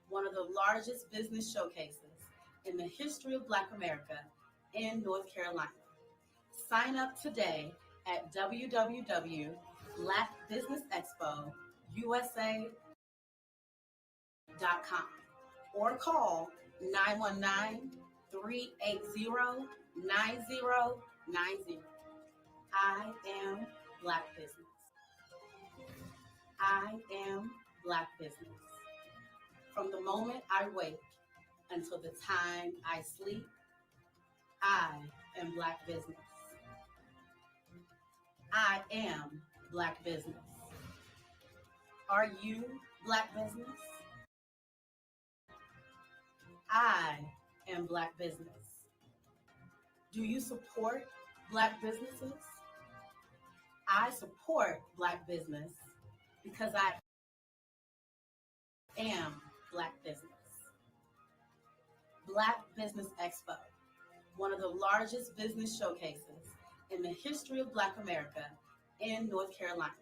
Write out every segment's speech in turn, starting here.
one of the largest business showcases in the history of Black America in North Carolina. Sign up today at www.blackbusinessexpousa.com or call 919-380-9090. I am Black Business. I am Black Business. From the moment I wake until the time I sleep, I am Black Business. I am Black Business. Are you Black Business? I am Black Business. Do you support Black businesses? I support Black business because I am Black business. Black Business Expo, one of the largest business showcases in the history of Black America in North Carolina.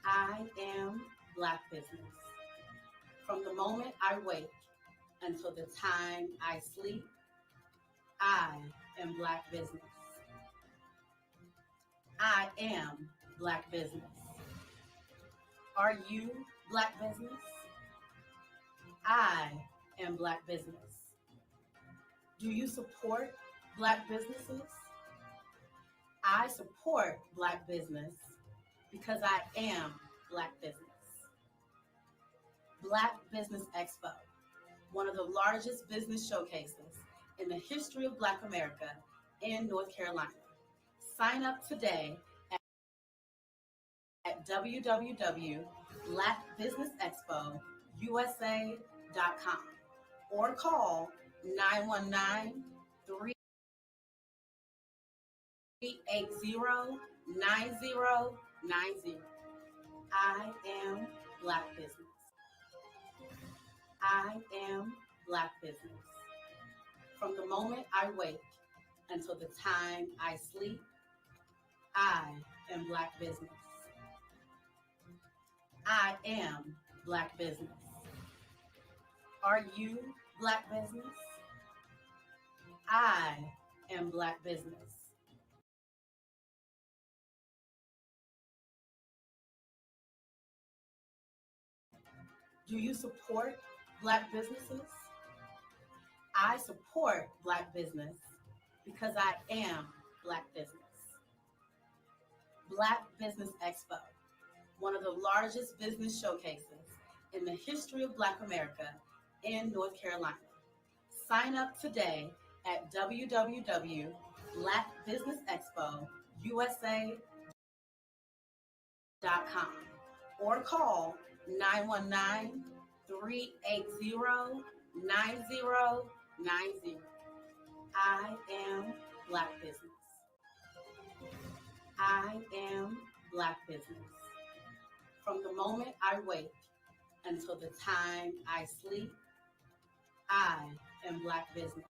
I am Black Business. From the moment I wake until the time I sleep, I am Black Business. I am Black Business. Are you Black Business? I am Black Business. Do you support Black businesses? I support Black business because I am Black business. Black Business Expo, one of the largest business showcases in the history of Black America in North Carolina. Sign up today at www.blackbusinessexpousa.com or call 919-380-9090. I am Black Business. I am Black Business. From the moment I wake until the time I sleep, I am Black Business. I am Black Business. Are you Black Business? I am Black Business. Do you support Black businesses? I support Black business because I am Black business. Black Business Expo, one of the largest business showcases in the history of Black America in North Carolina. Sign up today at www.blackbusinessexpousa.com or call 919-380-9090. I am Black Business. I am Black Business. From the moment I wake until the time I sleep, I am Black Business.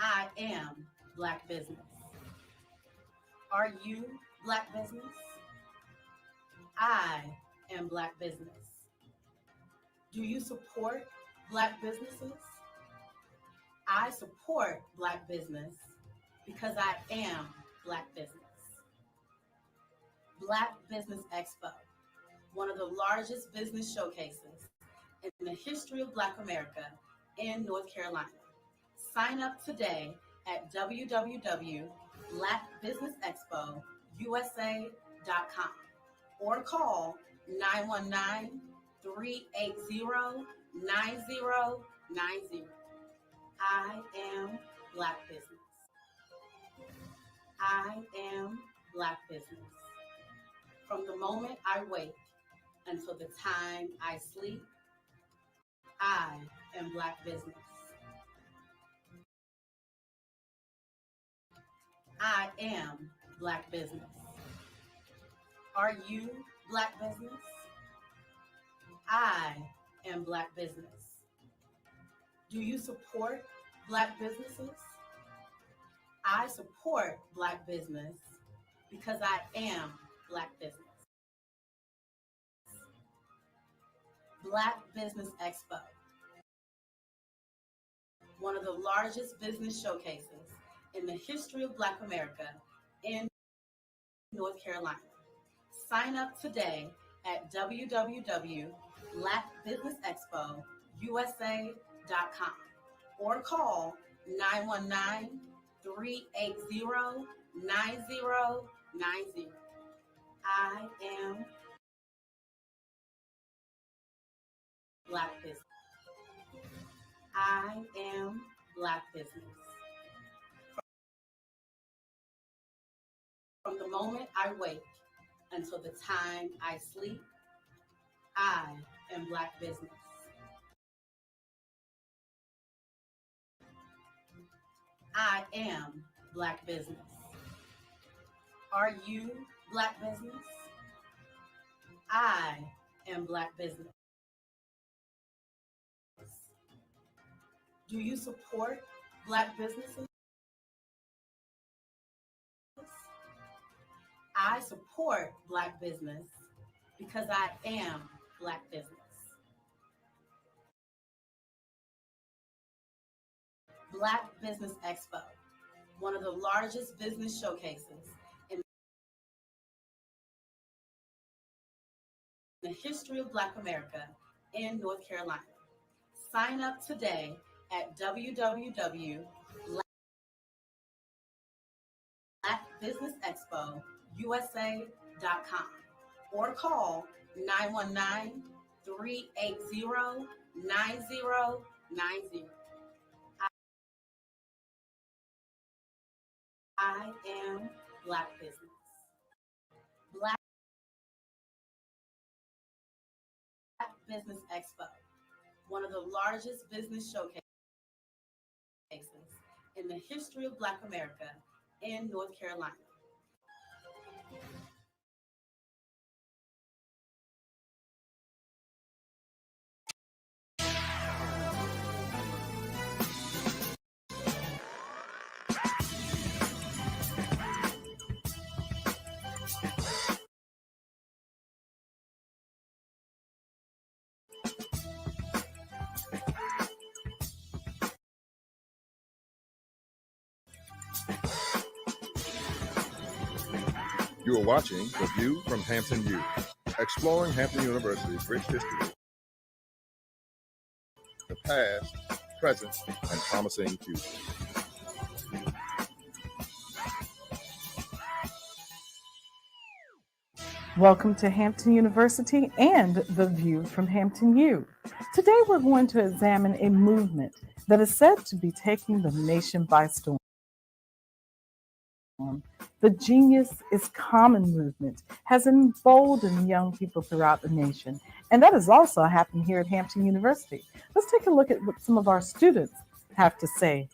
I am Black Business. Are you Black Business? I am Black Business. Do you support Black businesses? I support Black business because I am Black business. Black Business Expo, one of the largest business showcases in the history of Black America in North Carolina. Sign up today at www.blackbusinessexpousa.com or call 919-380-9090. I am Black Business. I am Black Business. From the moment I wake until the time I sleep, I am Black Business. I am Black Business. Are you Black Business? I am Black Business. Do you support Black businesses? I support Black business because I am Black business. Black Business Expo, one of the largest business showcases in the history of Black America in North Carolina. Sign up today at www.blackbusinessexpousa.com or call 919-380-9090. I am Black business. I am Black business. From the moment I wake until the time I sleep, I am Black business. I am Black business. Are you Black business? I am Black business. Do you support Black businesses? I support Black business because I am Black business. Black Business Expo, one of the largest business showcases in the history of Black America in North Carolina. Sign up today at www.blackbusinessexpousa.com or call 919-380-9090. I am Black business. Black Business Expo, one of the largest business showcases in the history of Black America in North Carolina. You are watching The View from Hampton U, exploring Hampton University's rich history, the past, present, and promising future. Welcome to Hampton University and The View from Hampton U. Today we're going to examine a movement that is said to be taking the nation by storm. The Genius is Common movement has emboldened young people throughout the nation, and that has also happened here at Hampton University. Let's take a look at what some of our students have to say.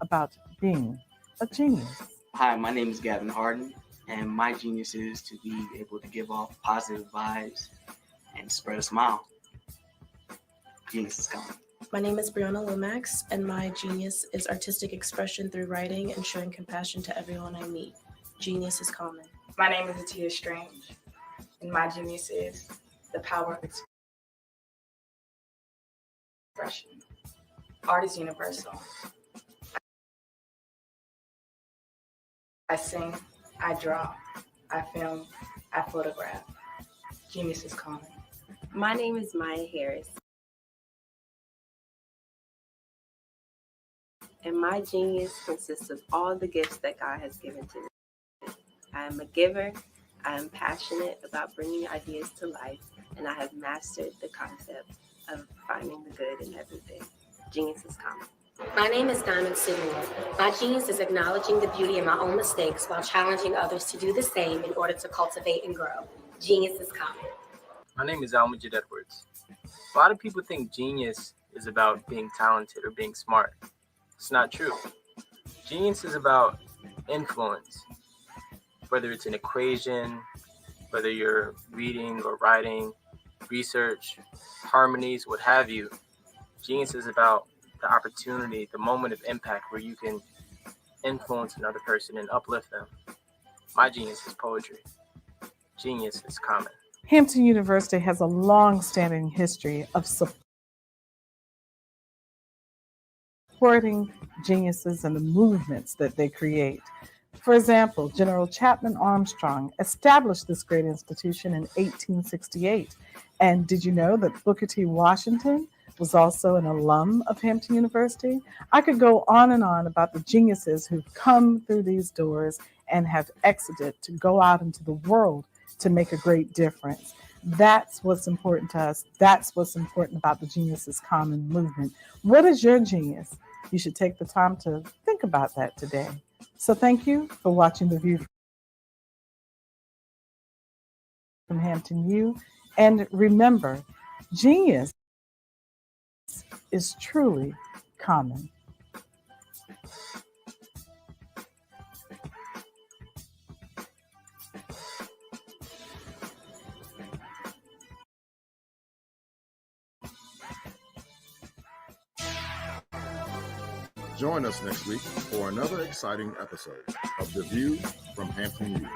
About being a genius. Hi, my name is Gavin Harden, and my genius is to be able to give off positive vibes and spread a smile. Genius is coming. My name is Brianna Lomax, and my genius is artistic expression through writing and showing compassion to everyone I meet. Genius is common. My name is Atia Strange, and my genius is the power of expression. Art is universal. I sing, I draw, I film, I photograph. Genius is common. My name is Maya Harris, and my genius consists of all the gifts that God has given to me. I am a giver, I am passionate about bringing ideas to life, and I have mastered the concept of finding the good in everything. Genius is common. My name is Diamond Sigmund. My genius is acknowledging the beauty in my own mistakes while challenging others to do the same in order to cultivate and grow. Genius is common. My name is Almajid Edwards. A lot of people think genius is about being talented or being smart. It's not true. Genius is about influence, whether it's an equation, whether you're reading or writing, research, harmonies, what have you. Genius is about the opportunity, the moment of impact where you can influence another person and uplift them. My genius is poetry. Genius is common. Hampton University has a long-standing history of supporting geniuses and the movements that they create. For example, General Chapman Armstrong established this great institution in 1868. And did you know that Booker T. Washington was also an alum of Hampton University? I could go on and on about the geniuses who've come through these doors and have exited to go out into the world to make a great difference. That's what's important to us. That's what's important about the Genius is Common movement. What is your genius? You should take the time to think about that today. So thank you for watching The View from Hampton U. And remember, genius is truly common. Join us next week for another exciting episode of The View from Hampton U.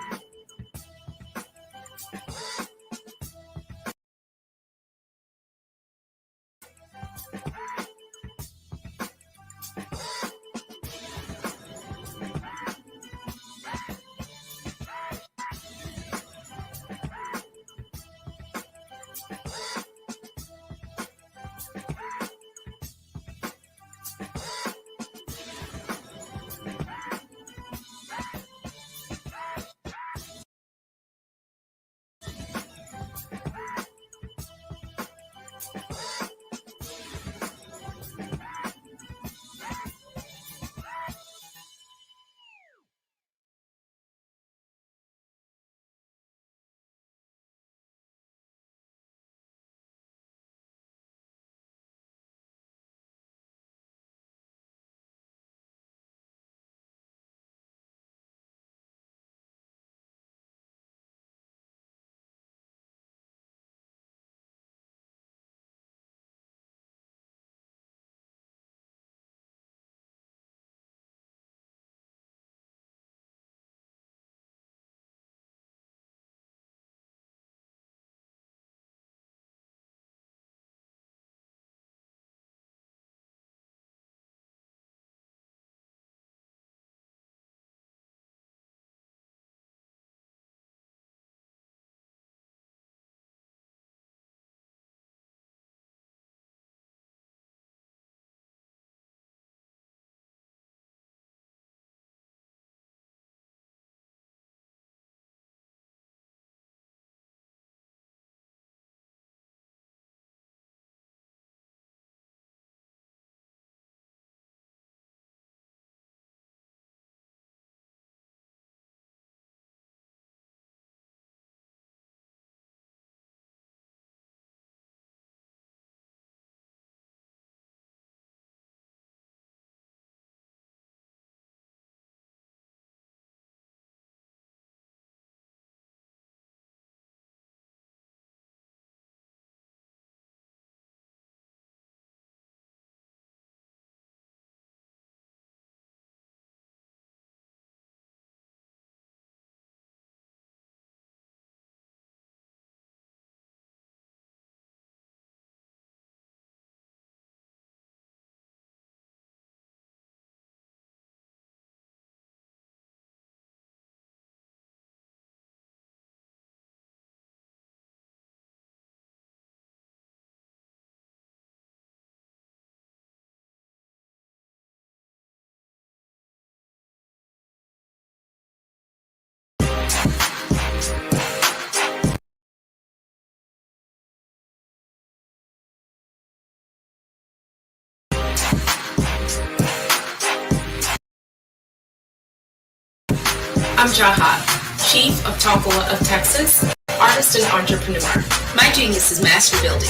I'm Jahat, Chief of Talcoa of Texas, artist and entrepreneur. My genius is master building.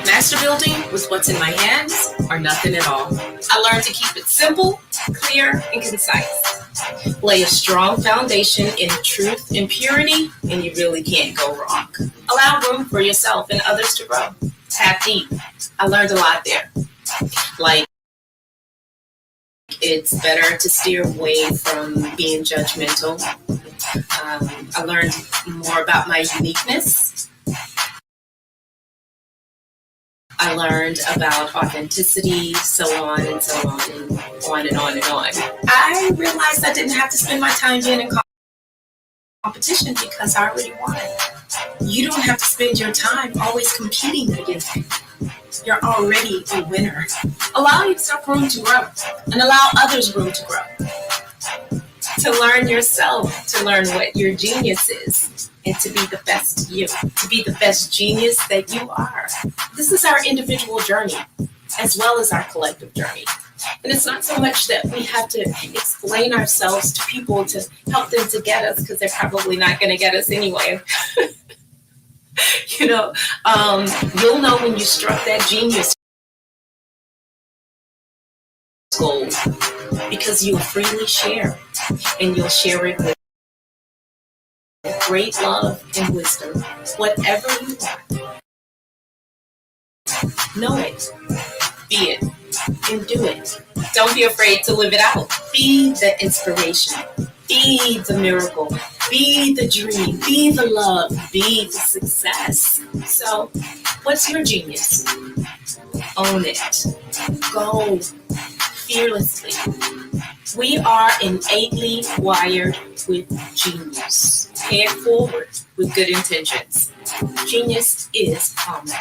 Master building with what's in my hands or nothing at all. I learned to keep it simple, clear, and concise. Lay a strong foundation in truth and purity, and you really can't go wrong. Allow room for yourself and others to grow. Tap deep. I learned a lot there. Like, it's better to steer away from being judgmental. I learned more about my uniqueness. I learned about authenticity, so on and so on and on and on and on. I realized I didn't have to spend my time being in competition because I already won. You don't have to spend your time always competing against people. You're already a winner. Allow yourself room to grow and allow others room to grow. To learn yourself, to learn what your genius is, and to be the best you, to be the best genius that you are. This is our individual journey as well as our collective journey. And it's not so much that we have to explain ourselves to people to help them to get us, because they're probably not going to get us anyway. You'll know when you struck that genius goal, because you'll freely share, and you'll share it with great love and wisdom. Whatever you want, know it, be it, and do it. Don't be afraid to live it out. Be the inspiration. Be the miracle. Be the dream. Be the love. Be the success. So, what's your genius? Own it. Go fearlessly. We are innately wired with genius. Pay it forward with good intentions. Genius is common.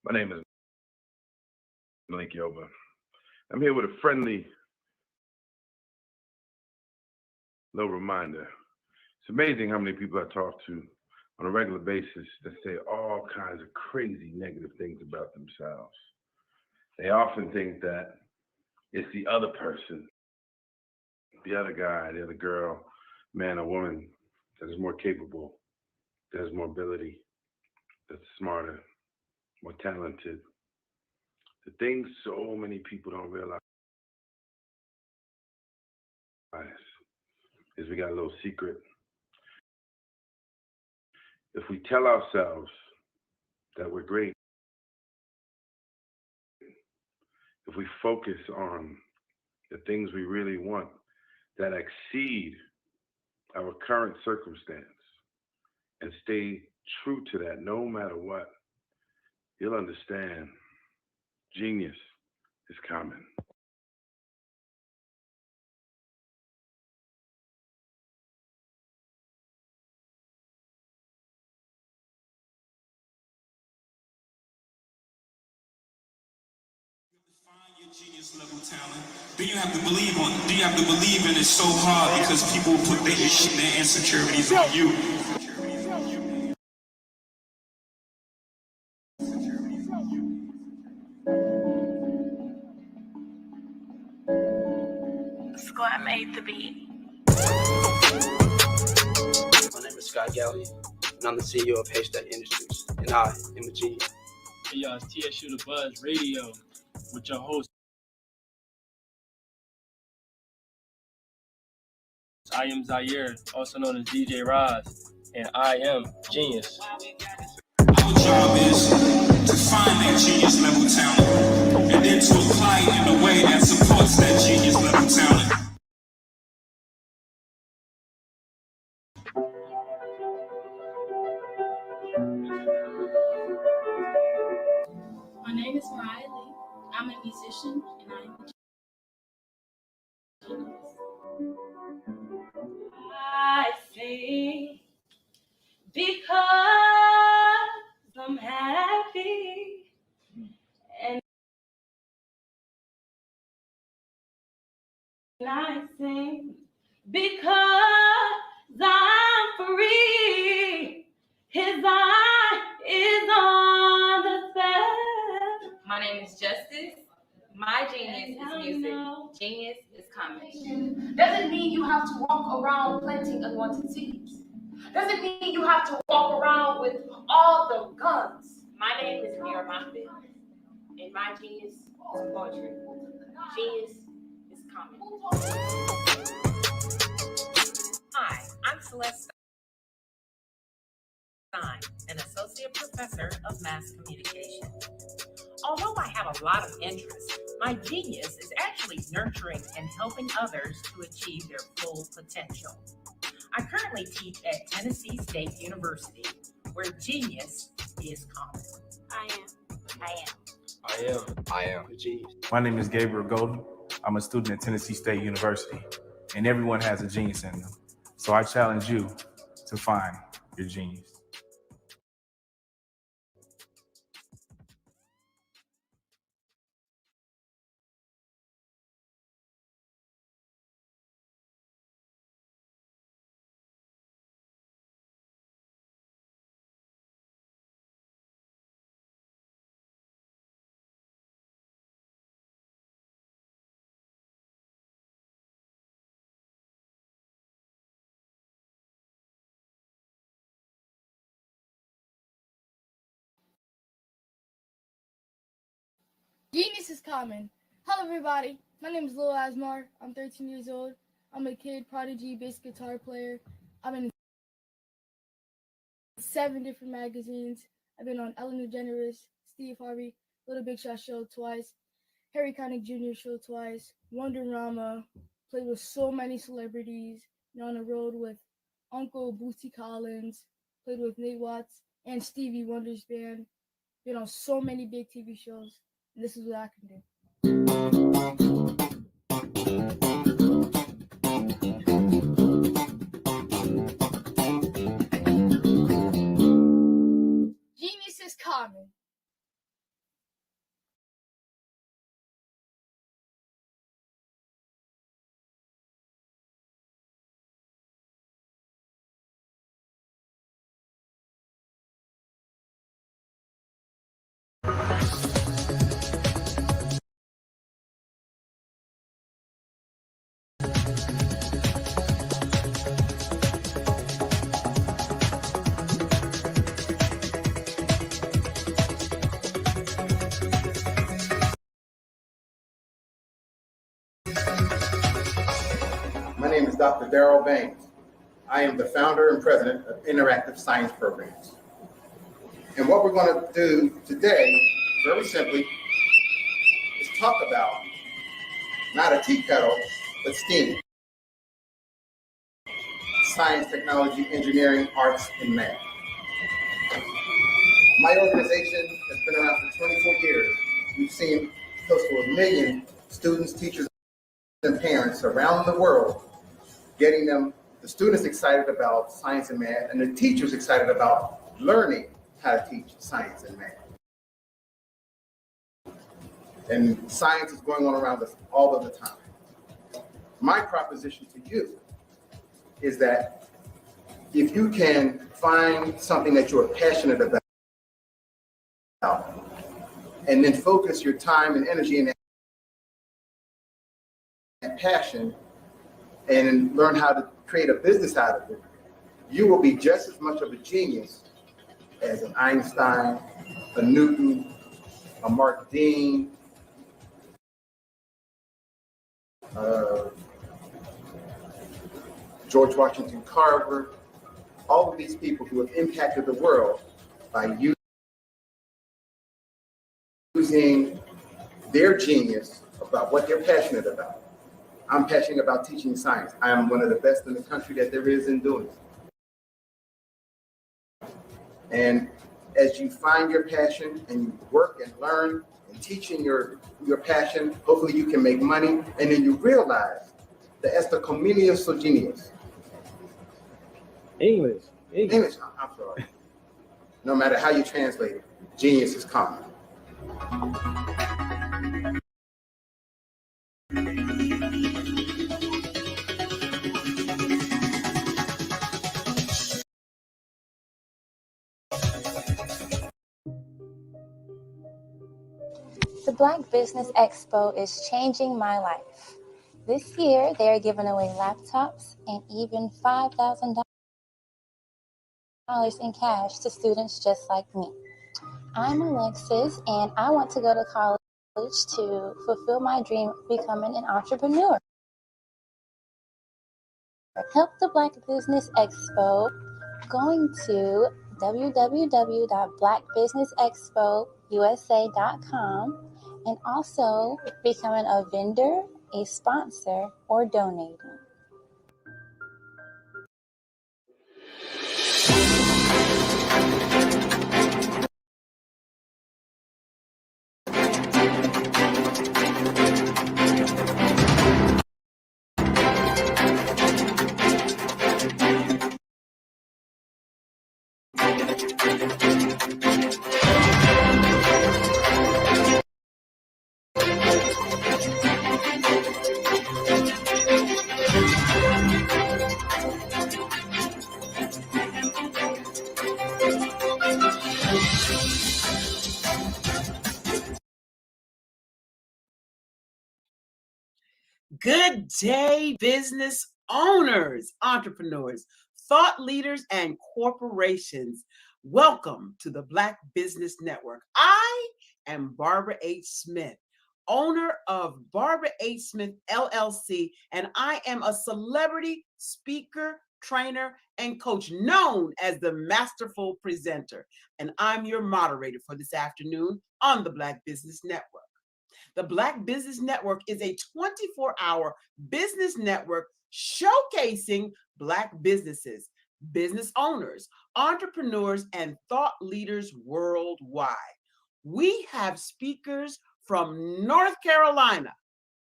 My name is Malik Yoba. I'm here with a friendly little reminder. It's amazing how many people I talk to on a regular basis that say all kinds of crazy negative things about themselves. They often think that it's the other person, the other guy, the other girl, man or woman that is more capable, that has more ability, that's smarter, more talented. The things so many people don't realize is we got a little secret. If we tell ourselves that we're great, if we focus on the things we really want that exceed our current circumstance and stay true to that no matter what, you'll understand genius is common. Genius level talent. Do you have to believe in it so hard because people put their insecurities on you? Squad made the beat. My name is Scott Galley, and I'm the CEO of Haystack Industries, and I am a genius. Hey y'all, it's TSU The Buzz Radio with your host. I am Zaire, also known as DJ Roz, and I am genius. Our job is to find that genius level talent and then to apply it in a way that supports that genius level talent. My name is Mariah Lee. I'm a musician and I am a genius. I sing because I'm happy and I sing because I'm free. His eye is on the spell. My name is Justice. My genius is music. Genius is comedy. Doesn't mean you have to walk around planting unwanted seeds. Doesn't mean you have to walk around with all the guns. My name is Mira Moffitt, and my genius is poetry. Genius is comedy. Hi, I'm Celeste Stein, an associate professor of mass communication. Although I have a lot of interests, my genius is actually nurturing and helping others to achieve their full potential. I currently teach at Tennessee State University, where genius is common. I am a genius. My name is Gabriel Golden. I'm a student at Tennessee State University, and everyone has a genius in them. So I challenge you to find your genius. Genius is common. Hello everybody, my name is Lil Asmar. I'm 13 years old. I'm a kid prodigy bass guitar player. I'm in 7 different magazines. I've been on Ellen DeGeneres, Steve Harvey, Little Big Shot Show twice, Harry Connick Jr. Show twice, Wonderama, played with so many celebrities, been on the road with Uncle Bootsy Collins, played with Nate Watts and Stevie Wonder's band, been on so many big TV shows. And this is what I can do. Genius is common. My name is Dr. Darrell Banks. I am the founder and president of Interactive Science Programs. And what we're going to do today, very simply, is talk about not a tea kettle, but STEAM. Science, technology, engineering, arts, and math. My organization has been around for 24 years. We've seen close to 1 million students, teachers, and parents around the world, getting the students excited about science and math, and the teachers excited about learning how to teach science and math. And science is going on around us all of the time. My proposition to you is that if you can find something that you're passionate about and then focus your time and energy in that passion and learn how to create a business out of it, you will be just as much of a genius as an Einstein, a Newton, a Mark Dean, George Washington Carver, all of these people who have impacted the world by using their genius about what they're passionate about. I'm passionate about teaching science. I am one of the best in the country that there is in doing it. And as you find your passion and you work and learn and teaching your passion, hopefully you can make money, and then you realize that it's the comenius so genius. English. I'm sorry. No matter how you translate it, genius is common. The Black Business Expo is changing my life. This year, they are giving away laptops and even $5,000 in cash to students just like me. I'm Alexis, and I want to go to college to fulfill my dream of becoming an entrepreneur. Help the Black Business Expo going to www.blackbusinessexpousa.com and also becoming a vendor, a sponsor, or donating. Good day, business owners, entrepreneurs, thought leaders, and corporations. Welcome to the Black Business Network. I am Barbara H. Smith, owner of Barbara H. Smith, LLC, and I am a celebrity speaker, trainer, and coach known as the Masterful Presenter. And I'm your moderator for this afternoon on the Black Business Network. The Black Business Network is a 24-hour business network showcasing Black businesses, business owners, entrepreneurs, and thought leaders worldwide. We have speakers from North Carolina,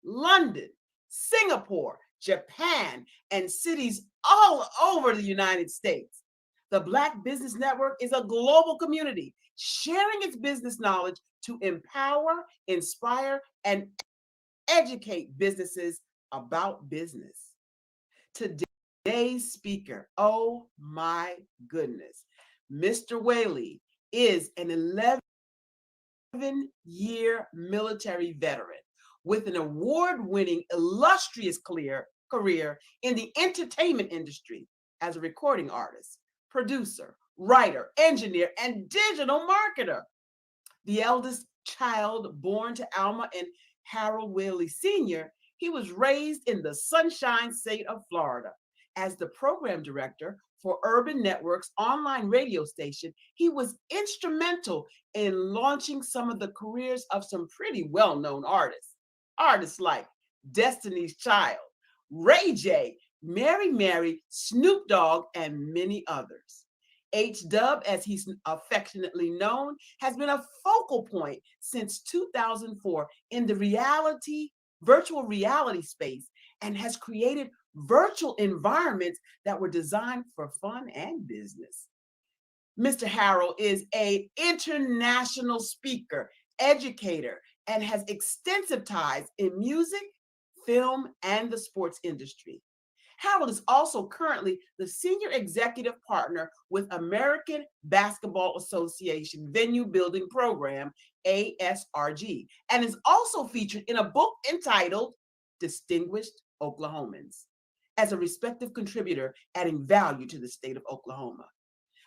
London, Singapore, Japan, and cities all over the United States. The Black Business Network is a global community sharing its business knowledge to empower, inspire, and educate businesses about business. Today's speaker, oh my goodness, Mr. Whaley is an 11-year military veteran with an award-winning, illustrious career in the entertainment industry as a recording artist, producer, writer, engineer, and digital marketer. The eldest child born to Alma and Harold Whaley Sr., he was raised in the Sunshine State of Florida. As the program director for Urban Network's online radio station, he was instrumental in launching some of the careers of some pretty well-known artists. Artists like Destiny's Child, Ray J, Mary, Snoop Dogg, and many others. H-Dub, as he's affectionately known, has been a focal point since 2004 in the virtual reality space and has created virtual environments that were designed for fun and business. Mr. Harold is an international speaker, educator, and has extensive ties in music, film, and the sports industry. Harold is also currently the senior executive partner with American Basketball Association Venue Building Program, ASRG, and is also featured in a book entitled Distinguished Oklahomans as a respective contributor adding value to the state of Oklahoma.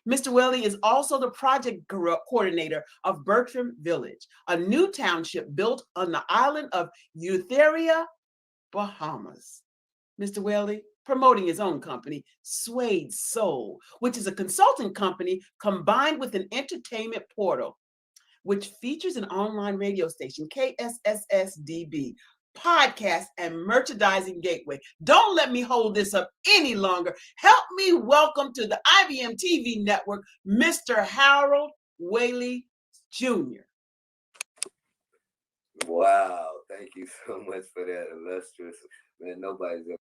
Mr. Whaley is also the project coordinator of Bertram Village, a new township built on the island of Eutheria, Bahamas. Mr. Whaley, promoting his own company, Suede Soul, which is a consulting company combined with an entertainment portal, which features an online radio station, KSSSDB, podcast, and merchandising gateway. Don't let me hold this up any longer. Help me welcome to the IBM TV network, Mr. Harold Whaley Jr. Wow, thank you so much for that illustrious, man, nobody's ever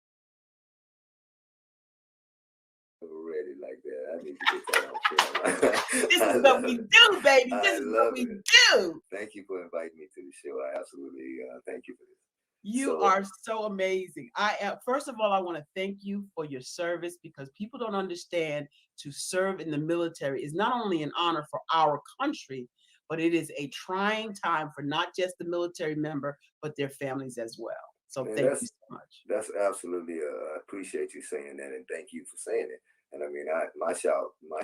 ready like that. I need to get that on film. This is what we do, baby. This is what we do. Thank you for inviting me to the show. I absolutely thank you for this. You are so amazing. First of all, I want to thank you for your service, because people don't understand to serve in the military is not only an honor for our country, but it is a trying time for not just the military member, but their families as well. So thank you so much. That's absolutely, I appreciate you saying that, and thank you for saying it. And I mean, my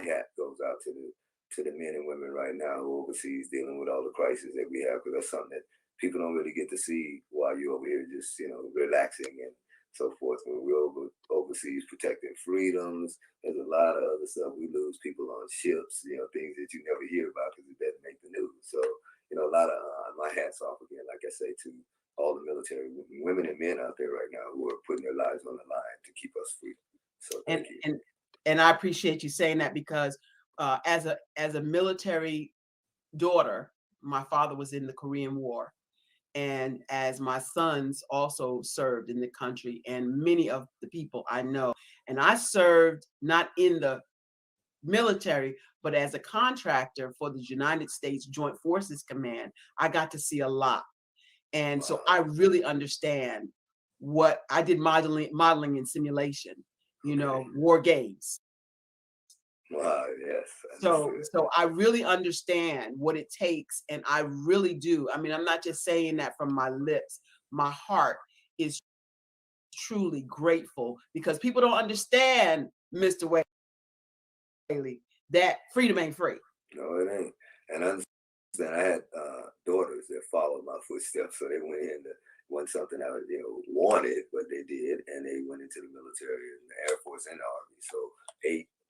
hat goes out to the men and women right now who are overseas dealing with all the crises that we have, because that's something that people don't really get to see while you're over here just, relaxing and so forth. When we're overseas protecting freedoms, there's a lot of other stuff. We lose people on ships, things that you never hear about because it doesn't make the news. So, a lot of my hat's off again, like I say, to all the military women and men out there right now who are putting their lives on the line to keep us free. So thank you. And I appreciate you saying that, because as a military daughter, my father was in the Korean War. And as my sons also served in the country, and many of the people I know, and I served not in the military, but as a contractor for the United States Joint Forces Command, I got to see a lot. And so I really understand what I did, modeling and simulation, war games. Wow, yes. So I really understand what it takes, and I really do. I mean, I'm not just saying that from my lips. My heart is truly grateful, because people don't understand, Mr. Whaley, that freedom ain't free. No, it ain't. And I understand. I had daughters that followed my footsteps, so they went in. Wasn't something I wanted, but they did, and they went into the military and the Air Force and the Army. So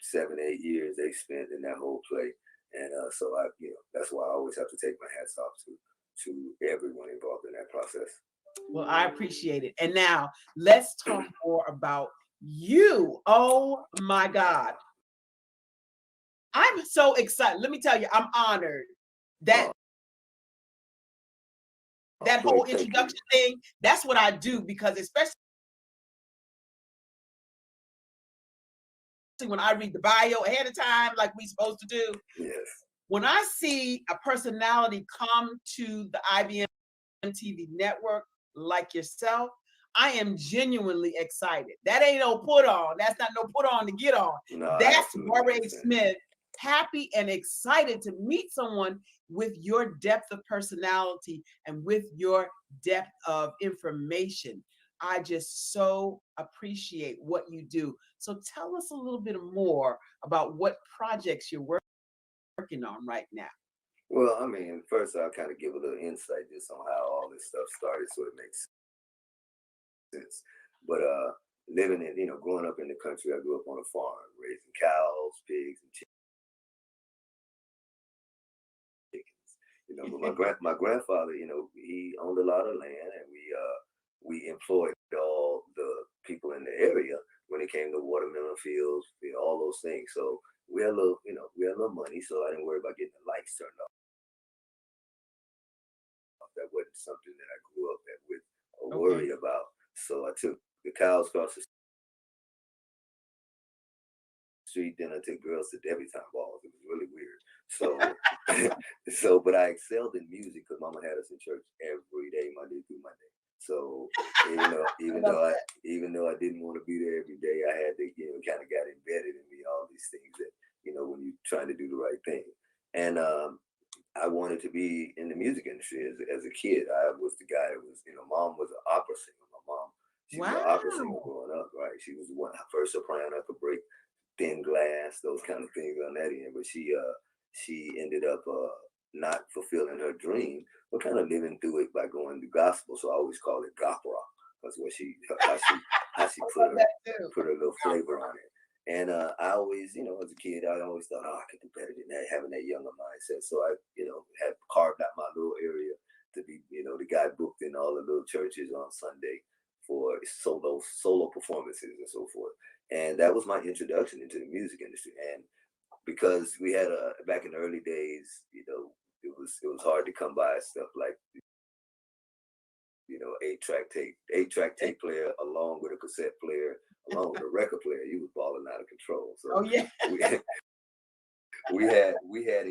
7, 8 years they spent in that whole play, and so I, that's why I always have to take my hats off to everyone involved in that process. Well, I appreciate it. And now let's talk more about you. Oh my God, I'm so excited. Let me tell you, I'm honored that that whole introduction thing. That's what I do, because especially when I read the bio ahead of time, like we supposed to do. Yes. When I see a personality come to the IBM TV network like yourself, I am genuinely excited. That ain't no put on. That's not no put on to get on. No, that's Barbara H. Smith, happy and excited to meet someone with your depth of personality and with your depth of information. I just so appreciate what you do. So tell us a little bit more about what projects you're working on right now. Well, I mean, first I'll kind of give a little insight just on how all this stuff started, so it makes sense. But living in, growing up in the country, I grew up on a farm, raising cows, pigs, and chickens. But my grandfather, he owned a lot of land, and we employed all the people in the area when it came to watermelon fields, all those things. So we had a little, we had a little money, so I didn't worry about getting the lights turned off. That wasn't something that I grew up with or worried about. So I took the cows across the street dinner, took girls to debutante balls. It was really weird. So, but I excelled in music because Mama had us in church every day, Monday through Monday. So even though I didn't want to be there every day, I had to, kind of got embedded in me all these things that, when you're trying to do the right thing. And I wanted to be in the music industry as a kid. I was the guy that was, Mom was an opera singer. My mom, she was an opera singer growing up, right? She was the one, first soprano that could break thin glass, those kind of things on that end. But she ended up not fulfilling her dream, but kind of living through it by going to gospel. So I always call it gopera. That's what how she put her little flavor on it. And I always, as a kid, I always thought, I could do better than that, having that younger mindset. So I, had carved out my little area to be, the guy booked in all the little churches on Sunday for solo performances and so forth. And that was my introduction into the music industry. And because we had back in the early days, it was hard to come by stuff like, 8-track tape player along with a cassette player, along with a record player. You was balling out of control. So we had you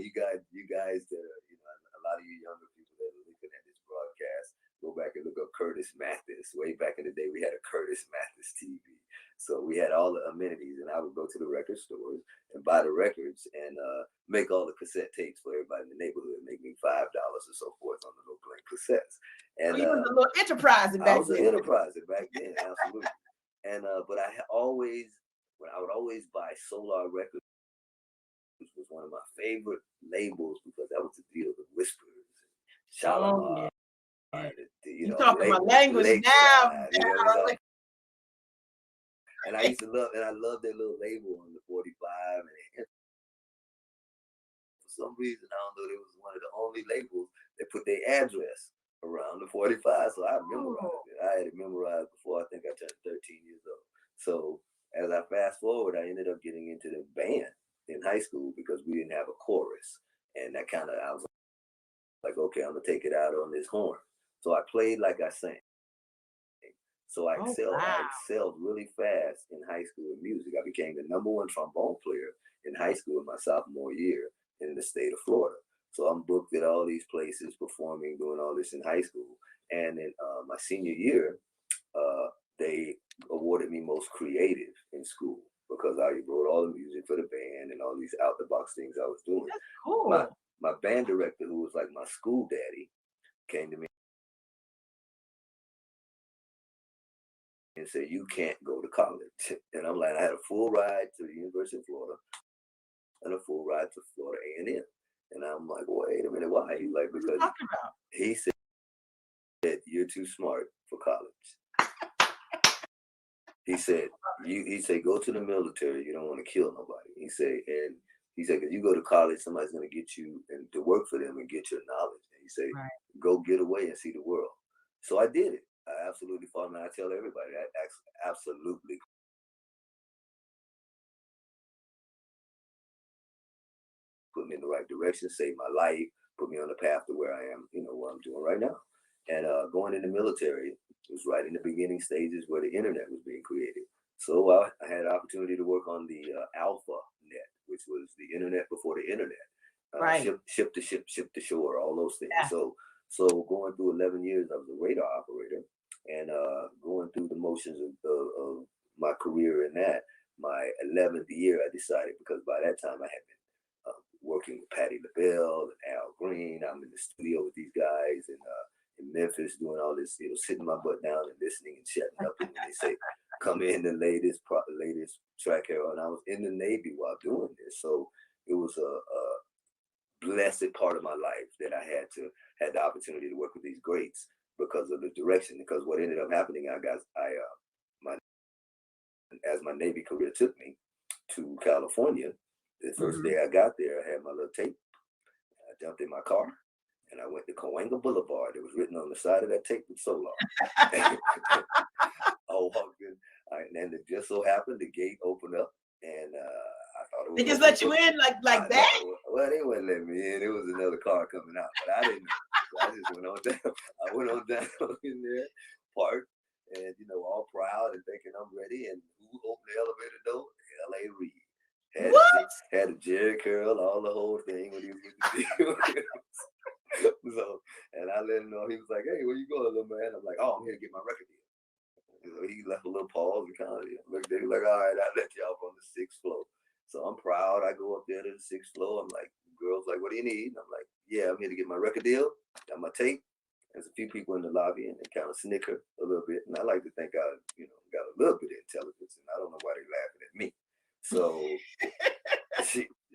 guys that are, a lot of you younger people that are looking at this broadcast, go back and look up Curtis Mathis. Way back in the day, we had a Curtis Mathis TV. So we had all the amenities, and I would go to the record stores and buy the records and make all the cassette tapes for everybody in the neighborhood, make me $5 or so forth on the little blank cassettes. And you was a little enterprising back then. I was an enterpriser back then, absolutely. And but I would always buy Solar Records, which was one of my favorite labels because that was the deal with Whispers, Shalimar. You talking my language now. And I used to love, and I loved that little label on the 45. And for some reason, I don't know, it was one of the only labels that put their address around the 45. So I memorized it. I had it memorized before I think I turned 13 years old. So as I fast forward, I ended up getting into the band in high school because we didn't have a chorus. And that I was like, okay, I'm going to take it out on this horn. So I played like I sang. So I excelled really fast in high school in music. I became the #1 trombone player in high school in my sophomore year in the state of Florida. So I'm booked at all these places, performing, doing all this in high school. And in my senior year, they awarded me most creative in school because I wrote all the music for the band and all these out-the-box things I was doing. That's cool. My band director, who was like my school daddy, came to me and said, you can't go to college. And I'm like, I had a full ride to the University of Florida and a full ride to Florida A&M. And I'm like, wait a minute, why? He's like, because he said that you're too smart for college. He said, go to the military. You don't want to kill nobody. He said, because you go to college, somebody's going to get you and to work for them and get your knowledge. And he said, go get away and see the world. So I did it. I absolutely followed him. I tell everybody, I absolutely put me in the right direction, saved my life, put me on the path to where I am, what I'm doing right now. And going in the military was right in the beginning stages where the internet was being created. So I had an opportunity to work on the Alpha Net, which was the internet before the internet. Ship to ship, ship to shore, all those things. Yeah. So going through 11 years, I was a radar operator, and going through the motions of my career in that. My 11th year, I decided, because by that time I had been working with Patti LaBelle and Al Green. I'm in the studio with these guys and in Memphis doing all this, sitting my butt down and listening and shutting up. And when they say, come in the latest track here, and I was in the Navy while doing this. So it was a blessed part of my life that I had the opportunity to work with these greats because of the direction. Because what ended up happening, as my Navy career took me to California, the first day I got there, I had my little tape. I jumped in my car and I went to Cahuenga Boulevard. It was written on the side of that tape with Solar. I walked in, and it just so happened the gate opened up, and I thought it was. They just let you in like that? Well, they wouldn't let me in. It was another car coming out, but I didn't know. So I just went on down. I went on down in there, parked, and all proud and thinking I'm ready. And who opened the elevator door? L.A. Reid. Had a Jerry curl, all the whole thing when he was with the deal. So, and I let him know. He was like, "Hey, where you going, little man?" I'm like, "Oh, I'm here to get my record deal." So he left a little pause and kind of looked at me like, "All right, I'll let you up on the 6th floor." So I'm proud. I go up there to the 6th floor. I'm like, girls like, "What do you need?" And I'm like, "Yeah, I'm here to get my record deal. Got my tape." There's a few people in the lobby and they kind of snicker a little bit. And I like to think I, got a little bit of intelligence, and I don't know why they're laughing at me. So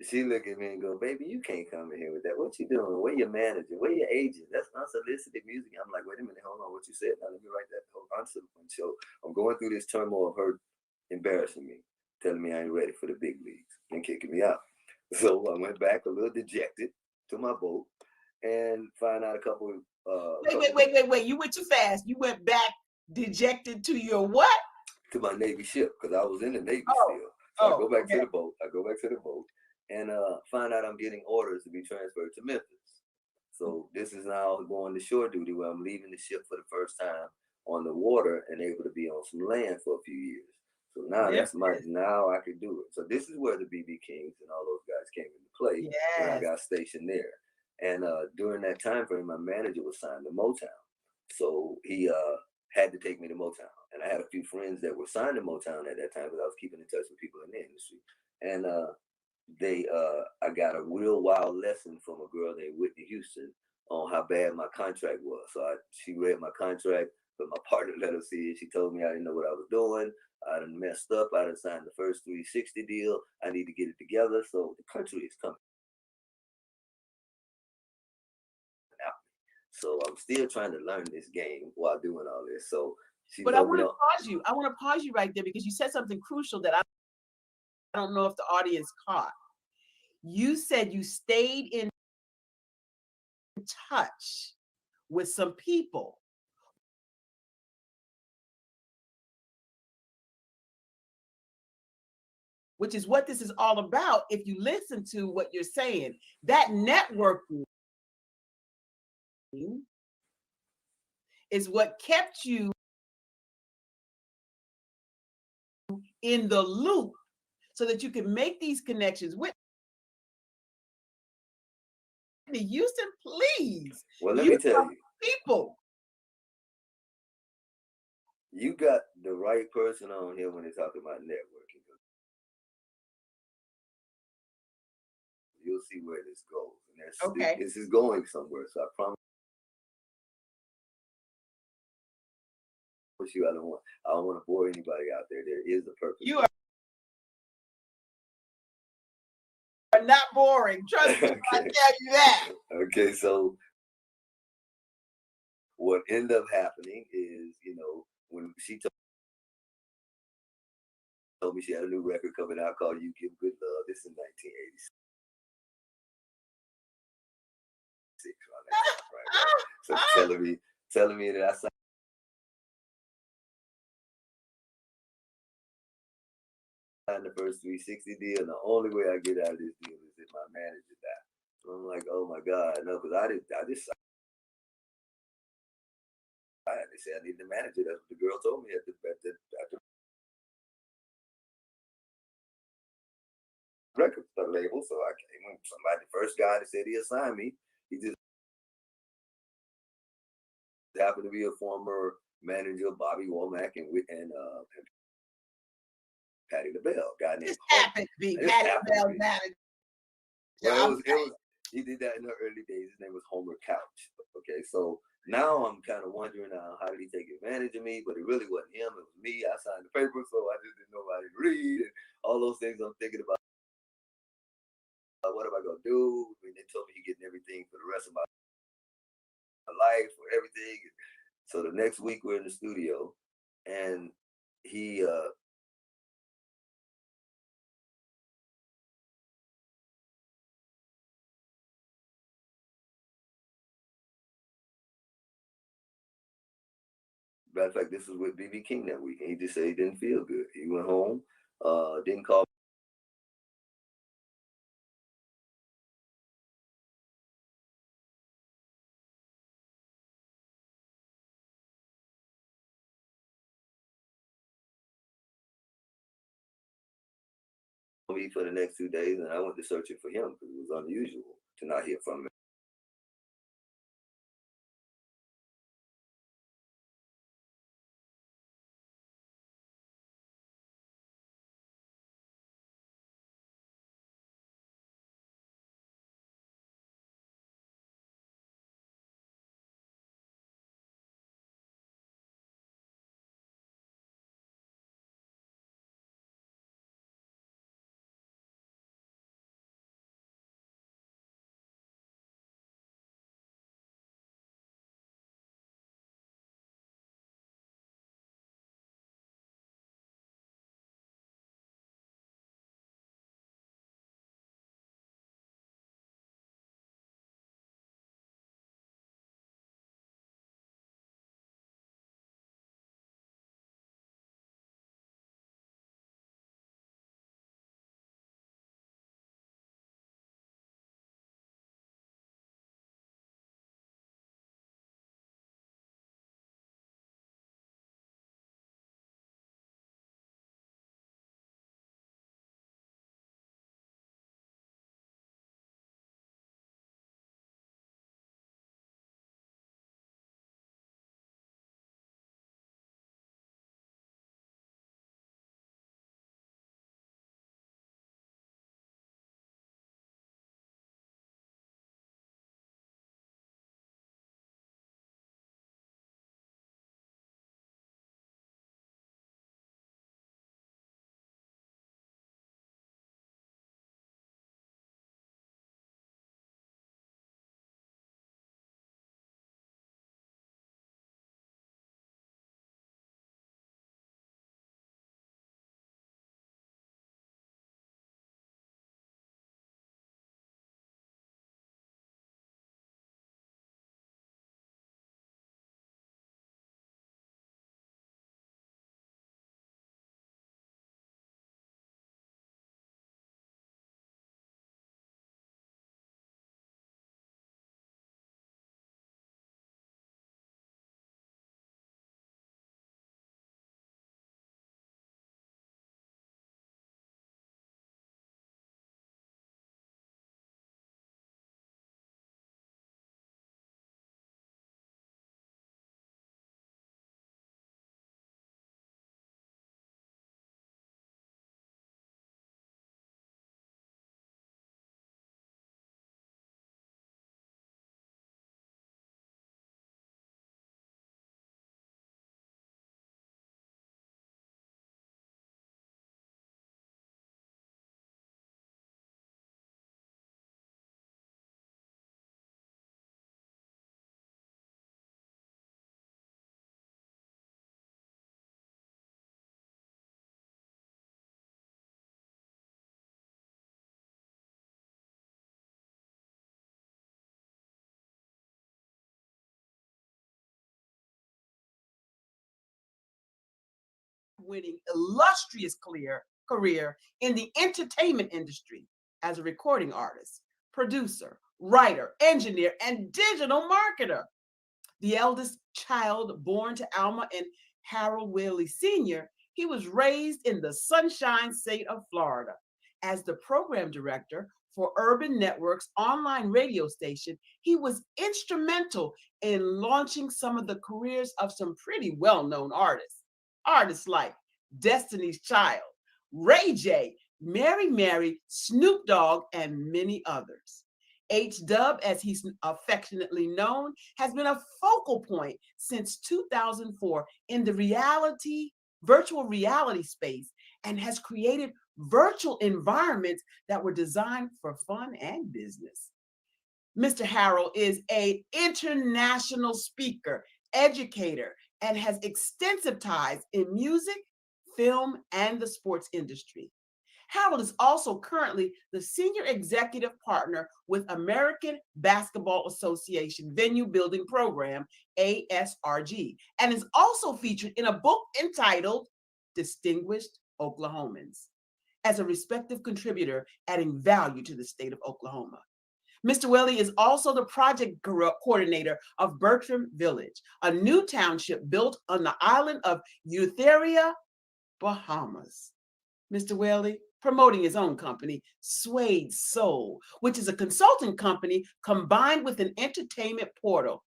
she look at me and go, "Baby, you can't come in here with that. What you doing? Where your manager? Where your agent? That's unsolicited music." I'm like, "Wait a minute, hold on. What you said? Now let me write that. Hold on to the one." So I'm going through this turmoil of her embarrassing me, telling me I ain't ready for the big leagues and kicking me out. So I went back a little dejected to my boat and find out a couple. Wait! You went too fast. You went back dejected to your what? To my Navy ship, because I was in the Navy still. So I go back to the boat. And find out I'm getting orders to be transferred to Memphis. So this is now going to shore duty, where I'm leaving the ship for the first time on the water and able to be on some land for a few years. So now now I could do it. So this is where the BB Kings and all those guys came into play when I got stationed there. And during that time frame, my manager was signed to Motown. So he had to take me to Motown. And I had a few friends that were signed to Motown at that time, because I was keeping in touch with people in the industry. And I got a real wild lesson from a girl named Whitney Houston on how bad my contract was. So she read my contract, but my partner let her see it. She told me I didn't know what I was doing. I done messed up. I done signed the first 360 deal. I need to get it together. So the country is coming out. So I'm still trying to learn this game while doing all this. So But I want to pause you. I want to pause you right there, because you said something crucial that I don't know if the audience caught. You said you stayed in touch with some people. Which is what this is all about. If you listen to what you're saying, that networking is what kept you in the loop, so that you can make these connections. Whitney Houston, please. Well, let me tell you, people. You got the right person on here when they talk about networking. You'll see where this goes. And this is going somewhere. So I promise you, I don't want to bore anybody out there. There is a purpose. You are not boring. Trust me, I tell you that. Okay, so what ended up happening is, when she told me she had a new record coming out called "You Give Good Love." This is in 1986. So telling me that I signed the first 360 deal, and the only way I get out of this deal is if my manager dies. So I'm like, oh my God, no, because I just they said I need the manager. That's what the girl told me at the record label. So I came when the first guy that said he assigned me, he just happened to be a former manager of Bobby Womack and Patti LaBelle. Guy named happened to be Patti LaBelle's manager. Well, he did that in the early days. His name was Homer Couch. Okay, so now I'm kind of wondering how did he take advantage of me? But it really wasn't him. It was me. I signed the paper, so I just didn't know how to read and all those things. I'm thinking about what am I gonna do? I mean, they told me he's getting everything for the rest of my life or everything. So the next week we're in the studio, and he matter of fact, this was with BB King that week, and he just said he didn't feel good. He went home, didn't call. me for the next 2 days, and I went to searching for him because it was unusual to not hear from him. Winning illustrious career in the entertainment industry as a recording artist, producer, writer, engineer, and digital marketer. The eldest child born to Alma and Harold Willie Sr., he was raised in the Sunshine State of Florida. As the program director for Urban Network's online radio station, he was instrumental in launching some of the careers of some pretty well-known artists. Artists like Destiny's Child, Ray J, Mary, Snoop Dogg, and many others. H-Dub, as he's affectionately known, has been a focal point since 2004 in the virtual reality space and has created virtual environments that were designed for fun and business. Mr. Harold is an international speaker, educator, and has extensive ties in music, film, and the sports industry. Harold is also currently the Senior Executive Partner with American Basketball Association Venue Building Program, ASRG, and is also featured in a book entitled Distinguished Oklahomans as a respective contributor adding value to the state of Oklahoma. Mr. Willie is also the project coordinator of Bertram Village, a new township built on the island of Eutheria, Bahamas. Mr. Willie, promoting his own company, Suede Soul, which is a consulting company combined with an entertainment portal,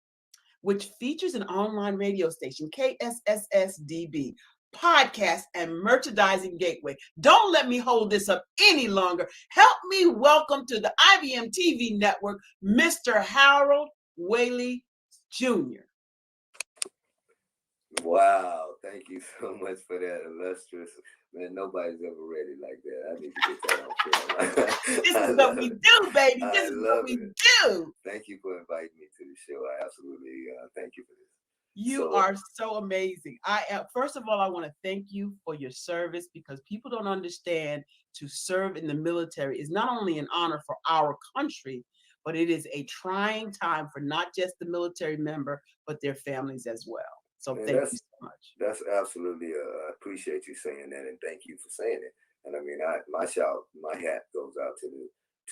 which features an online radio station, KSSSDB, podcast, and merchandising gateway. Don't let me hold this up any longer. Help me welcome to the IBM TV network, Mr. Harold Whaley Jr. Wow, thank you so much for that illustrious. Man, nobody's ever read it like that. I need to get that on film. This is what we do, baby. This is what we do. Thank you for inviting me to the show. I absolutely thank you for this. You are so amazing. First of all, I want to thank you for your service, because people don't understand to serve in the military is not only an honor for our country, but it is a trying time for not just the military member, but their families as well. So thank you so much. That's absolutely, I appreciate you saying that, and thank you for saying it. And I mean, my hat goes out to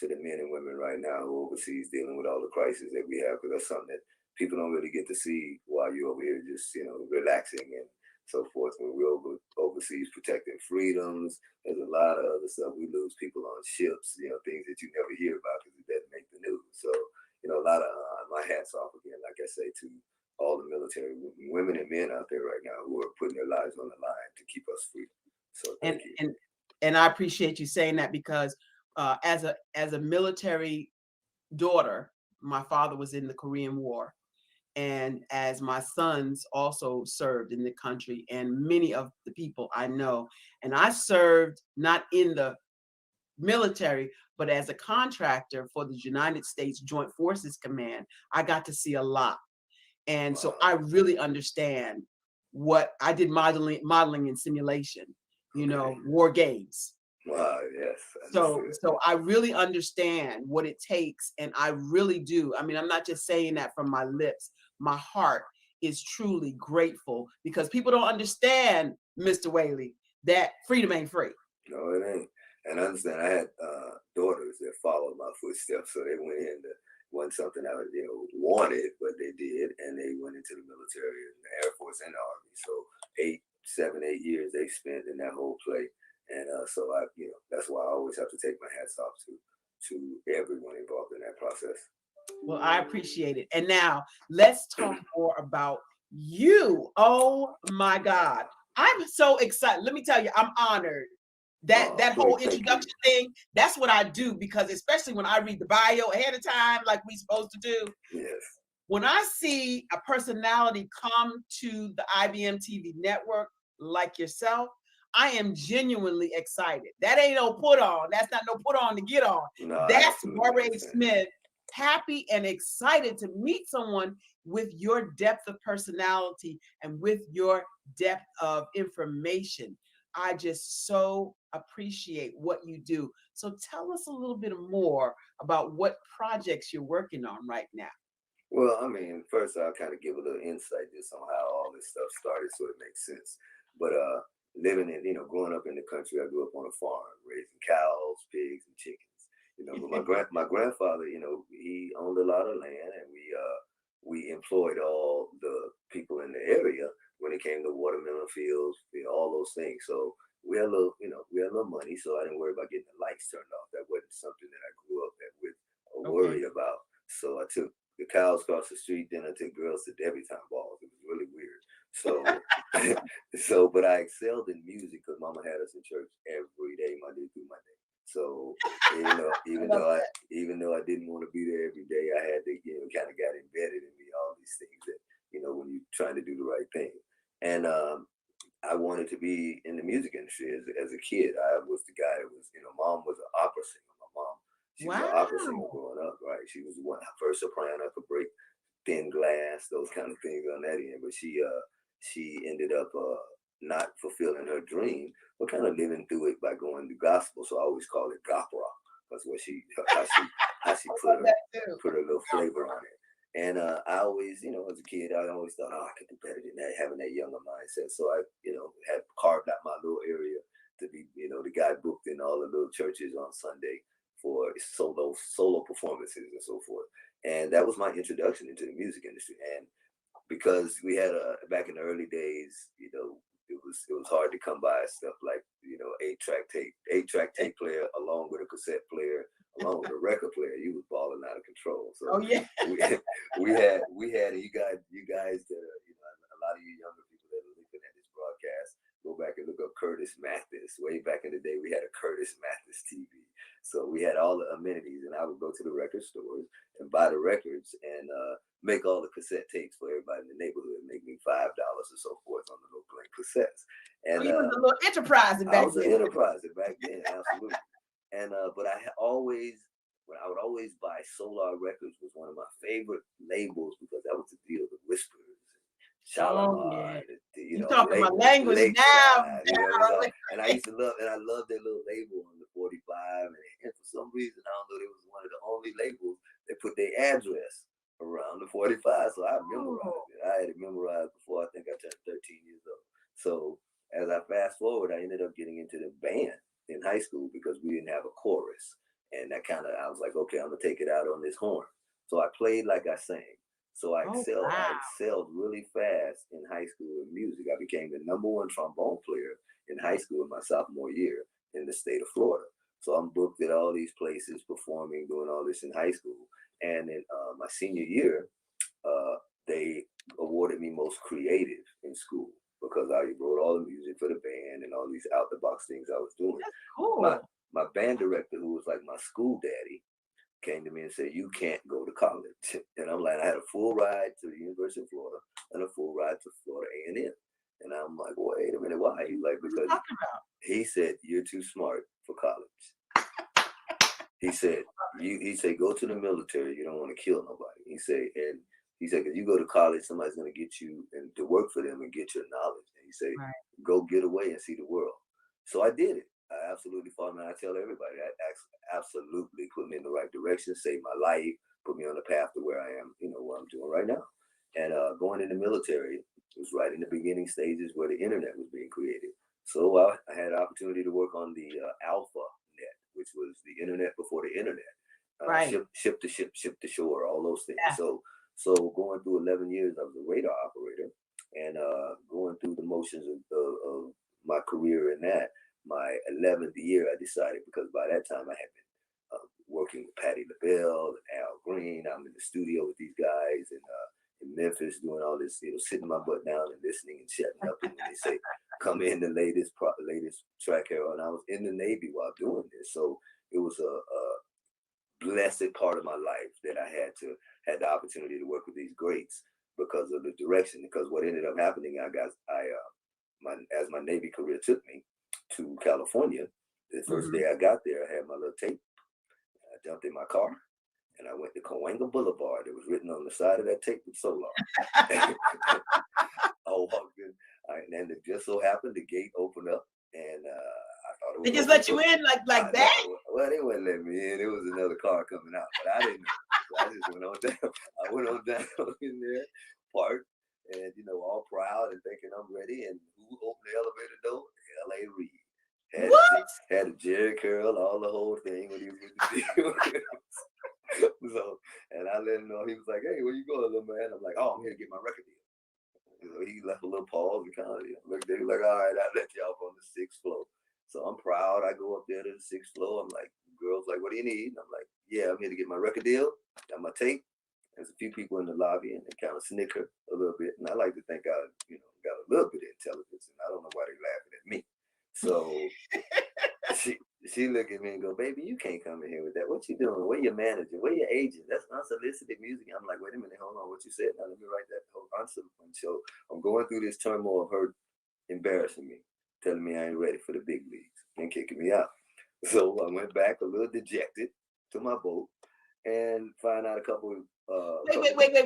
the men and women right now who are overseas dealing with all the crises that we have, because that's something that people don't really get to see while you're over here just, relaxing and so forth. When we're overseas protecting freedoms, there's a lot of other stuff. We lose people on ships, things that you never hear about because it doesn't make the news. So, a lot of my hat's off again, like I say, to all the military women and men out there right now who are putting their lives on the line to keep us free. So thank you. And I appreciate you saying that, because as a military daughter, my father was in the Korean War. And as my sons also served in the country, and many of the people I know, and I served not in the military, but as a contractor for the United States Joint Forces Command, I got to see a lot. And so I really understand what I did, modeling and simulation, war games. Wow, yes. So I really understand what it takes, and I really do. I mean, I'm not just saying that from my lips. My heart is truly grateful, because people don't understand, Mr. Whaley, that freedom ain't free. No, it ain't. And I understand. I had daughters that followed my footsteps, so they went in. Wasn't something I wanted, but they did, and they went into the military, and the Air Force, and the Army. So 7, 8 years they spent in that whole play. And so that's why I always have to take my hats off to everyone involved in that process. Well, I appreciate it. And now let's talk more about you. Oh my God. I'm so excited. Let me tell you, I'm honored. That whole introduction thing, that's what I do, because especially when I read the bio ahead of time, like we're supposed to do. Yes. When I see a personality come to the IBM TV network like yourself, I am genuinely excited. That ain't no put on. That's not no put on to get on. No, that's Barbara H. Smith, happy and excited to meet someone with your depth of personality and with your depth of information. I just so appreciate what you do. So tell us a little bit more about what projects you're working on right now. Well, I mean, first I'll kind of give a little insight just on how all this stuff started, so it makes sense. But living in, growing up in the country, I grew up on a farm, raising cows, pigs, and chickens. But my grandfather, he owned a lot of land, and we employed all the people in the area when it came to watermelon fields, all those things. So we had a little money, so I didn't worry about getting the lights turned off. That wasn't something that I grew up with or worried about. So I took the cows across the street, then I took girls to debutante balls. It was really weird. So, but I excelled in music because Mama had us in church every day, Monday through Monday. So, even though I didn't want to be there every day, I had to, kind of got embedded in me, all these things that, when you're trying to do the right thing. And I wanted to be in the music industry as a kid. I was the guy that was, Mom was an opera singer. My mom, she was an opera singer growing up, right? She was the one, first soprano, could break thin glass, those kind of things on that end. But she ended up not fulfilling her dream, but kind of living through it by going to gospel. So I always call it gopera. That's what how she put her little flavor on it. And I always, as a kid, I always thought, I could do better than that, having that younger mindset. So I, had carved out my little area to be, the guy booked in all the little churches on Sunday for solo performances and so forth. And that was my introduction into the music industry. And because we had back in the early days, it was hard to come by stuff like, you know, 8-track tape player along with a cassette player, along with a record player. You was balling out of control. So we had and you guys that are, you know, a lot of you younger people that are looking at this broadcast, go back and look up Curtis Mathis. Way back in the day, we had a Curtis Mathis TV. So we had all the amenities, and I would go to the record stores and buy the records and make all the cassette tapes for everybody in the neighborhood, make me $5 or so forth on the little blank cassettes. And you was a little enterprising back then. I was an enterprising back then, absolutely. And but I would always buy Solar Records was one of my favorite labels because that was the deal with Whispers. Shalimar, you talking my language now. You know, and I loved that little label on the 45, and for some reason I don't know, it was one of the only labels that put their address around the 45. So I memorized it. I had it memorized before I think I turned 13 years old. So as I fast forward, I ended up getting into the band in high school because we didn't have a chorus, and that I was like, okay, I'm gonna take it out on this horn. So I played like I sang. So I excelled really fast in high school in music. I became the #1 trombone player in high school in my sophomore year in the state of Florida. So I'm booked at all these places, performing, doing all this in high school. And in my senior year, they awarded me most creative in school because I wrote all the music for the band and all these out-the-box things I was doing. That's cool. My band director, who was like my school daddy, came to me and said, you can't go to college. And I'm like, I had a full ride to the University of Florida and a full ride to Florida A&M. And I'm like, wait a minute, why? He's like, because he said, you're too smart for college. He said, go to the military. You don't want to kill nobody. He said, because you go to college, somebody's going to get you and to work for them and get your knowledge. And he said, go get away and see the world. So I did it. I absolutely followed him. I tell everybody, that absolutely put me in the right direction, saved my life, put me on the path to where I am, you know, what I'm doing right now. And going in the military was right in the beginning stages where the internet was being created. So I had an opportunity to work on the Alpha Net, which was the internet before the internet. Ship to ship, ship to shore, all those things. Yeah. So going through 11 years, I was a radar operator, and going through the motions of my career in that. My 11th year, I decided, because by that time I had been working with Patti LaBelle and Al Green. I'm in the studio with these guys and in Memphis doing all this, you know, sitting my butt down and listening and shutting up. And when they say, come in the latest track here. And I was in the Navy while doing this. So it was a blessed part of my life that I had the opportunity to work with these greats because of the direction. Because what ended up happening, as my Navy career took me to California, the first day I got there, I had my little tape. I jumped in my car and I went to Cahuenga Boulevard. It was written on the side of that tape with Solar. I walked in, and it just so happened the gate opened up, and I thought it was. They just let you in like that? Well, they wouldn't let me in. It was another car coming out, but I didn't know. So I just went on down. I went on down in there, parked, and you know, all proud and thinking I'm ready. And who opened the elevator door? L.A. Reid. Had a Jerry curl, all the whole thing when he was with the deal. So, and I let him know. He was like, "Hey, where you going, little man?" I'm like, "Oh, I'm here to get my record deal." You know, he left a little pause and kind of looked at me like, "All right, I'll let you up on the 6th floor." So I'm proud. I go up there to the 6th floor. I'm like, girls like, "What do you need?" And I'm like, "Yeah, I'm here to get my record deal. Got my tape." There's a few people in the lobby and they kind of snicker a little bit. And I like to think I, you know, got a little bit of intelligence, and I don't know why they're laughing at me. So she look at me and go, "Baby, you can't come in here with that. What you doing? Where your manager? Where your agent? That's unsolicited music." I'm like, "Wait a minute, hold on. What you said? Now let me write that whole answer." So I'm going through this turmoil of her embarrassing me, telling me I ain't ready for the big leagues and kicking me out. So I went back a little dejected to my boat and find out a couple of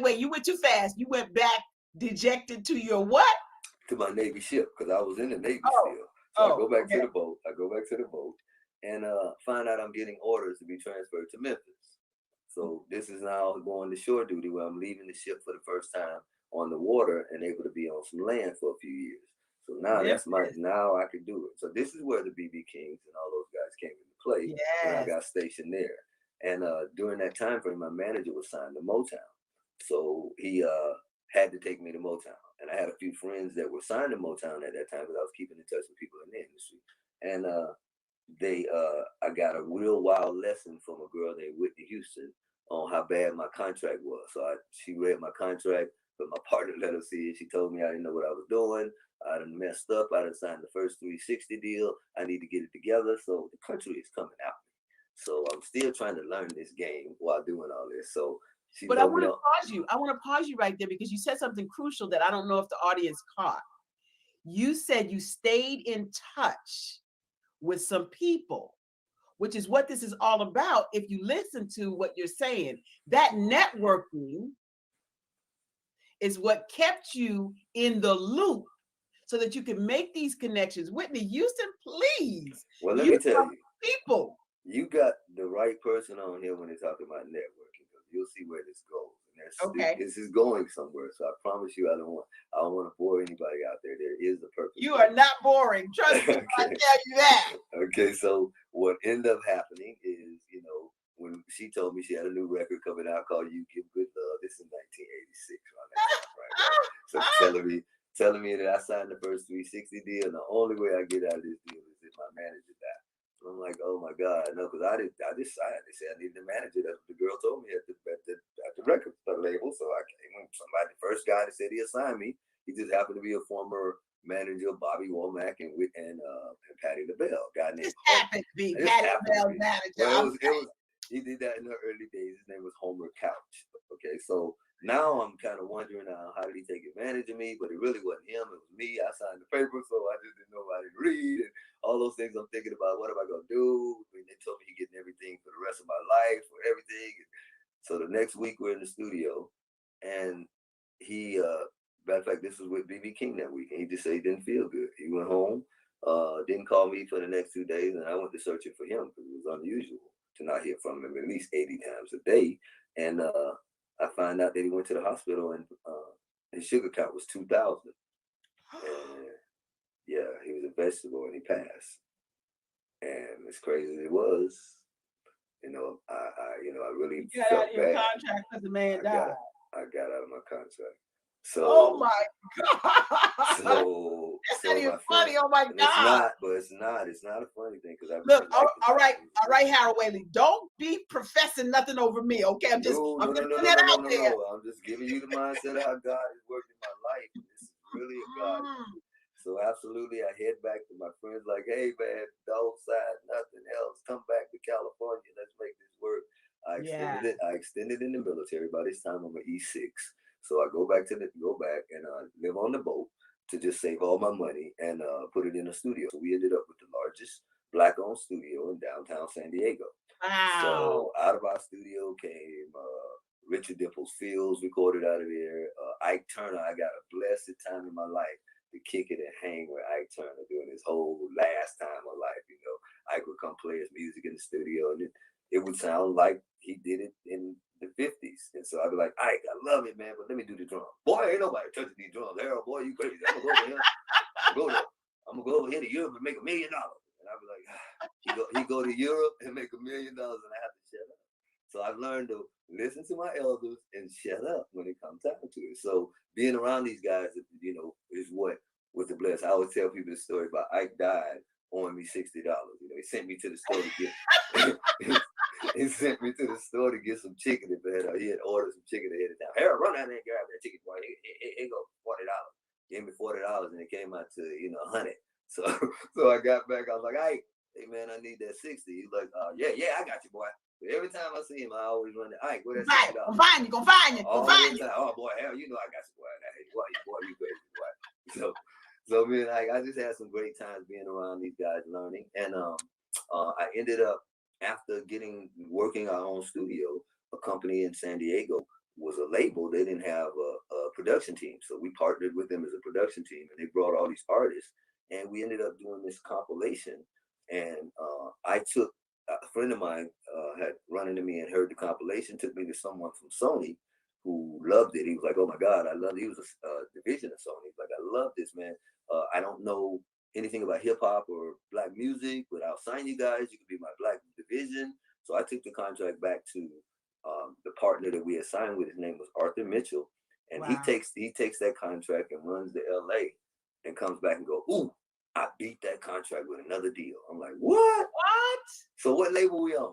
Wait. You went too fast. You went back dejected to your what? To my Navy ship, because I was in the Navy still. So I go back to the boat. And find out I'm getting orders to be transferred to Memphis. So this is now going to shore duty, where I'm leaving the ship for the first time on the water and able to be on some land for a few years. So now now I can do it. So this is where the BB Kings and all those guys came into play when I got stationed there. And during that time frame, my manager was signed to Motown. So he had to take me to Motown. And I had a few friends that were signed to Motown at that time because I was keeping in touch with people in the industry. And I got a real wild lesson from a girl named Whitney Houston on how bad my contract was. So she read my contract, but my partner let her see it. She told me I didn't know what I was doing. I done messed up. I done signed the first 360 deal. I need to get it together. So the country is coming out. So I'm still trying to learn this game while doing all this. So but I want to pause you. I want to pause you right there because you said something crucial that I don't know if the audience caught. You said you stayed in touch with some people, which is what this is all about. If you listen to what you're saying, that networking is what kept you in the loop so that you can make these connections. Whitney Houston, please. Well, let me tell you, people. You got the right person on here when they talk about networking. You'll see where this goes. And this is going somewhere. So I promise you, I don't want to bore anybody out there. There is a purpose. You are not boring. Trust me, I tell you that. Okay, so what ended up happening is, when she told me she had a new record coming out called "You Give Good Love," this is 1986, right? So telling me that I signed the first 360 deal, and the only way I get out of this deal is if my manager died. I'm like, oh my God, no, because I decided they said I needed a manager. That's what the girl told me at the record label. So I came with somebody, the first guy that said he assigned me. He just happened to be a former manager of Bobby Womack and Patti LaBelle. Guy named happened to be Patti LaBelle's manager. Well, he did that in the early days. His name was Homer Couch. Okay, so now I'm kind of wondering how did he take advantage of me? But it really wasn't him. It was me. I signed the paper, so I just didn't know I didn't read and all those things. I'm thinking about what am I gonna do? I mean, they told me he getting everything for the rest of my life or everything. So the next week we're in the studio, and he, matter of fact, this was with BB King that week, and he just said he didn't feel good. He went home, didn't call me for the next 2 days, and I went to searching for him because it was unusual to not hear from him at least 80 times a day. And I find out that he went to the hospital and his sugar count was 2,000. And yeah, he was a vegetable and he passed. And as crazy as it was, I really got felt out of your bad. contract because the man died. I got out of my contract. So, oh my God. So that's not even funny. Oh my God. It's not a funny thing because I look. All right, Harold Whaley. Don't be professing nothing over me, okay? I'm just putting that out there. I'm just giving you the mindset of how God is working in my life. This is really a God. So absolutely, I head back to my friends like, hey man, don't sign nothing else. Come back to California. Let's make this work. I extended in the military. By this time, I'm an E6. So I go back and live on the boat to just save all my money and put it in a studio. So we ended up with the largest Black-owned studio in downtown San Diego. Wow. So out of our studio came Richard Dimples Fields recorded out of there. Ike Turner, I got a blessed time in my life to kick it and hang with Ike Turner during his whole last time of life. Ike would come play his music in the studio, and it would sound like he did it in the 50s. And so I'd be like, Ike, I love it, man, but let me do the drum. Boy, ain't nobody touching these drums. Harold, boy, you crazy. I'm gonna go over here to Europe and make $1 million. And I'd be like, he go to Europe and make $1 million, and I have to shut up. So I've learned to listen to my elders and shut up when it comes time to it. So being around these guys, is what was the bless. I always tell people the story about Ike died owing me $60. He sent me to the store to get he sent me to the store to get some chicken. He had ordered some chicken ahead of time. Harold, run down there and grab that chicken, boy. He go $40. Gave me $40 and it came out to $100. So I got back. I was like, hey man, I need that 60. He's like, yeah, I got you, boy. But every time I see him, I always run to Ike. Where that $60? Gonna find you. Oh boy, Harold, I got you, boy. Boy, you crazy, boy. So man, I just had some great times being around these guys, learning, and I ended up after working our own studio. A company in San Diego was a label. They didn't have a production team, so we partnered with them as a production team, and they brought all these artists, and we ended up doing this compilation. And I took a friend of mine had run into me and heard the compilation, took me to someone from Sony who loved it. He was like, oh my God, I love it. He was a division of Sony. He's like, I love this, man. I don't know anything about hip hop or Black music, but I'll sign you guys. You could be my Black division. So I took the contract back to the partner that we had signed with. His name was Arthur Mitchell. And Wow. he takes that contract and runs to LA and comes back and go, ooh, I beat that contract with another deal. I'm like, what? What? So what label we on?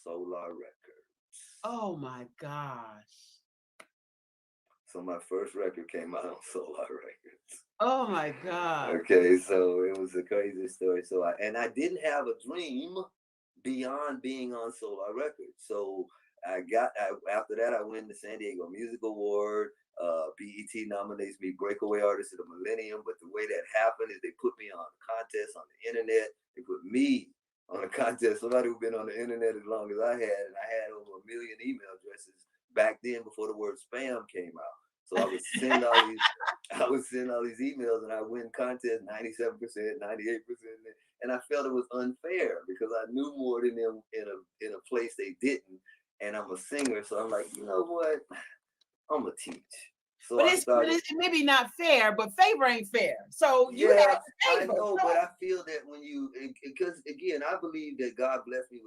Solar Records. Oh my gosh. So my first record came out on Solar Records. Oh my God. Okay, so it was a crazy story. So I didn't have a dream beyond being on Solar Records. So after that, I win the San Diego Music Award. BET nominates me Breakaway Artist of the Millennium. But the way that happened is they put me on a contest on the internet. They put me on a contest. Somebody who'd been on the internet as long as I had, and I had over 1 million email addresses back then before the word spam came out. So I would send all these emails, and I win contests 97%, 98%, and I felt it was unfair because I knew more than them in a place they didn't, and I'm a singer, so I'm like, you know what, I'm gonna teach. So but it's maybe not fair, but favor ain't fair. So you have favor. I know, but I feel that when because again, I believe that God blessed me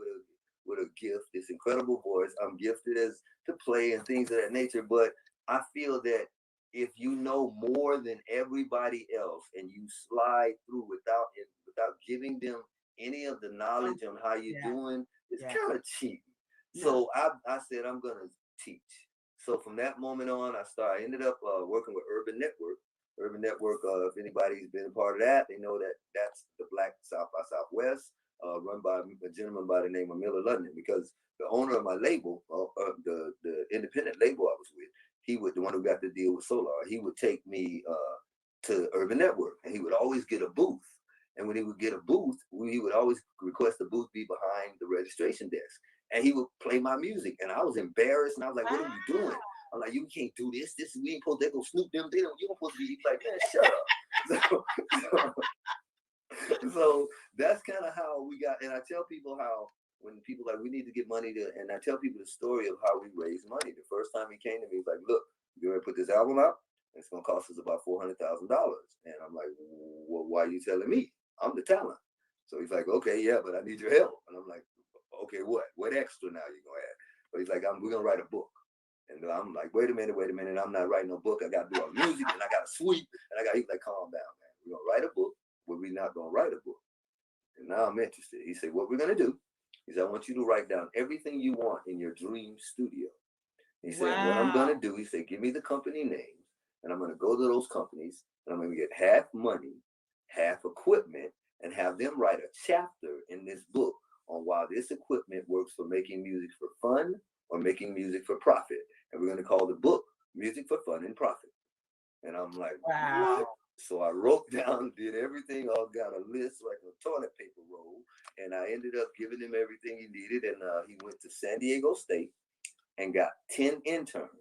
with a gift, this incredible voice. I'm gifted as to play and things of that nature, but I feel that if you know more than everybody else and you slide through without giving them any of the knowledge on how you're doing, it's kind of cheap. So I said, I'm going to teach. So from that moment on, I ended up working with Urban Network. Urban Network, if anybody's been a part of that, they know that that's the Black South by Southwest, run by a gentleman by the name of Miller London, because the owner of my label, the independent label I was with, he was the one who got the deal with Solar. He would take me to Urban Network, and he would always get a booth. And when he would get a booth, he would always request the booth be behind the registration desk. And he would play my music. And I was embarrassed, and I was like, what are you doing? I'm like, you can't do this. We ain't supposed to go snoop them. You don't supposed to be like, man, shut up. So that's kind of how we got. And I tell people how, when people like, we need to get money and I tell people the story of how we raised money. The first time he came to me, he's like, look, you're going to put this album out. It's going to cost us about $400,000. And I'm like, well, why are you telling me? I'm the talent. So he's like, okay, yeah, but I need your help. And I'm like, okay, what extra now you going to add? But he's like, we're going to write a book. And I'm like, wait a minute. I'm not writing no book. I got to do our music, and I got to sweep, and he's like, calm down, man. We're going to write a book, but we're not going to write a book. And now I'm interested. He said, what we're going to do is I want you to write down everything you want in your dream studio. He said, what I'm going to do, he said, give me the company names, and I'm going to go to those companies, and I'm going to get half money, half equipment, and have them write a chapter in this book on why this equipment works for making music for fun or making music for profit. And we're going to call the book Music for Fun and Profit. And I'm like, wow. What? So I wrote down, did everything, got a list like a toilet paper roll, and I ended up giving him everything he needed. And he went to San Diego State and got 10 interns,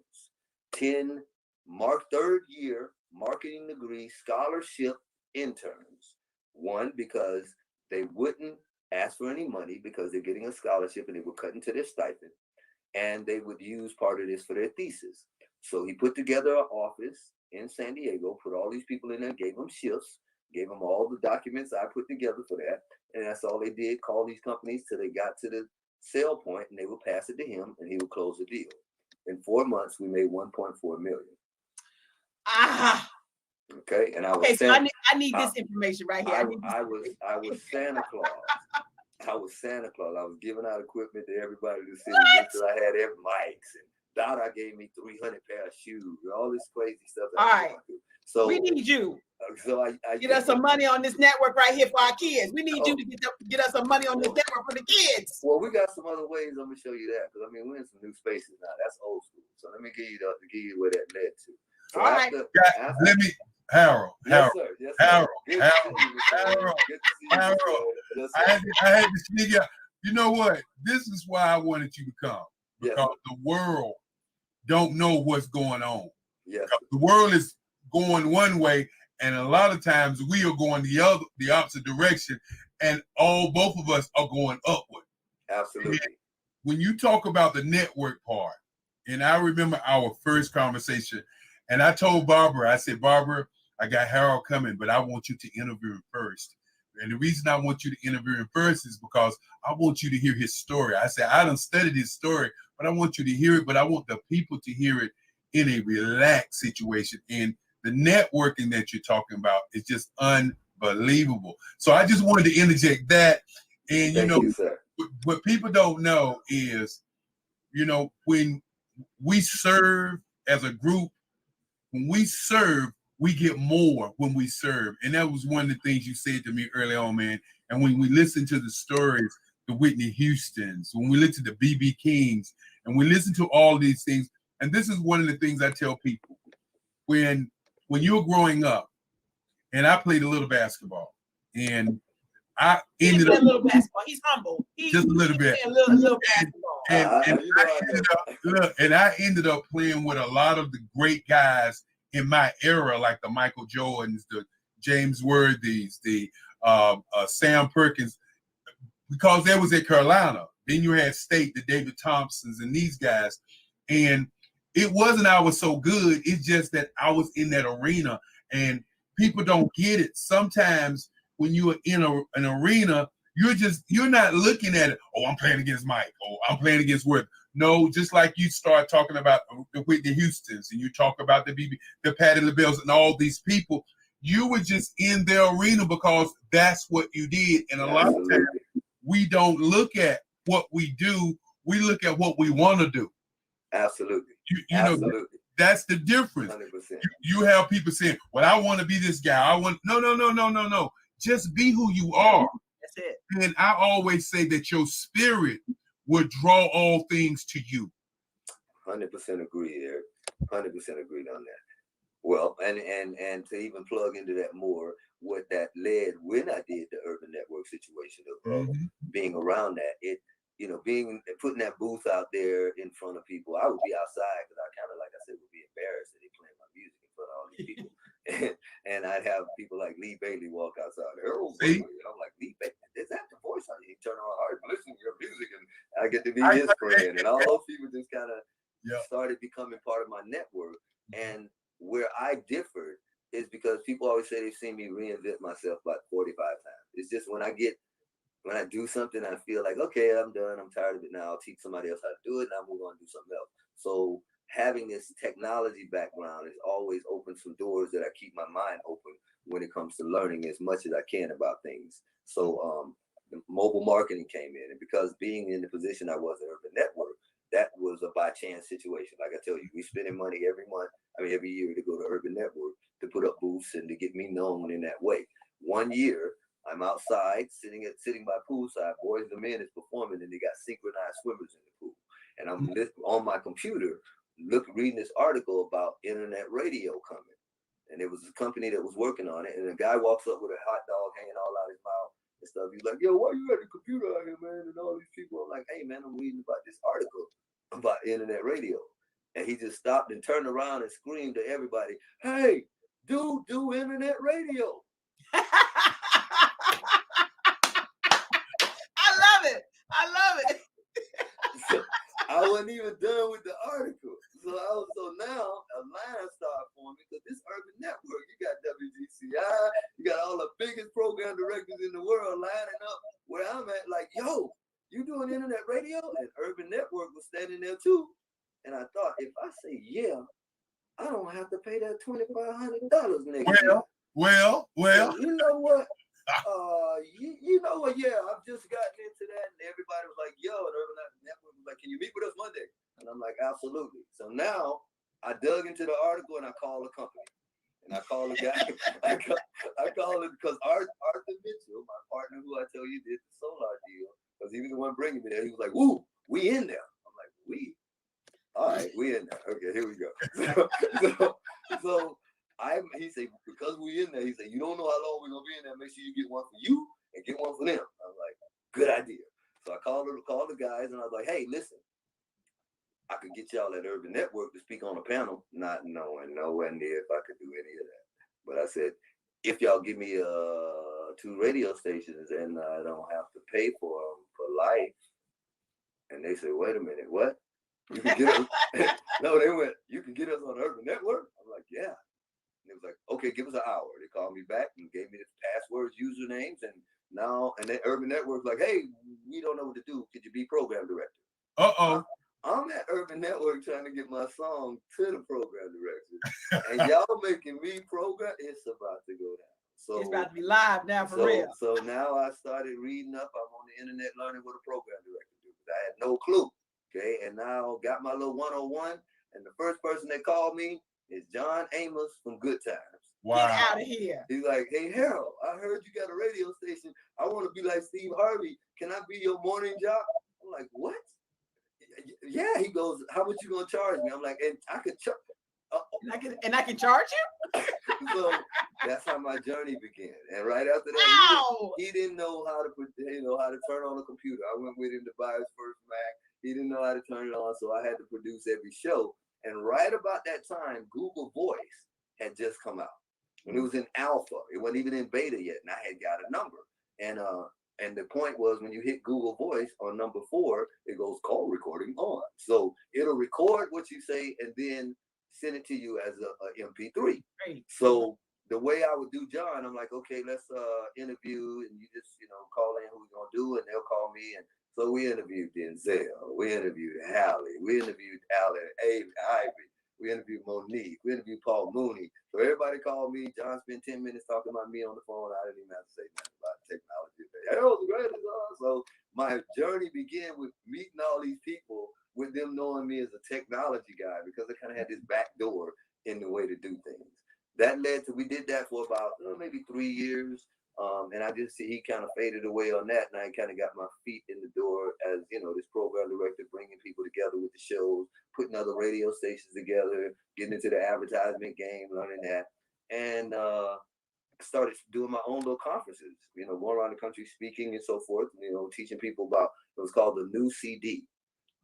10 third year marketing degree scholarship interns. One, because they wouldn't ask for any money because they're getting a scholarship and they were cut into their stipend, and they would use part of this for their thesis. So he put together an office in San Diego, put all these people in there, gave them shifts, gave them all the documents I put together for that. And that's all they did, call these companies till they got to the sale point, and they would pass it to him and he would close the deal. In 4 months, we made 1.4 million. Okay. And I was so I need this information right here. I was Santa Claus. I was Santa Claus. I was giving out equipment to everybody in the city until I had every mics, and Dada gave me 300 pair of shoes, all this crazy stuff. All right. So we need you. So I get us some money on this network right here for our kids. We need you to get us some money on this network for the kids. Well, we got some other ways. I'm gonna show you that, because I mean, we're in some new spaces now. That's old school. So let me give you where that led to. So all right. Let me. Harold. Yes, sir. Yes, sir. Harold. I had to sneak out. You know what? This is why I wanted you to come, because the world don't know what's going on. Yes. The world is going one way, and a lot of times we are going the opposite direction, and both of us are going upward. Absolutely. And when you talk about the network part, and I remember our first conversation, and I told Barbara, I said, Barbara, I got Harold coming, but I want you to interview him first. And the reason I want you to interview him first is because I want you to hear his story. I said, I done studied his story, but I want you to hear it, but I want the people to hear it in a relaxed situation. And the networking that you're talking about is just unbelievable. So I just wanted to interject that. And Thank you, sir. What people don't know is, when we serve as a group, when we serve, we get more when we serve. And that was one of the things you said to me early on, man. And when we listen to the stories, the Whitney Houstons, when we listen to B.B. Kings, and we listen to all these things, and this is one of the things I tell people, when you're growing up, and I played a little basketball, and I ended up a little basketball. He's humble. Just a little bit. A little basketball. And I ended up playing with a lot of the great guys in my era, like the Michael Jordans, the James Worthies, the Sam Perkins, because that was at Carolina. Then you had State, the David Thompsons, and these guys. And it wasn't I was so good. It's just that I was in that arena, and people don't get it. Sometimes when you're in an arena, you're not looking at it. Oh, I'm playing against Mike. Oh, I'm playing against Worth. No, just like you start talking about the Whitney Houstons, and you talk about the Patti LaBelle's, and all these people. You were just in their arena because that's what you did. And a lot of times we don't look at what we do. We look at what we want to do. Absolutely. Absolutely. That's the difference. 100%. You have people saying, well, I want to be this guy. No. Just be who you are. That's it. And I always say that your spirit will draw all things to you. 100% agree, Eric. 100% agreed on that. Well, and to even plug into that more, what that led when I did the Urban Network situation of being around that, putting that booth out there in front of people. I would be outside because I kind of, like I said, would be embarrassed that they playing my music in front of all these people. and I'd have people like Lee Bailey walk outside. And I'm like, Lee Bailey, is that the voice? He turn on hard, listen to your music, and I get to be his friend. And all those people just kind of started becoming part of my network. And where I differed is because people always say they've seen me reinvent myself about 45 times. It's just when I do something, I feel like, okay, I'm done. I'm tired of it now. I'll teach somebody else how to do it, and I'll move on and do something else. So having this technology background has always opened some doors that I keep my mind open when it comes to learning as much as I can about things. So the mobile marketing came in, and because being in the position I was at Urban Network, that was a by chance situation. Like I tell you, we spending money every year to go to Urban Network to put up booths and to get me known in that way. One year, I'm outside sitting by poolside. Boys and Men is performing, and they got synchronized swimmers in the pool. And I'm on my computer reading this article about internet radio coming. And it was a company that was working on it. And a guy walks up with a hot dog hanging all out his mouth and stuff. He's like, yo, why you got the computer out here, man? And all these people. I'm like, hey, man, I'm reading about this article about internet radio. And he just stopped and turned around and screamed to everybody, hey, do internet radio. I love it. So I wasn't even done with the article. So now a line started forming because this Urban Network, you got WGCI, you got all the biggest program directors in the world lining up where I'm at, like, yo, you doing internet radio? And Urban Network was standing there too. And I thought, if I say yeah, I don't have to pay that $2,500 next year. Well. So you know what? You know what? Yeah, I've just gotten into that, and everybody was like, "Yo," and Urban Network was like, "Can you meet with us Monday?" And I'm like, "Absolutely." So now I dug into the article and I called a company, and I called a guy. I called it because Arthur Mitchell, my partner, who I tell you did the Solar deal, because he was the one bringing me there. He was like, "Woo, we in there." I'm like, "We." All right, we in there. Okay, here we go. So he said, because we in there, he said, you don't know how long we're gonna be in there. Make sure you get one for you and get one for them. I was like, good idea. So I called the guys, and I was like, hey, listen, I could get y'all at Urban Network to speak on a panel, not knowing nowhere near if I could do any of that. But I said, if y'all give me 2 radio stations and I don't have to pay for them for life. And they said, wait a minute, what? You can get us? No, they went, you can get us on Urban Network? I'm like, yeah. And it was like, okay, give us an hour. They called me back and gave me the passwords, usernames, and then Urban Network was like, hey, we don't know what to do. Could you be program director? Uh-oh. I'm at Urban Network trying to get my song to the program director, and y'all making me program. It's about to go down. So it's about to be live now for real. So now I started reading up. I'm on the internet learning what a program director do. I had no clue. Okay, and now got my little 101. And the first person that called me is John Amos from Good Times. Wow. Get out of here. He's like, hey, Harold, I heard you got a radio station. I want to be like Steve Harvey. Can I be your morning job? I'm like, what? Yeah, he goes, how much you gonna charge me? I'm like, and I could charge. And I can charge you? So that's how my journey began. And right after that, he didn't know how to how to turn on a computer. I went with him to buy his first Mac. He didn't know how to turn it on, so I had to produce every show. And right about that time, Google Voice had just come out. When it was in alpha, it wasn't even in beta yet, and I had got a number. And the point was, when you hit Google Voice on number 4, it goes call recording on. So it'll record what you say and then send it to you as a MP3. Great. So the way I would do John, I'm like, okay, let's interview, and you just call in who we're gonna do, and they'll call me. And so we interviewed Denzel, we interviewed Halle, we interviewed Ivy, we interviewed Monique, we interviewed Paul Mooney. So everybody called me. John spent 10 minutes talking about me on the phone. I didn't even have to say nothing about technology. Harold's the greatest. So my journey began with meeting all these people, with them knowing me as a technology guy, because I kind of had this back door in the way to do things. That led to, we did that for about maybe 3 years. And I just see he kind of faded away on that. And I kind of got my feet in the door as, this program director, bringing people together with the shows, putting other radio stations together, getting into the advertisement game, learning that. And started doing my own little conferences, going around the country speaking and so forth, teaching people about, it was called the new CD.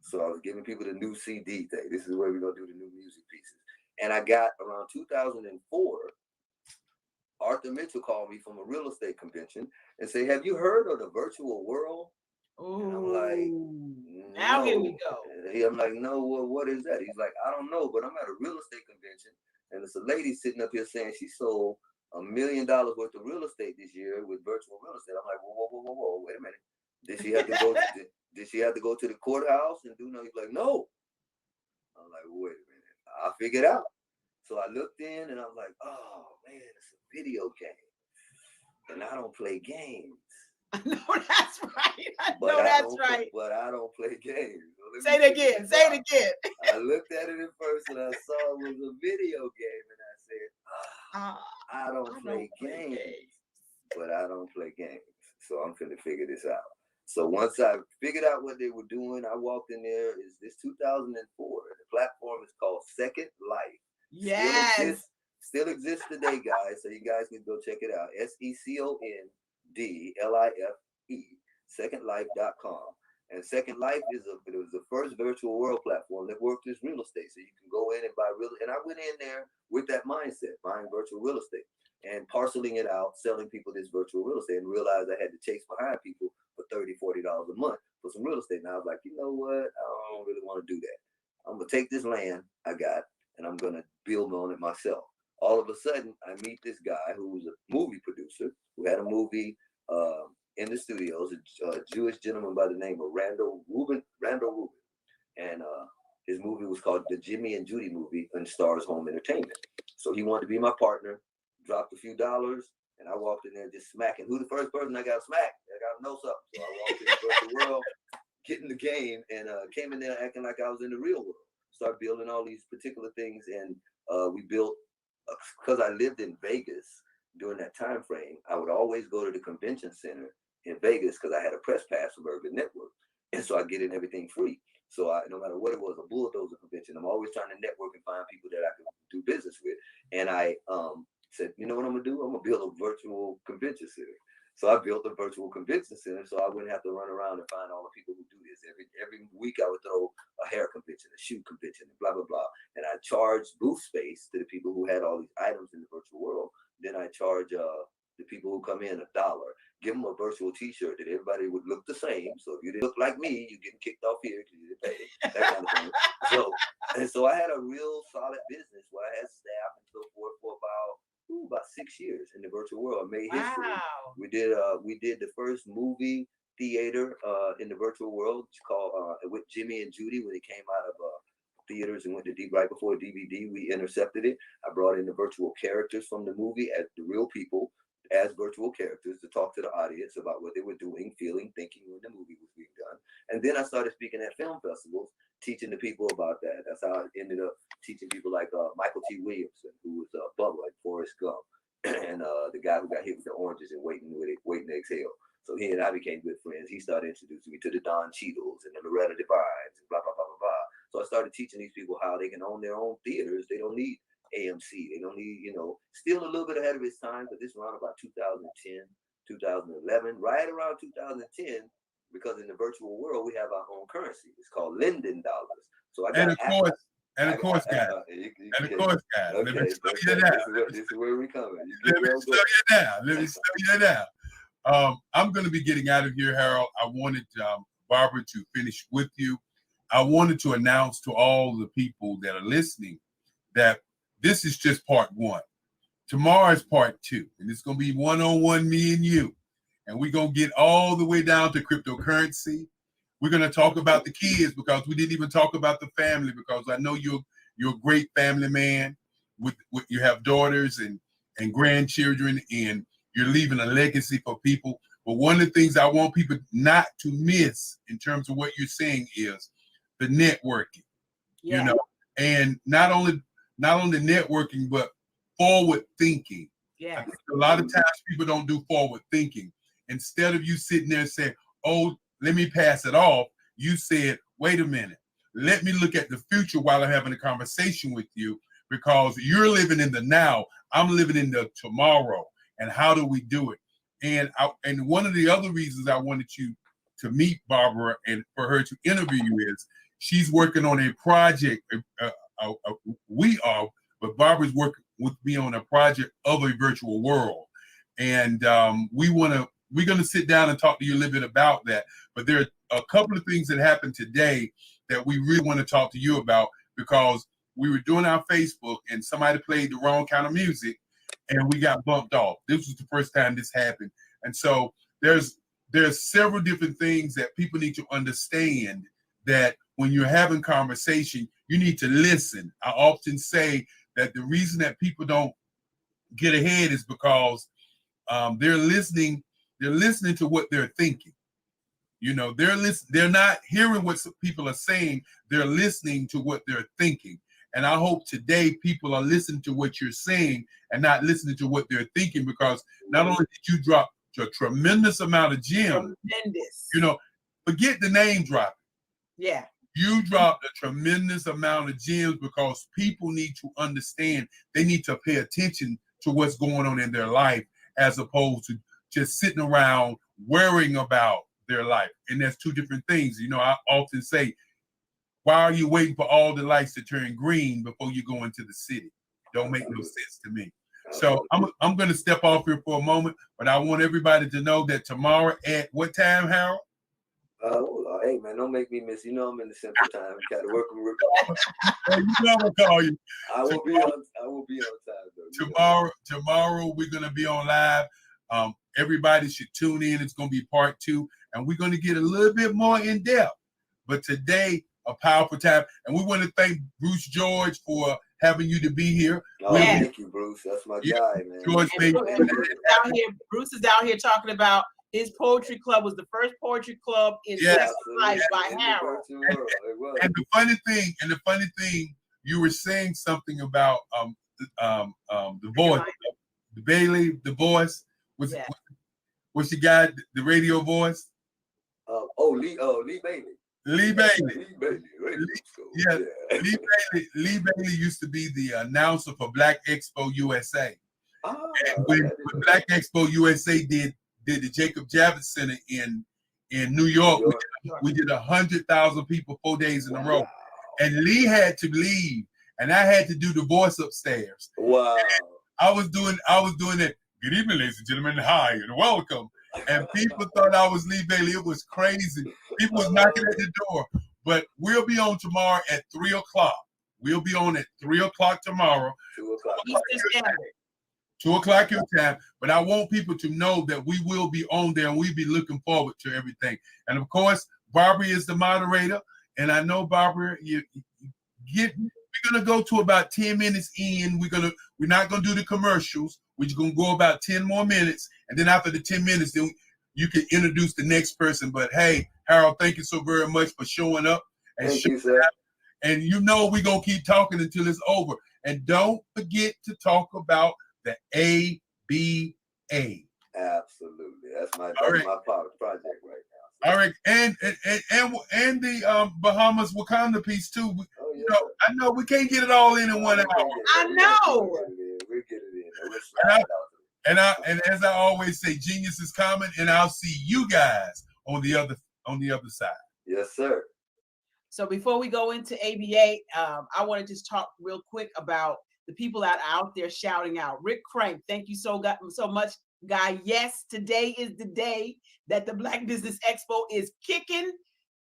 So I was giving people the new CD thing. This is where we're going to do the new music pieces. And I got around 2004, Arthur Mitchell called me from a real estate convention and say, have you heard of the virtual world? And I'm like, no. Now here we go. I'm like, no, well, what is that? He's like, I don't know, but I'm at a real estate convention, and there's a lady sitting up here saying she sold $1 million worth of real estate this year with virtual real estate. I'm like, whoa, wait a minute. Did she have to go? Did she have to go to the courthouse and do no? He's like, no. I'm like, wait a minute. I figured out. So I looked in and I'm like, oh man, it's a video game, and I don't play games. I know that's right. But I don't play games. So say it again. Say it again. I looked at it at first and I saw it was a video game, and I said, I don't play games. But I don't play games. So I'm finna figure this out. So once I figured out what they were doing, I walked in there. Is this 2004? The platform is called Second Life. Yes. Still exists today, guys. So you guys can go check it out. SecondLife, secondlife.com. And Second Life it was the first virtual world platform that worked as real estate. So you can go in and buy real. And I went in there with that mindset, buying virtual real estate and parceling it out, selling people this virtual real estate, and realized I had to chase behind people for $30, $40 a month for some real estate. And I was like, you know what? I don't really want to do that. I'm going to take this land I got and I'm going to build on it myself. All of a sudden, I meet this guy who was a movie producer who had a movie in the studios, a Jewish gentleman by the name of Randall Rubin. And his movie was called The Jimmy and Judy Movie, and stars Home Entertainment. So he wanted to be my partner, dropped a few dollars, and I walked in there just smacking. Who the first person I got smacked? I got to know something. So I walked in the virtual world, getting the game, and came in there acting like I was in the real world. Started building all these particular things, and we built, because I lived in Vegas during that time frame, I would always go to the convention center in Vegas because I had a press pass from Urban Network. And so I get in everything free. So no matter what it was, a bulldozer convention, I'm always trying to network and find people that I can do business with. And I said, you know what I'm going to do? I'm going to build a virtual convention center. So I built a virtual convention center so I wouldn't have to run around and find all the people who do this. Every week I would throw a hair convention, a shoe convention, and blah, blah, blah. And I charged booth space to the people who had all these items in the virtual world. Then I charge the people who come in $1. Give them a virtual t-shirt that everybody would look the same. So if you didn't look like me, you're getting kicked off here because you didn't pay, that kind of thing. So I had a real solid business where I had staff and so forth for about 6 years in the virtual world. I made history. We did the first movie theater in the virtual world. It's called with Jimmy and Judy when it came out of theaters and went to right before DVD. We intercepted it. I brought in the virtual characters from the movie as the real people as virtual characters to talk to the audience about what they were doing, feeling, thinking when the movie was being done. And then I started speaking at film festivals, teaching the people about that. That's how I ended up teaching people like Michael T. Williamson, who was Bubba in Forrest Gump, and the guy who got hit with the oranges and waiting to exhale. So he and I became good friends. He started introducing me to the Don Cheadles and the Loretta Devines and blah, blah, blah, blah, blah. So I started teaching these people how they can own their own theaters. They don't need AMC. They don't need, still a little bit ahead of its time, but this around about 2010, 2011, right around 2010, because in the virtual world, we have our own currency. It's called Linden dollars. So I got of course, guys. Let me slow you down. This is where we coming. Let me slow you down. I'm going to be getting out of here, Harold. I wanted Barbara to finish with you. I wanted to announce to all the people that are listening that this is just part one. Tomorrow is part two, and it's going to be one-on-one, me and you. And we're going to get all the way down to cryptocurrency. We're going to talk about the kids because we didn't even talk about the family, because I know you're a great family man. With you have daughters and grandchildren, and you're leaving a legacy for people. But one of the things I want people not to miss in terms of what you're saying is the networking. Yeah. And not only networking, but forward thinking. Yeah. A lot of times people don't do forward thinking. Instead of you sitting there and saying, oh, let me pass it off, you said, wait a minute, let me look at the future while I'm having a conversation with you, because you're living in the now, I'm living in the tomorrow, and how do we do it? And one of the other reasons I wanted you to meet Barbara and for her to interview you is she's working on a project, but Barbara's working with me on a project of a virtual world. And we're going to sit down and talk to you a little bit about that. But there are a couple of things that happened today that we really want to talk to you about, because we were doing our Facebook and somebody played the wrong kind of music and we got bumped off. This was the first time this happened. And so there's several different things that people need to understand, that when you're having conversation, you need to listen. I often say that the reason that people don't get ahead is because they're listening to what they're thinking. They're not hearing what people are saying. They're listening to what they're thinking. And I hope today people are listening to what you're saying and not listening to what they're thinking, because not only did you drop a tremendous amount of gems, forget the name dropping. Yeah. You dropped a tremendous amount of gems because people need to understand. They need to pay attention to what's going on in their life, as opposed to just sitting around worrying about their life. And that's two different things. I often say, why are you waiting for all the lights to turn green before you go into the city? Don't make no sense to me. So I'm going to step off here for a moment, but I want everybody to know that tomorrow at what time, Harold? Hey man, don't make me miss. I'm in the Central Time. Got to work with I'm gonna call you. I will be on time though. Tomorrow we're gonna be on live. Everybody should tune in. It's gonna be part two, and we're gonna get a little bit more in depth. But today, a powerful time, and we want to thank Bruce George for having you to be here. Thank you, Bruce. That's my guy, man. Bruce is out here talking about his poetry club was the first poetry club in Second Life by Harold. And the funny thing, you were saying something about the voice, the Bailey, the voice. What's the guy, the radio voice? Lee Bailey. Lee Bailey. Lee Bailey used to be the announcer for Black Expo USA. And when Black Expo USA did the Jacob Javits Center in New York, we did 100,000 people 4 days in a row. And Lee had to leave, and I had to do the voice upstairs. Wow. And I was doing it. Good evening, ladies and gentlemen. Hi and welcome. And people thought I was Lee Bailey. It was crazy. People was knocking at the door. But we'll be on tomorrow at 3:00. We'll be on at 3:00 tomorrow. 2:00. Eastern Standard. 2 o'clock your time. But I want people to know that we will be on there and we'll be looking forward to everything. And of course, Barbara is the moderator. And I know, Barbara, we're gonna go to about 10 minutes in. We're not gonna do the commercials. We're just gonna go about 10 more minutes. And then after the 10 minutes, then you can introduce the next person. But hey, Harold, thank you so very much for showing up. And thank you, sir. And we're gonna keep talking until it's over. And don't forget to talk about the ABA. Absolutely. That's my project right now. All right, and the Bahamas Wakanda piece too. I know we can't get it all in one hour. I know. We'll get it in. And as I always say, genius is coming, and I'll see you guys on the other side. Yes, sir. So before we go into ABA, I want to just talk real quick about the people out there shouting out. Rick Crank, thank you so much, guy. Yes, today is the day that the Black Business Expo is kicking,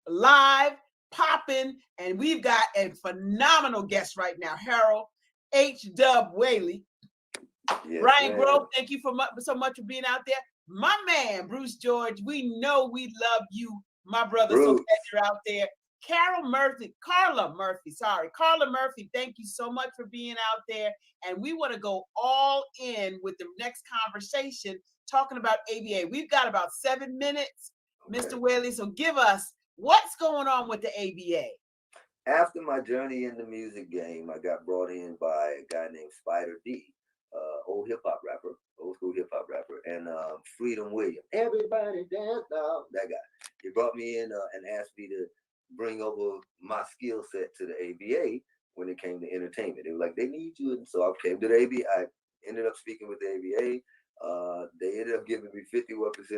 live, popping, and we've got a phenomenal guest right now, Harold H. Dub Whaley. Yes, Ryan Grove, thank you so much for being out there. My man, Bruce George, we know we love you, my brother. Bruce. So glad you're out there. Carla Murphy, thank you so much for being out there. And we want to go all in with the next conversation talking about ABA. We've got about 7 minutes, Mr. Whaley. So give us what's going on with the ABA. After my journey in the music game, I got brought in by a guy named Spider D, old school hip hop rapper, and Freedom Williams. Everybody dance now. That guy. He brought me in and asked me to bring over my skill set to the ABA when it came to entertainment. They were like, they need you. And so I came to the ABA. I ended up speaking with the ABA. They ended up giving me 51%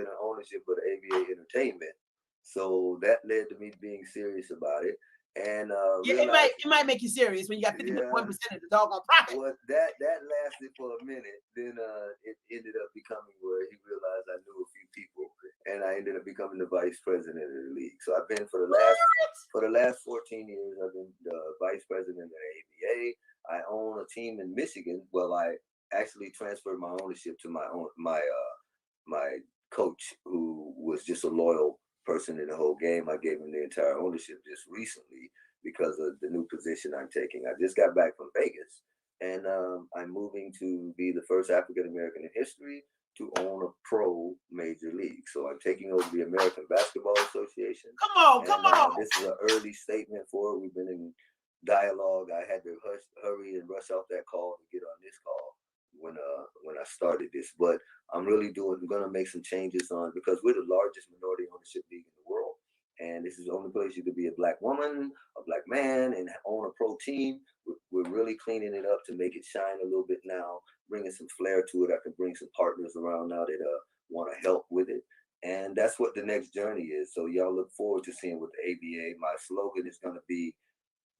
of ownership of the ABA Entertainment. So that led to me being serious about it. And it might make you serious when you got 51% of the doggone profit. Well, that lasted for a minute. Then it ended up becoming where he realized I knew a few people, and I ended up becoming the vice president of the league. So I've been for the last 14 years. I've been the vice president of the ABA. I own a team in Michigan. Well, I actually transferred my ownership to my coach, who was just a loyal person in the whole game. I gave him the entire ownership just recently because of the new position I'm taking. I just got back from Vegas, and I'm moving to be the first African American in history to own a pro major league. So I'm taking over the American Basketball Association. Come on. This is an early statement for it. We've been in dialogue. I had to hurry and rush off that call to get on this call when I started this, but I'm gonna make some changes because we're the largest minority ownership league in the world, and this is the only place you could be a Black woman, a Black man, and own a pro team. We're really cleaning it up to make it shine a little bit now, bringing some flair to it. I can bring some partners around now that want to help with it, and that's what the next journey is. So y'all look forward to seeing what the ABA. My slogan is gonna be,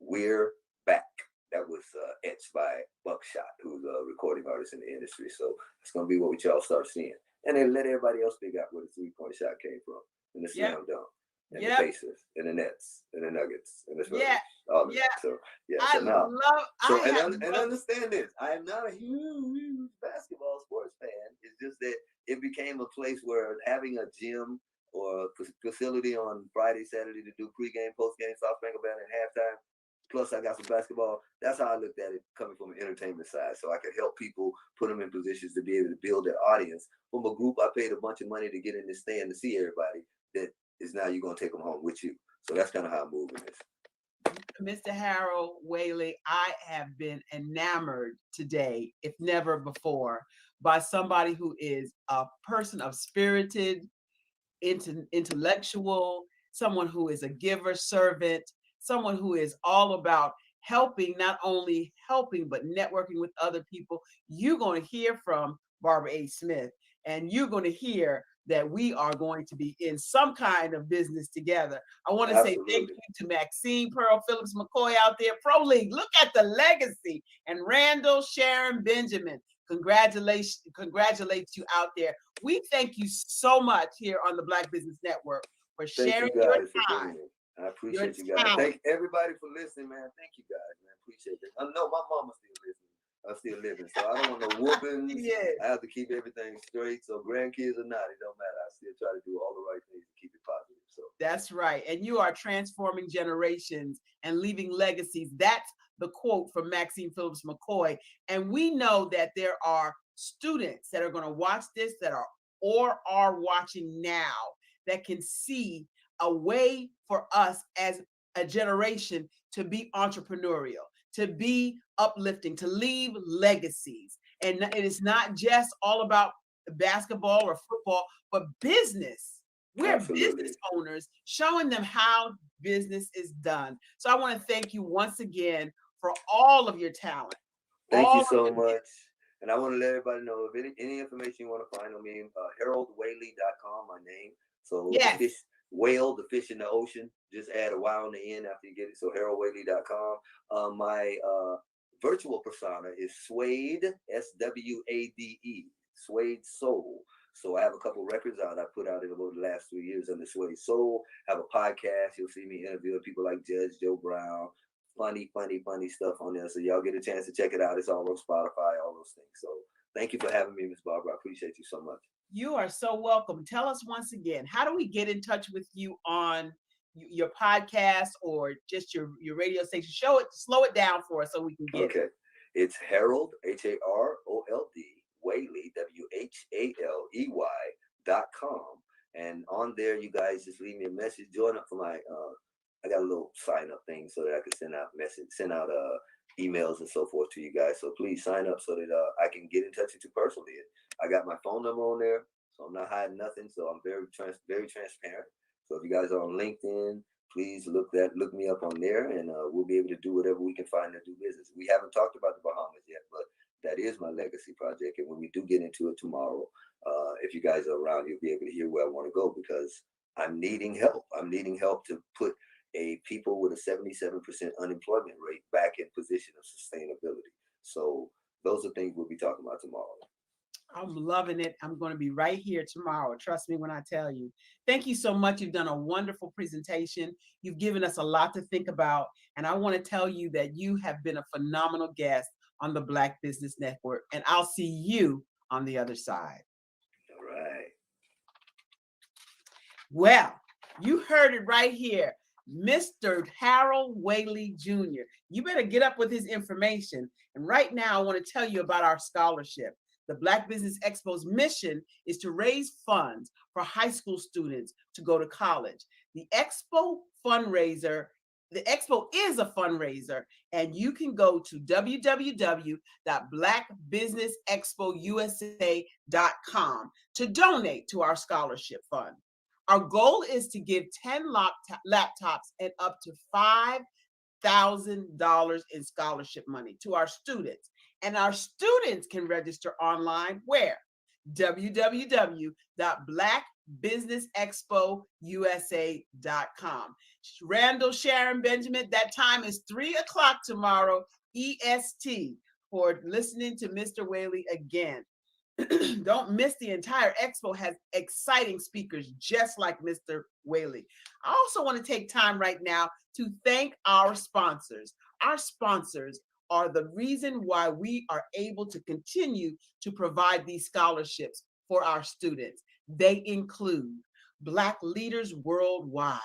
"We're back." That was etched by Buckshot, who's a recording artist in the industry. So it's going to be what y'all start seeing. And then let everybody else figure out where the three-point shot came from. And the slam dunk. And the Pacers. And the Nets. And the Nuggets. And the Spurs. All of that. So, and understand this. I am not a huge basketball sports fan. It's just that it became a place where having a gym or a facility on Friday, Saturday to do pregame, postgame, soft ankle band, and halftime, plus I got some basketball. That's how I looked at it coming from an entertainment side. So I could help people, put them in positions to be able to build their audience. From a group I paid a bunch of money to get in this stand to see everybody, that is now you're going to take them home with you. So that's kind of how I'm moving this. Mr. Harold Whaley, I have been enamored today, if never before, by somebody who is a person of spirited, intellectual, someone who is a giver, servant, someone who is all about helping, not only helping, but networking with other people. You're going to hear from Barbara A. Smith, and you're going to hear that we are going to be in some kind of business together. I want to say thank you to Maxine Pearl Phillips McCoy out there, Pro League. Look at the legacy. And Randall Sharon Benjamin, congratulate you out there. We thank you so much here on the Black Business Network for sharing your time. I appreciate you guys. Thank everybody for listening, man. Thank you guys, man. Appreciate it. I know my mama's still listening. I'm still living. So I don't want no whoopings. Yes. I have to keep everything straight. So grandkids or not, it don't matter. I still try to do all the right things to keep it positive. So That's right. And you are transforming generations and leaving legacies. That's the quote from Maxine Phillips McCoy. And we know that there are students that are going to watch this that are watching now that can see a way for us as a generation to be entrepreneurial, to be uplifting, to leave legacies. And it is not just all about basketball or football, but business. We're business owners, showing them how business is done. So I want to thank you once again for all of your talent. Thank you so much. And I want to let everybody know if any information you want to find on me, HaroldWhaley.com, my name. So yes. The fish, whale, the fish in the ocean, just add a Y on the end after you get it. So HaroldWhaley.com. My virtual persona is Swade, SWADE, Swade Soul. So I have a couple records out I put out in about the last 3 years under Swade Soul. Have a podcast. You'll see me interviewing people like Judge Joe Brown. Funny stuff on there. So y'all get a chance to check it out. It's all on Spotify, all those things. So thank you for having me, Ms. Barbara. I appreciate you so much. You are so welcome. Tell us once again, how do we get in touch with you on your podcast or just your radio station? Slow it down for us so we can get it. It's Harold, HAROLD, Whaley, WHALEY.com. And on there, you guys just leave me a message. Join up for my I got a little sign up thing so that I can send out emails and so forth to you guys. So please sign up so that I can get in touch with you personally. I got my phone number on there, so I'm not hiding nothing. So I'm very transparent. So if you guys are on LinkedIn, please look me up on there, and we'll be able to do whatever we can find to do business. We haven't talked about the Bahamas yet, but that is my legacy project. And when we do get into it tomorrow, if you guys are around, you'll be able to hear where I want to go, because I'm needing help. I'm needing help to put people with a 77% unemployment rate back in position of sustainability. So those are things we'll be talking about tomorrow. I'm loving it. I'm going to be right here tomorrow. Trust me when I tell you. Thank you so much. You've done a wonderful presentation. You've given us a lot to think about. And I want to tell you that you have been a phenomenal guest on the Black Business Network. And I'll see you on the other side. All right. Well, you heard it right here. Mr. Harold Whaley Jr. You better get up with his information. And right now, I want to tell you about our scholarship. The Black Business Expo's mission is to raise funds for high school students to go to college. The Expo is a fundraiser, and you can go to www.blackbusinessexpousa.com to donate to our scholarship fund. Our goal is to give 10 laptops and up to $5,000 in scholarship money to our students. And our students can register online where? www.blackbusinessexpousa.com. Randall, Sharon, Benjamin, that time is 3:00 tomorrow, EST, for listening to Mr. Whaley again. Don't miss the entire expo. Has exciting speakers just like Mr. Whaley. I also want to take time right now to thank our sponsors. Our sponsors are the reason why we are able to continue to provide these scholarships for our students. They include Black Leaders Worldwide,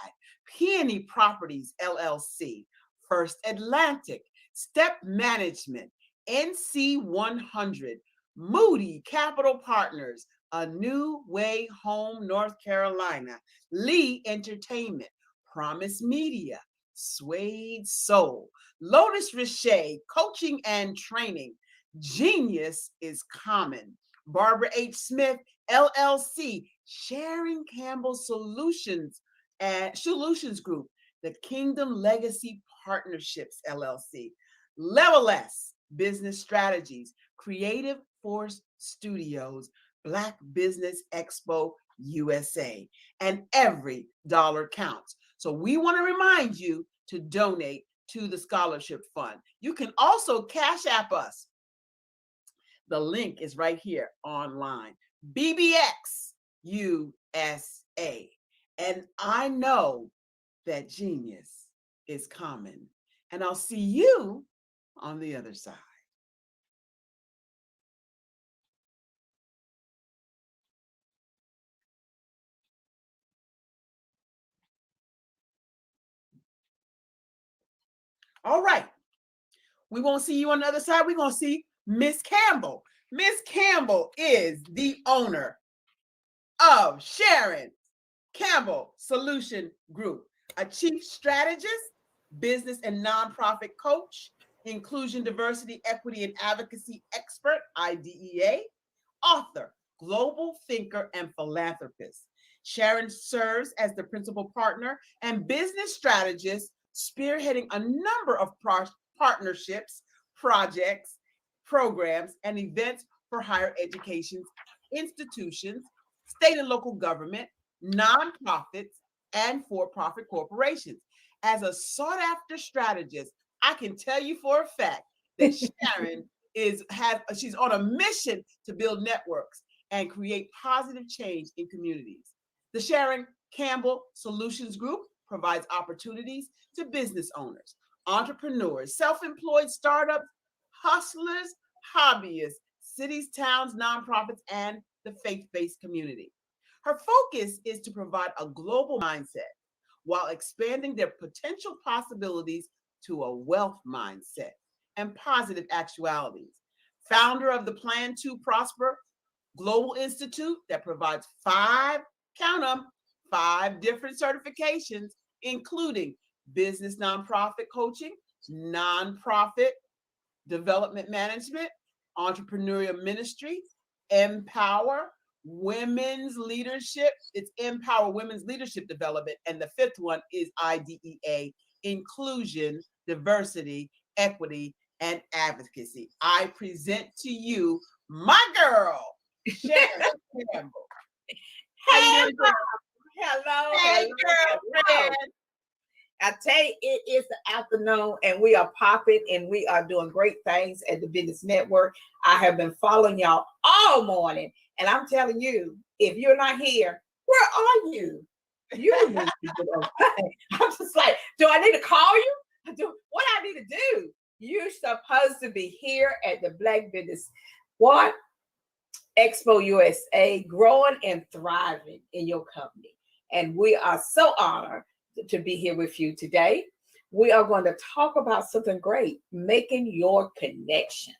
Peony Properties, LLC, First Atlantic, Step Management, NC 100, Moody Capital Partners, A New Way Home, North Carolina, Lee Entertainment, Promise Media, Swade Soul, Lotus Richey Coaching and Training, Genius is Common, Barbara H. Smith, LLC, Sharon Campbell Solutions and Solutions Group, the Kingdom Legacy Partnerships, LLC, Level S Business Strategies, Creative Force Studios, Black Business Expo USA, and every dollar counts. So we want to remind you to donate to the scholarship fund. You can also Cash App us. The link is right here online. BBX USA. And I know that genius is common. And I'll see you on the other side. All right. We won't see you on the other side. We're going to see Miss Campbell. Miss Campbell is the owner of Sharon Campbell Solution Group, a chief strategist, business and nonprofit coach, inclusion, diversity, equity, and advocacy expert, IDEA, author, global thinker, and philanthropist. Sharon serves as the principal partner and business strategist, spearheading a number of partnerships, projects, programs, and events for higher education institutions, state and local government, nonprofits, and for-profit corporations. As a sought-after strategist, I can tell you for a fact that Sharon she's on a mission to build networks and create positive change in communities. The Sharon Campbell Solutions Group provides opportunities to business owners, entrepreneurs, self-employed startups, hustlers, hobbyists, cities, towns, nonprofits, and the faith-based community. Her focus is to provide a global mindset while expanding their potential possibilities to a wealth mindset and positive actualities. Founder of the Plan to Prosper Global Institute that provides 5 different certifications, including business nonprofit coaching, nonprofit development management, entrepreneurial ministry, empower women's leadership. It's empower women's leadership development. And the 5th one is IDEA, inclusion, diversity, equity, and advocacy. I present to you my girl, Sharon Campbell. Hey, hello. Hey, girlfriend. I tell you, it is the afternoon and we are popping and we are doing great things at the Business Network. I have been following y'all all morning. And I'm telling you, if you're not here, where are you? You need to get on. I'm just like, do I need to call you? What I need to do? You're supposed to be here at the Black Business Expo USA, growing and thriving in your company. And we are so honored to be here with you today. We are going to talk about something great, making your connections.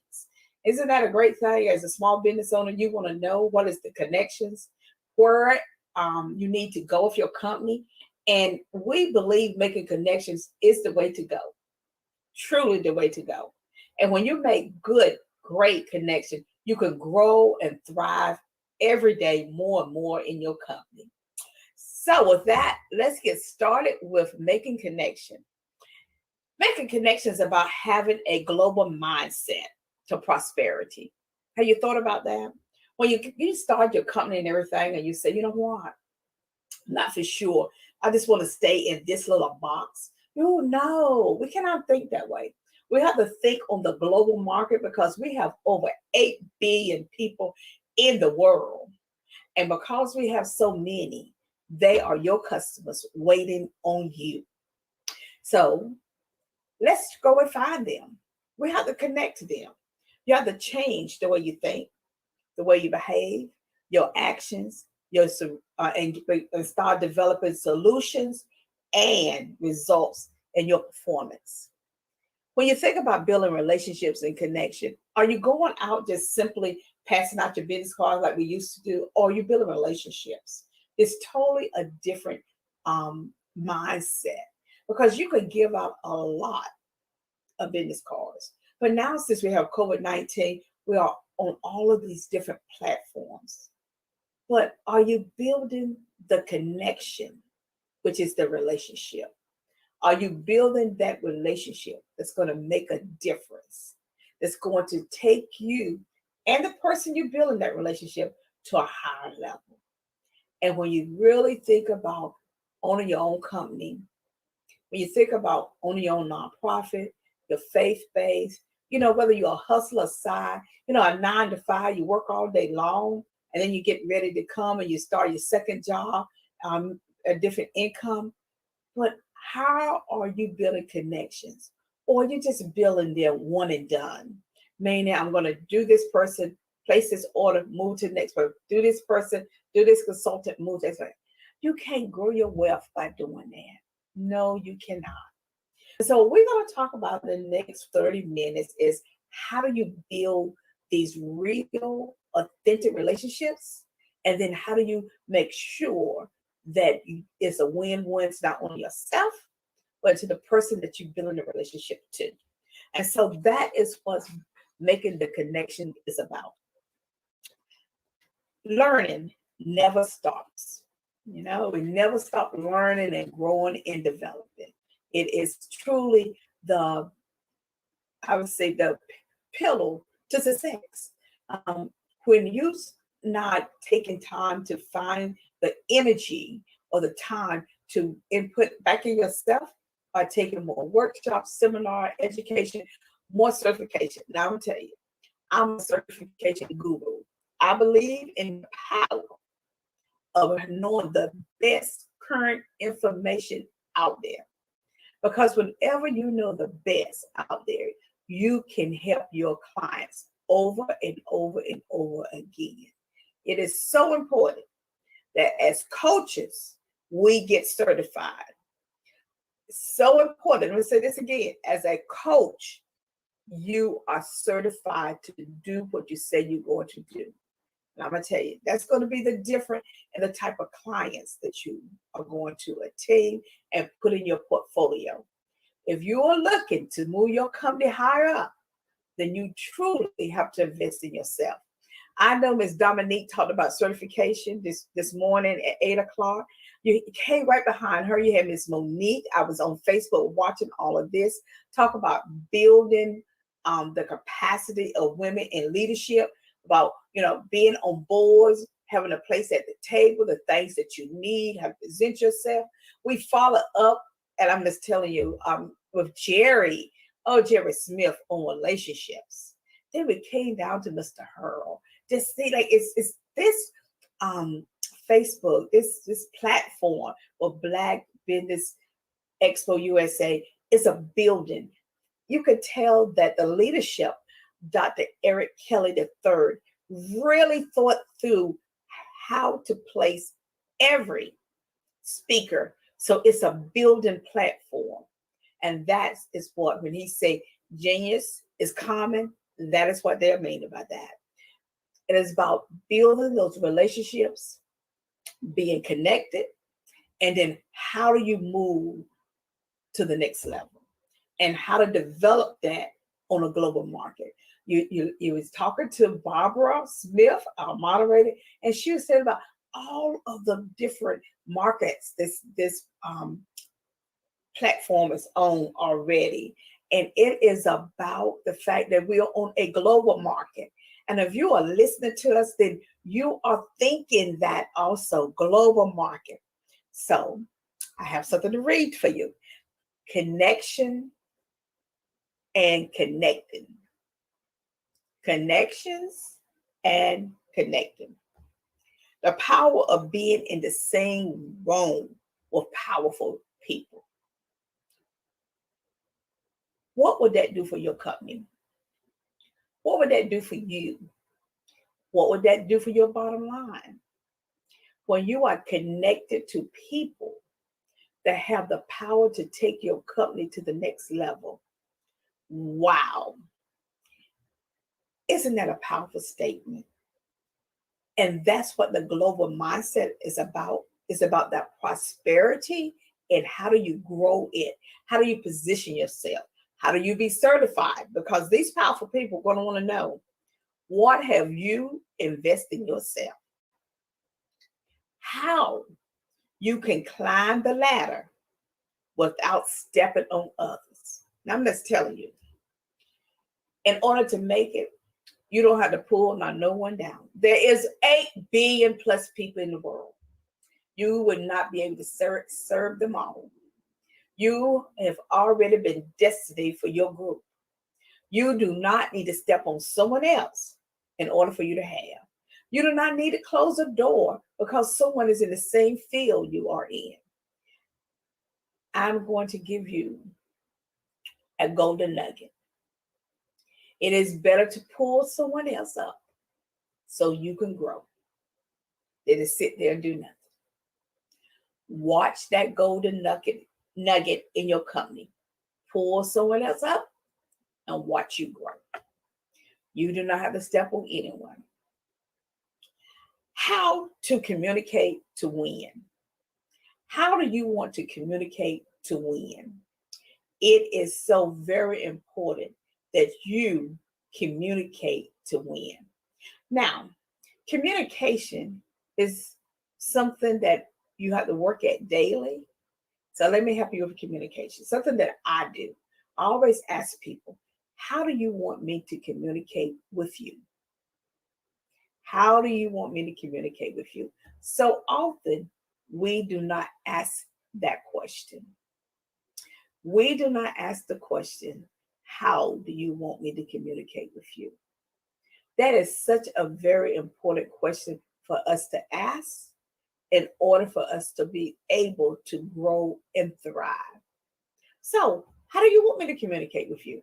Isn't that a great thing? As a small business owner, you want to know what is the connections, where you need to go with your company. And we believe making connections is the way to go, truly the way to go. And when you make good, great connections, you can grow and thrive every day more and more in your company. So with that, let's get started with making connection. Making connections is about having a global mindset to prosperity. Have you thought about that? When you start your company and everything, and you say, you know what? Not for sure. I just want to stay in this little box. No, we cannot think that way. We have to think on the global market because we have over 8 billion people in the world. And because we have so many, they are your customers waiting on you. So let's go and find them. We have to connect to them. You have to change the way you think, the way you behave, your actions, and start developing solutions and results in your performance. When you think about building relationships and connection, are you going out just simply passing out your business cards like we used to do, or are you building relationships? It's totally a different mindset because you could give out a lot of business cards. But now since we have COVID-19, we are on all of these different platforms. But are you building the connection, which is the relationship? Are you building that relationship that's going to make a difference, that's going to take you and the person you're building that relationship to a higher level? And when you really think about owning your own company, when you think about owning your own nonprofit, your faith-based, whether you're a hustler aside, a 9 to 5, you work all day long, and then you get ready to come and you start your second job, a different income. But how are you building connections? Or you're just building them one and done? Meaning, I'm going to do this person, place this order, move to the next person, do this person, do this consultant, move to the next person. You can't grow your wealth by doing that. No, you cannot. So we're going to talk about the next 30 minutes is how do you build these real, authentic relationships? And then how do you make sure that it's a win-win to not only yourself, but to the person that you're building a relationship to. And so that is what making the connection is about. Learning never stops. You know, we never stop learning and growing and developing. It is truly the, I would say, the pillar to success. When you're not taking time to find the energy or the time to input back in yourself by taking more workshops, seminar, education, more certification. Now I'm gonna tell you, I'm a certification guru. I believe in the power of knowing the best current information out there. Because whenever you know the best out there, you can help your clients over and over and over again. It is so important that as coaches, we get certified. So important. Let me say this again. As a coach, you are certified to do what you say you're going to do. And I'm going to tell you, that's going to be the difference in the type of clients that you are going to attain and put in your portfolio. If you are looking to move your company higher up, then you truly have to invest in yourself. I know Ms. Dominique talked about certification this morning at 8 o'clock. You came right behind her. You had Ms. Monique. I was on Facebook watching all of this. Talk about building the capacity of women in leadership, about, you know, being on boards, having a place at the table, the things that you need, how to present yourself. We follow up, and I'm just telling you, with Jerry Smith on relationships. Then we came down to Mr. Hurl. Just see, like, it's this Facebook, this platform for Black Business Expo USA is a building. You could tell that the leadership, Dr. Eric Kelly III, really thought through how to place every speaker. So it's a building platform. And that is what, when he say genius is common, that is what they're meaning by that. It is about building those relationships, being connected, and then how do you move to the next level and how to develop that on a global market. You was talking to Barbara Smith, our moderator, and she was saying about all of the different markets this platform is on already. And it is about the fact that we are on a global market. And if you are listening to us, then you are thinking that also, global market. So I have something to read for you. Connection and connecting. Connections and connecting. The power of being in the same room with powerful people. What would that do for your company? What would that do for you? What would that do for your bottom line? When you are connected to people that have the power to take your company to the next level. Wow. Isn't that a powerful statement? And that's what the global mindset is about. It's about that prosperity and how do you grow it? How do you position yourself? How do you be certified? Because these powerful people are going to want to know, what have you invested in yourself? How you can climb the ladder without stepping on others. Now, I'm just telling you, in order to make it, you don't have to pull no one down. There is 8 billion plus people in the world. You would not be able to serve them all. You have already been destined for your group. You do not need to step on someone else in order for you to have. You do not need to close a door because someone is in the same field you are in. I'm going to give you a golden nugget. It is better to pull someone else up so you can grow than to sit there and do nothing. Watch that golden nugget in your company pull someone else up and watch you grow. You do not have to step on anyone. How to communicate to win. How do you want to communicate to win? It is so very important that you communicate to win. Now, communication is something that you have to work at daily. So let me help you with communication. Something that I do. I always ask people, how do you want me to communicate with you? How do you want me to communicate with you? So often we do not ask that question. We do not ask the question, how do you want me to communicate with you? That is such a very important question for us to ask in order for us to be able to grow and thrive. So, how do you want me to communicate with you?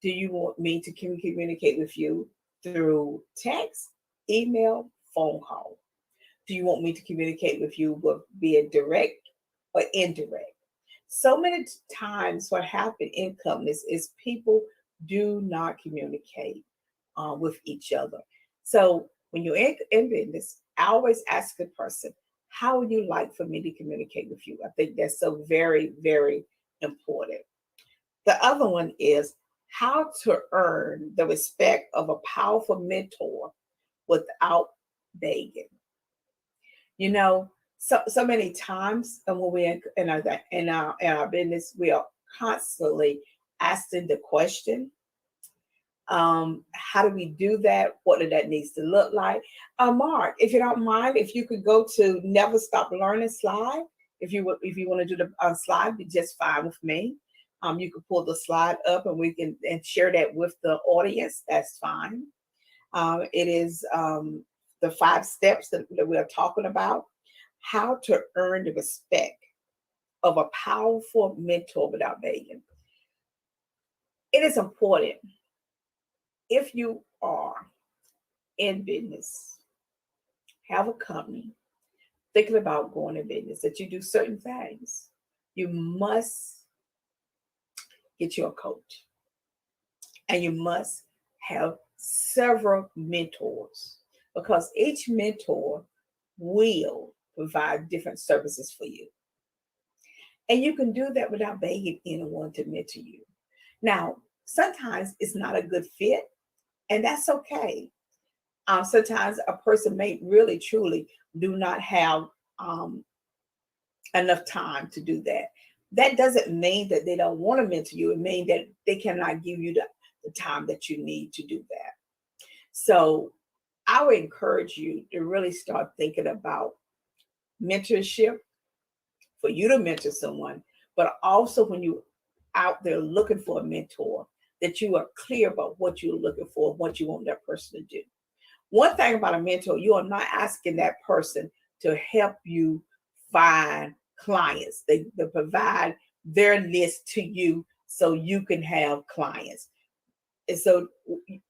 Do you want me to communicate with you through text, email, phone call? Do you want me to communicate with you with being direct or indirect? So many times what happens in companies is people do not communicate with each other. So when you're in business, I always ask the person, how would you like for me to communicate with you? I think that's so very, very important. The other one is how to earn the respect of a powerful mentor without begging. You know, so many times, and when we're in our business, we are constantly asking the question, how do we do that? What do that needs to look like? Mark, if you don't mind, if you could go to Never Stop Learning slide, if you want to do the slide, be just fine with me. You can pull the slide up and we can share that with the audience. That's fine. It is the 5 steps that we are talking about. How to earn the respect of a powerful mentor without begging. It is important, if you are in business, have a company, thinking about going in business, that you do certain things, you must get you a coach. And you must have several mentors, because each mentor will provide different services for you. And you can do that without begging anyone to mentor you. Now, sometimes it's not a good fit, and that's okay. Sometimes a person may really, truly do not have enough time to do that. That doesn't mean that they don't want to mentor you. It means that they cannot give you the time that you need to do that. So I would encourage you to really start thinking about mentorship, for you to mentor someone, but also when you're out there looking for a mentor, that you are clear about what you're looking for, what you want that person to do. One thing about a mentor, you are not asking that person to help you find clients. They provide their list to you so you can have clients. And so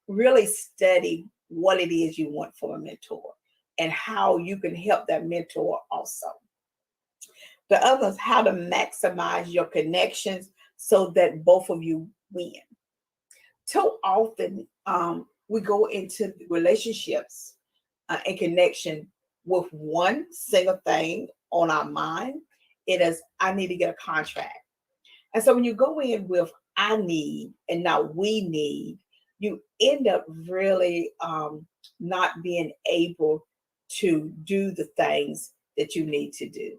really study what it is you want from a mentor and how you can help that mentor also. The other is how to maximize your connections so that both of you win. Too often, we go into relationships and connection with one single thing on our mind. It is, I need to get a contract. And so when you go in with I need and not we need, you end up really not being able to do the things that you need to do.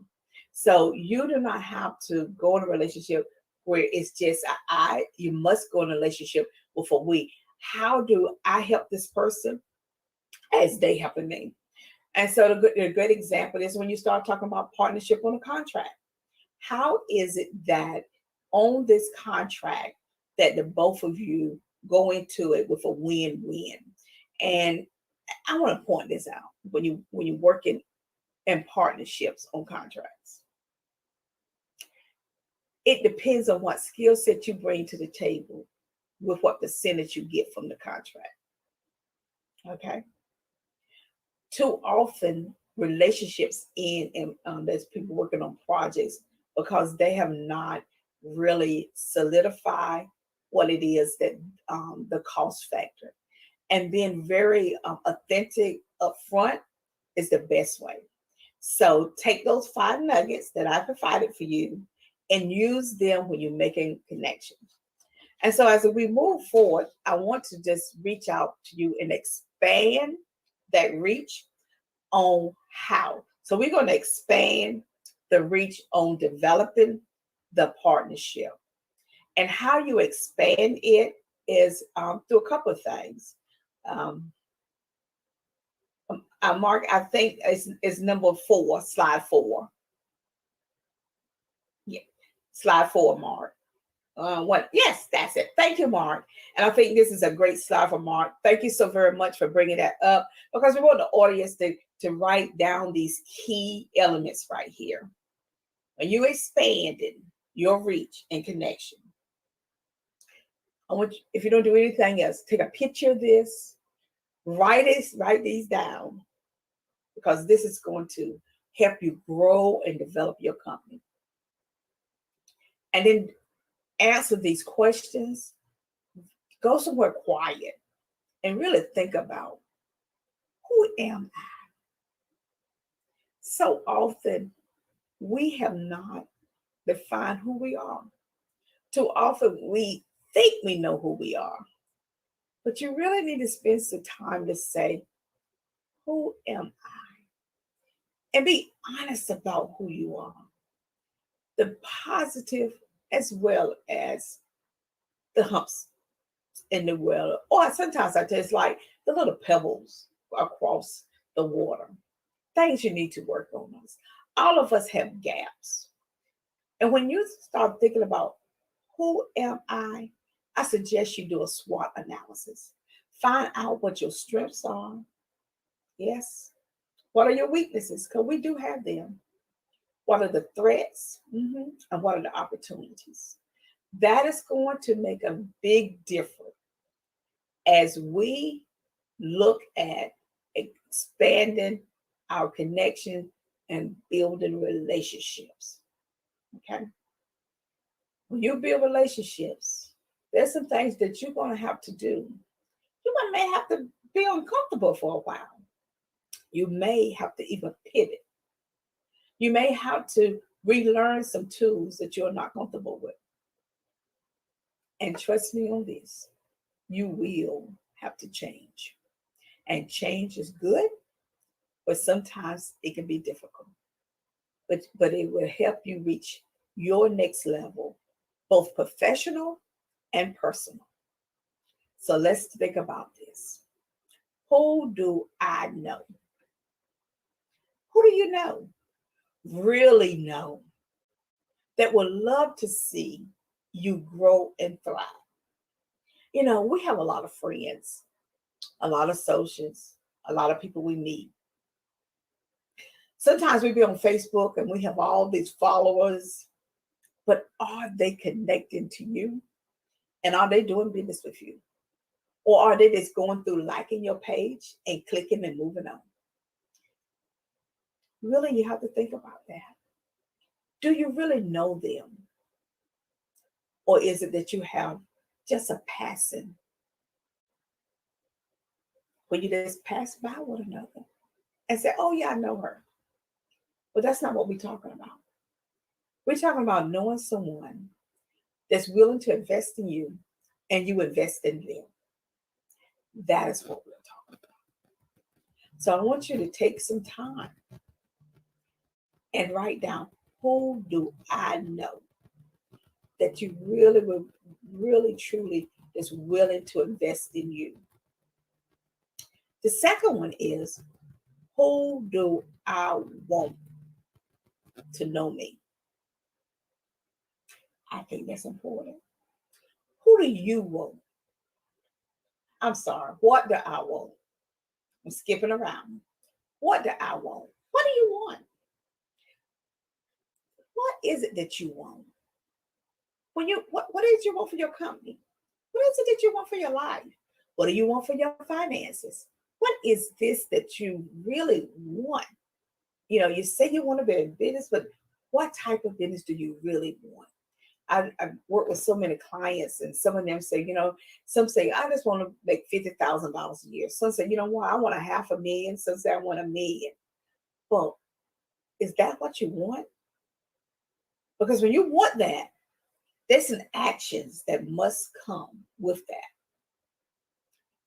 So you do not have to go in a relationship where it's just you must go in a relationship with a we. How do I help this person as they helping me? And so the great example is when you start talking about partnership on a contract. How is it that on this contract that the both of you go into it with a win-win? And I want to point this out when you're working in partnerships on contracts. It depends on what skill set you bring to the table with what percentage you get from the contract. Okay. Too often relationships end and there's people working on projects because they have not really solidify what it is that the cost factor. And being very authentic upfront is the best way. So take those 5 nuggets that I provided for you and use them when you're making connections. And so as we move forward, I want to just reach out to you and expand that reach on how. So we're going to expand the reach on developing the partnership. And how you expand it is through a couple of things. Mark, I think is number 4, slide 4. Yeah, slide 4, Mark. What? Yes, that's it. Thank you, Mark. And I think this is a great slide for Mark. Thank you so very much for bringing that up, because we want the audience to write down these key elements right here. When you expanding your reach and connection, I want you, if you don't do anything else, take a picture of this, write these down, because this is going to help you grow and develop your company. And then answer these questions. Go somewhere quiet and really think about, who am I? So often we have not defined who we are. Too often we think we know who we are, but you really need to spend some time to say, who am I? And be honest about who you are. The positive as well as the humps in the water. Or sometimes I just like the little pebbles across the water. Things you need to work on. All of us have gaps. And when you start thinking about who am I suggest you do a SWOT analysis. Find out what your strengths are. Yes. What are your weaknesses? Because we do have them. What are the threats? And what are the opportunities? That is going to make a big difference as we look at expanding our connection and building relationships. Okay? When you build relationships, there's some things that you're going to have to do. You may have to be uncomfortable for a while. You may have to even pivot. You may have to relearn some tools that you're not comfortable with. And trust me on this, you will have to change. And change is good, but sometimes it can be difficult. But it will help you reach your next level, both professional and personal. So let's think about this. Who do I know? Who do you know? Really know that would love to see you grow and thrive. You know, we have a lot of friends, a lot of associates, a lot of people we meet. Sometimes we be on Facebook and we have all these followers, but are they connecting to you? And are they doing business with you? Or are they just going through liking your page and clicking and moving on? Really, you have to think about that. Do you really know them? Or is it that you have just a passing, where you just pass by one another and say, oh yeah, I know her. But that's not what we're talking about. We're talking about knowing someone that's willing to invest in you and you invest in them. That is what we're talking about. So I want you to take some time and write down, who do I know that you really truly is willing to invest in you? The second one is, who do I want to know me? I think that's important. Who do you want? I'm sorry, what do I want? I'm skipping around. What do I want? What do you want? What is it that you want? What is you want for your company? What is it that you want for your life? What do you want for your finances? What is this that you really want? You know, you say you want to be in business, but what type of business do you really want? I work with so many clients, and some of them say, some say, I just want to make $50,000 a year. Some say, you know what, I want $500,000. Some say I want $1 million. Well, is that what you want? Because when you want that, there's some actions that must come with that.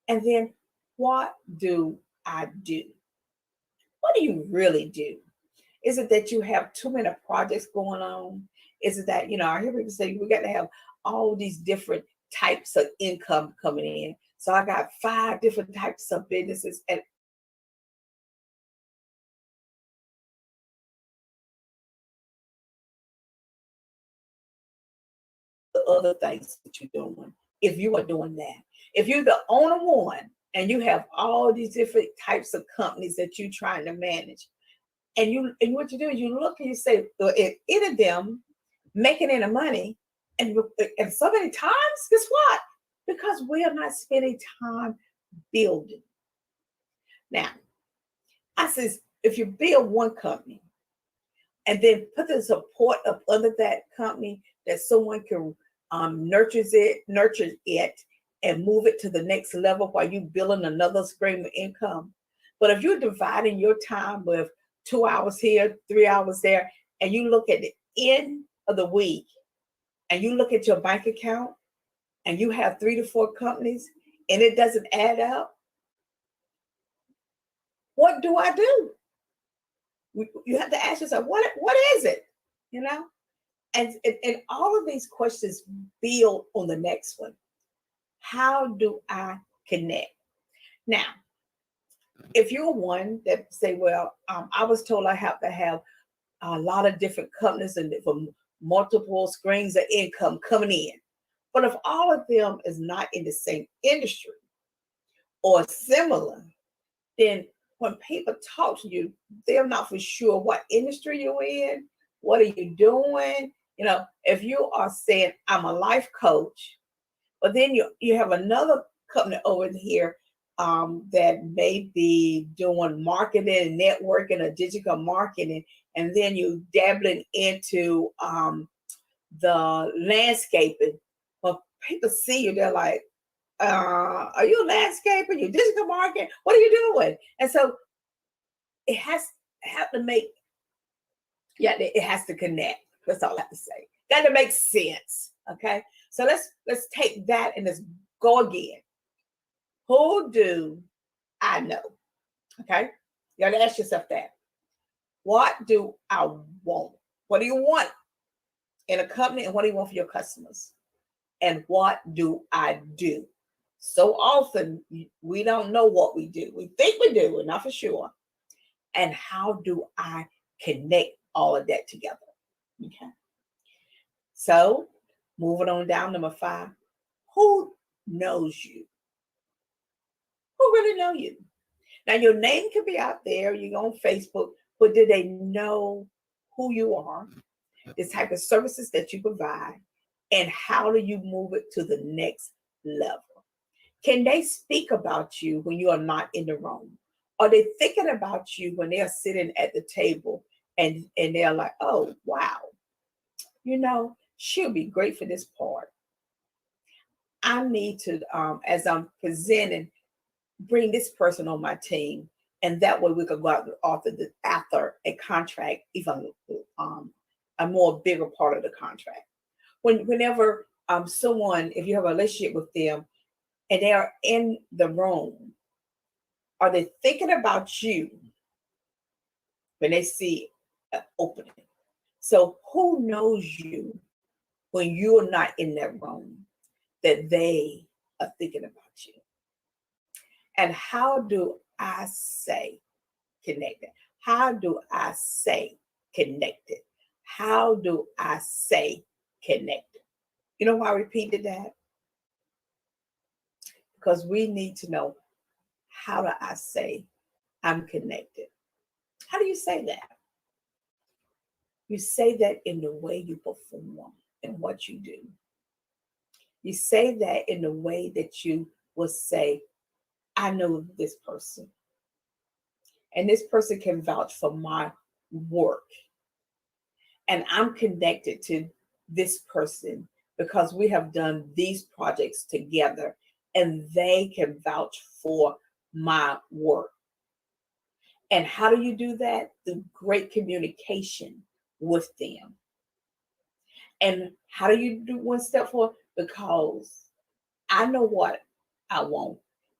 And then what do I do? What do you really do? Is it that you have too many projects going on? Is it that, I hear people say we got to have all these different types of income coming in. So I got 5 different types of businesses, and the other things that you're doing. If you are doing that, if you're the owner one and you have all these different types of companies that you're trying to manage, and what you do is you look and you say, if any of them making any money, and so many times, guess what? Because we are not spending time building. Now, I says, if you build one company and then put the support up under that company that someone can nurture it and move it to the next level while you building another stream of income. But if you're dividing your time with 2 hours here, 3 hours there, and you look at the end of the week and you look at your bank account and you have 3 to 4 companies and it doesn't add up, what do I do? You have to ask yourself, what is it? And all of these questions build on the next one. How do I connect? Now, if you're one that say, well, I was told I have to have a lot of different companies and from multiple streams of income coming in. But if all of them is not in the same industry or similar, then when people talk to you, they're not for sure what industry you're in, what are you doing? If you are saying, I'm a life coach, but then you have another company over here that may be doing marketing and networking or digital marketing, and then you dabbling into the landscaping. Well, people see you, they're like, are you a landscaper? You digital marketing? What are you doing? And so it has to make, it has to connect. That's all I have to say. Got to make sense. Okay. So let's take that and let's go again. Who do I know? Okay. You got to ask yourself that. What do I want? What do you want in a company, and what do you want for your customers? And what do I do? So often we don't know what we do. We think we do, we're not for sure. And how do I connect all of that together? Okay. So moving on down, number 5, who knows you? Who really know you? Now your name could be out there, you go on Facebook, but do they know who you are, the type of services that you provide, and how do you move it to the next level? Can they speak about you when you are not in the room? Are they thinking about you when they're sitting at the table and they're like, oh, wow, she'll be great for this part. I need to, as I'm presenting, bring this person on my team. And that way we could go out after a contract, even a more bigger part of the contract. Whenever someone, if you have a relationship with them and they are in the room, are they thinking about you when they see an opening? So who knows you when you're not in that room that they are thinking about you? And how do I say connected? How do I say connected? How do I say connected? You know why I repeated that? Because we need to know, how do I say I'm connected? How do you say that? You say that in the way you perform and what you do. You say that in the way that you will say, I know this person, and this person can vouch for my work, and I'm connected to this person because we have done these projects together and they can vouch for my work. And how do you do that? Through great communication with them. And how do you do one step forward? Because I know what I want,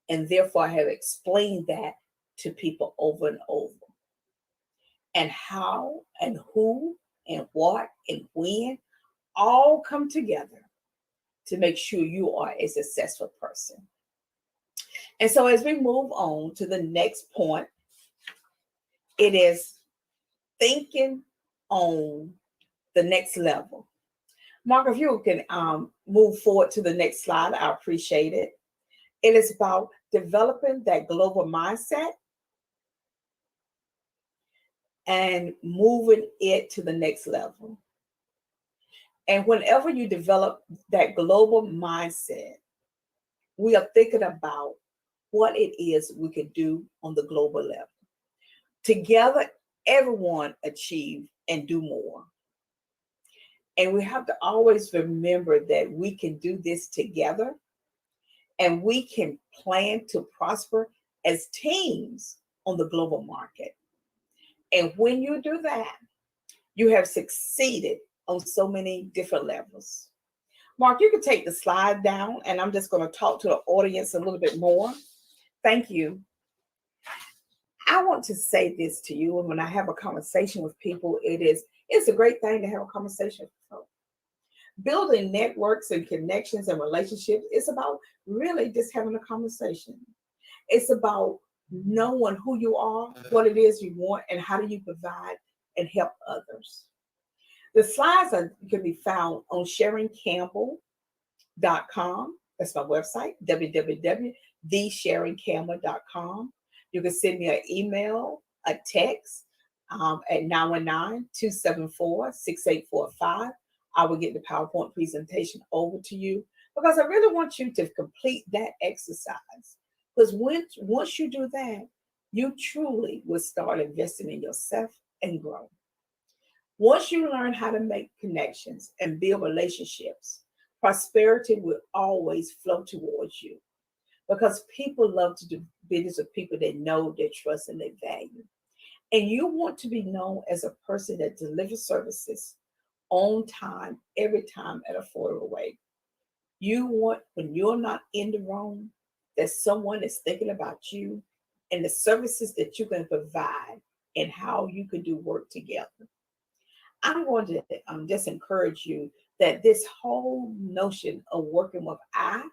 and therefore I have explained that to people over and over. And how and who and what and when all come together to make sure you are a successful person. And so as we move on to the next point, it is thinking on the next level. Mark, if you can move forward to the next slide, I appreciate it. It is about developing that global mindset and moving it to the next level. And whenever you develop that global mindset, we are thinking about what it is we can do on the global level. Together, everyone achieve and do more. And we have to always remember that we can do this together and we can plan to prosper as teams on the global market. And when you do that, you have succeeded on so many different levels. Mark, you can take the slide down and I'm just going to talk to the audience a little bit more. Thank you. I want to say this to you, and when I have a conversation with people, it's a great thing to have a conversation with folks. Building networks and connections and relationships is about really just having a conversation. It's about knowing who you are, what it is you want, and how do you provide and help others. The slides can be found on SharonCampbell.com. That's my website, www.thesharoncampbell.com. You can send me an email, a text at 919-274-6845. I will get the PowerPoint presentation over to you because I really want you to complete that exercise. Because once you do that, you truly will start investing in yourself and grow. Once you learn how to make connections and build relationships, prosperity will always flow towards you because people love to do business with people they know, they trust, and they value. And you want to be known as a person that delivers services on time, every time at an affordable way. You want, when you're not in the room, that someone is thinking about you and the services that you can provide and how you can do work together. I'm going to just encourage you that this whole notion of working with I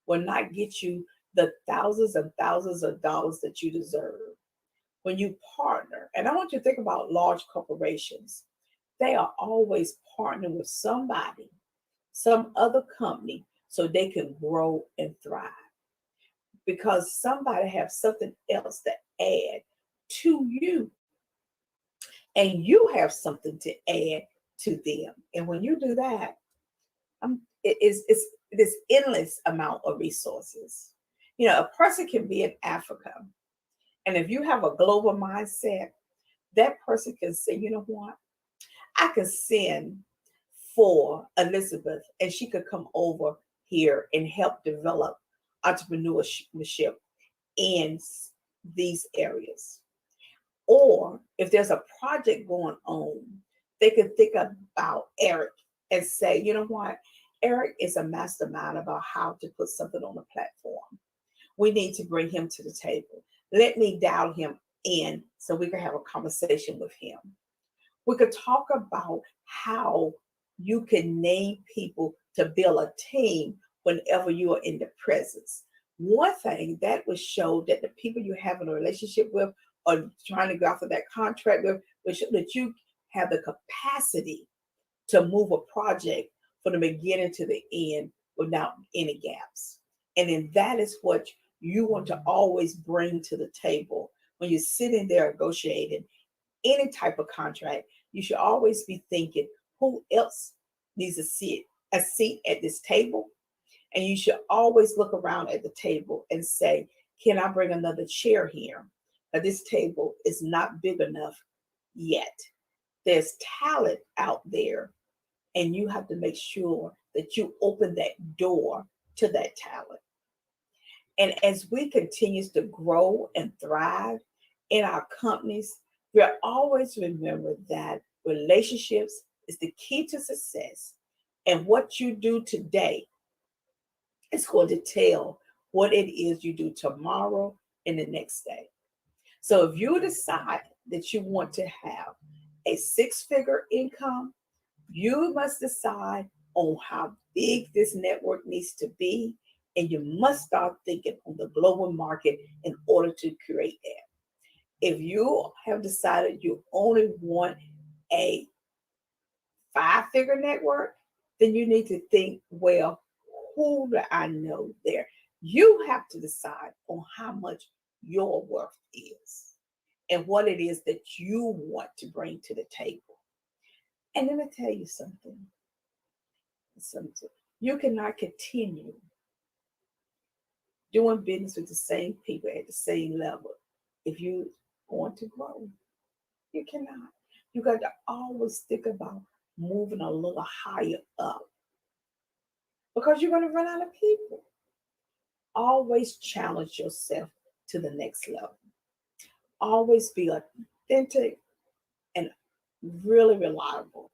will not get you the thousands and thousands of dollars that you deserve. When you partner, and I want you to think about large corporations, they are always partnering with somebody, some other company, so they can grow and thrive. Because somebody has something else to add to you. And you have something to add to them. And when you do that, it's this endless amount of resources. You know, a person can be in Africa. And if you have a global mindset, that person can say, you know what? I can send for Elizabeth and she could come over here and help develop entrepreneurship in these areas. Or if there's a project going on, they could think about Eric and say, you know what? Eric is a mastermind about how to put something on the platform. We need to bring him to the table. Let me dial him in so we can have a conversation with him. We could talk about how you can name people to build a team whenever you are in the presence. One thing that would show that the people you have in a relationship with or trying to go after that contract with, which that you have the capacity to move a project from the beginning to the end without any gaps. And then that is what you want to always bring to the table when you're sitting there negotiating any type of contract. You should always be thinking, who else needs a seat at this table? And you should always look around at the table and say, can I bring another chair here? Now, this table is not big enough yet. There's talent out there And you have to make sure that you open that door to that talent. And as we continue to grow and thrive in our companies, we'll always remember that relationships is the key to success. And what you do today is going to tell what it is you do tomorrow and the next day. So if you decide that you want to have a six-figure income, you must decide on how big this network needs to be, and you must start thinking on the global market in order to create that. If you have decided you only want a five-figure network, then you need to think, well, who do I know there? You have to decide on how much your worth is and what it is that you want to bring to the table. And let me tell you something. You cannot continue doing business with the same people at the same level if you want to grow. You cannot. You got to always think about moving a little higher up because you're going to run out of people. Always challenge yourself to the next level. Always be authentic and really reliable.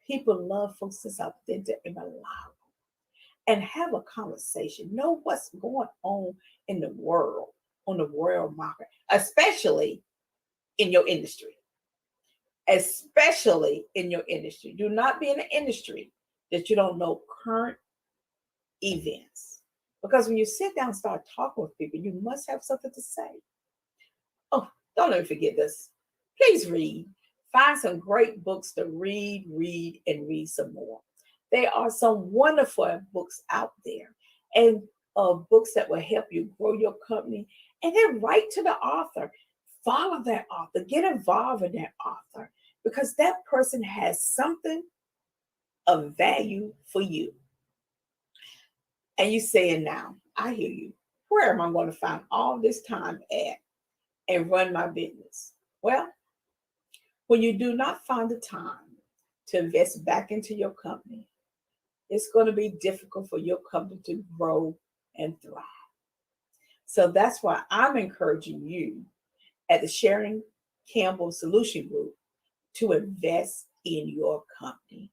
People love folks that's authentic and reliable. And have a conversation. Know what's going on in the world, on the world market, especially in your industry. Especially in your industry. Do not be in an industry that you don't know current events. Because when you sit down and start talking with people, you must have something to say. Oh, don't ever forget this. Please read. Find some great books to read, and read some more. There are some wonderful books out there and books that will help you grow your company. And then write to the author. Follow that author. Get involved in that author because that person has something of value for you. And you saying now, I hear you. Where am I going to find all this time at and run my business? Well, when you do not find the time to invest back into your company, it's going to be difficult for your company to grow and thrive. So that's why I'm encouraging you at the Sharon Campbell Solution Group to invest in your company,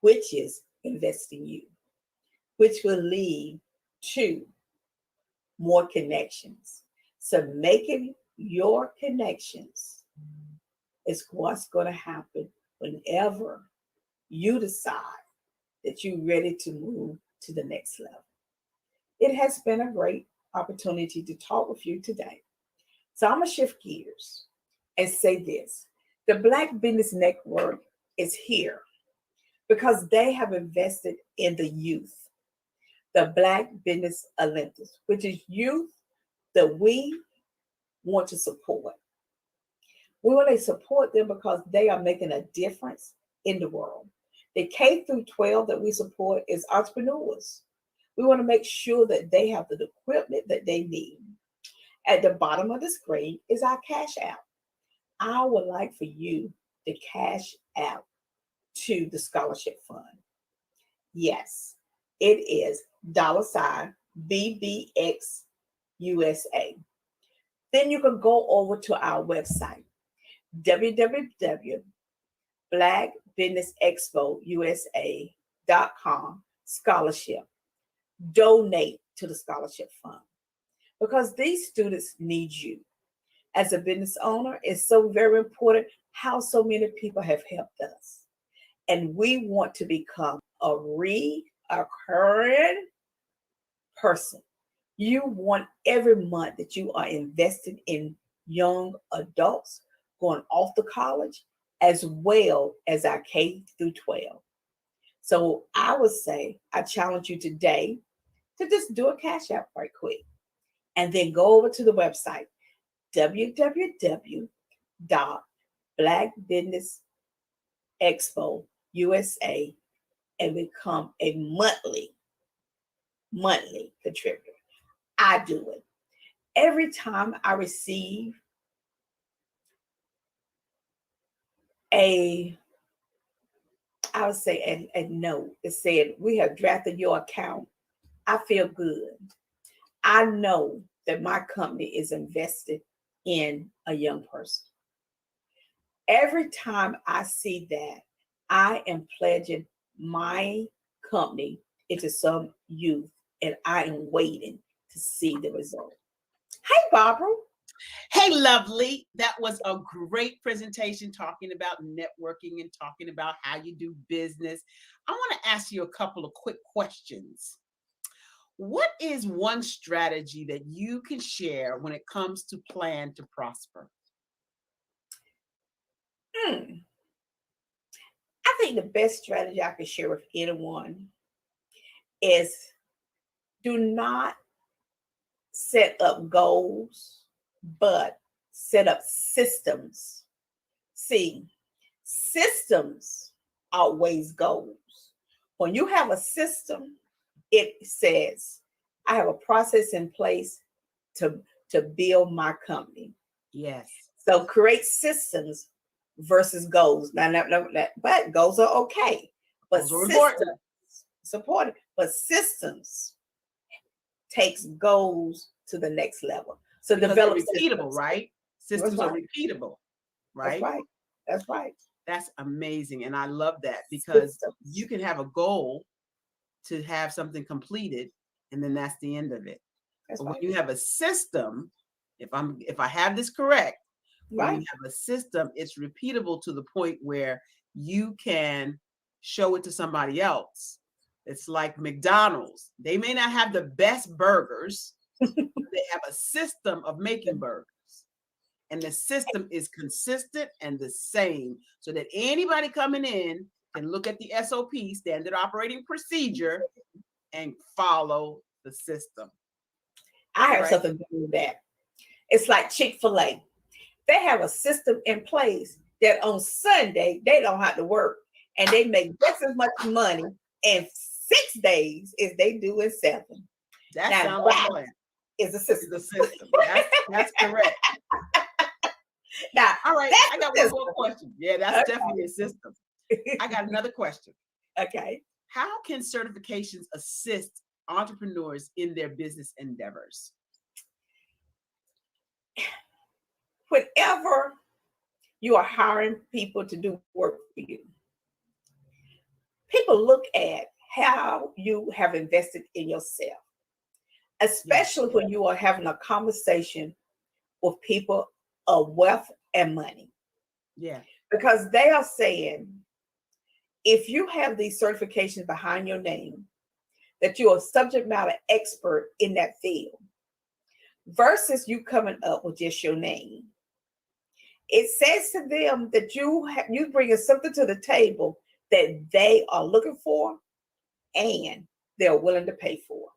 which is invest in you, which will lead to more connections. So making your connections is what's going to happen whenever you decide that you're ready to move to the next level. It has been a great opportunity to talk with you today. So I'm going to shift gears and say this. The Black Business Network is here because they have invested in the youth. The Black Business Olympics, which is youth that we want to support. We want to support them because they are making a difference in the world. The K through 12 that we support is entrepreneurs. We want to make sure that they have the equipment that they need. At the bottom of the screen is our Cash App. I would like for you to cash out to the scholarship fund. Yes, it is $BBX USA. Then you can go over to our website, www.blackbusinessexpousa.com scholarship. Donate to the scholarship fund because these students need you. As a business owner, it's so very important how so many people have helped us. And we want to become a recurring person. You want every month that you are investing in young adults going off to college, as well as our K through 12. So I would say, I challenge you today to just do a Cash App right quick. And then go over to the website, www.blackbusinessexpousa and become a monthly contributor. I do it. Every time I receive I would say a note. It said, we have drafted your account. I feel good. I know that my company is invested in a young person. Every time I see that, I am pledging my company into some youth, and I am waiting to see the result. Hey, Barbara. Hey, lovely. That was a great presentation talking about networking and talking about how you do business. I want to ask you a couple of quick questions. What is one strategy that you can share when it comes to plan to prosper? I think the best strategy I can share with anyone is do not set up goals, but set up systems. See, systems outweighs goals. When you have a system, it says, I have a process in place to build my company. Yes. So create systems versus goals. But goals are okay. But systems support it. But systems takes goals to the next level. So because develop repeatable, systems. right? Systems are repeatable, right? That's right. That's right. That's amazing. And I love that because you can have a goal to have something completed, and then that's the end of it. But when you have a system, if I have this correct, when you have a system, it's repeatable to the point where you can show it to somebody else. It's like McDonald's. They may not have the best burgers, but they have a system of making burgers. And the system is consistent and the same so that anybody coming in can look at the SOP, standard operating procedure, and follow the system. I have something to do with that. It's like Chick-fil-A. They have a system in place that on Sunday, they don't have to work. And they make just as much money in 6 days as they do in 7. That sounds like a plan. Is a system. It's a system. That's correct. Now, all right, I got one more question. Yeah, that's definitely a system. I got another question. Okay. How can certifications assist entrepreneurs in their business endeavors? Whenever you are hiring people to do work for you, people look at how you have invested in yourself, especially when you are having a conversation with people of wealth and money. Yeah. Because they are saying, if you have these certifications behind your name, that you're a subject matter expert in that field, versus you coming up with just your name. It says to them that you bringing something to the table that they are looking for and they're willing to pay for.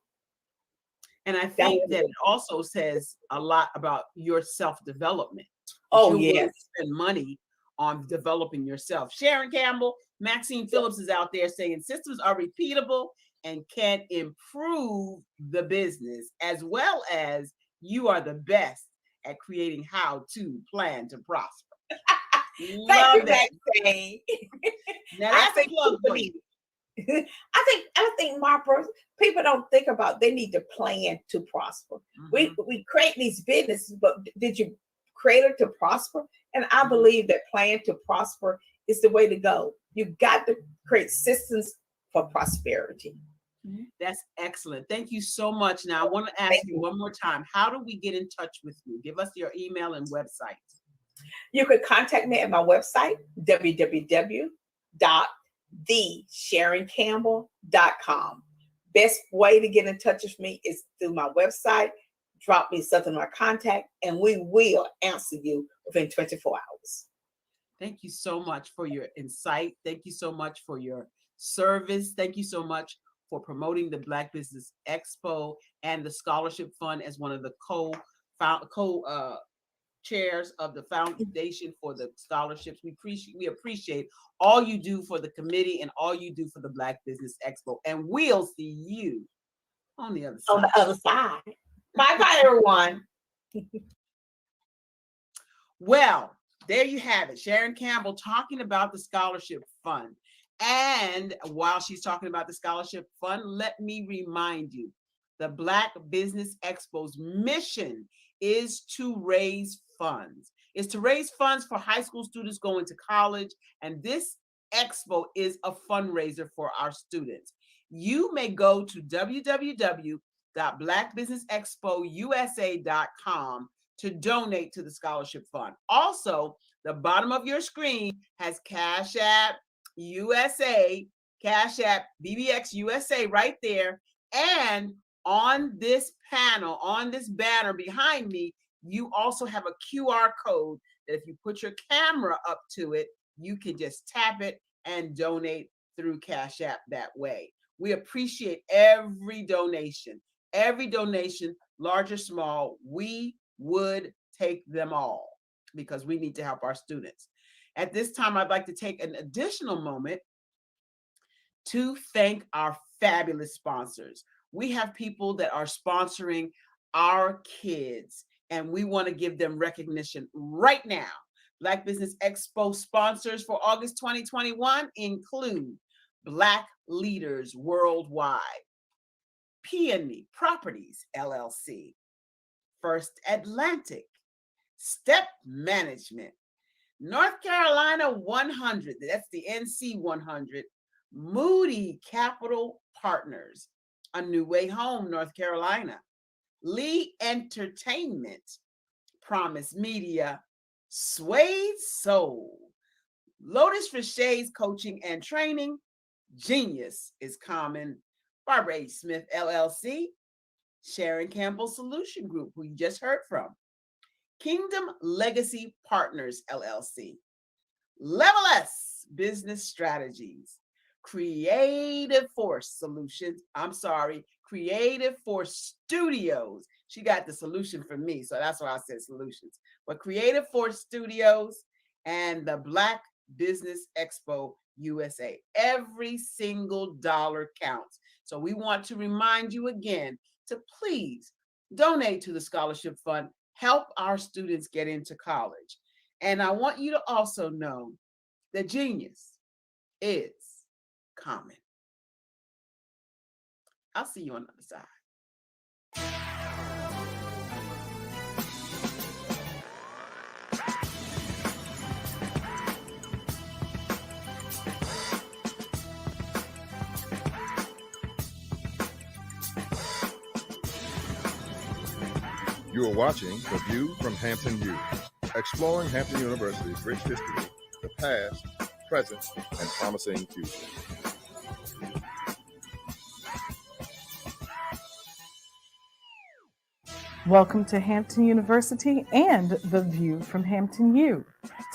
And I think that it also says a lot about your self-development. Oh, yes. yes. Spend money on developing yourself. Sharon Campbell, Maxine Phillips is out there saying systems are repeatable and can improve the business, as well as you are the best at creating how to plan to prosper. Thank you, Maxine. Now that's a plug for you. I think my person, people don't think about they need to plan to prosper. We create these businesses, but did you create it to prosper? And I believe that plan to prosper is the way to go. You've got to create systems for prosperity. That's excellent. Thank you so much. Now, I want to ask you one more time, how do we get in touch with you? Give us your email and website. You could contact me at my website, www.thesharoncampbell.com. Best way to get in touch with me is through my website. Drop me something on contact, and we will answer you within 24 hours. Thank you so much for your insight. Thank you so much for your service. Thank you so much for promoting the Black Business Expo and the Scholarship Fund as one of the co-chairs of the Foundation for the Scholarships. We appreciate all you do for the committee and all you do for the Black Business Expo. And we'll see you on the other side. On the other side. Bye-bye, everyone. Well, there you have it. Sharon Campbell talking about the Scholarship Fund. And while she's talking about the scholarship fund, let me remind you, the Black Business Expo's mission is to raise funds. It's to raise funds for high school students going to college. And this expo is a fundraiser for our students. You may go to www.blackbusinessexpousa.com to donate to the scholarship fund. Also, the bottom of your screen has Cash App USA, Cash App BBX USA right there. And on this panel, on this banner behind me, you also have a QR code that if you put your camera up to it, you can just tap it and donate through Cash App that way. We appreciate every donation, large or small. We would take them all because we need to help our students. At this time, I'd like to take an additional moment to thank our fabulous sponsors. We have people that are sponsoring our kids, and we want to give them recognition right now. Black Business Expo sponsors for August 2021 include Black Leaders Worldwide, Peony Properties, LLC, First Atlantic, Step Management, North Carolina 100, that's the NC 100, Moody Capital Partners, A New Way Home, North Carolina, Lee Entertainment, Promise Media, Sway Soul, Lotus for Shades Coaching and Training, Genius is Common, Barbara H. Smith, LLC, Sharon Campbell Solution Group, who you just heard from, Kingdom Legacy Partners, LLC, Level S Business Strategies, Creative Force Studios. She got the solution for me, so that's why I said solutions. But Creative Force Studios and the Black Business Expo USA. Every single dollar counts. So we want to remind you again to please donate to the scholarship fund. Help our students get into college. And I want you to also know that genius is common. I'll see you on the other side. You are watching The View from Hampton U, exploring Hampton University's rich history, the past, present, and promising future. Welcome to Hampton University and The View from Hampton U.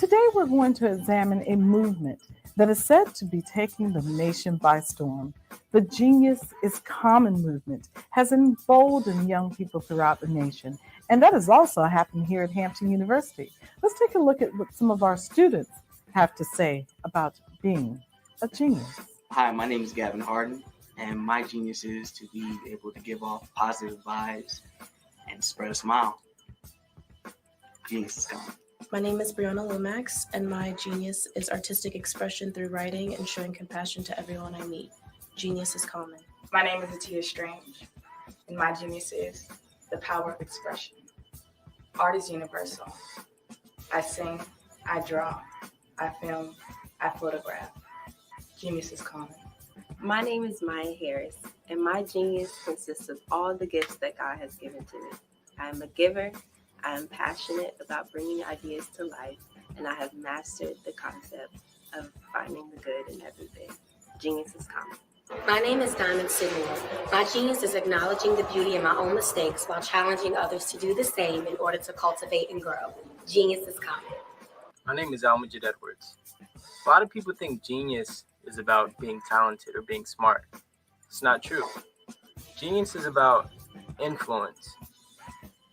Today we're going to examine a movement that is said to be taking the nation by storm. The Genius is Common movement has emboldened young people throughout the nation, and that has also happened here at Hampton University. Let's take a look at what some of our students have to say about being a genius. Hi, my name is Gavin Harden, and my genius is to be able to give off positive vibes and spread a smile. Genius is common. My name is Brianna Lomax, and my genius is artistic expression through writing and showing compassion to everyone I meet. Genius is common. My name is Atia Strange, and my genius is the power of expression. Art is universal. I sing, I draw, I film, I photograph. Genius is common. My name is Maya Harris, and my genius consists of all the gifts that God has given to me. I am a giver, I am passionate about bringing ideas to life, and I have mastered the concept of finding the good in everything. Genius is common. My name is Diamond Sidmore. My genius is acknowledging the beauty in my own mistakes while challenging others to do the same in order to cultivate and grow. Genius is common. My name is Almajid Edwards. A lot of people think genius is about being talented or being smart. It's not true. Genius is about influence,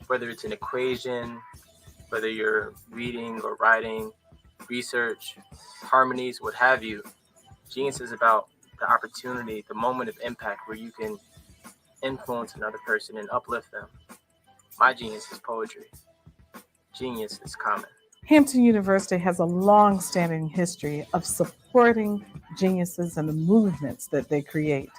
whether it's an equation, whether you're reading or writing, research, harmonies, what have you. Genius is about the opportunity, the moment of impact where you can influence another person and uplift them. My genius is poetry. Genius is common. Hampton University has a long-standing history of supporting geniuses and the movements that they create.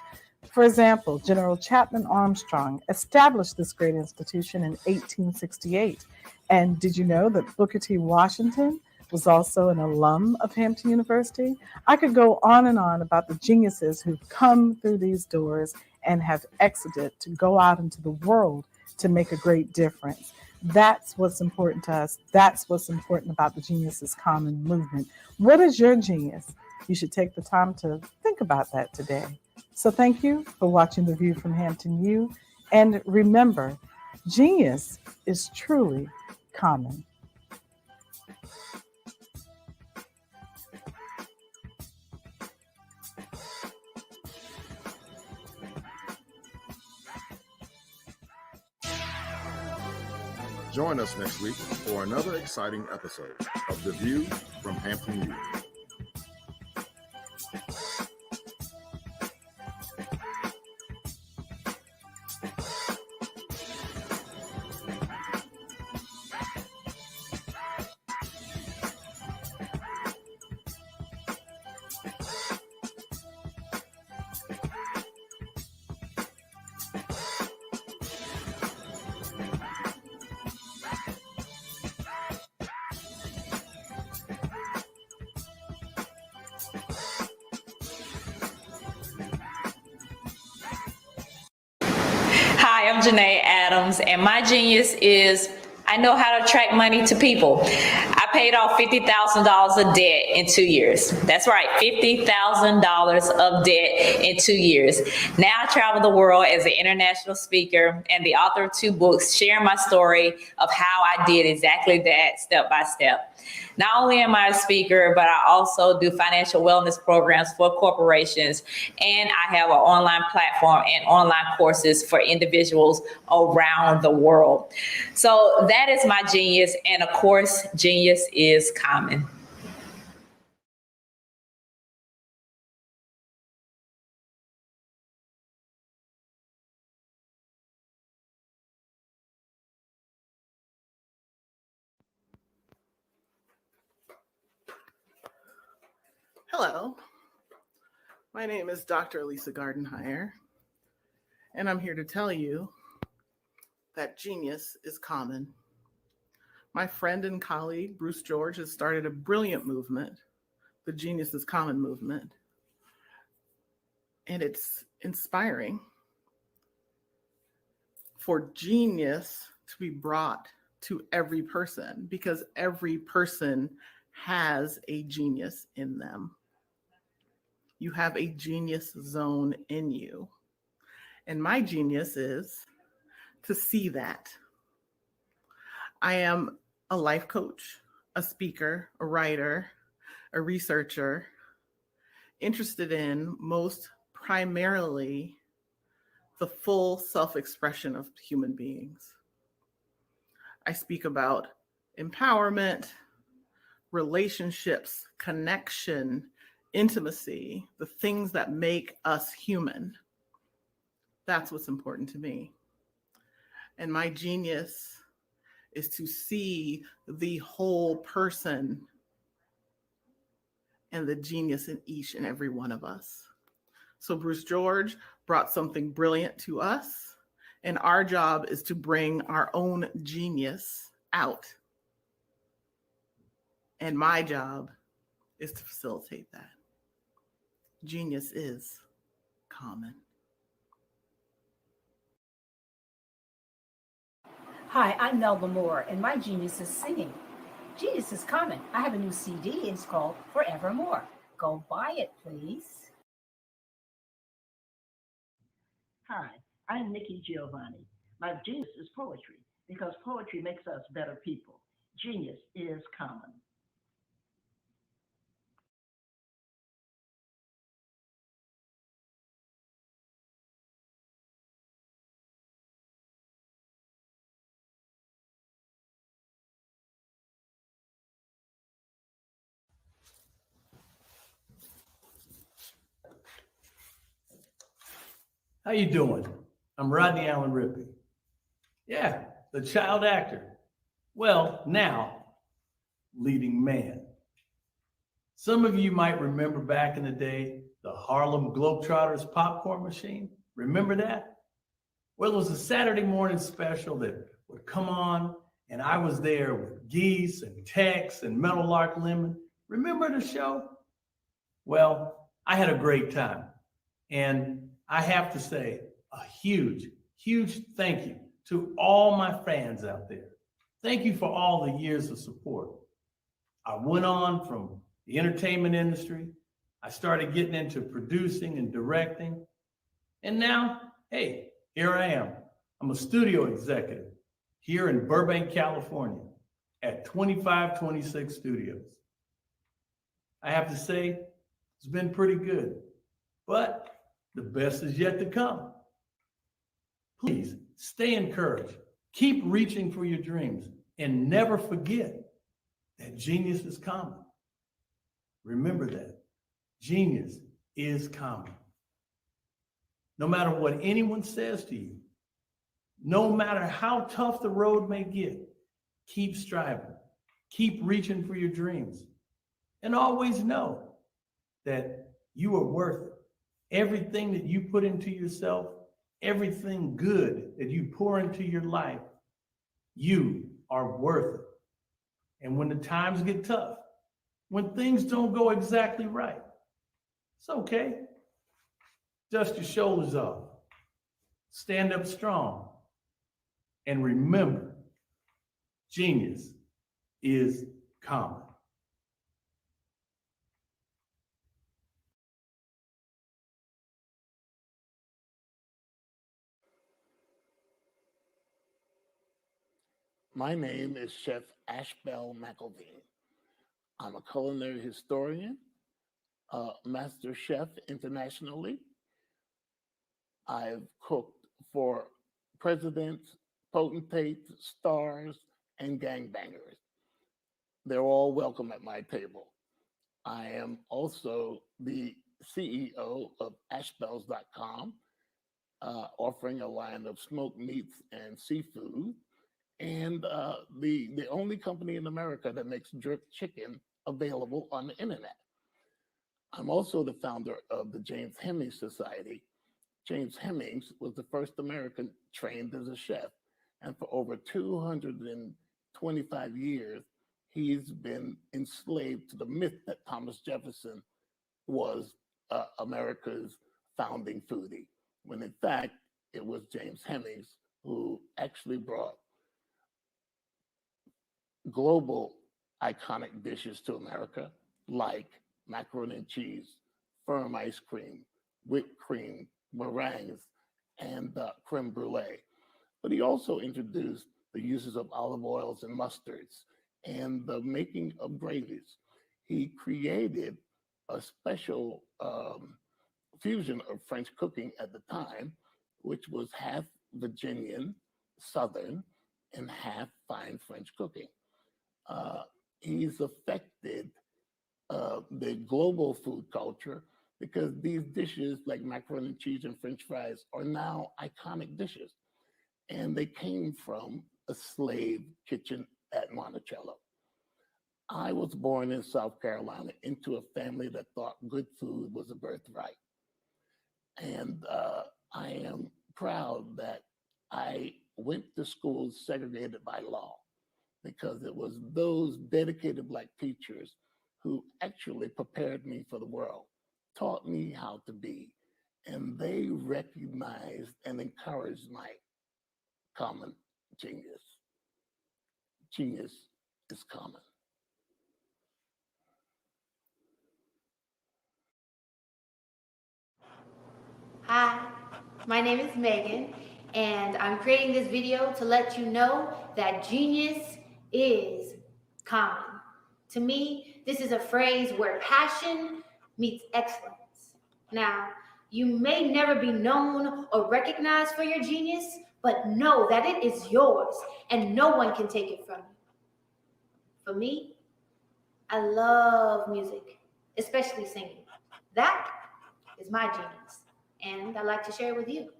For example, General Chapman Armstrong established this great institution in 1868. And did you know that Booker T. Washington was also an alum of Hampton University? I could go on and on about the geniuses who've come through these doors and have exited to go out into the world to make a great difference. That's what's important to us. That's what's important about the Genius is Common movement. What is your genius? You should take the time to think about that today. So thank you for watching The View from Hampton U. And remember, genius is truly common. Join us next week for another exciting episode of The View from Hampton U. Hi, I'm Janae Adams, and my genius is I know how to attract money to people. I paid off $50,000 of debt in 2 years. That's right, $50,000 of debt in 2 years. Now I travel the world as an international speaker and the author of 2 books, sharing my story of how I did exactly that step by step. Not only am I a speaker, but I also do financial wellness programs for corporations, and I have an online platform and online courses for individuals around the world. So that is my genius, and of course, genius is common. Hello, my name is Dr. Lisa Gardenhire, and I'm here to tell you that genius is common. My friend and colleague, Bruce George, has started a brilliant movement, the Genius is Common movement, and it's inspiring for genius to be brought to every person because every person has a genius in them. You have a genius zone in you. And my genius is to see that. I am a life coach, a speaker, a writer, a researcher, interested in most primarily the full self-expression of human beings. I speak about empowerment, relationships, connection, intimacy, the things that make us human. That's what's important to me. And my genius is to see the whole person and the genius in each and every one of us. So Bruce George brought something brilliant to us, and our job is to bring our own genius out. And my job is to facilitate that. Genius is common. Hi, I'm Melba Moore, and my genius is singing. Genius is common. I have a new CD, and it's called Forevermore. Go buy it, please. Hi, I'm Nikki Giovanni. My genius is poetry because poetry makes us better people. Genius is common. How you doing? I'm Rodney Allen Rippey. Yeah, the child actor. Well, now leading man. Some of you might remember back in the day, the Harlem Globetrotters popcorn machine. Remember that? Well, it was a Saturday morning special that would come on, and I was there with Geese and Tex and Meadowlark Lemon. Remember the show? Well, I had a great time. And I have to say a huge, huge thank you to all my fans out there. Thank you for all the years of support. I went on from the entertainment industry. I started getting into producing and directing. And now, hey, here I am. I'm a studio executive here in Burbank, California at 2526 Studios. I have to say, it's been pretty good, but the best is yet to come. Please stay encouraged. Keep reaching for your dreams and never forget that genius is common. Remember that. Genius is common. No matter what anyone says to you, no matter how tough the road may get, keep striving. Keep reaching for your dreams. And always know that you are worth it. Everything that you put into yourself, everything good that you pour into your life, you are worth it. And when the times get tough, when things don't go exactly right, it's okay. Dust your shoulders off. Stand up strong. And remember, genius is common. My name is Chef Ashbel McElveen. I'm a culinary historian, a master chef internationally. I've cooked for presidents, potentates, stars, and gangbangers. They're all welcome at my table. I am also the CEO of ashbels.com, offering a line of smoked meats and seafood, and the only company in America that makes jerk chicken available on the internet. I'm also the founder of the James Hemings Society. James Hemings was the first American trained as a chef, and for over 225 years, he's been enslaved to the myth that Thomas Jefferson was America's founding foodie, when in fact, it was James Hemings who actually brought global iconic dishes to America, like macaroni and cheese, firm ice cream, whipped cream, meringues, and creme brulee. But he also introduced the uses of olive oils and mustards and the making of gravies. He created a special fusion of French cooking at the time, which was half Virginian, Southern, and half fine French cooking. He's affected the global food culture because these dishes like macaroni and cheese and French fries are now iconic dishes. And they came from a slave kitchen at Monticello. I was born in South Carolina into a family that thought good food was a birthright. And I am proud that I went to schools segregated by law, because it was those dedicated Black teachers who actually prepared me for the world, taught me how to be, and they recognized and encouraged my common genius. Genius is common. Hi, my name is Megan, and I'm creating this video to let you know that genius is common. To me, this is a phrase where passion meets excellence. Now, you may never be known or recognized for your genius, but know that it is yours and no one can take it from you. For me, I love music, especially singing. That is my genius, and I'd like to share it with you.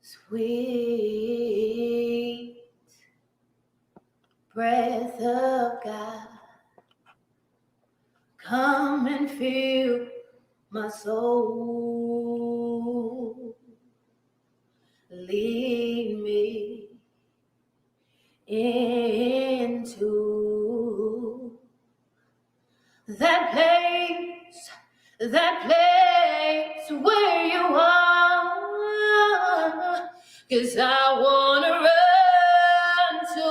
Sweet Breath of God, come and fill my soul. Lead me into that place where you are, 'cause I wanna run to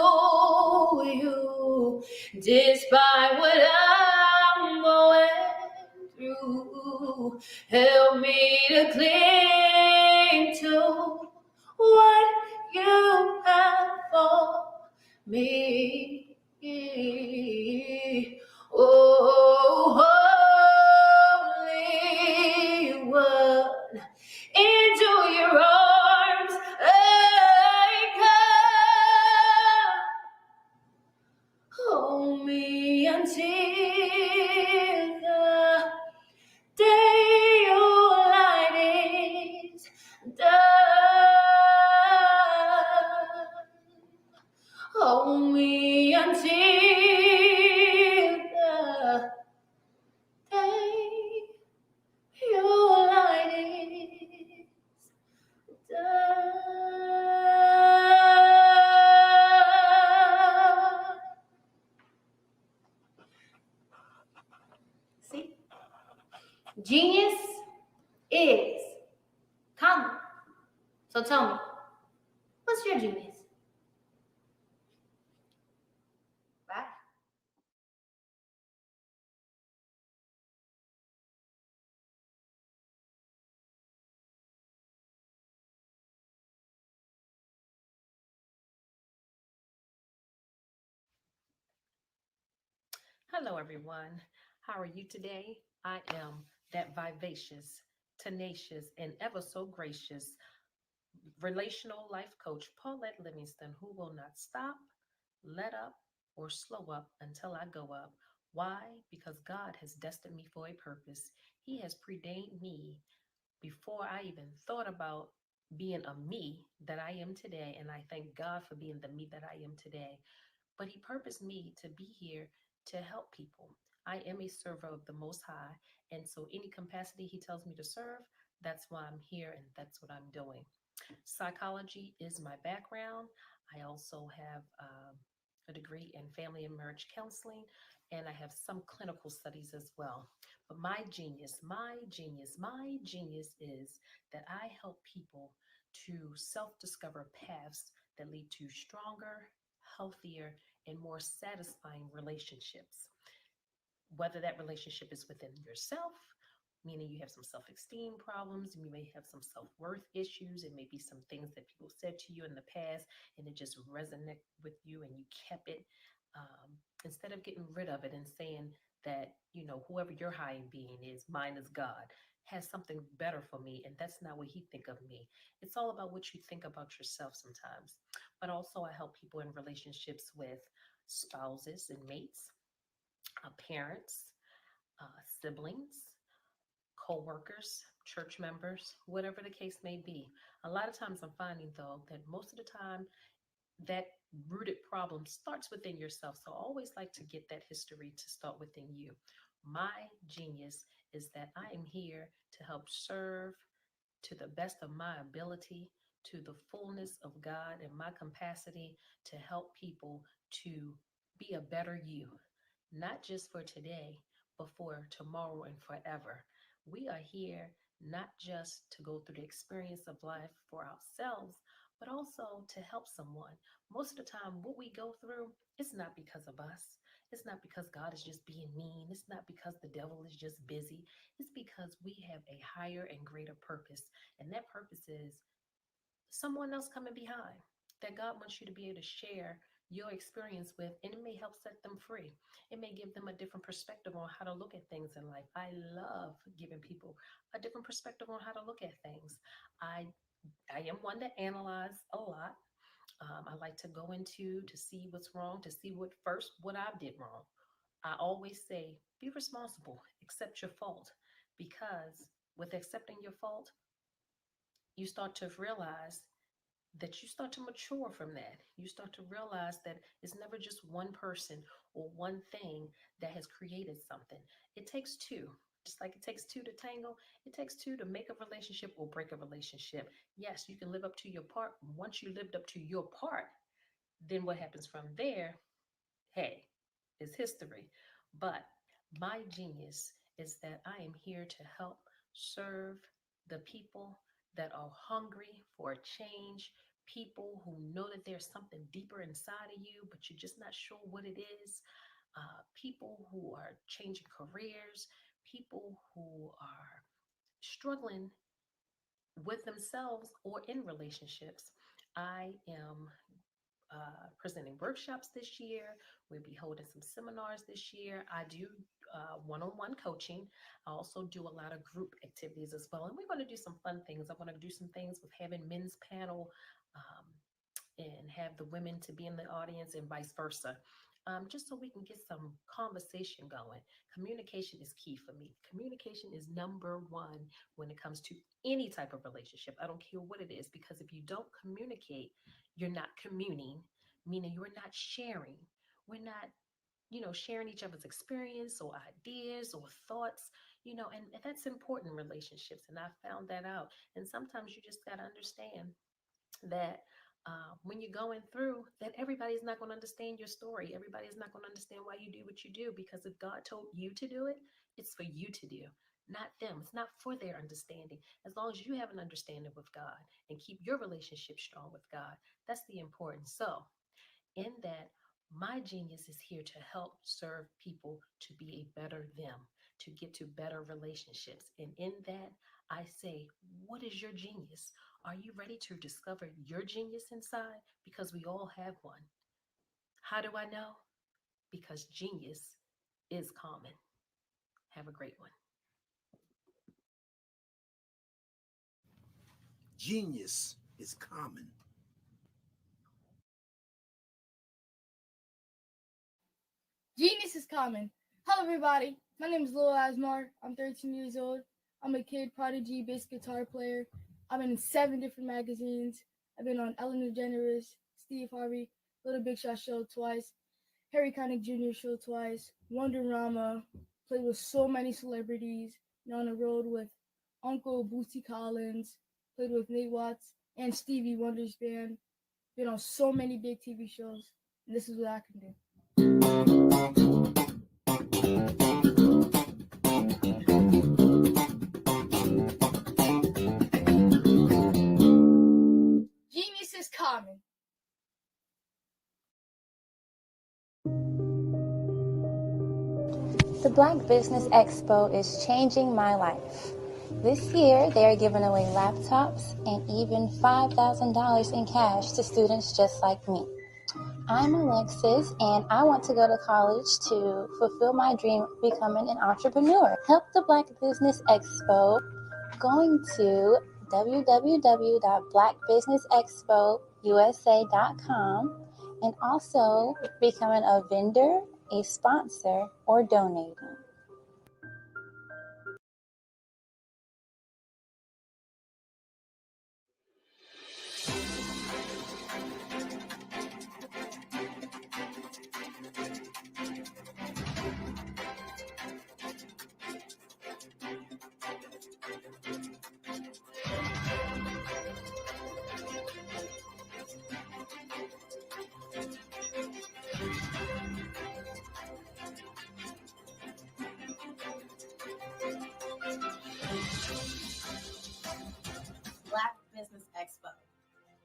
you, despite what I'm going through. Help me to cling to what you have for me. Oh, Holy One, into your arms I come. Hold me until the day your light is done. Hold me until the day your light is done. See? Genius is common. So tell me, what's your genius? Bye. Hello, everyone. How are you today? I am that vivacious, tenacious, and ever so gracious relational life coach, Paulette Livingston, who will not stop, let up, or slow up until I go up. Why? Because God has destined me for a purpose. He has predained me before I even thought about being a me that I am today. And I thank God for being the me that I am today. But He purposed me to be here to help people. I am a server of the Most High. And so, any capacity He tells me to serve, that's why I'm here and that's what I'm doing. Psychology is my background. I also have a degree in family and marriage counseling, and I have some clinical studies as well. But my genius is that I help people to self discover paths that lead to stronger, healthier, and more satisfying relationships. Whether that relationship is within yourself, meaning you have some self esteem problems, you may have some self worth issues, it may be some things that people said to you in the past and it just resonated with you and you kept it. Instead of getting rid of it and saying that, you know, whoever your higher being is, mine is God, has something better for me, and that's not what He think of me. It's all about what you think about yourself sometimes. But also, I help people in relationships with spouses and mates, parents, siblings, co-workers, church members, whatever the case may be. A lot of times I'm finding though that most of the time that rooted problem starts within yourself. So I always like to get that history to start within you. My genius is that I am here to help serve to the best of my ability, to the fullness of God and my capacity to help people to be a better you, not just for today, but for tomorrow and forever. We are here not just to go through the experience of life for ourselves, but also to help someone. Most of the time, what we go through, it's not because of us. It's not because God is just being mean. It's not because the devil is just busy. It's because we have a higher and greater purpose. And that purpose is someone else coming behind that God wants you to be able to share your experience with, and it may help set them free. It may give them a different perspective on how to look at things in life. I love giving people a different perspective on how to look at things. I am one to analyze a lot. I like to go into to see what's wrong, to see what I did wrong. I always say, be responsible, accept your fault, because with accepting your fault, you start to realize that you start to mature from that. You start to realize that it's never just one person or one thing that has created something. It takes two. Just like it takes two to tango, it takes two to make a relationship or break a relationship. Yes, you can live up to your part. Once you lived up to your part, then what happens from there, hey, is history. But my genius is that I am here to help serve the people that are hungry for a change, people who know that there's something deeper inside of you, but you're just not sure what it is. People who are changing careers, people who are struggling with themselves or in relationships. I am presenting workshops this year. We'll be holding some seminars this year. I do one-on-one coaching. I also do a lot of group activities as well. And we're going to do some fun things. I want to do some things with having men's panel and have the women to be in the audience and vice versa. Just so we can get some conversation going. Communication is key for me. Communication is number one when it comes to any type of relationship. I don't care what it is, because if you don't communicate, you're not communing, meaning you're not sharing. We're not, sharing each other's experience or ideas or thoughts, and that's important in relationships. And I found that out. And sometimes you just got to understand that when you're going through that, everybody's not going to understand your story. Everybody's not going to understand why you do what you do, because if God told you to do it, it's for you to do, not them. It's not for their understanding. As long as you have an understanding with God and keep your relationship strong with God, that's the importance. So in that, my genius is here to help serve people to be a better them, to get to better relationships. And in that, I say, what is your genius? Are you ready to discover your genius inside? Because we all have one. How do I know? Because genius is common. Have a great one. Genius is common. Genius is common. Hello, everybody. My name is Lil Asmar. I'm 13 years old. I'm a kid prodigy, bass guitar player. I've been in 7 different magazines. I've been on Ellen DeGeneres, Steve Harvey, Little Big Shot Show twice, Harry Connick Jr. Show twice, Wonderama. Played with so many celebrities. Been on the road with Uncle Bootsy Collins. Played with Nate Watts and Stevie Wonder's band. Been on so many big TV shows. And this is what I can do. Genius is common. The Black Business Expo is changing my life. This year, they are giving away laptops and even $5,000 in cash to students just like me. I'm Alexis, and I want to go to college to fulfill my dream of becoming an entrepreneur. Help the Black Business Expo going to www.blackbusinessexpousa.com and also becoming a vendor, a sponsor, or donating. Black Business Expo,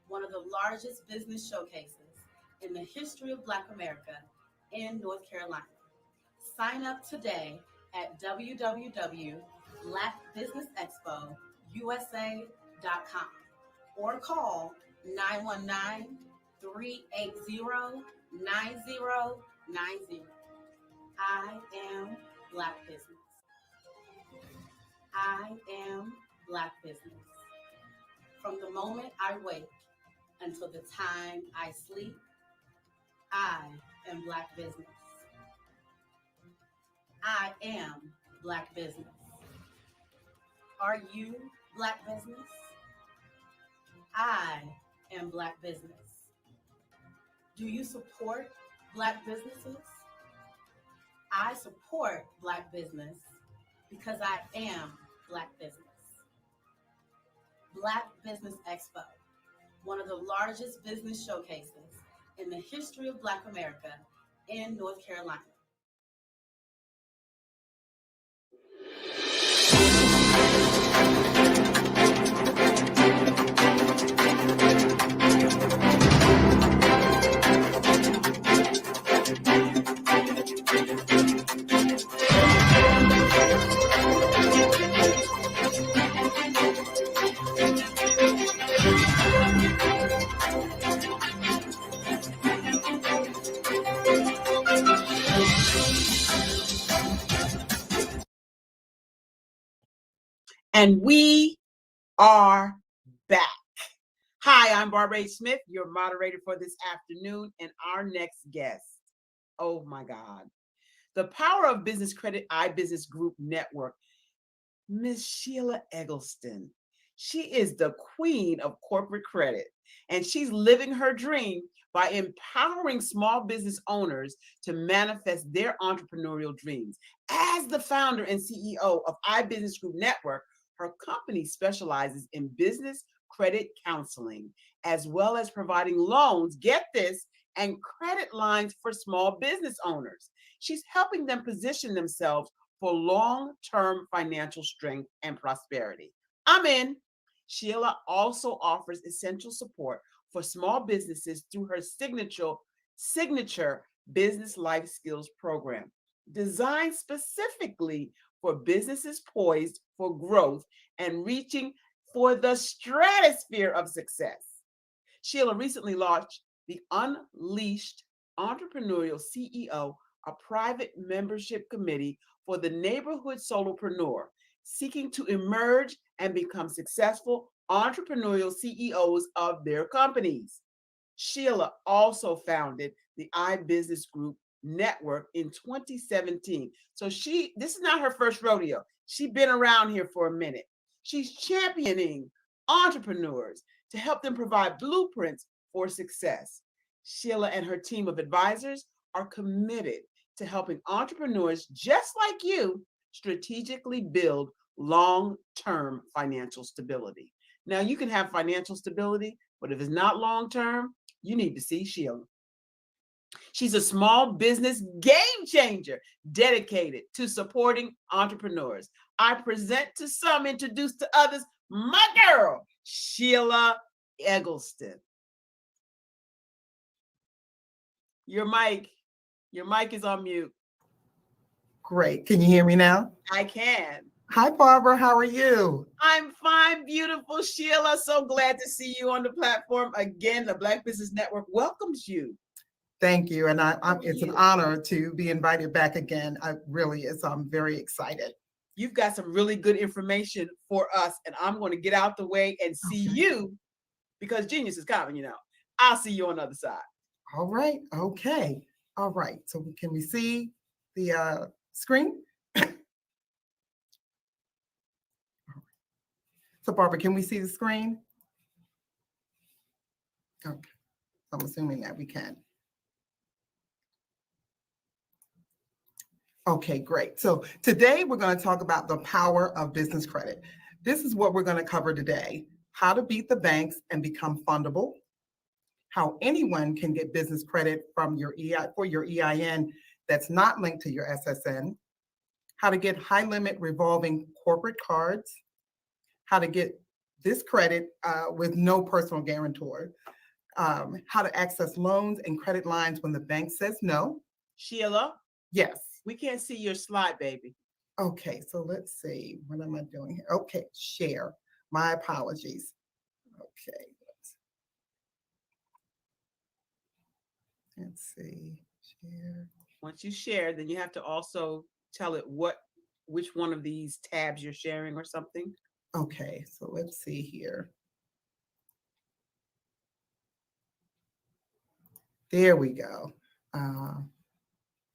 one of the largest business showcases in the history of Black America in North Carolina. Sign up today at www.blackbusinessexpousa.com or call 919-380-9090. I am Black Business. I am Black Business. From the moment I wake until the time I sleep, I am Black Business. I am Black Business. Are you Black Business? I and Black business. Do you support Black businesses? I support Black business because I am Black business. Black Business Expo, one of the largest business showcases in the history of Black America in North Carolina. And we are back. Hi, I'm Barbara H. Smith, your moderator for this afternoon, and our next guest. Oh my God. The Power of Business Credit iBusiness Group Network, Miss Sheila Eggleston. She is the queen of corporate credit, and she's living her dream by empowering small business owners to manifest their entrepreneurial dreams. As the founder and CEO of iBusiness Group Network, her company specializes in business credit counseling, as well as providing loans, get this, and credit lines for small business owners. She's helping them position themselves for long-term financial strength and prosperity. I'm in. Sheila also offers essential support for small businesses through her signature Business Life Skills program, designed specifically for businesses poised for growth and reaching for the stratosphere of success. Sheila recently launched the Unleashed Entrepreneurial CEO, a private membership committee for the neighborhood solopreneur seeking to emerge and become successful entrepreneurial CEOs of their companies. Sheila also founded the iBusiness Group Network in 2017. So this is not her first rodeo. She's been around here for a minute. She's championing entrepreneurs to help them provide blueprints for success. Sheila and her team of advisors are committed to helping entrepreneurs just like you strategically build long-term financial stability. Now, you can have financial stability, but if it's not long-term, you need to see Sheila. She's a small business game changer dedicated to supporting entrepreneurs. I present to some, introduce to others, my girl, Sheila Eggleston. Your mic is on mute. Great. Can you hear me now? I can. Hi, Barbara. How are you? I'm fine, beautiful Sheila. So glad to see you on the platform again. The Black Business Network welcomes you. Thank you. And it's an honor to be invited back again. I really is. I'm very excited. You've got some really good information for us, and I'm going to get out the way and see you because genius is coming, you know. I'll see you on the other side. All right. Okay. All right. So can we see the screen? So Barbara, can we see the screen? Okay. I'm assuming that we can. Okay, great. So today we're going to talk about the power of business credit. This is what we're going to cover today: how to beat the banks and become fundable, how anyone can get business credit from your EIN that's not linked to your SSN, how to get high limit revolving corporate cards, how to get this credit with no personal guarantor, how to access loans and credit lines when the bank says no. Sheila? Yes. We can't see your slide, baby. Okay, so let's see. What am I doing here? Okay, share. My apologies. Okay. Let's see. Share. Once you share, then you have to also tell it which one of these tabs you're sharing or something. Okay, so let's see here. There we go.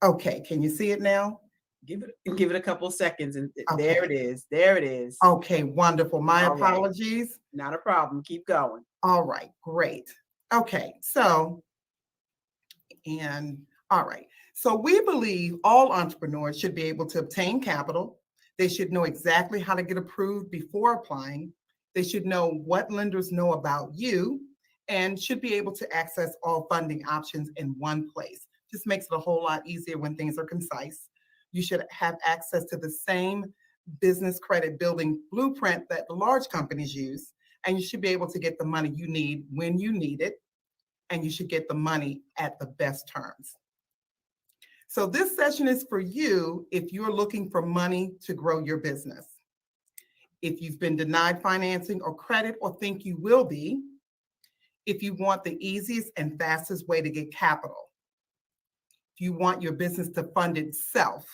Okay, can you see it now? Give it a couple seconds, and Okay. there it is. There it is. Okay, wonderful. My All right. apologies. Not a problem. Keep going. All right, great. Okay, so, all right. So we believe all entrepreneurs should be able to obtain capital. They should know exactly how to get approved before applying. They should know what lenders know about you and should be able to access all funding options in one place. Just makes it a whole lot easier when things are concise. You should have access to the same business credit building blueprint that the large companies use, and you should be able to get the money you need when you need it, and you should get the money at the best terms. So this session is for you if you're looking for money to grow your business. If you've been denied financing or credit or think you will be, if you want the easiest and fastest way to get capital, if you want your business to fund itself,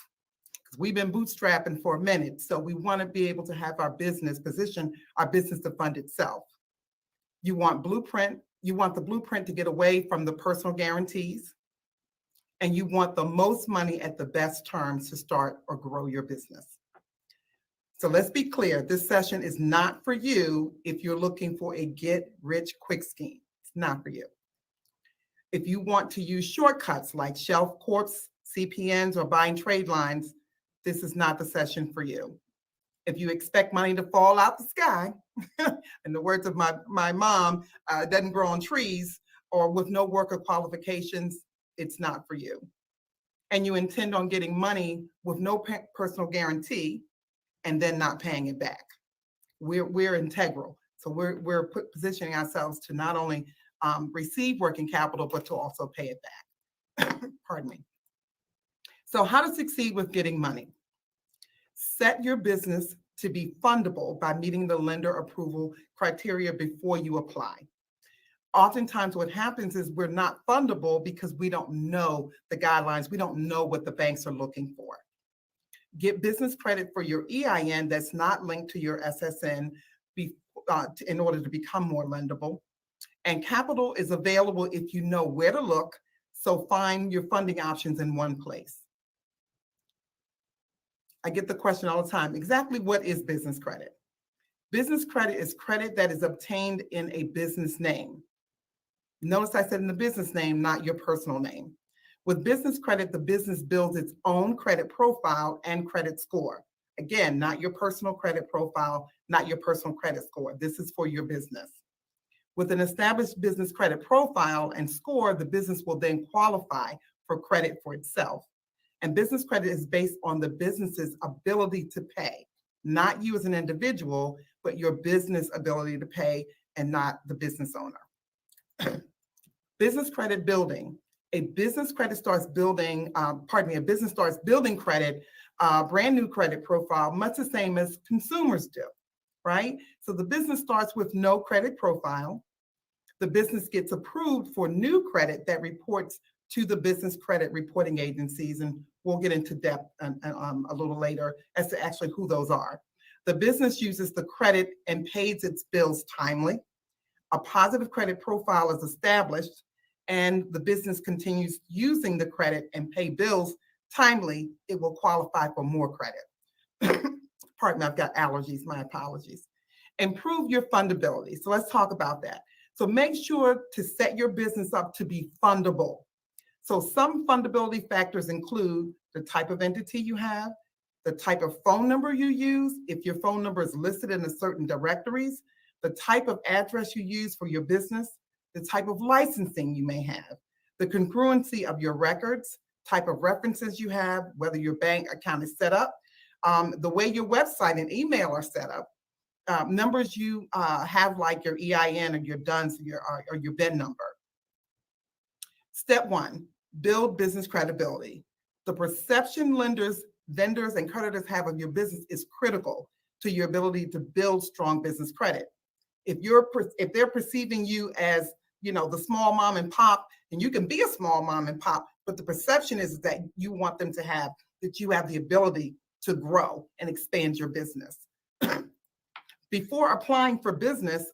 because we've been bootstrapping for a minute, so we want to be able to have our business to fund itself. You want the blueprint to get away from the personal guarantees, and you want the most money at the best terms to start or grow your business. So let's be clear, this session is not for you if you're looking for a get-rich-quick scheme. It's not for you. If you want to use shortcuts like shelf corps, CPNs, or buying trade lines, this is not the session for you. If you expect money to fall out the sky, in the words of my mom, it doesn't grow on trees, or with no worker qualifications, it's not for you. And you intend on getting money with no personal guarantee and then not paying it back. We're integral. So we're positioning ourselves to not only receive working capital, but to also pay it back. Pardon me. So how to succeed with getting money? Set your business to be fundable by meeting the lender approval criteria before you apply. Oftentimes what happens is we're not fundable because we don't know the guidelines. We don't know what the banks are looking for. Get business credit for your EIN that's not linked to your SSN in order to become more lendable. And capital is available if you know where to look, so find your funding options in one place. I get the question all the time, exactly what is business credit? Business credit is credit that is obtained in a business name. Notice I said in the business name, not your personal name. With business credit, the business builds its own credit profile and credit score. Again, not your personal credit profile, not your personal credit score. This is for your business. With an established business credit profile and score, the business will then qualify for credit for itself. And business credit is based on the business's ability to pay, not you as an individual, but your business ability to pay and not the business owner. Business credit building. A business starts building credit, brand new credit profile, much the same as consumers do, right? So the business starts with no credit profile. The business gets approved for new credit that reports to the business credit reporting agencies, and we'll get into depth a little later as to actually who those are. The business uses the credit and pays its bills timely. A positive credit profile is established, and the business continues using the credit and pay bills timely, it will qualify for more credit. Pardon me, I've got allergies, my apologies. Improve your fundability. So let's talk about that. So make sure to set your business up to be fundable. So some fundability factors include the type of entity you have, the type of phone number you use, if your phone number is listed in a certain directories, the type of address you use for your business, the type of licensing you may have, the congruency of your records, type of references you have, whether your bank account is set up, the way your website and email are set up, numbers you have like your EIN or your DUNS or your BIN number. Step 1, build business credibility. The perception lenders, vendors, and creditors have of your business is critical to your ability to build strong business credit. If they're perceiving you as, the small mom and pop, and you can be a small mom and pop, but the perception is that you want them to have, that you have the ability to grow and expand your business. Before applying for business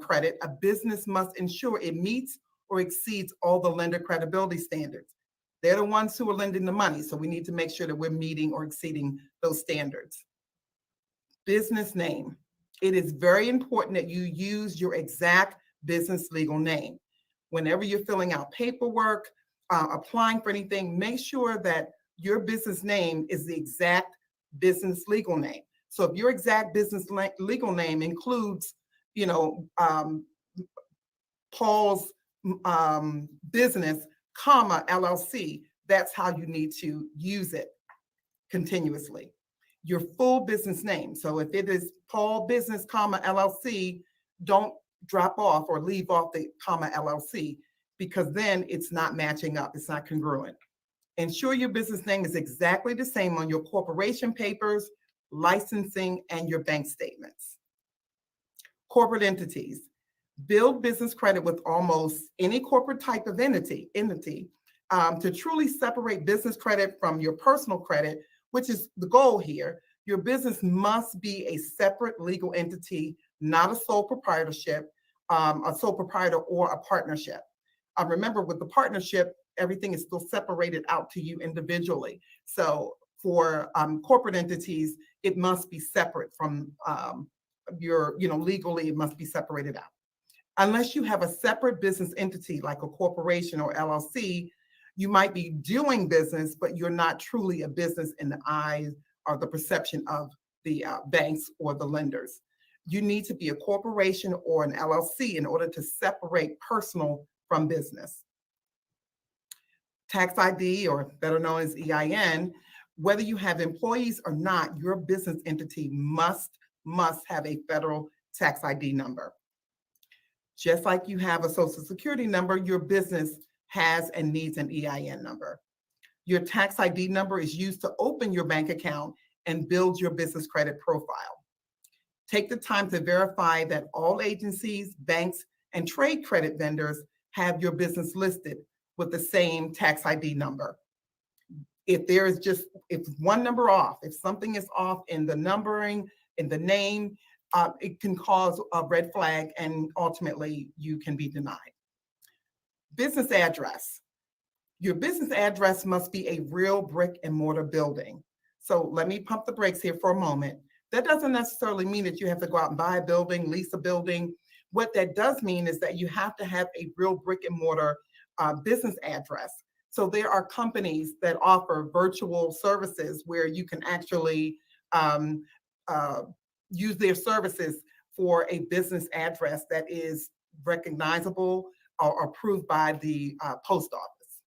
credit, a business must ensure it meets or exceeds all the lender credibility standards. They're the ones who are lending the money. So we need to make sure that we're meeting or exceeding those standards. Business name. It is very important that you use your exact business legal name. Whenever you're filling out paperwork, applying for anything, make sure that your business name is the exact business legal name. So if your exact business legal name includes, Paul's business, comma, LLC, that's how you need to use it continuously. Your full business name. So if it is Paul Business, comma, LLC, don't drop off or leave off the comma LLC, because then it's not matching up. It's not congruent. Ensure your business name is exactly the same on your corporation papers, licensing, and your bank statements. Corporate entities. Build business credit with almost any corporate type of entity to truly separate business credit from your personal credit, which is the goal here. Your business must be a separate legal entity, not a sole proprietorship, a sole proprietor or a partnership. Remember, with the partnership, everything is still separated out to you individually. So for corporate entities, it must be separate from legally, it must be separated out. Unless you have a separate business entity like a corporation or LLC, you might be doing business, but you're not truly a business in the eyes or the perception of the banks or the lenders. You need to be a corporation or an LLC in order to separate personal from business. Tax ID, or better known as EIN, whether you have employees or not, your business entity must have a federal tax ID number. Just like you have a social security number, your business has and needs an EIN number. Your tax ID number is used to open your bank account and build your business credit profile. Take the time to verify that all agencies, banks, and trade credit vendors have your business listed with the same tax ID number. If one number off, if something is off in the numbering, in the name, it can cause a red flag and ultimately you can be denied. Business address. Your business address must be a real brick and mortar building. So let me pump the brakes here for a moment. That doesn't necessarily mean that you have to go out and buy a building, lease a building. What that does mean is that you have to have a real brick and mortar business address. So there are companies that offer virtual services where you can actually use their services for a business address that is recognizable or approved by the post office.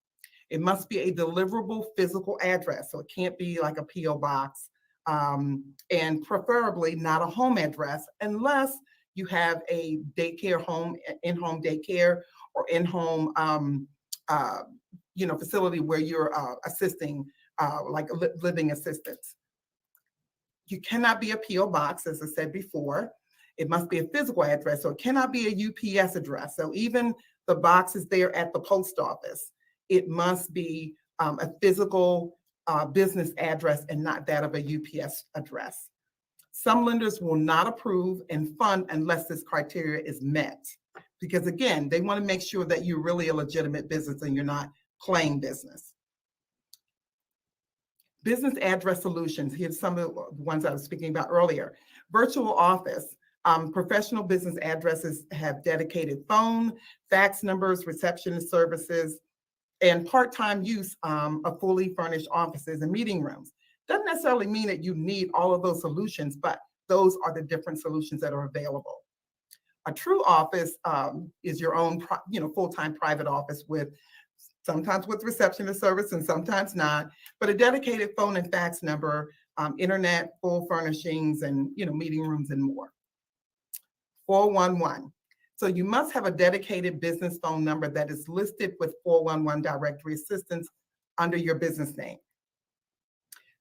It must be a deliverable physical address. So it can't be like a PO box, and preferably not a home address unless you have a daycare home, in-home daycare, or in-home facility where you're assisting, like living assistance. You cannot be a PO box, as I said before. It must be a physical address, so it cannot be a UPS address. So even the boxes there at the post office, it must be a physical business address and not that of a UPS address. Some lenders will not approve and fund unless this criteria is met, because again, they want to make sure that you're really a legitimate business and you're not playing business. Business address solutions. Here's some of the ones I was speaking about earlier. Virtual office. Professional business addresses have dedicated phone, fax numbers, receptionist services, and part-time use of fully furnished offices and meeting rooms. Doesn't necessarily mean that you need all of those solutions, but those are the different solutions that are available. A true office is your own, full-time private office with sometimes with receptionist service and sometimes not, but a dedicated phone and fax number, internet, full furnishings, and meeting rooms and more. 411. So you must have a dedicated business phone number that is listed with 411 directory assistance under your business name.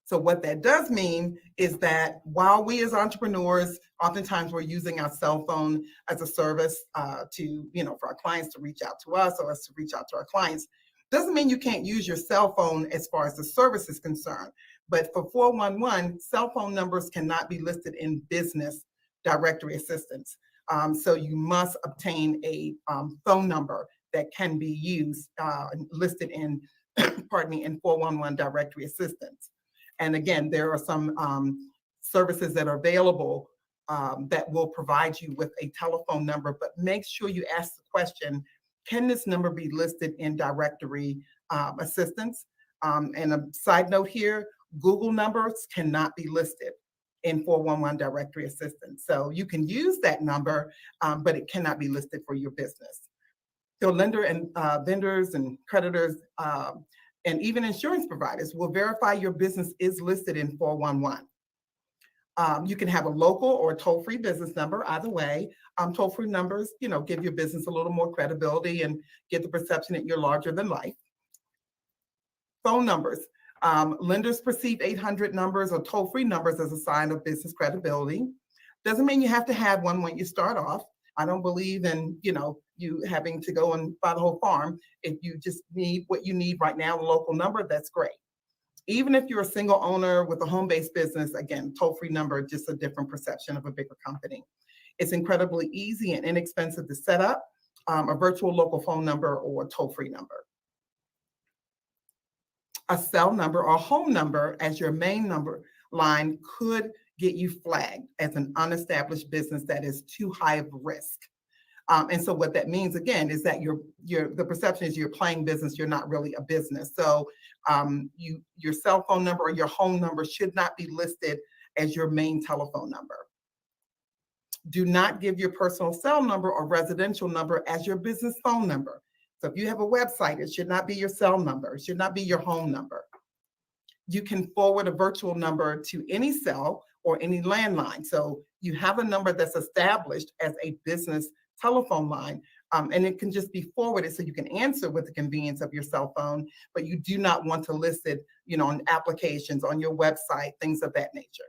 So what that does mean is that while we as entrepreneurs, oftentimes we're using our cell phone as a service for our clients to reach out to us or us to reach out to our clients, doesn't mean you can't use your cell phone as far as the service is concerned. But for 411, cell phone numbers cannot be listed in business directory assistance. So you must obtain a phone number that can be used, listed in pardon me, and 411 directory assistance. And again, there are some services that are available that will provide you with a telephone number, but make sure you ask the question, can this number be listed in directory assistance? And a side note here, Google numbers cannot be listed in 411 directory assistance. So you can use that number, but it cannot be listed for your business. So lender and vendors and creditors and even insurance providers will verify your business is listed in 411. You can have a local or toll-free business number, either way. Toll-free numbers, give your business a little more credibility and get the perception that you're larger than life. Phone numbers. Lenders perceive 800 numbers or toll-free numbers as a sign of business credibility. Doesn't mean you have to have one when you start off. I don't believe in, you having to go and buy the whole farm. If you just need what you need right now, a local number, that's great. Even if you're a single owner with a home-based business, again, toll-free number, just a different perception of a bigger company. It's incredibly easy and inexpensive to set up a virtual local phone number or a toll-free number. A cell number or home number as your main number line could get you flagged as an unestablished business that is too high of risk. And so what that means, again, is that the perception is you're playing business, you're not really a business. So your cell phone number or your home number should not be listed as your main telephone number. Do not give your personal cell number or residential number as your business phone number. So if you have a website, it should not be your cell number. It should not be your home number. You can forward a virtual number to any cell or any landline. So you have a number that's established as a business telephone line, and it can just be forwarded so you can answer with the convenience of your cell phone, but you do not want to list it, on applications, on your website, things of that nature.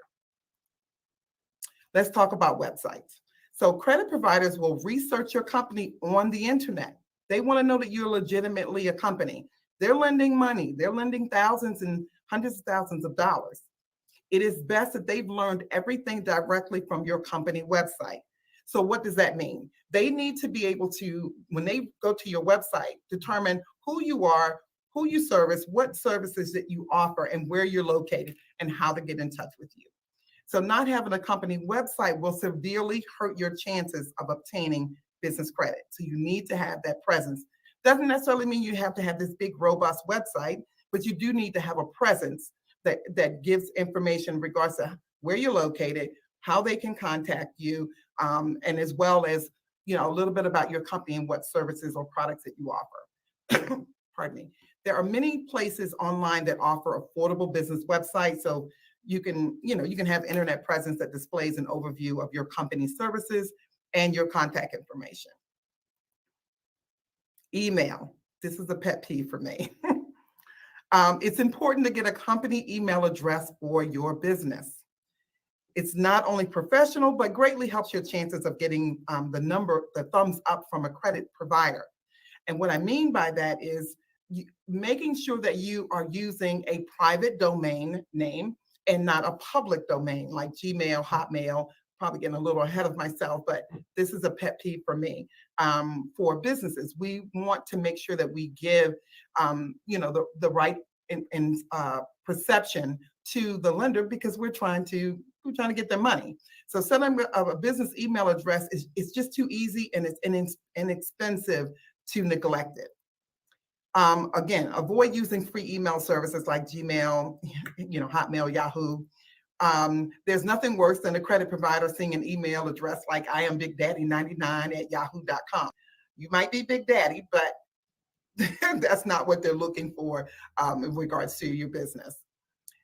Let's talk about websites. So credit providers will research your company on the internet. They want to know that you're legitimately a company. They're lending money. They're lending thousands and hundreds of thousands of dollars. It is best that they've learned everything directly from your company website. So what does that mean? They need to be able to, when they go to your website, determine who you are, who you service, what services that you offer, and where you're located, and how to get in touch with you. So not having a company website will severely hurt your chances of obtaining business credit. So you need to have that presence. Doesn't necessarily mean you have to have this big, robust website, but you do need to have a presence that gives information in regards to where you're located, how they can contact you, and as well as, a little bit about your company and what services or products that you offer. Pardon me. There are many places online that offer affordable business websites. So you can have internet presence that displays an overview of your company's services and your contact information. Email. This is a pet peeve for me. It's important to get a company email address for your business. It's not only professional, but greatly helps your chances of getting the thumbs up from a credit provider. And what I mean by that is making sure that you are using a private domain name and not a public domain like Gmail, Hotmail. Probably getting a little ahead of myself, but this is a pet peeve for me. For businesses, we want to make sure that we give, the right perception to the lender because we're trying to get their money. So setting up a business email address is just too easy and it's inexpensive to neglect it. Again, avoid using free email services like Gmail, Hotmail, Yahoo. There's nothing worse than a credit provider seeing an email address like I am Big Daddy 99 at yahoo.com. You might be Big Daddy, but that's not what they're looking for in regards to your business.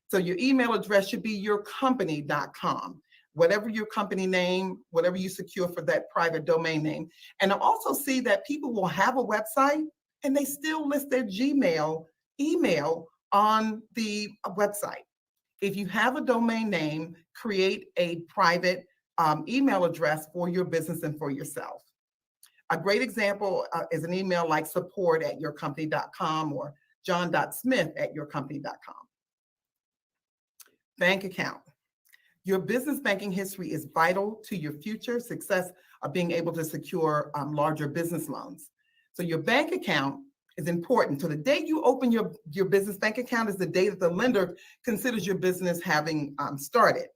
So your email address should be yourcompany.com. Whatever your company name, whatever you secure for that private domain name. And I also see that people will have a website and they still list their Gmail email on the website. If you have a domain name, create a private email address for your business and for yourself. A great example is an email like support@yourcompany.com or john.smith@yourcompany.com. Bank account. Your business banking history is vital to your future success of being able to secure larger business loans. So your bank account is important. So the day you open your business bank account is the day that the lender considers your business having started.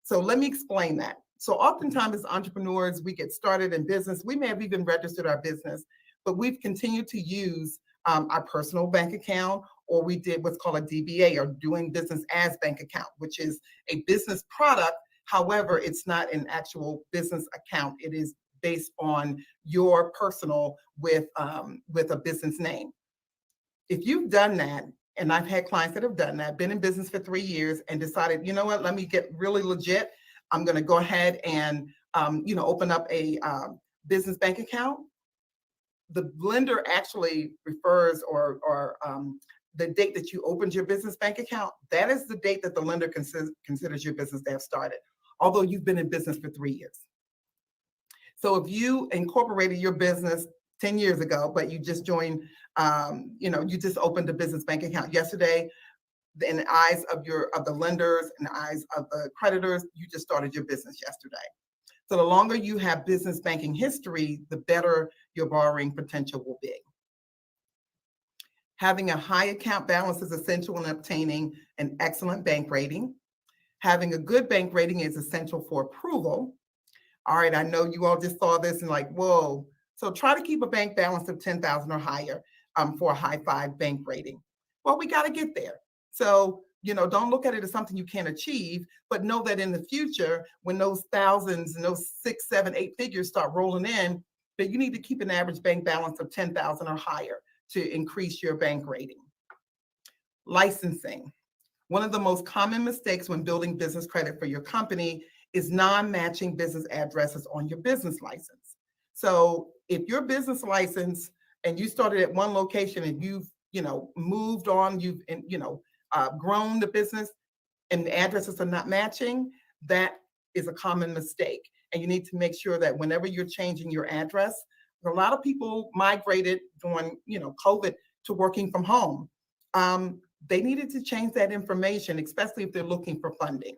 So let me explain that. So oftentimes as entrepreneurs, we get started in business. We may have even registered our business, but we've continued to use our personal bank account, or we did what's called a DBA, or doing business as bank account, which is a business product. However, it's not an actual business account. It is based on your personal with a business name. If you've done that, and I've had clients that have done that, been in business for 3 years and decided, you know what, let me get really legit. I'm going to go ahead and open up a business bank account. The lender actually refers or the date that you opened your business bank account, that is the date that the lender considers your business to have started, although you've been in business for 3 years. So if you incorporated your business 10 years ago, but you just joined, you just opened a business bank account yesterday, in the eyes of the lenders, in the eyes of the creditors, you just started your business yesterday. So the longer you have business banking history, the better your borrowing potential will be. Having a high account balance is essential in obtaining an excellent bank rating. Having a good bank rating is essential for approval. All right, I know you all just saw this and like, whoa. So try to keep a bank balance of 10,000 or higher for a high 5 bank rating. Well, we got to get there. So, don't look at it as something you can't achieve, but know that in the future, when those thousands and those 6, 7, 8 figures start rolling in, that you need to keep an average bank balance of 10,000 or higher to increase your bank rating. Licensing. One of the most common mistakes when building business credit for your company is non-matching business addresses on your business license. So if your business license and you started at one location and you've, moved on, you've, grown the business and the addresses are not matching, that is a common mistake. And you need to make sure that whenever you're changing your address, a lot of people migrated during, COVID to working from home. They needed to change that information, especially if they're looking for funding.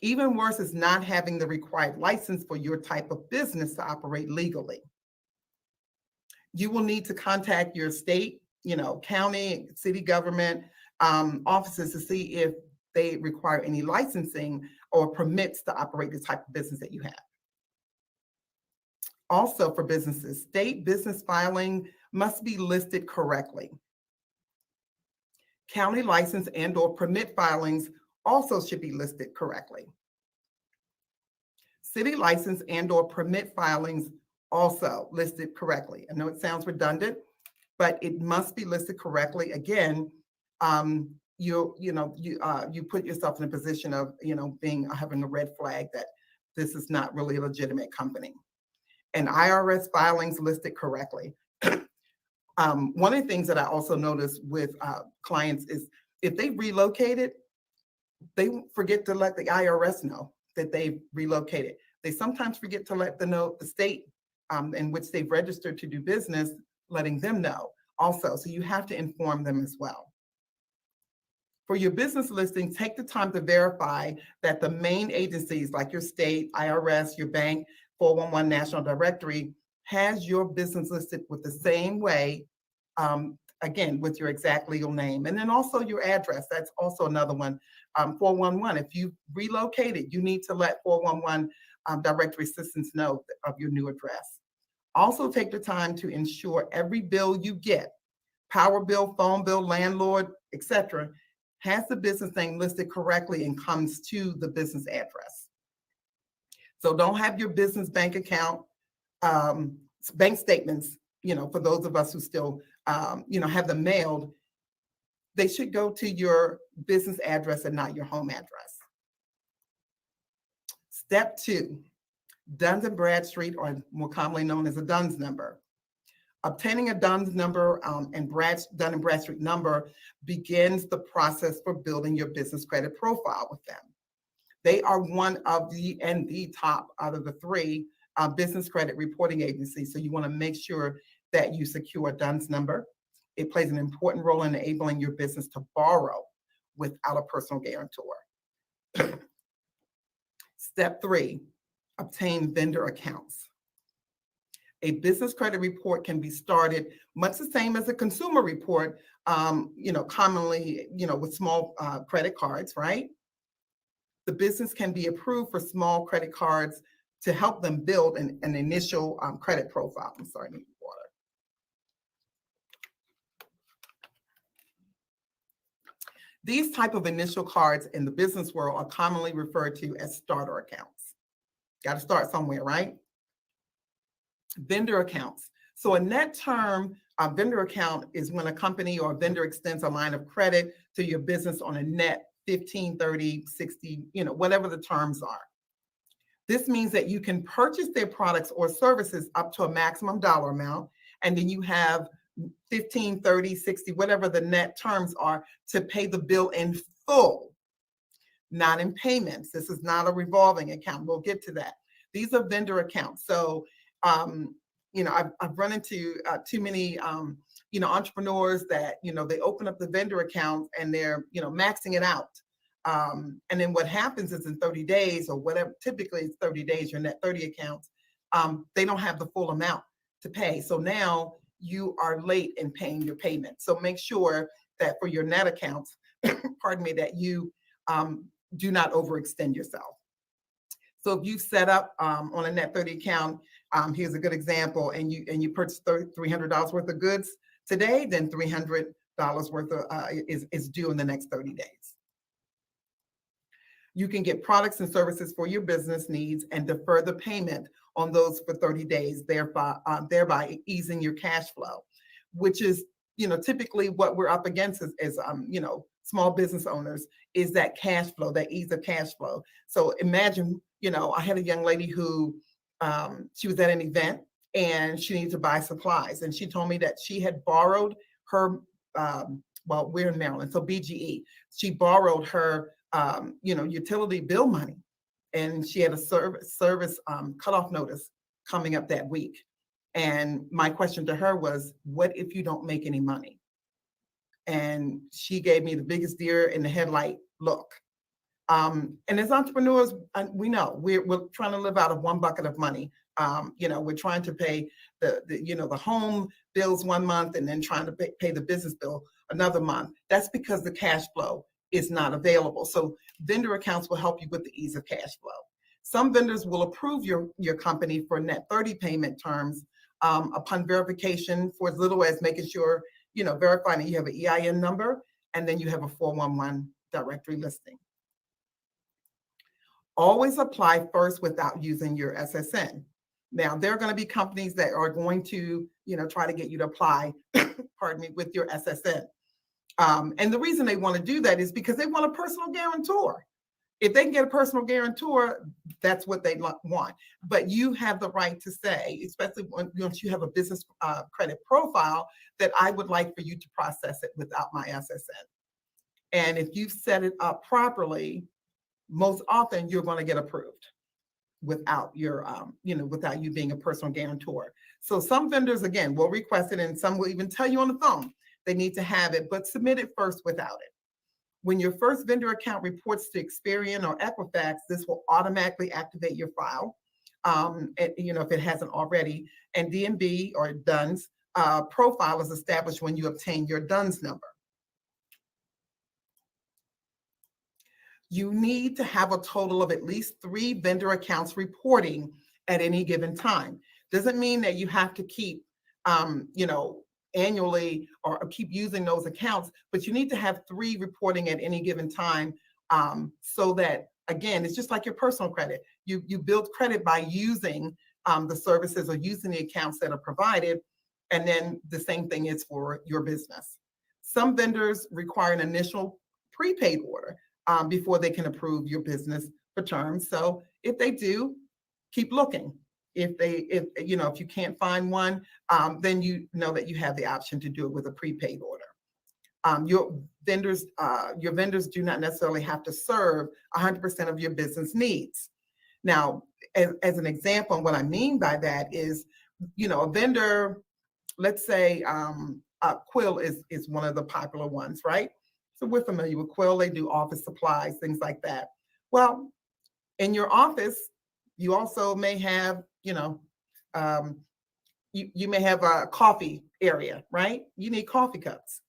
Even worse is not having the required license for your type of business to operate legally. You will need to contact your state, county, city government offices to see if they require any licensing or permits to operate the type of business that you have. Also for businesses, state business filing must be listed correctly. County license and or permit filings also should be listed correctly. City license and or permit filings also listed correctly. I know it sounds redundant, but it must be listed correctly. Again, you put yourself in a position of having a red flag that this is not really a legitimate company. And IRS filings listed correctly. One of the things that I also notice with clients is if they relocated, they forget to let the IRS know that they've relocated. They sometimes forget to let the state in which they've registered to do business, letting them know also. So you have to inform them as well. For your business listing, take the time to verify that the main agencies like your state, IRS, your bank, 411 National Directory has your business listed with the same way, again, with your exact legal name. And then also your address. That's also another one. 411, if you relocated, you need to let 411 directory assistants know of your new address. Also take the time to ensure every bill you get, power bill, phone bill, landlord, etc., has the business name listed correctly and comes to the business address. So don't have your business bank account, bank statements, for those of us who still, have them mailed, they should go to your business address and not your home address. Step 2, Dun & Bradstreet, or more commonly known as a DUNS number. Obtaining a DUNS number and Dun & Bradstreet number begins the process for building your business credit profile with them. They are one of the top out of the 3 business credit reporting agencies. So you want to make sure that you secure a DUNS number. It plays an important role in enabling your business to borrow without a personal guarantor. Step 3, obtain vendor accounts. A business credit report can be started much the same as a consumer report, commonly, with small credit cards, right? The business can be approved for small credit cards to help them build an initial credit profile. I'm sorry, I need water. These type of initial cards in the business world are commonly referred to as starter accounts. Got to start somewhere, right? Vendor accounts. So a net term vendor account is when a company or a vendor extends a line of credit to your business on a net 15, 30, 60, whatever the terms are. This means that you can purchase their products or services up to a maximum dollar amount, and then you have 15, 30, 60, whatever the net terms are to pay the bill in full, not in payments. This is not a revolving account. We'll get to that. These are vendor accounts. So, I've run into too many, entrepreneurs that, they open up the vendor account and they're, maxing it out. And then what happens is in 30 days or whatever, typically it's 30 days, your net 30 accounts, they don't have the full amount to pay. So now you are late in paying your payment. So make sure that for your net accounts, pardon me, that you do not overextend yourself. So if you've set up on a net 30 account, here's a good example, and you purchase $300 worth of goods today, then $300 worth of is due in the next 30 days. You can get products and services for your business needs and defer the payment on those for 30 days, thereby easing your cash flow, which is, typically what we're up against is small business owners, is that cash flow, that ease of cash flow. So imagine, I had a young lady who, she was at an event and she needed to buy supplies. And she told me that she had borrowed her, we're in Maryland, so BGE. She borrowed her, utility bill money. And she had a service cutoff notice coming up that week. And my question to her was, what if you don't make any money? And she gave me the biggest deer in the headlight look. And as entrepreneurs, we know we're trying to live out of one bucket of money. We're trying to pay the home bills one month and then trying to pay the business bill another month. That's because the cash flow is not available. So vendor accounts will help you with the ease of cash flow. Some vendors will approve your company for net 30 payment terms upon verification for as little as making sure, verifying that you have an EIN number and then you have a 411 directory listing. Always apply first without using your SSN. Now, there are going to be companies that are going to, try to get you to apply, pardon me, with your SSN. And the reason they want to do that is because they want a personal guarantor. If they can get a personal guarantor, that's what they want. But you have the right to say, especially once you have a business credit profile, that I would like for you to process it without my SSN. And if you've set it up properly, most often you're going to get approved without your, without you being a personal guarantor. So some vendors, again, will request it, and some will even tell you on the phone they need to have it, but submit it first without it. When your first vendor account reports to Experian or Equifax, this will automatically activate your file, if it hasn't already. And DNB or DUNS profile is established when you obtain your DUNS number. You need to have a total of at least 3 vendor accounts reporting at any given time. Doesn't mean that you have to keep, annually or keep using those accounts, but you need to have 3 reporting at any given time, so that, again, it's just like your personal credit. You build credit by using the services or using the accounts that are provided, and then the same thing is for your business. Some vendors require an initial prepaid order before they can approve your business for terms. So if they do, keep looking. If you can't find one, then you know that you have the option to do it with a prepaid order. Your vendors do not necessarily have to serve 100% of your business needs. Now, as an example, what I mean by that is, a vendor, let's say Quill is one of the popular ones, right? So we're familiar with Quill. They do office supplies, things like that. Well, in your office, you also may have, you may have a coffee area, right? You need coffee cups.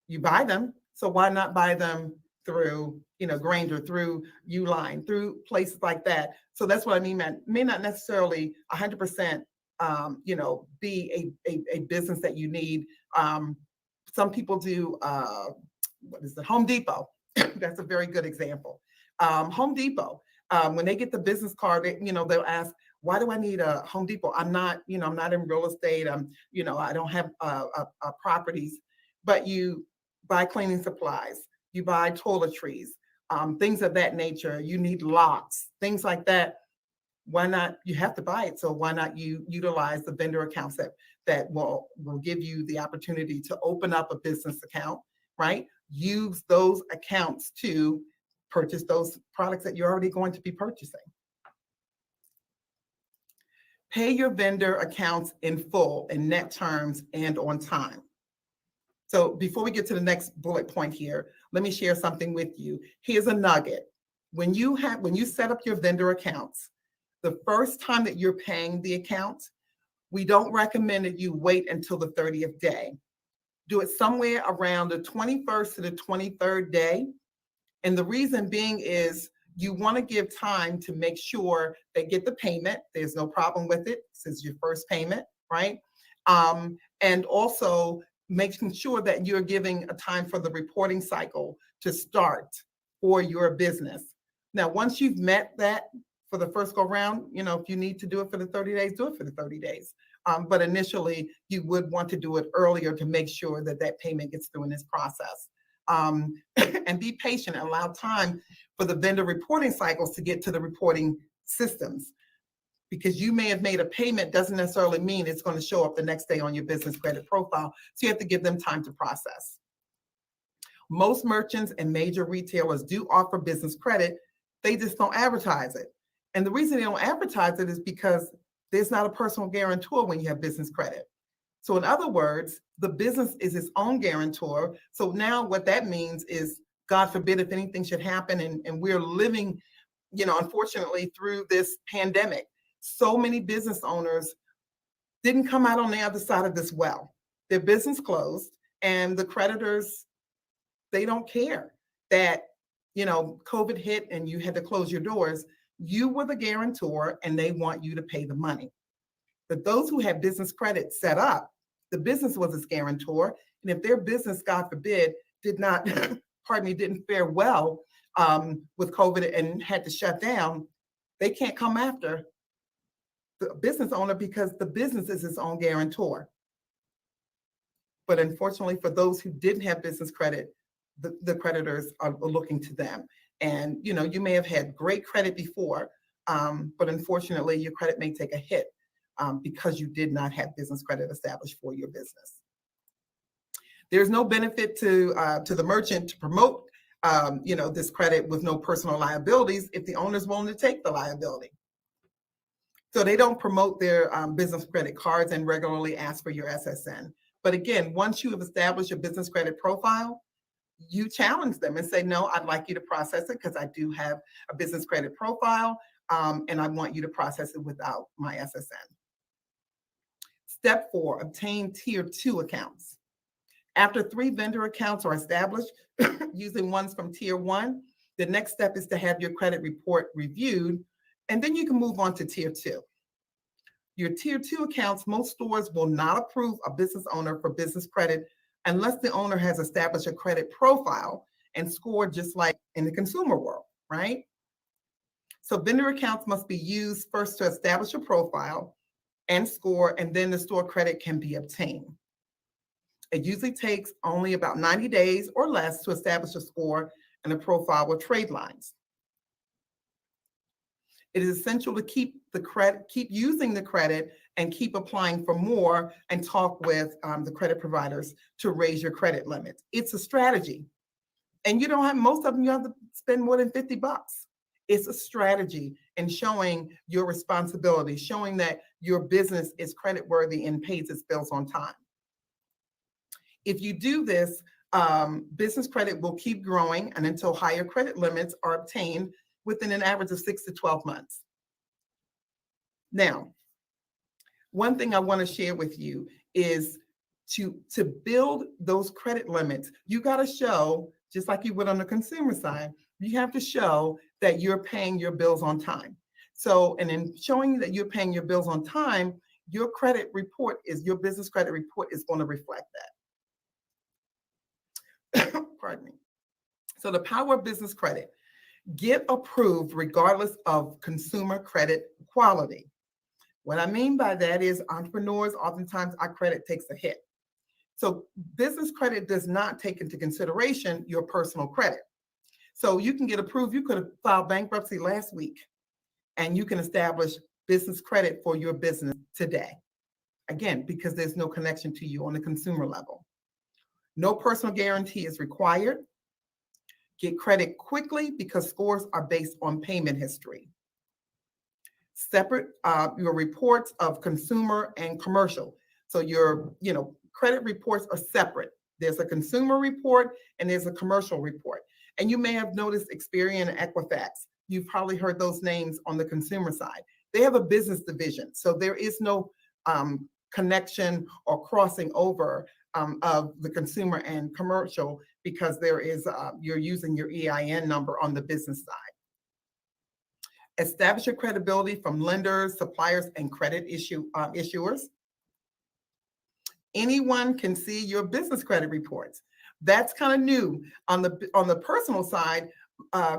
You buy them, so why not buy them through, Grainger, through Uline, through places like that? So that's what I mean, man. May not necessarily 100%, be a business that you need. Some people do, Home Depot. That's a very good example. Home Depot, when they get the business card, they'll ask, why do I need a Home Depot? I'm not in real estate. I don't have properties, but you buy cleaning supplies, you buy toiletries, things of that nature. You need locks, things like that. Why not? You have to buy it. So why not you utilize the vendor accounts that will give you the opportunity to open up a business account, right? Use those accounts to purchase those products that you're already going to be purchasing. Pay your vendor accounts in full, in net terms, and on time. So before we get to the next bullet point here, let me share something with you. Here's a nugget. When you set up your vendor accounts, the first time that you're paying the account, we don't recommend that you wait until the 30th day. Do it somewhere around the 21st to the 23rd day. And the reason being is you want to give time to make sure they get the payment. There's no problem with it since your first payment, right? And also making sure that you're giving a time for the reporting cycle to start for your business. Now, once you've met that for the first go round, if you need to do it for the 30 days, do it for the 30 days. But initially, you would want to do it earlier to make sure that payment gets through in this process. And be patient and allow time for the vendor reporting cycles to get to the reporting systems. Because you may have made a payment doesn't necessarily mean it's going to show up the next day on your business credit profile. So you have to give them time to process. Most merchants and major retailers do offer business credit. They just don't advertise it. And the reason they don't advertise it is because there's not a personal guarantor when you have business credit. So in other words, the business is its own guarantor. So now what that means is, God forbid, if anything should happen, and we're living, unfortunately, through this pandemic, so many business owners didn't come out on the other side of this well. Their business closed, and the creditors, they don't care that, COVID hit and you had to close your doors. You were the guarantor, and they want you to pay the money. But those who had business credit set up, the business was its guarantor. And if their business, God forbid, didn't fare well with COVID and had to shut down, they can't come after the business owner because the business is its own guarantor. But unfortunately, for those who didn't have business credit, the creditors are looking to them. And, you may have had great credit before, but unfortunately, your credit may take a hit because you did not have business credit established for your business. There's no benefit to the merchant to promote, this credit with no personal liabilities if the owner's willing to take the liability. So they don't promote their business credit cards and regularly ask for your SSN. But again, once you have established your business credit profile, you challenge them and say, no, I'd like you to process it because I do have a business credit profile, and I want you to process it without my SSN. Step 4, obtain Tier 2 accounts. After 3 vendor accounts are established, using ones from Tier 1, the next step is to have your credit report reviewed, and then you can move on to Tier 2. Your Tier 2 accounts, most stores will not approve a business owner for business credit unless the owner has established a credit profile and scored just like in the consumer world, right? So vendor accounts must be used first to establish a profile and score, and then the store credit can be obtained. It usually takes only about 90 days or less to establish a score and a profile with trade lines. It is essential to keep using the credit and keep applying for more and talk with the credit providers to raise your credit limit. It's a strategy. And you don't have, most of them, you have to spend more than $50. It's a strategy in showing your responsibility, showing that your business is creditworthy and pays its bills on time. If you do this, business credit will keep growing and until higher credit limits are obtained within an average of 6 to 12 months. Now, one thing I want to share with you is to build those credit limits, you got to show, just like you would on the consumer side, you have to show that you're paying your bills on time. So, and in showing that you're paying your bills on time, your credit report your business credit report is going to reflect that. Pardon me. So the power of business credit, get approved regardless of consumer credit quality. What I mean by that is entrepreneurs, oftentimes our credit takes a hit. So business credit does not take into consideration your personal credit. So you can get approved. You could have filed bankruptcy last week and you can establish business credit for your business today. Again, because there's no connection to you on the consumer level. No personal guarantee is required. Get credit quickly because scores are based on payment history. Separate your reports of consumer and commercial. So your credit reports are separate. There's a consumer report and there's a commercial report. And you may have noticed Experian and Equifax. You've probably heard those names on the consumer side. They have a business division. So there is no connection or crossing over of the consumer and commercial because there is you're using your EIN number on the business side. Establish your credibility from lenders, suppliers, and credit issuers. Anyone can see your business credit reports. That's kind of new. On the personal side,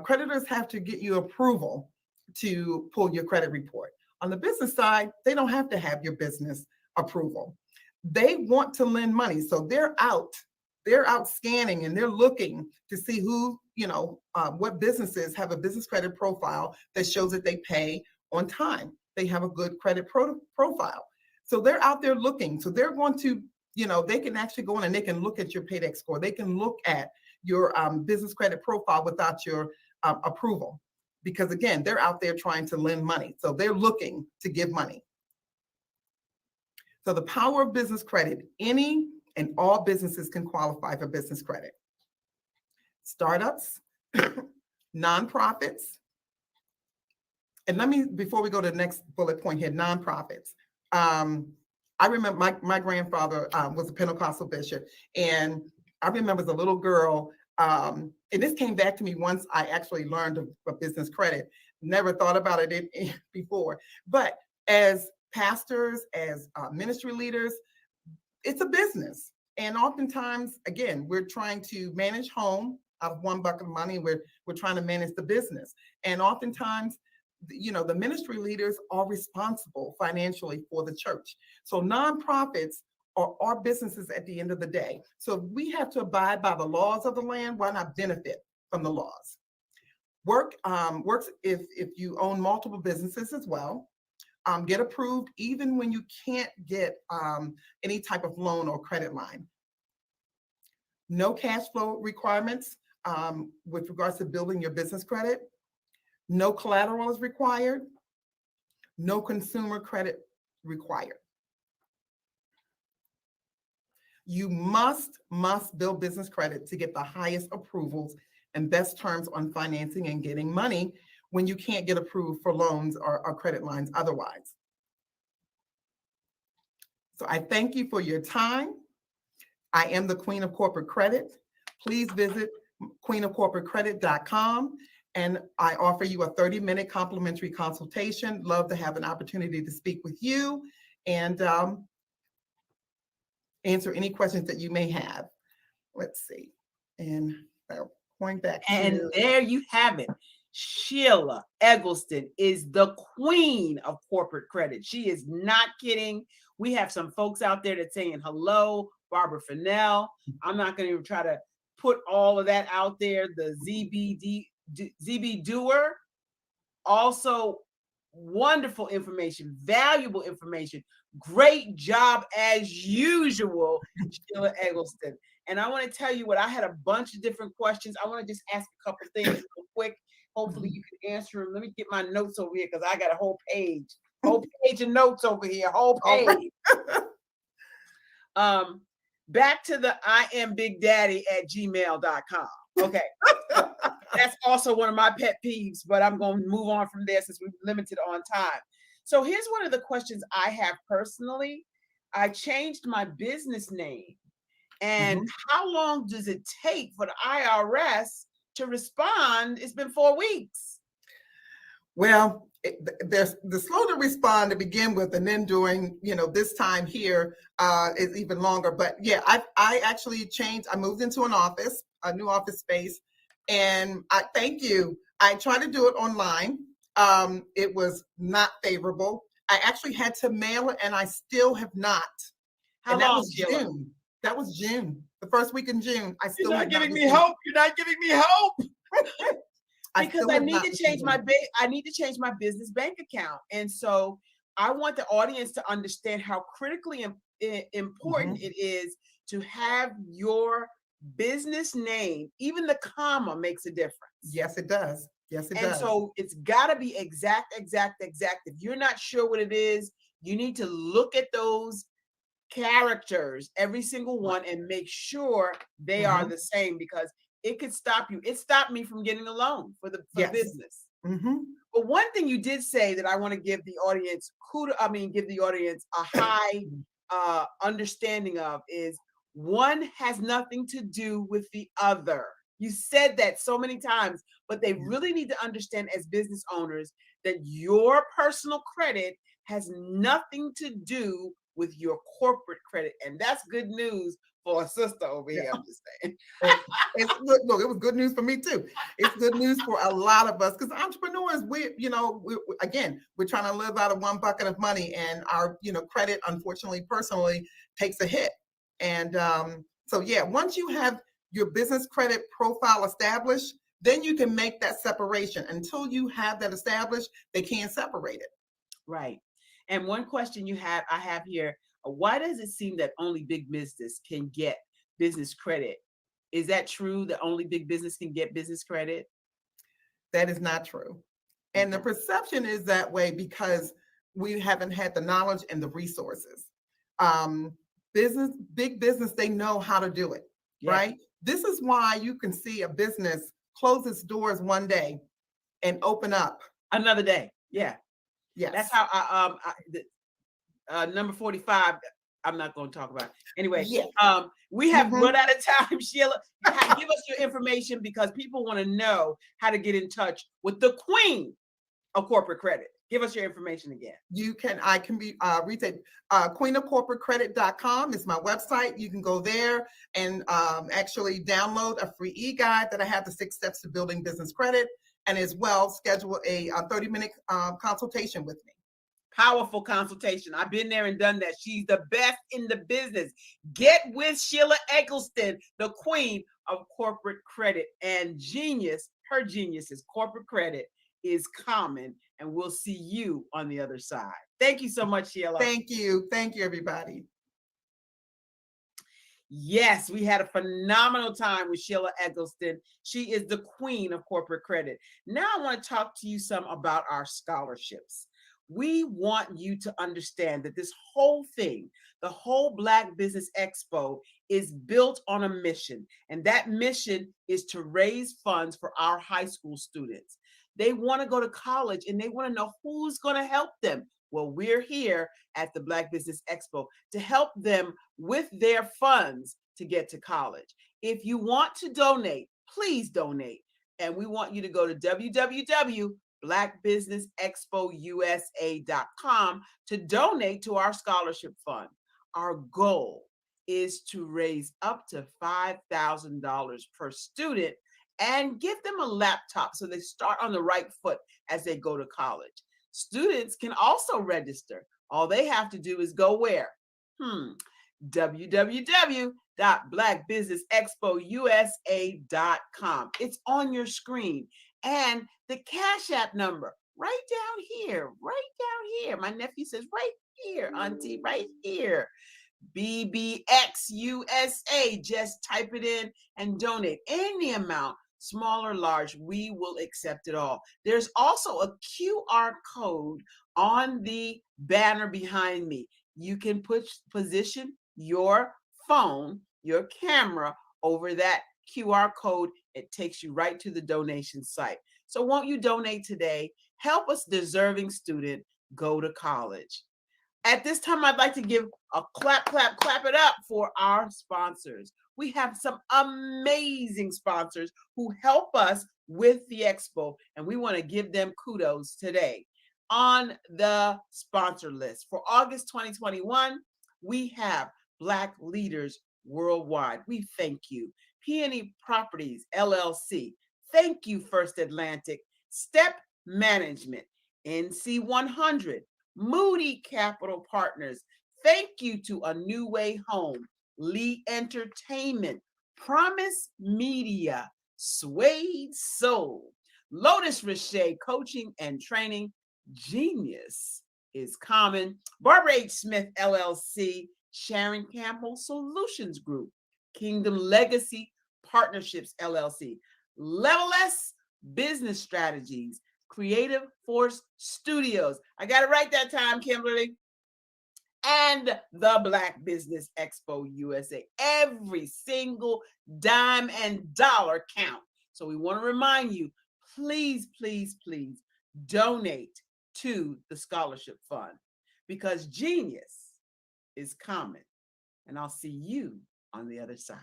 creditors have to get you approval to pull your credit report. On the business side, they don't have to have your business approval. They want to lend money, so they're out scanning and they're looking to see who, what businesses have a business credit profile that shows that they pay on time. They have a good credit profile. So they're out there looking. So they're going to, they can actually go in and they can look at your Paydex score. They can look at your business credit profile without your approval. Because again, they're out there trying to lend money. So they're looking to give money. So the power of business credit, any and all businesses can qualify for business credit. Startups, nonprofits, and before we go to the next bullet point here, nonprofits. I remember my grandfather was a Pentecostal bishop, and I remember as a little girl, and this came back to me once I actually learned of business credit. Never thought about it before, but as pastors, as ministry leaders, it's a business. And oftentimes, again, we're trying to manage home out of one bucket of money. We're trying to manage the business. And oftentimes, the ministry leaders are responsible financially for the church. So nonprofits are our businesses at the end of the day. So we have to abide by the laws of the land. Why not benefit from the laws? Works if you own multiple businesses as well. Get approved even when you can't get any type of loan or credit line. No cash flow requirements with regards to building your business credit. No collateral is required. No consumer credit required. You must build business credit to get the highest approvals and best terms on financing and getting money when you can't get approved for loans or credit lines otherwise. So I thank you for your time. I am the Queen of Corporate Credit. Please visit queenofcorporatecredit.com and I offer you a 30-minute complimentary consultation. Love to have an opportunity to speak with you and answer any questions that you may have. Let's see. And going back And to... there you have it. Sheila Eggleston is the queen of corporate credit. She is not kidding. We have some folks out there that's saying hello, Barbara Fennell. I'm not going to even try to put all of that out there. The ZB Doer, also wonderful information, valuable information. Great job as usual, Sheila Eggleston. And I want to tell you what, I had a bunch of different questions. I want to just ask a couple things real quick. Hopefully you can answer them. Let me get my notes over here because I got a whole page of notes over here, whole page. Back to the iambigdaddy@gmail.com. Okay. That's also one of my pet peeves, but I'm going to move on from there since we're limited on time. So here's one of the questions I have personally. I changed my business name. And how long does it take for the IRS to respond? It's been 4 weeks. Well, they're slow to respond to begin with, and then during this time here is even longer. But yeah, I actually changed. I moved into a new office space, and I thank you. I tried to do it online. It was not favorable. I actually had to mail it, and I still have not. How long, was Sheila? June. That was June, the first week in June. I still You're have not giving me received- hope. You're not giving me hope. Because still I have need not to change received my it. I need to change my business bank account, and so I want the audience to understand how critically important it is to have your business name. Even the comma makes a difference. Yes, it does. Yes, it And does. so it's got to be exact. If you're not sure what it is, you need to look at those characters, every single one, and make sure they are the same, because it could stop you. It stopped me from getting a loan for Yes. business. Mm-hmm. But one thing you did say that I want to give the audience give the audience a high understanding of is one has nothing to do with the other. You said that so many times, but they really need to understand as business owners that your personal credit has nothing to do with your corporate credit. And that's good news for a sister over here. I'm just saying. Look, it was good news for me too. It's good news for a lot of us, because entrepreneurs, we're trying to live out of one bucket of money, and our credit, unfortunately, personally, takes a hit. And so yeah, once you have your business credit profile established, then you can make that separation. Until you have that established, they can't separate it. Right. And one question I have here, why does it seem that only big business can get business credit? Is that true that only big business can get business credit? That is not true. And the perception is that way because we haven't had the knowledge and the resources. Big business, they know how to do it, right? This is why you can see a business close its doors one day and open up another day. Yeah. Yes. That's how number 45, I'm not going to talk about it. Anyway, we have run out of time. Sheila, give us your information, because people want to know how to get in touch with the queen of corporate credit. Give us your information again. I can be reached at queenofcorporatecredit.com is my website. You can go there and actually download a free e-guide that I have, the 6 steps to building business credit, and as well schedule a 30-minute consultation with me. Powerful consultation. I've been there and done that. She's the best in the business. Get with Sheila Eggleston, the queen of corporate credit, and her genius is corporate credit is common, and we'll see you on the other side. Thank you so much, Sheila. Thank you. Thank you, everybody. Yes, we had a phenomenal time with Sheila Eggleston. She is the queen of corporate credit. Now I want to talk to you some about our scholarships. We want you to understand that this whole thing, the whole Black Business Expo, is built on a mission. And that mission is to raise funds for our high school students. They want to go to college and they want to know who's going to help them. Well, we're here at the Black Business Expo to help them with their funds to get to college. If you want to donate, please donate. And we want you to go to www.blackbusinessexpousa.com to donate to our scholarship fund. Our goal is to raise up to $5,000 per student and give them a laptop so they start on the right foot as they go to college. Students can also register. All they have to do is go where? www.blackbusinessexpousa.com. It's on your screen. And the Cash App number, right down here. My nephew says, right here, Auntie, right here. BBXUSA. Just type it in and donate any amount, small or large. We will accept it all. There's also a QR code on the banner behind me. You can position your phone, your camera over that QR code. It takes you right to the donation site. So won't you donate today? Help us deserving student go to college. At this time, I'd like to give a clap it up for our sponsors. We have some amazing sponsors who help us with the expo, and we want to give them kudos today. On the sponsor list for August 2021, we have Black Leaders Worldwide. We thank you. Peony Properties, LLC. Thank you, First Atlantic. Step Management, NC100. Moody Capital Partners. Thank you to A New Way Home, Lee Entertainment, Promise Media, Suede Soul, Lotus Richey Coaching and Training, Genius is Common, Barbara H. Smith, LLC, Sharon Campbell Solutions Group, Kingdom Legacy Partnerships, LLC, Level S Business Strategies, Creative Force Studios. I got it right that time, Kimberly. And the Black Business Expo USA. Every single dime and dollar count. So we want to remind you, please, please, please donate to the scholarship fund because genius is common. And I'll see you on the other side.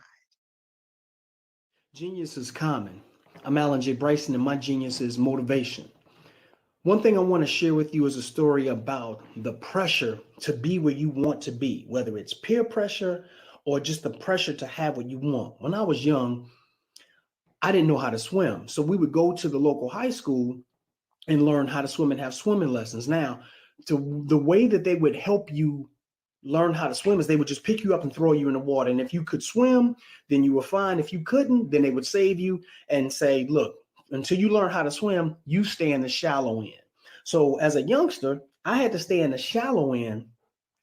Genius is common. I'm Alan J. Bryson, and my genius is motivation. One thing I want to share with you is a story about the pressure to be where you want to be, whether it's peer pressure or just the pressure to have what you want. When I was young, I didn't know how to swim. So we would go to the local high school and learn how to swim and have swimming lessons. Now, the way that they would help you learn how to swim is they would just pick you up and throw you in the water. And if you could swim, then you were fine. If you couldn't, then they would save you and say, look, until you learn how to swim, you stay in the shallow end. So as a youngster, I had to stay in the shallow end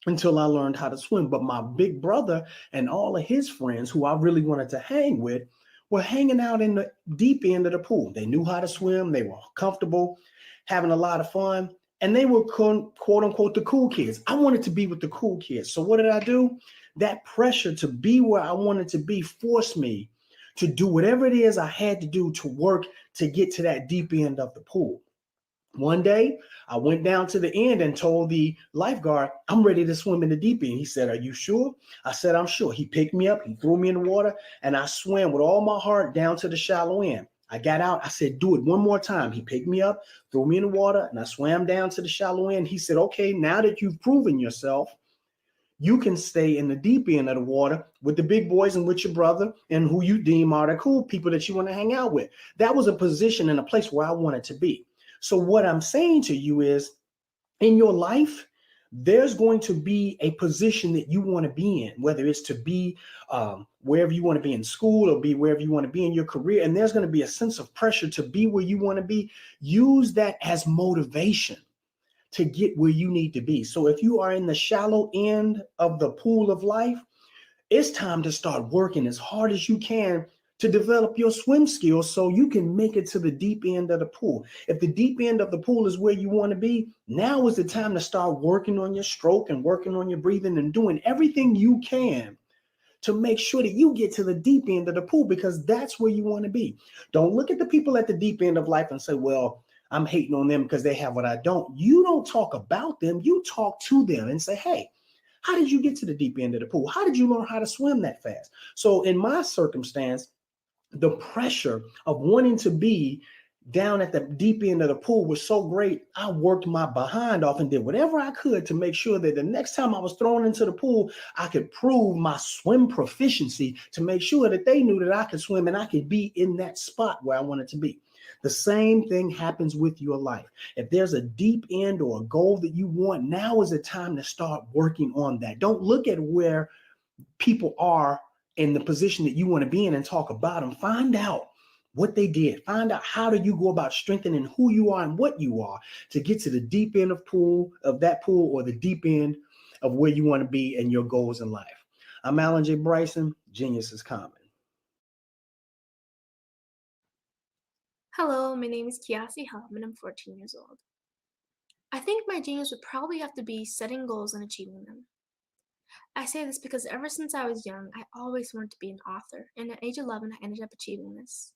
until I learned how to swim. But my big brother and all of his friends who I really wanted to hang with were hanging out in the deep end of the pool. They knew how to swim. They were comfortable, having a lot of fun. And they were quote unquote the cool kids. I wanted to be with the cool kids. So what did I do? That pressure to be where I wanted to be forced me to do whatever it is I had to do to work to get to that deep end of the pool. One day, I went down to the end and told the lifeguard, I'm ready to swim in the deep end. He said, are you sure? I said, I'm sure. He picked me up, he threw me in the water, and I swam with all my heart down to the shallow end. I got out, I said, do it one more time. He picked me up, threw me in the water, and I swam down to the shallow end. He said, okay, now that you've proven yourself, you can stay in the deep end of the water with the big boys and with your brother and who you deem are the cool people that you want to hang out with. That was a position and a place where I wanted to be. So what I'm saying to you is, in your life, there's going to be a position that you want to be in, whether it's to be wherever you want to be in school or be wherever you want to be in your career. And there's going to be a sense of pressure to be where you want to be. Use that as motivation to get where you need to be. So if you are in the shallow end of the pool of life, it's time to start working as hard as you can to develop your swim skills so you can make it to the deep end of the pool. If the deep end of the pool is where you want to be, now is the time to start working on your stroke and working on your breathing and doing everything you can to make sure that you get to the deep end of the pool, because that's where you want to be. Don't look at the people at the deep end of life and say, well, I'm hating on them because they have what I don't. You don't talk about them. You talk to them and say, hey, how did you get to the deep end of the pool? How did you learn how to swim that fast? So in my circumstance, the pressure of wanting to be down at the deep end of the pool was so great. I worked my behind off and did whatever I could to make sure that the next time I was thrown into the pool, I could prove my swim proficiency to make sure that they knew that I could swim and I could be in that spot where I wanted to be. The same thing happens with your life. If there's a deep end or a goal that you want, now is the time to start working on that. Don't look at where people are in the position that you want to be in and talk about them. Find out what they did. Find out how do you go about strengthening who you are and what you are to get to the deep end of that pool or the deep end of where you want to be in your goals in life. I'm Alan J. Bryson. Genius is common. Hello, my name is Kiasi Hum and I'm 14 years old. I think my genius would probably have to be setting goals and achieving them. I say this because ever since I was young, I always wanted to be an author, and at age 11, I ended up achieving this.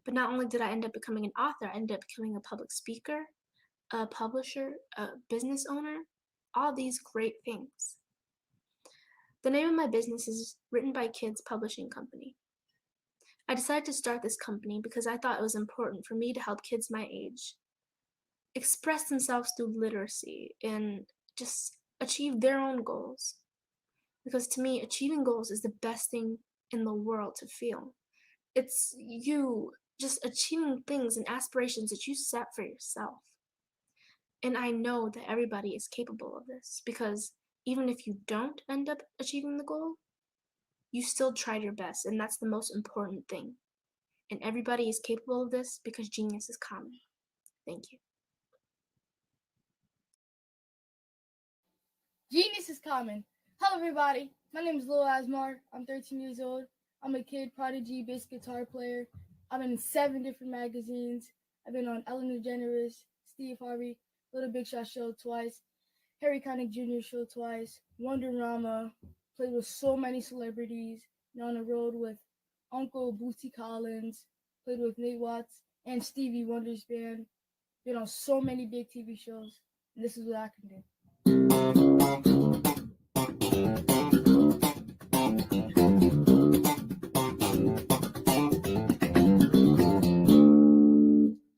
But not only did I end up becoming an author, I ended up becoming a public speaker, a publisher, a business owner, all these great things. The name of my business is Written by Kids Publishing Company. I decided to start this company because I thought it was important for me to help kids my age express themselves through literacy and just achieve their own goals. Because to me, achieving goals is the best thing in the world to feel. It's you just achieving things and aspirations that you set for yourself. And I know that everybody is capable of this because even if you don't end up achieving the goal, you still tried your best, and that's the most important thing. And everybody is capable of this because genius is common. Thank you. Genius is common. Hello, everybody. My name is Lil Asmar. I'm 13 years old. I'm a kid prodigy bass guitar player. I've been in 7 different magazines. I've been on Ellen DeGeneres, Steve Harvey, Little Big Shot Show twice, Harry Connick Jr. Show twice, Wonderama, played with so many celebrities, been on the road with Uncle Bootsy Collins, played with Nate Watts and Stevie Wonder's band, been on so many big TV shows, and this is what I can do.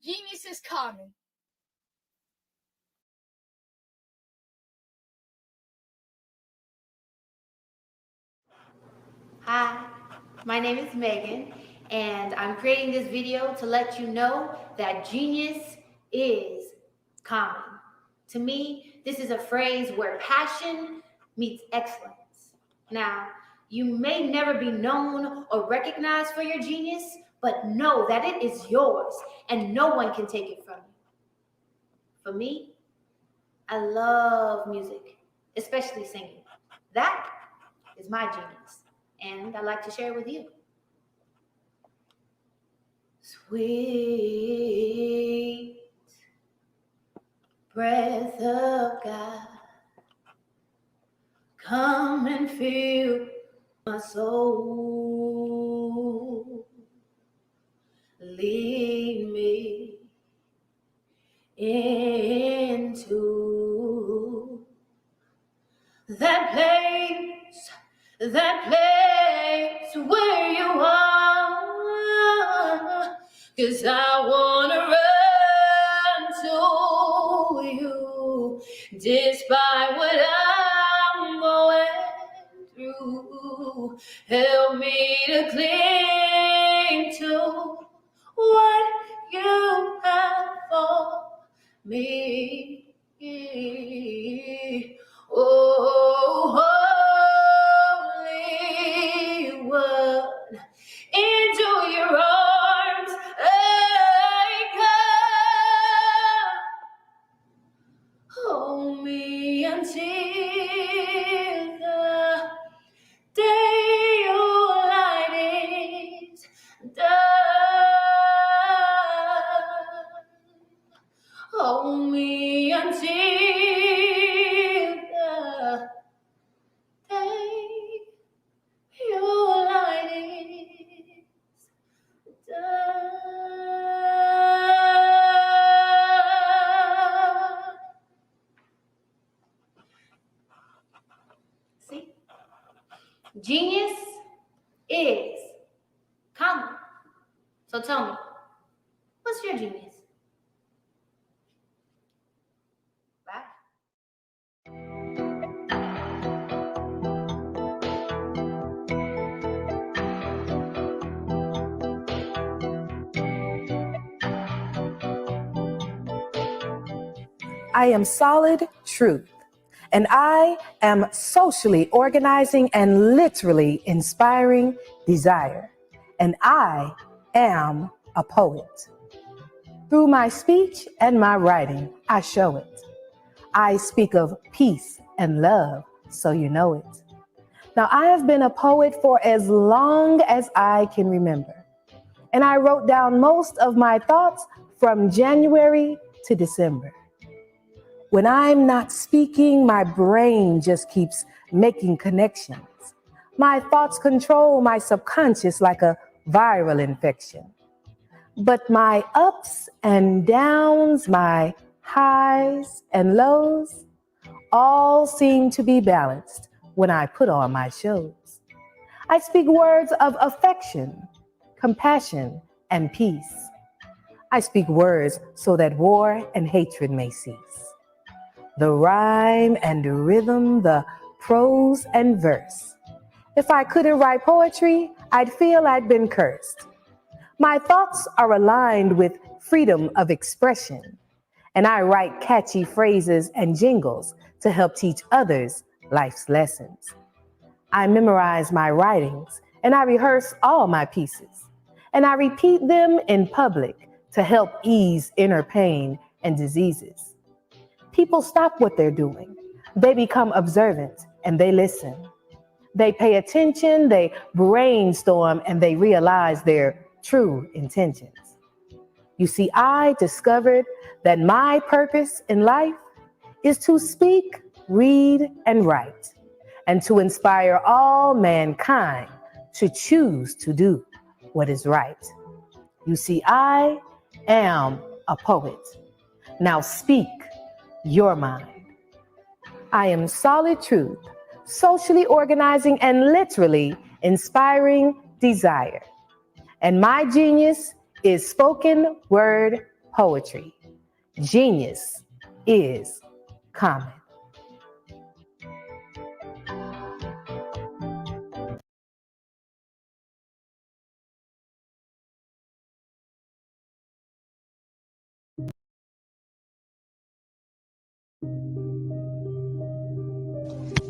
Genius is common. Hi, my name is Megan, and I'm creating this video to let you know that genius is common. To me, this is a phrase where passion meets excellence. Now, you may never be known or recognized for your genius, but know that it is yours and no one can take it from you. For me, I love music, especially singing. That is my genius, and I'd like to share it with you. Sweet breath of God, come and fill my soul. Lead me into that place where you are, 'cause I wanna run to you despite what I'm going through. Help me to cling to what you have for me. Oh, Holy One, into your arms I come. Hold me until the day your light is done. Hold me until the day your light is done. See? Genius is common. So tell me, what's your genius? Bye. I am Solid Truth, and I am socially organizing and literally inspiring desire. And I am a poet. Through my speech and my writing, I show it. I speak of peace and love, so you know it. Now, I have been a poet for as long as I can remember, and I wrote down most of my thoughts from January to December. When I'm not speaking, my brain just keeps making connections. My thoughts control my subconscious like a viral infection. But my ups and downs, my highs and lows, all seem to be balanced when I put on my shows. I speak words of affection, compassion, and peace. I speak words so that war and hatred may cease. The rhyme and rhythm, the prose and verse. If I couldn't write poetry, I'd feel I'd been cursed. My thoughts are aligned with freedom of expression, and I write catchy phrases and jingles to help teach others life's lessons. I memorize my writings, and I rehearse all my pieces, and I repeat them in public to help ease inner pain and diseases. People stop what they're doing. They become observant, and they listen. They pay attention, they brainstorm, and they realize their true intentions. You see, I discovered that my purpose in life is to speak, read, and write, and to inspire all mankind to choose to do what is right. You see, I am a poet. Now speak your mind. I am solid truth, socially organizing and literally inspiring desire. And my genius is spoken word poetry. Genius is common.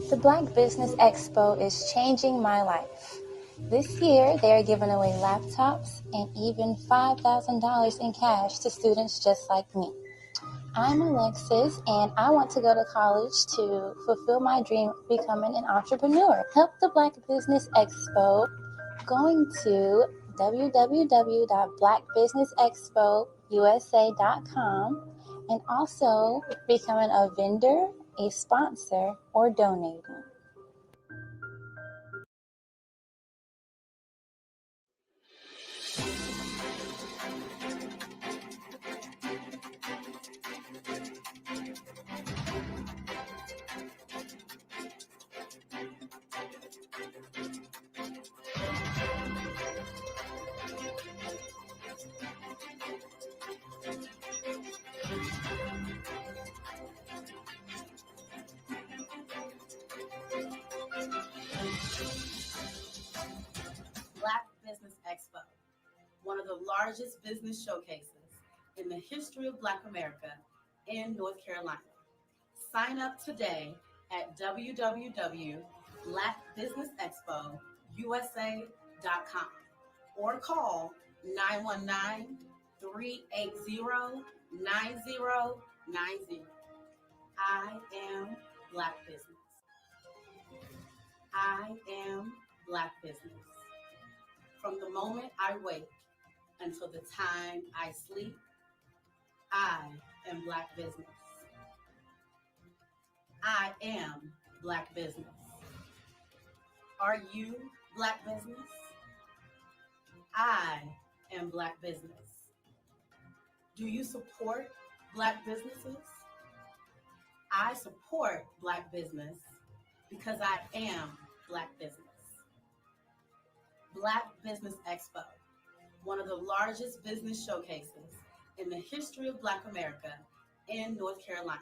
The Black Business Expo is changing my life. This year, they are giving away laptops and even $5,000 in cash to students just like me. I'm Alexis, and I want to go to college to fulfill my dream of becoming an entrepreneur. Help the Black Business Expo going to www.blackbusinessexpousa.com and also becoming a vendor, a sponsor, or donating. Black Business Expo, one of the largest business showcases in the history of Black America in North Carolina. Sign up today at www.blackbusinessexpousa.com or call 919-380-9090. I am Black Business. I am Black Business. From the moment I wake until the time I sleep, I am Black Business. I am Black Business. Are you Black Business? I am Black Business. Do you support Black businesses? I support Black business because I am Black business. Black Business Expo, one of the largest business showcases in the history of Black America in North Carolina.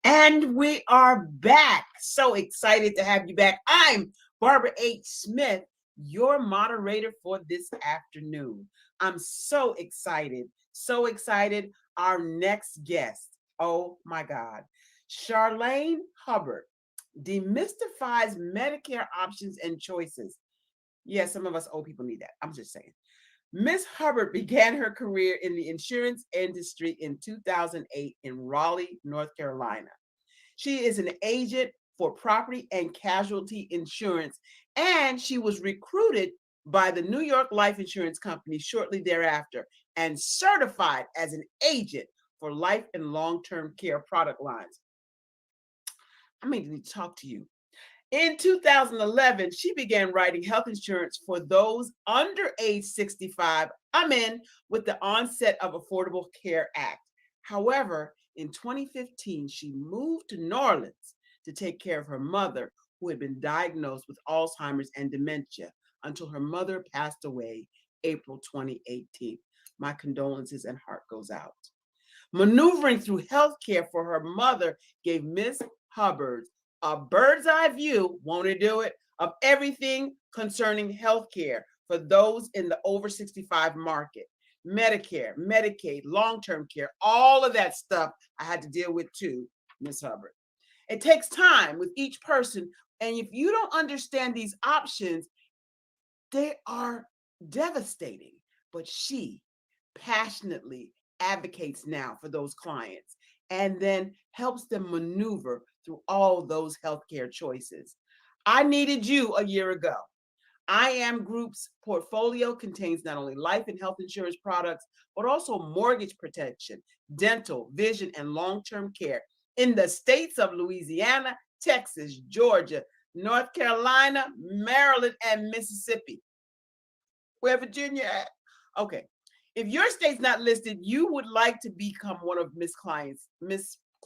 And we are back. So excited to have you back. I'm Barbara H. Smith, your moderator for this afternoon. I'm so excited. So excited. Our next guest, oh my God, Charlene Hubbard demystifies Medicare options and choices. Yeah, some of us old people need that. I'm just saying. Miss Hubbard began her career in the insurance industry in 2008 in Raleigh, North Carolina. She is an agent for property and casualty insurance, and she was recruited by the New York Life Insurance Company shortly thereafter and certified as an agent for life and long-term care product lines. I may need to talk to you. In 2011, she began writing health insurance for those under age 65. I'm in with the onset of Affordable Care Act. However, in 2015, she moved to New Orleans to take care of her mother, who had been diagnosed with Alzheimer's and dementia until her mother passed away April 2018. My condolences and heart goes out. Maneuvering through healthcare for her mother gave Miss Hubbard a bird's eye view, won't it do it, of everything concerning healthcare for those in the over 65 market. Medicare, Medicaid, long-term care, all of that stuff I had to deal with too, Miss Hubbard. It takes time with each person, and if you don't understand these options, they are devastating. But she passionately advocates now for those clients and then helps them maneuver through all those healthcare choices. I needed you a year ago. I Am Group's portfolio contains not only life and health insurance products, but also mortgage protection, dental, vision, and long-term care in the states of Louisiana, Texas, Georgia, North Carolina, Maryland, and Mississippi. Where Virginia at? Okay. If your state's not listed, you would like to become one of Miss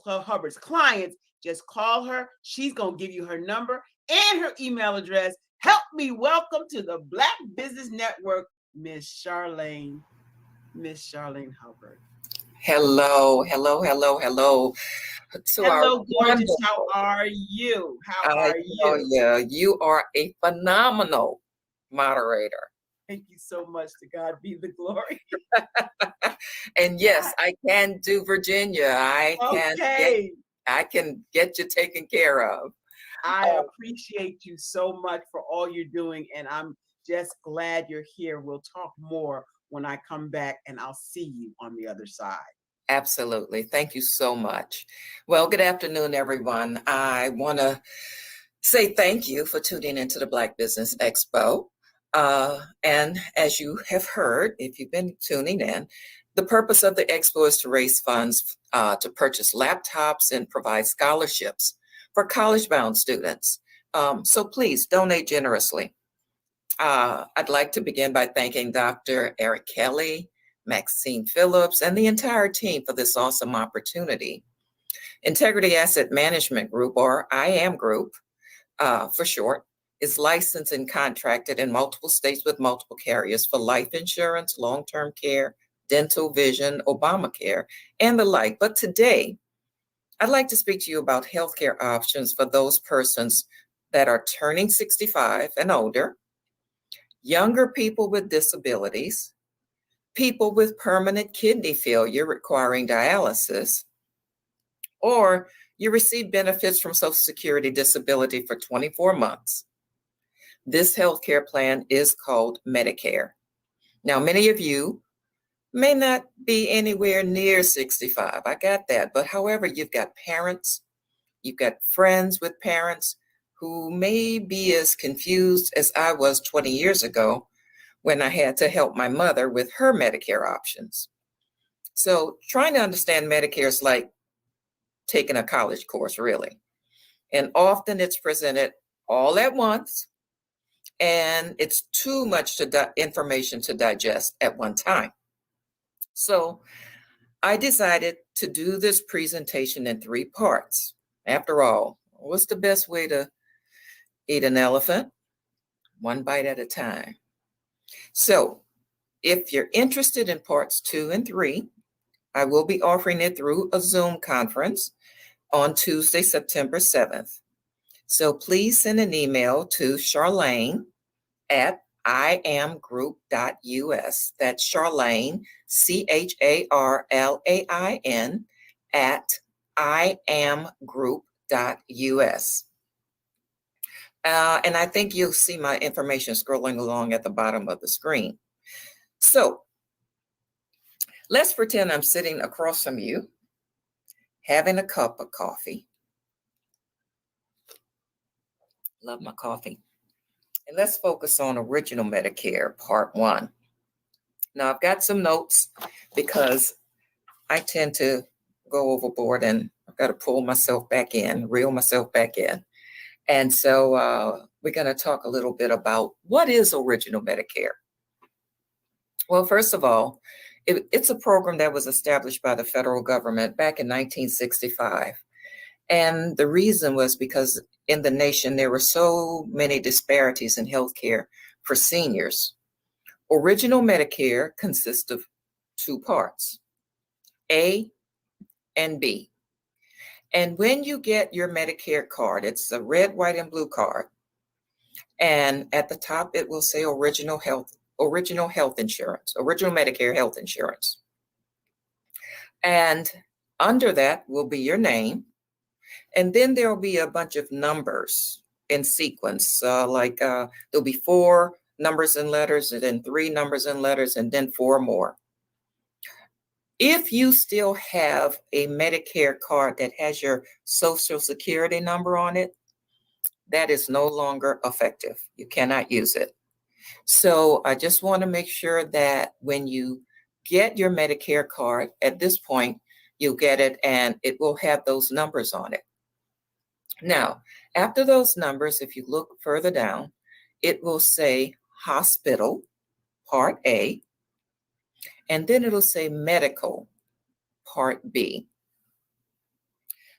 Hubbard's clients, just call her. She's going to give you her number and her email address. Help me welcome to the Black Business Network, Miss Charlene Hubbard. Hello. Hello, gorgeous. How are you? How are you? Yeah, you are a phenomenal moderator. Thank you so much. To God be the glory. And yes, I can do Virginia. I can get you taken care of. I appreciate you so much for all you're doing, and I'm just glad you're here. We'll talk more when I come back, and I'll see you on the other side. Absolutely. Thank you so much. Well, good afternoon, everyone. I want to say thank you for tuning into the Black Business Expo. And as you have heard, if you've been tuning in, the purpose of the expo is to raise funds to purchase laptops and provide scholarships for college-bound students. So please donate generously. I'd like to begin by thanking Dr. Eric Kelly, Maxine Phillips, and the entire team for this awesome opportunity. Integrity Asset Management Group, or IAM Group for short, is licensed and contracted in multiple states with multiple carriers for life insurance, long-term care, dental, vision, Obamacare, and the like. But today, I'd like to speak to you about healthcare options for those persons that are turning 65 and older, younger people with disabilities, people with permanent kidney failure requiring dialysis, or you receive benefits from Social Security disability for 24 months. This healthcare plan is called Medicare. Now, many of you may not be anywhere near 65. I got that. But however, you've got parents, you've got friends with parents who may be as confused as I was 20 years ago when I had to help my mother with her Medicare options. So trying to understand Medicare is like taking a college course, really. And often it's presented all at once, and it's too much information to digest at one time. So I decided to do this presentation in 3 parts. After all, what's the best way to eat an elephant? One bite at a time. So if you're interested in parts 2 and 3, I will be offering it through a Zoom conference on Tuesday, September 7th. So please send an email to Charlene at iamgroup.us. That's Charlene, CHARLAIN, at iamgroup.us. And I think you'll see my information scrolling along at the bottom of the screen. So let's pretend I'm sitting across from you, having a cup of coffee. Love my coffee. And let's focus on Original Medicare Part 1. Now, I've got some notes because I tend to go overboard and I've got to pull myself back in, reel myself back in. And so we're going to talk a little bit about what is Original Medicare. Well, first of all, it's a program that was established by the federal government back in 1965. And the reason was because in the nation, there were so many disparities in healthcare for seniors. Original Medicare consists of two parts, A and B. And when you get your Medicare card, it's a red, white, and blue card. And at the top, it will say Original Health Insurance, Original Medicare Health Insurance. And under that will be your name. And then there'll be a bunch of numbers in sequence, there'll be 4 numbers and letters, and then 3 numbers and letters, and then 4 more. If you still have a Medicare card that has your Social Security number on it, that is no longer effective. You cannot use it. So I just want to make sure that when you get your Medicare card, at this point, you'll get it and it will have those numbers on it. Now, after those numbers, if you look further down, it will say Hospital, Part A, and then it'll say Medical, Part B.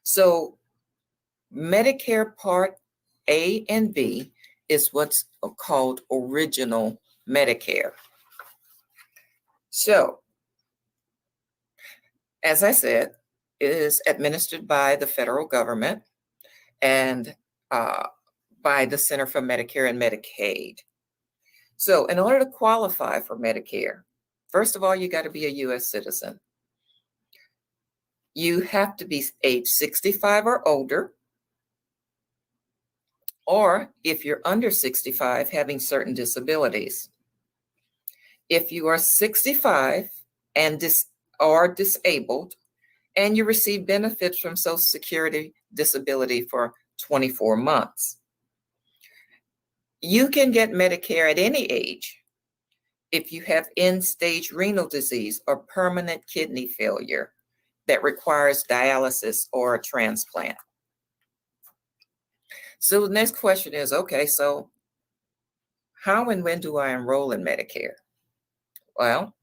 So Medicare Part A and B is what's called Original Medicare. So, as I said, it is administered by the federal government and by the Center for Medicare and Medicaid. So in order to qualify for Medicare, first of all, you got to be a U.S. citizen. You have to be age 65 or older, or if you're under 65, having certain disabilities. If you are 65 and are disabled, and you receive benefits from Social Security disability for 24 months. You can get Medicare at any age if you have end-stage renal disease or permanent kidney failure that requires dialysis or a transplant. So the next question is, okay, so how and when do I enroll in Medicare? Well,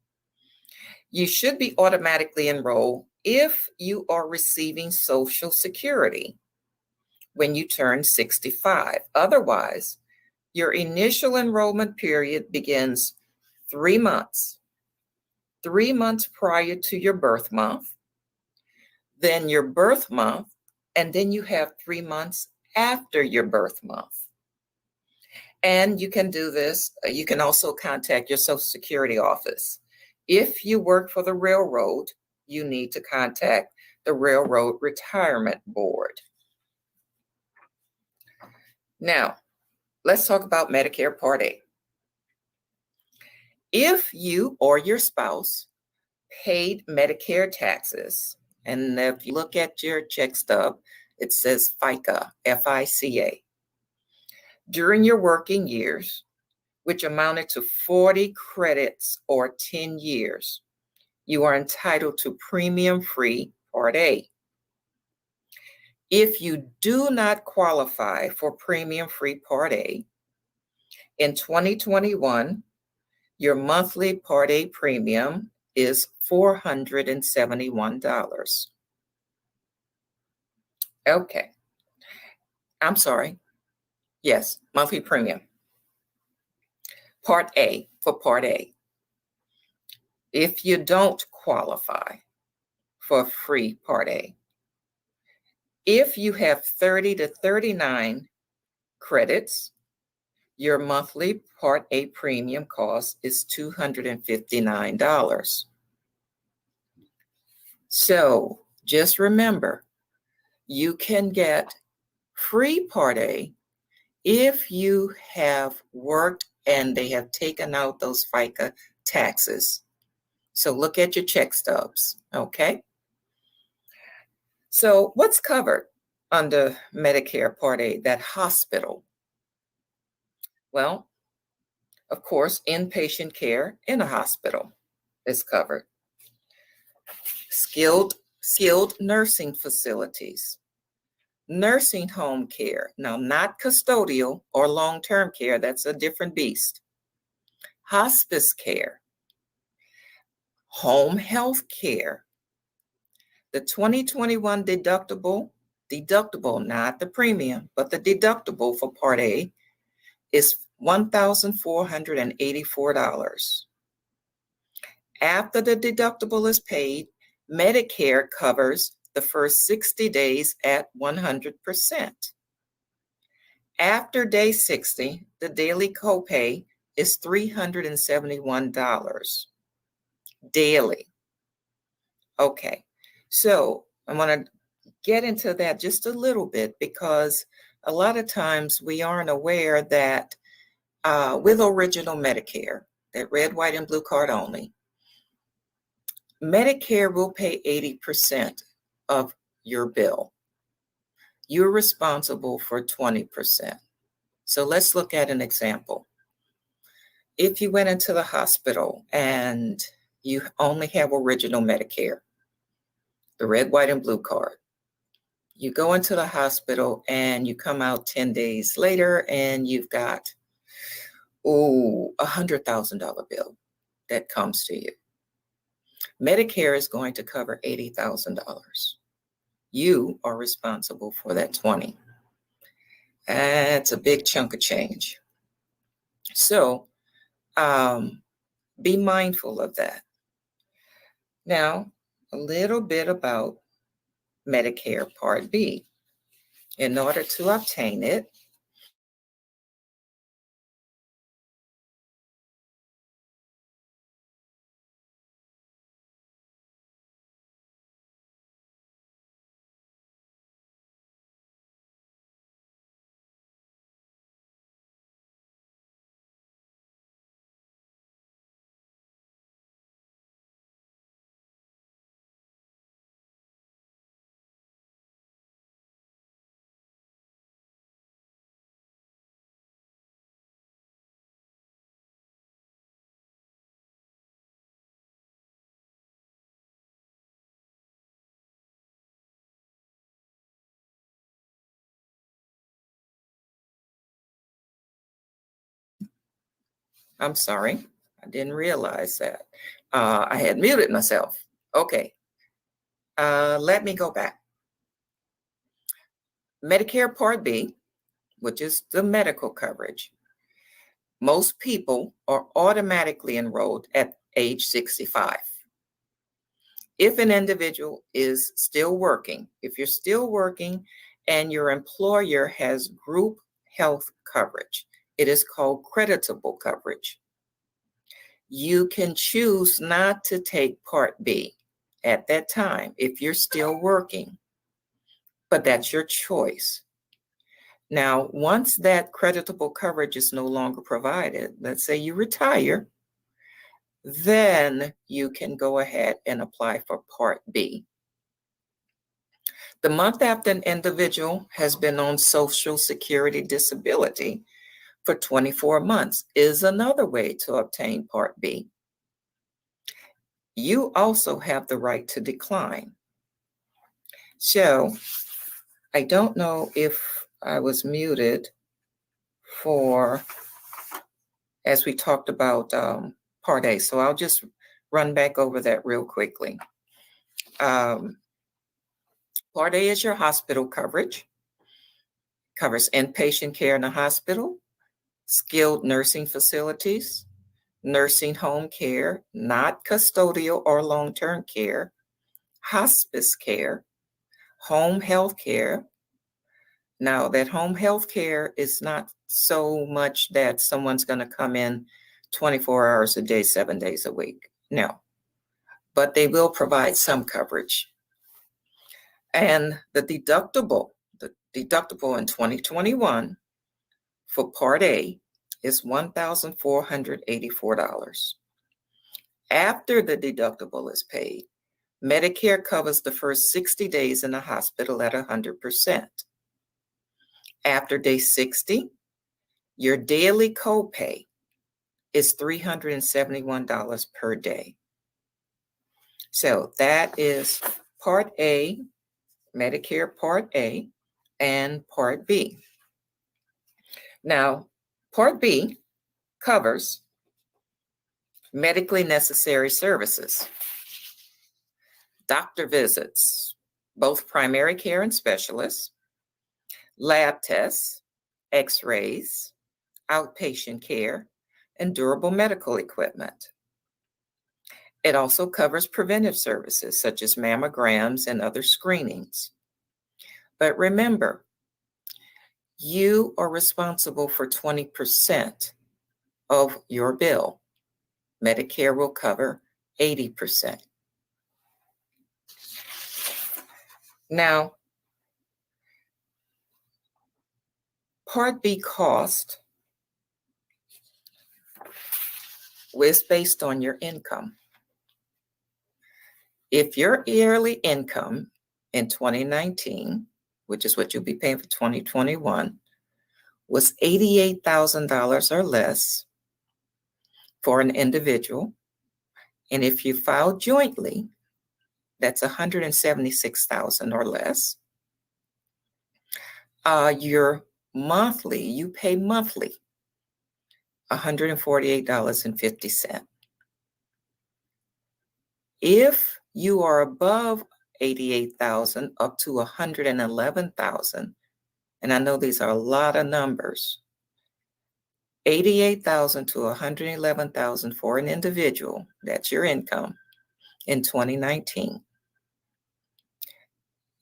you should be automatically enrolled if you are receiving Social Security when you turn 65. Otherwise, your initial enrollment period begins 3 months. 3 months prior to your birth month, then your birth month, and then you have 3 months after your birth month. And you can do this, you can also contact your Social Security office. If you work for the railroad, you need to contact the Railroad Retirement Board. Now, let's talk about Medicare Part A. If you or your spouse paid Medicare taxes, and if you look at your check stub, it says FICA, F-I-C-A, during your working years, which amounted to 40 credits or 10 years, you are entitled to premium-free Part A. If you do not qualify for premium-free Part A, in 2021, your monthly Part A premium is $471. Okay, I'm sorry. Yes, monthly premium. Part A, for Part A. If you don't qualify for free Part A, if you have 30 to 39 credits, your monthly Part A premium cost is $259. So just remember, you can get free Part A if you have worked and they have taken out those FICA taxes. So look at your check stubs, okay? So what's covered under Medicare Part A? That hospital. Well, of course, inpatient care in a hospital is covered. Skilled nursing facilities. Nursing home care. Now, not custodial or long-term care. That's a different beast. Hospice care. Home health care. The 2021 deductible, not the premium, but the deductible for Part A is $1,484. After the deductible is paid, Medicare covers the first 60 days at 100%. After day 60, the daily copay is $371 daily. Okay, so I want to get into that just a little bit because a lot of times we aren't aware that with Original Medicare, that red, white, and blue card only, Medicare will pay 80% of your bill. You're responsible for 20%. So let's look at an example. If you went into the hospital and you only have Original Medicare, the red, white, and blue card, you go into the hospital and you come out 10 days later and you've got, $100,000 bill that comes to you. Medicare is going to cover $80,000. You are responsible for that 20. That's a big chunk of change. So be mindful of that. Now, a little bit about Medicare Part B. In order to obtain it, I'm sorry, I didn't realize that. I had muted myself. Okay, let me go back. Medicare Part B, which is the medical coverage, most people are automatically enrolled at age 65. If an individual is still working, if you're still working and your employer has group health coverage, it is called creditable coverage. You can choose not to take Part B at that time if you're still working, but that's your choice. Now, once that creditable coverage is no longer provided, let's say you retire, then you can go ahead and apply for Part B. The month after an individual has been on Social Security disability for 24 months is another way to obtain Part B. You also have the right to decline. So I don't know if I was muted as we talked about Part A. So I'll just run back over that real quickly. Part A is your hospital coverage. Covers inpatient care in a hospital, skilled nursing facilities, nursing home care, not custodial or long-term care, hospice care, home health care. Now, that home health care is not so much that someone's going to come in 24 hours a day, 7 days a week. No, but they will provide some coverage. And the deductible in 2021 for Part A is $1,484. After the deductible is paid, Medicare covers the first 60 days in the hospital at 100%. After day 60, your daily copay is $371 per day. So that is Part A, Medicare Part A, and Part B. Now, Part B covers medically necessary services, doctor visits, both primary care and specialists, lab tests, x-rays, outpatient care, and durable medical equipment. It also covers preventive services such as mammograms and other screenings. But remember, you are responsible for 20% of your bill. Medicare will cover 80%. Now, Part B cost is based on your income. If your yearly income in 2019, which is what you'll be paying for 2021, was $88,000 or less for an individual, and if you file jointly, that's $176,000 or less. You pay monthly $148.50. If you are above 88,000 up to 111,000, and I know these are a lot of numbers, 88,000 to 111,000 for an individual, that's your income in 2019.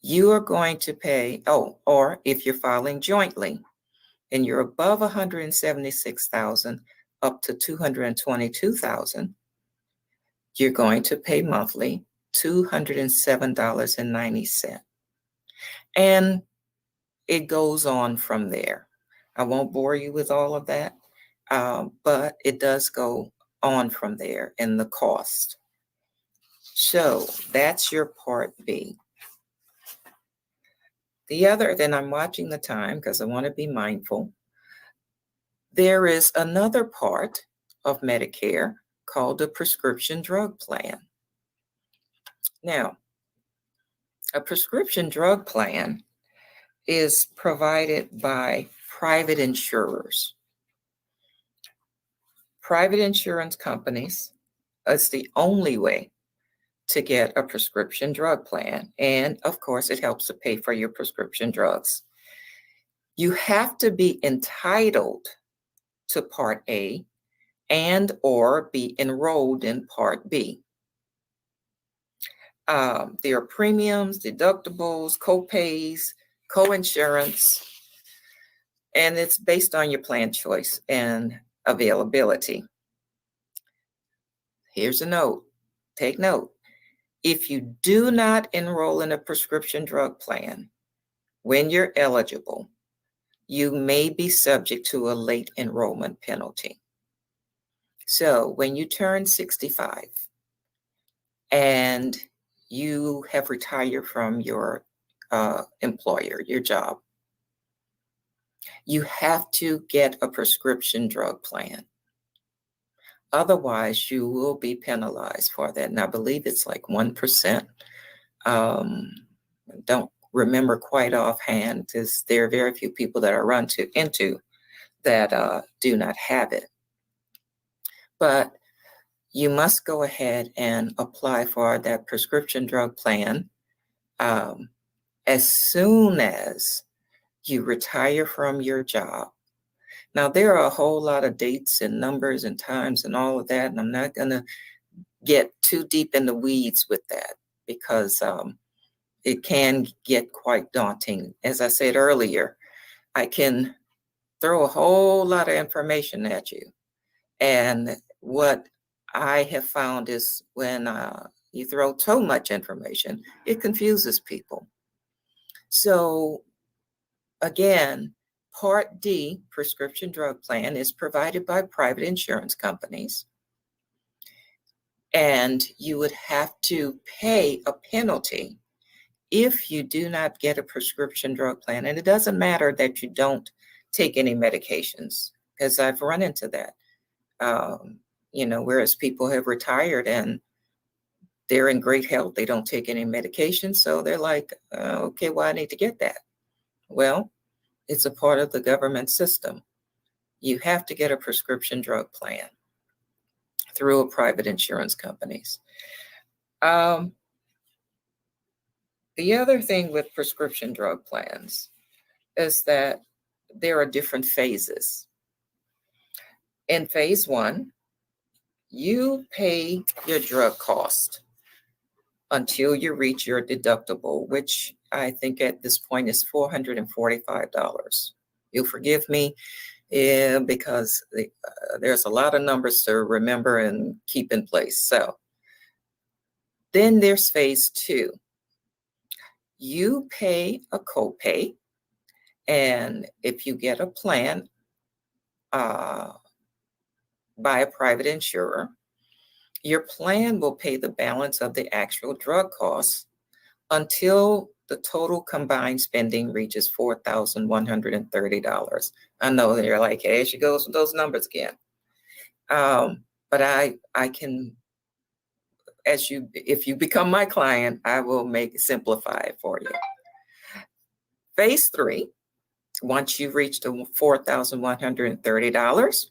You are going to pay, or if you're filing jointly and you're above 176,000 up to 222,000, you're going to pay monthly $207.90. And it goes on from there. I won't bore you with all of that, but it does go on from there in the cost. So that's your Part B. The other, then I'm watching the time because I want to be mindful. There is another part of Medicare called the prescription drug plan. Now, a prescription drug plan is provided by private insurers. Private insurance companies is the only way to get a prescription drug plan. And of course, it helps to pay for your prescription drugs. You have to be entitled to Part A and or be enrolled in Part B. There are premiums, deductibles, co-pays, co-insurance, and it's based on your plan choice and availability. Here's a note. Take note. If you do not enroll in a prescription drug plan when you're eligible, you may be subject to a late enrollment penalty. So when you turn 65 and you have retired from your employer, your job, you have to get a prescription drug plan. Otherwise, you will be penalized for that. And I believe it's like 1%. Don't remember quite offhand because there are very few people that I run into that do not have it. But you must go ahead and apply for that prescription drug plan as soon as you retire from your job. Now, there are a whole lot of dates and numbers and times and all of that, and I'm not going to get too deep in the weeds with that because it can get quite daunting. As I said earlier, I can throw a whole lot of information at you. And what I have found is when you throw too much information, it confuses people. So again, Part D prescription drug plan is provided by private insurance companies. And you would have to pay a penalty if you do not get a prescription drug plan. And it doesn't matter that you don't take any medications, because I've run into that. Whereas people have retired and they're in great health, they don't take any medication. So they're like, okay, well, I need to get that. Well, it's a part of the government system. You have to get a prescription drug plan through a private insurance companies. The other thing with prescription drug plans is that there are different phases. In phase 1, you pay your drug cost until you reach your deductible, which I think at this point is $445. You'll forgive me because there's a lot of numbers to remember and keep in place. So then there's phase 2. You pay a copay, and if you get a plan by a private insurer, your plan will pay the balance of the actual drug costs until the total combined spending reaches $4,130. I know they're like, hey, she goes with those numbers again. But I can, if you become my client, I will simplify it for you. Phase 3, once you've reached the $4,130,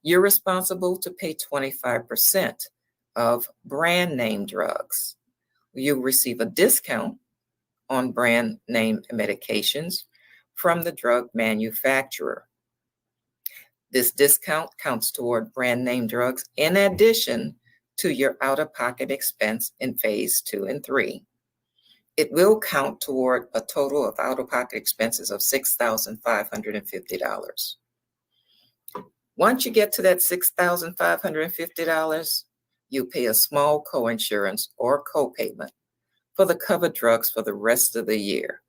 you're responsible to pay 25% of brand name drugs. You receive a discount on brand name medications from the drug manufacturer. This discount counts toward brand name drugs in addition to your out-of-pocket expense in phase 2 and 3. It will count toward a total of out-of-pocket expenses of $6,550. Once you get to that $6,550, you pay a small coinsurance or copayment for the covered drugs for the rest of the year.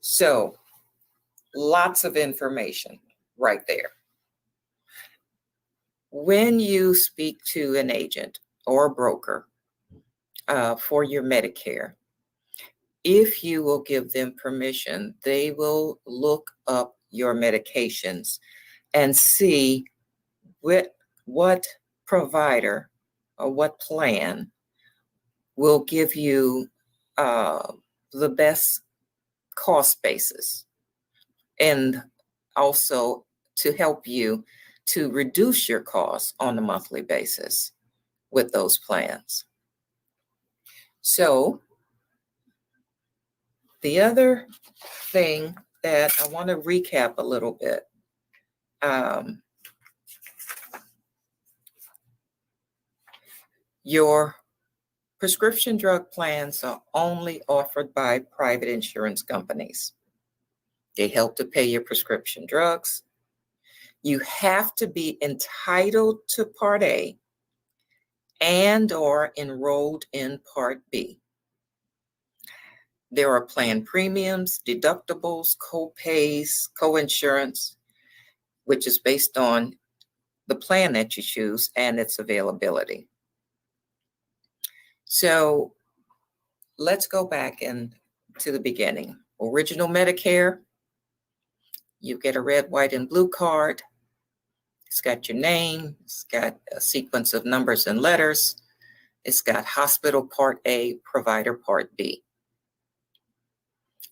So, lots of information right there. When you speak to an agent or a broker for your Medicare, if you will give them permission, they will look up your medications and see what provider or what plan will give you the best cost basis, and also to help you to reduce your costs on a monthly basis with those plans. So the other thing that I want to recap a little bit, your prescription drug plans are only offered by private insurance companies. They help to pay your prescription drugs. You have to be entitled to Part A and or enrolled in Part B. There are plan premiums, deductibles, co-pays, co-insurance, which is based on the plan that you choose and its availability. So let's go back to the beginning. Original Medicare, you get a red, white, and blue card. It's got your name. It's got a sequence of numbers and letters. It's got hospital Part A, provider Part B.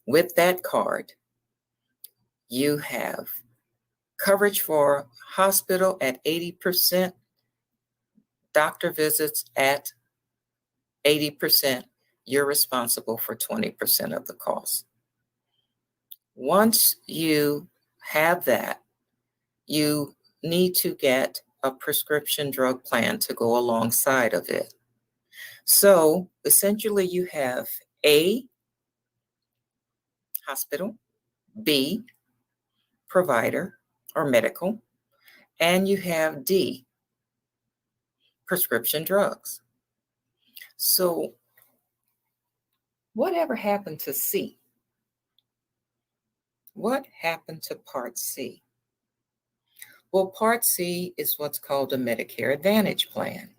With that card, you have coverage for hospital at 80%, doctor visits at 80%. You're responsible for 20% of the cost. Once you have that, you need to get a prescription drug plan to go alongside of it. So essentially you have A, hospital, B, provider or medical, and you have D, prescription drugs. So whatever happened to C? What happened to Part C? Well, Part C is what's called a Medicare Advantage plan.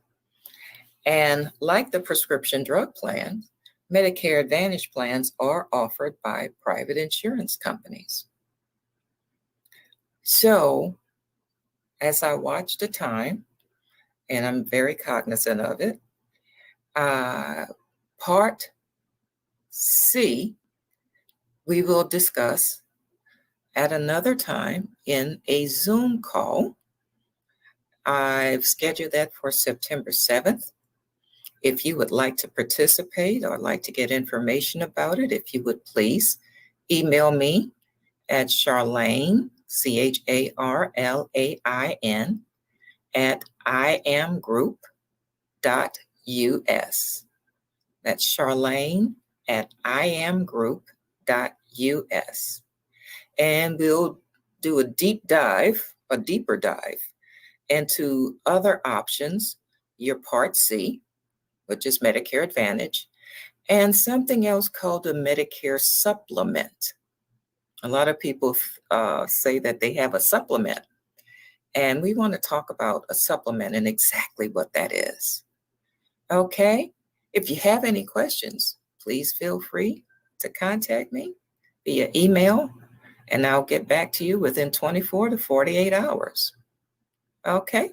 And like the prescription drug plan, Medicare Advantage plans are offered by private insurance companies. So as I watch the time, and I'm very cognizant of it, Part C, we will discuss at another time in a Zoom call. I've scheduled that for September 7th. If you would like to participate or like to get information about it, if you would please email me at Charlaine, CHARLAIN, at iamgroup.us. That's Charlaine at iamgroup.us. And we'll do a deeper dive into other options, your Part C, which is Medicare Advantage, and something else called a Medicare supplement. A lot of people say that they have a supplement, and we want to talk about a supplement and exactly what that is. Okay, if you have any questions, please feel free to contact me via email, and I'll get back to you within 24 to 48 hours. Okay,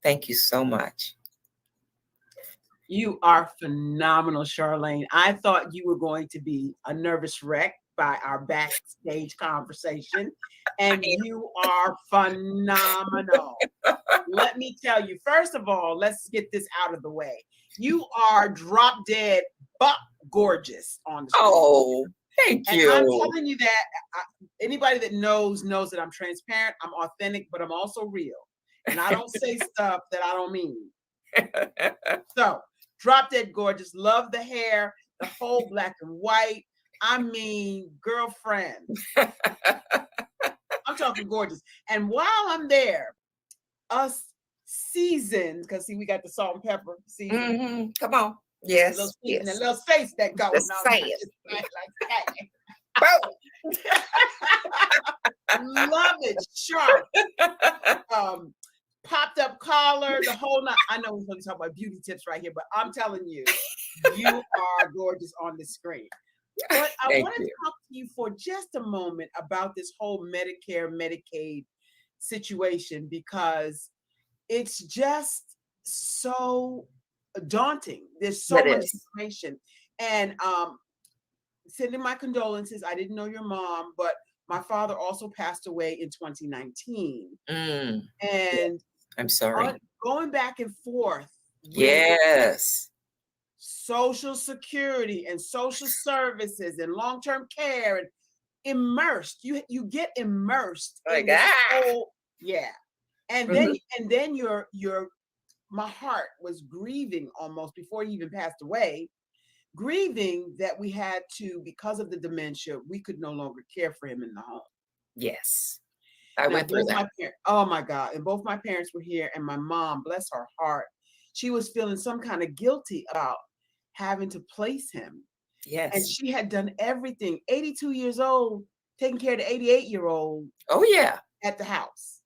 thank you so much. You are phenomenal, Charlaine. I thought you were going to be a nervous wreck by our backstage conversation, and you are phenomenal. Let me tell you, first of all, let's get this out of the way. You are drop dead buck gorgeous on the screen. Oh, thank you. And I'm telling you that anybody that knows that I'm transparent, I'm authentic, but I'm also real. And I don't say stuff that I don't mean. So, drop dead gorgeous. Love the hair, the whole black and white. I mean, girlfriend. I'm talking gorgeous. And while I'm there, us seasoned, because see, we got the salt and pepper season. Come on. Yes. A little yes. season, a little face that goes. Just say it. Love it. Sharp. Popped up collar, the whole night. I know we're going to talk about beauty tips right here, but I'm telling you, you are gorgeous on the screen. But I want to talk to you for just a moment about this whole Medicare, Medicaid situation, because it's just so daunting. There's so much information. And sending my condolences. I didn't know your mom, but my father also passed away in 2019. And I'm sorry. Going back and forth. Yes. Social Security and social services and long-term care and immersed. You get immersed. Like yeah. And then your my heart was grieving almost before he even passed away, grieving that we had to, because of the dementia, we could no longer care for him in the home. Yes. I went through that. Oh my God. And both my parents were here, and my mom, bless her heart, she was feeling some kind of guilty about having to place him. Yes. And she had done everything, 82 years old, taking care of the 88-year-old. Oh, yeah. At the house.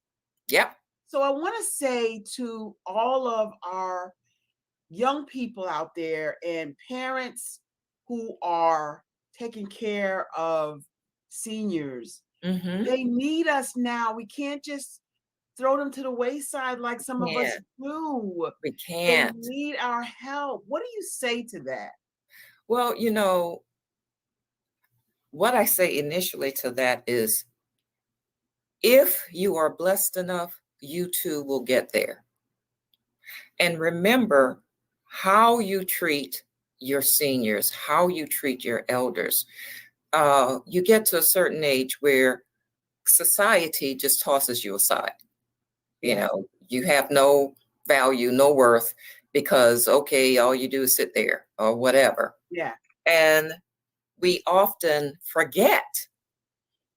Yep. So I want to say to all of our young people out there and parents who are taking care of seniors, they need us now. We can't just throw them to the wayside like some of us do. We can't. They need our help. What do you say to that? Well, you know, what I say initially to that is, if you are blessed enough, you too will get there. And remember how you treat your seniors, how you treat your elders. You get to a certain age where society just tosses you aside. You know, you have no value, no worth, because, okay, all you do is sit there or whatever. Yeah. And we often forget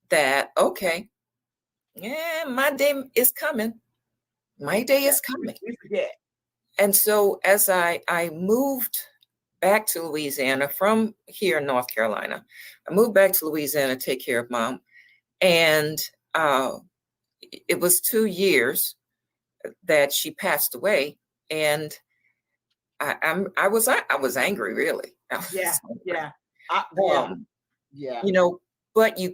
that, okay, yeah, my day is coming. My day is coming. We forget. And so as I moved back to Louisiana from here in North Carolina, I moved back to Louisiana to take care of Mom. And it was 2 years that she passed away, and I was angry, really. I was Yeah, angry. yeah, yeah. You know, but you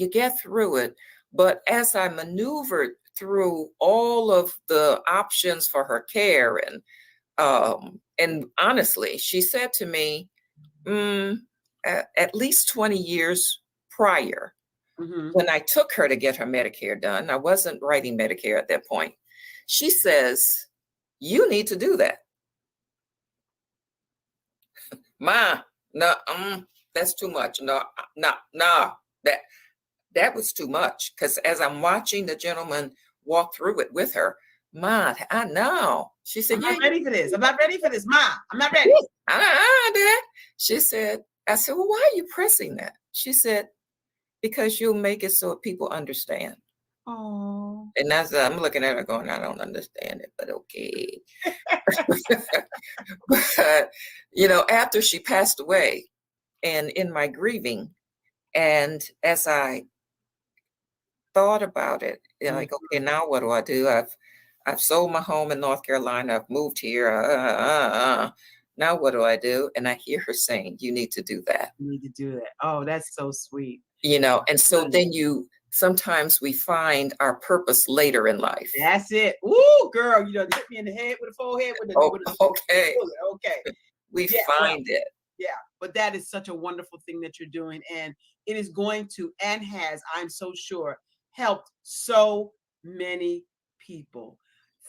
get through it. But as I maneuvered through all of the options for her care, and honestly, she said to me, at least 20 years prior, when I took her to get her Medicare done, I wasn't writing Medicare at that point. She says, "You need to do that." Ma, no, that's too much. No, that was too much. Because as I'm watching the gentleman walk through it with her, Ma, I know. She said, I'm "Yeah, not ready for this. I'm not ready for this, Ma. I'm not ready." I do that. She said, I said, "Well, why are you pressing that?" She said, "Because you'll make it so people understand." Oh. And I'm looking at her going, I don't understand it, but okay. But, you know, after she passed away and in my grieving, and as I thought about it, you know, like, okay, now what do I do? I've sold my home in North Carolina. I've moved here. Now what do I do? And I hear her saying, "You need to do that." You need to do that. Oh, that's so sweet. You know, and so then sometimes we find our purpose later in life. That's it. Ooh, girl, you done hit me in the head with a forehead with a Okay. Okay. We Yeah, find it. Yeah, but that is such a wonderful thing that you're doing, and it is going to and has, I'm so sure, helped so many people.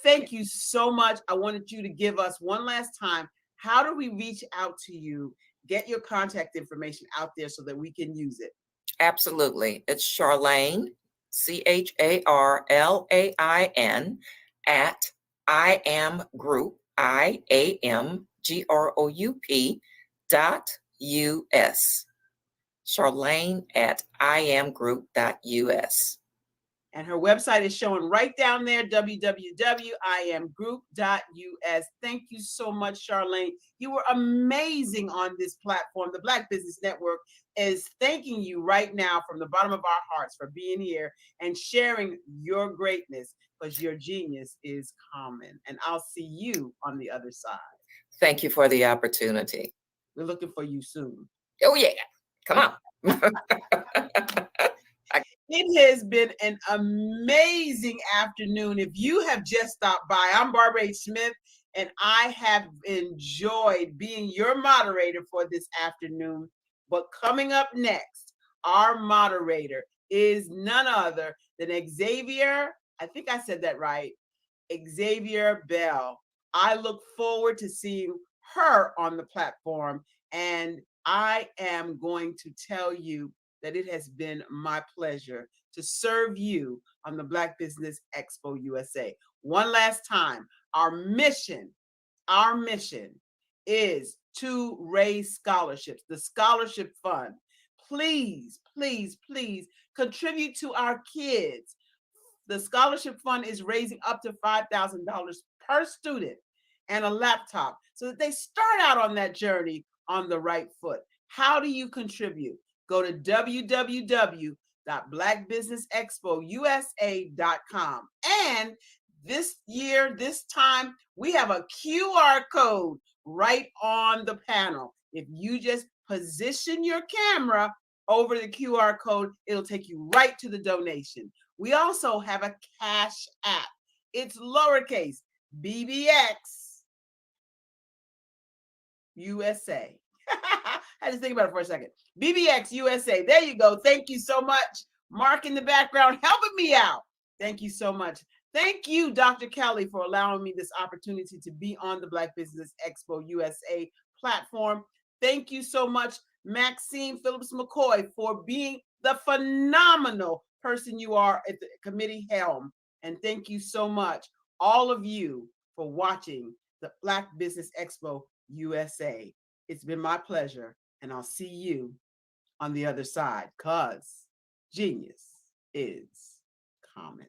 Thank you so much. I wanted you to give us one last time, how do we reach out to you, get your contact information out there so that we can use it? Absolutely. It's Charlaine, CHARLAIN at IAMGroup, IAMGROUP.US. Charlaine at IAMGroup.us. And her website is showing right down there, www.iamgroup.us. Thank you so much, Charlaine. You were amazing on this platform. The Black Business Network is thanking you right now from the bottom of our hearts for being here and sharing your greatness, because your genius is common. And I'll see you on the other side. Thank you for the opportunity. We're looking for you soon. Oh, yeah. Come on. It has been an amazing afternoon. If you have just stopped by, I'm Barbara H. Smith, and I have enjoyed being your moderator for this afternoon. But coming up next, our moderator is none other than Xavier, I think I said that right, Xavier Bell. I look forward to seeing her on the platform, and I am going to tell you that it has been my pleasure to serve you on the Black Business Expo USA. One last time, our mission is to raise scholarships, the scholarship fund. Please, please, please contribute to our kids. The scholarship fund is raising up to $5,000 per student and a laptop so that they start out on that journey on the right foot. How do you contribute? Go to www.blackbusinessexpousa.com. And this year, this time, we have a QR code right on the panel. If you just position your camera over the QR code, it'll take you right to the donation. We also have a Cash App. It's lowercase, BBX USA. I had to think about it for a second. BBX USA. There you go. Thank you so much. Mark in the background helping me out. Thank you so much. Thank you, Dr. Kelly, for allowing me this opportunity to be on the Black Business Expo USA platform. Thank you so much, Maxine Phillips McCoy, for being the phenomenal person you are at the committee helm. And thank you so much, all of you, for watching the Black Business Expo USA. It's been my pleasure, and I'll see you on the other side, because genius is common.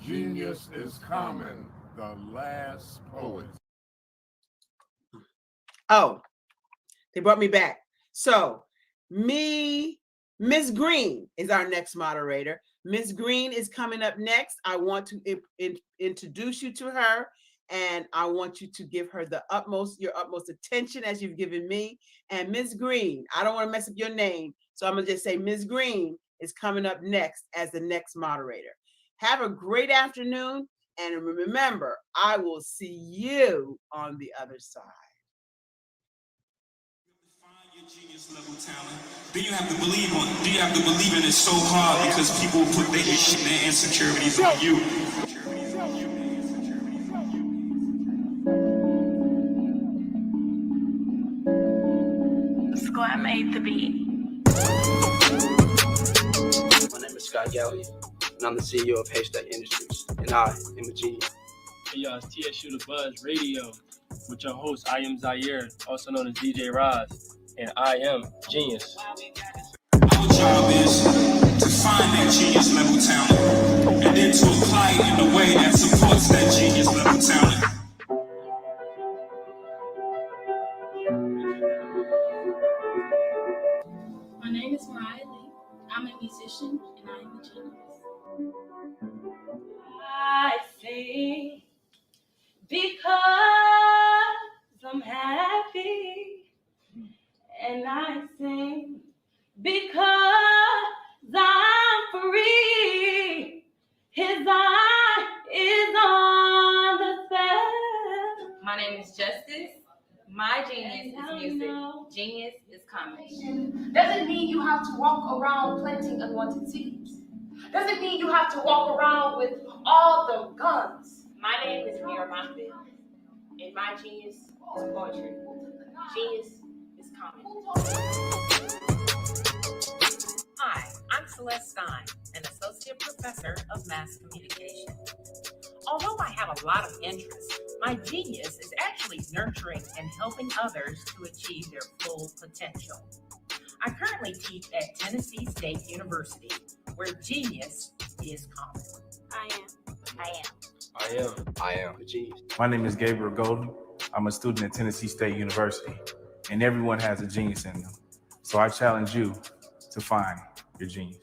Genius is common, the last poet. Oh, they brought me back. So me Ms. Green is our next moderator. Ms. Green is coming up next. I want to introduce you to her, and I want you to give her your utmost attention as you've given me. And Ms. Green, I don't want to mess up your name, so I'm gonna just say Ms. Green is coming up next as the next moderator. Have a great afternoon, and remember, I will see you on the other side. Genius level talent. Do you have to believe in it so hard because people put their shit and their insecurities on you? Squad made the beat. My name is Scott Galley, and I'm the CEO of Haystack Industries, and I am a genius. Hey y'all, it's TSU The Buzz Radio with your host, I am Zaire, also known as DJ Roz, and I am genius. Our job is to find that genius level talent and then to apply it in a way that supports that genius level talent. My name is Mariah Lee. I'm a musician and I am a genius. I sing because I'm happy, and I sing because I'm free. His eye is on the spell. My name is Justice. My genius is music. Genius is comedy. Doesn't mean you have to walk around planting unwanted seeds. Doesn't mean you have to walk around with all the guns. My name is Mira Moffitt, and my genius is poetry. Genius is comedy. Hi, I'm Celeste Stein, an associate professor of mass communication. Although I have a lot of interests, my genius is actually nurturing and helping others to achieve their full potential. I currently teach at Tennessee State University, where genius is common. I am a genius. My name is Gabriel Golden. I'm a student at Tennessee State University, and everyone has a genius in them. So I challenge you to find your genius.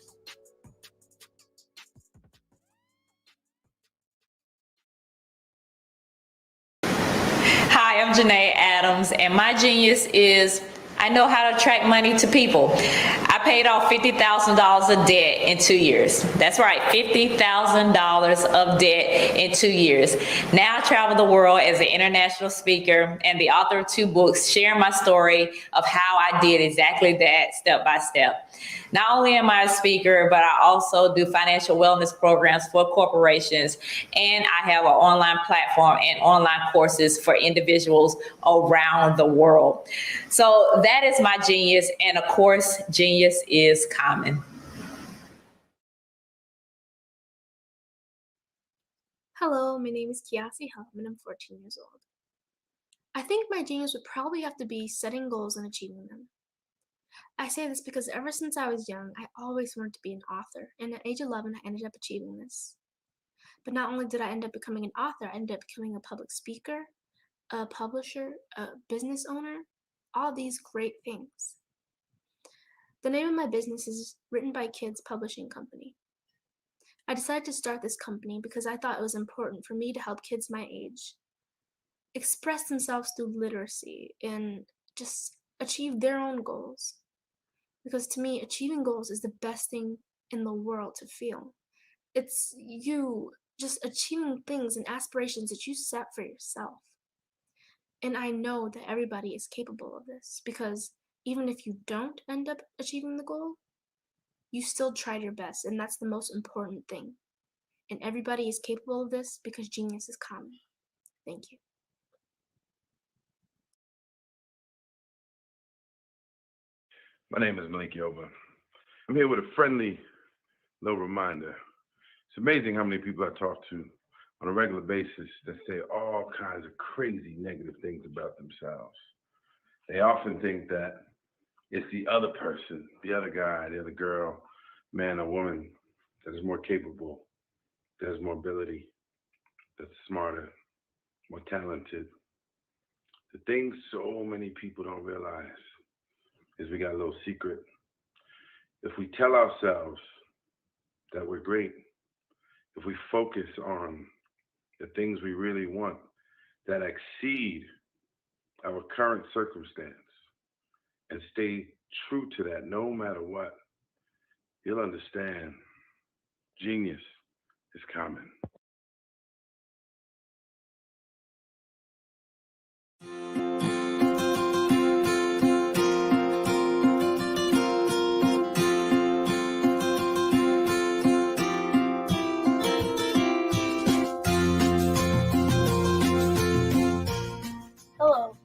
Hi, I'm Janae Adams, and my genius is I know how to attract money to people. I paid off $50,000 of debt in 2 years. That's right, $50,000 of debt in 2 years. Now I travel the world as an international speaker and the author of 2 books, sharing my story of how I did exactly that step by step. Not only am I a speaker, but I also do financial wellness programs for corporations, and I have an online platform and online courses for individuals around the world. So that is my genius, and of course, genius is common. Hello, my name is Kiasi Helm and I'm 14 years old. I think my genius would probably have to be setting goals and achieving them. I say this because ever since I was young, I always wanted to be an author, and at age 11, I ended up achieving this. But not only did I end up becoming an author, I ended up becoming a public speaker, a publisher, a business owner, all these great things. The name of my business is Written by Kids Publishing Company. I decided to start this company because I thought it was important for me to help kids my age express themselves through literacy and just achieve their own goals. Because to me, achieving goals is the best thing in the world to feel. It's you just achieving things and aspirations that you set for yourself. And I know that everybody is capable of this because even if you don't end up achieving the goal, you still tried your best, and that's the most important thing. And everybody is capable of this because genius is common. Thank you. My name is Malik Yoba. I'm here with a friendly little reminder. It's amazing how many people I talk to on a regular basis that say all kinds of crazy negative things about themselves. They often think that it's the other person, the other guy, the other girl, man or woman that is more capable, that has more ability, that's smarter, more talented. The thing so many people don't realize is we got a little secret. If we tell ourselves that we're great, if we focus on the things we really want that exceed our current circumstance and stay true to that no matter what, you'll understand genius is coming. Hello,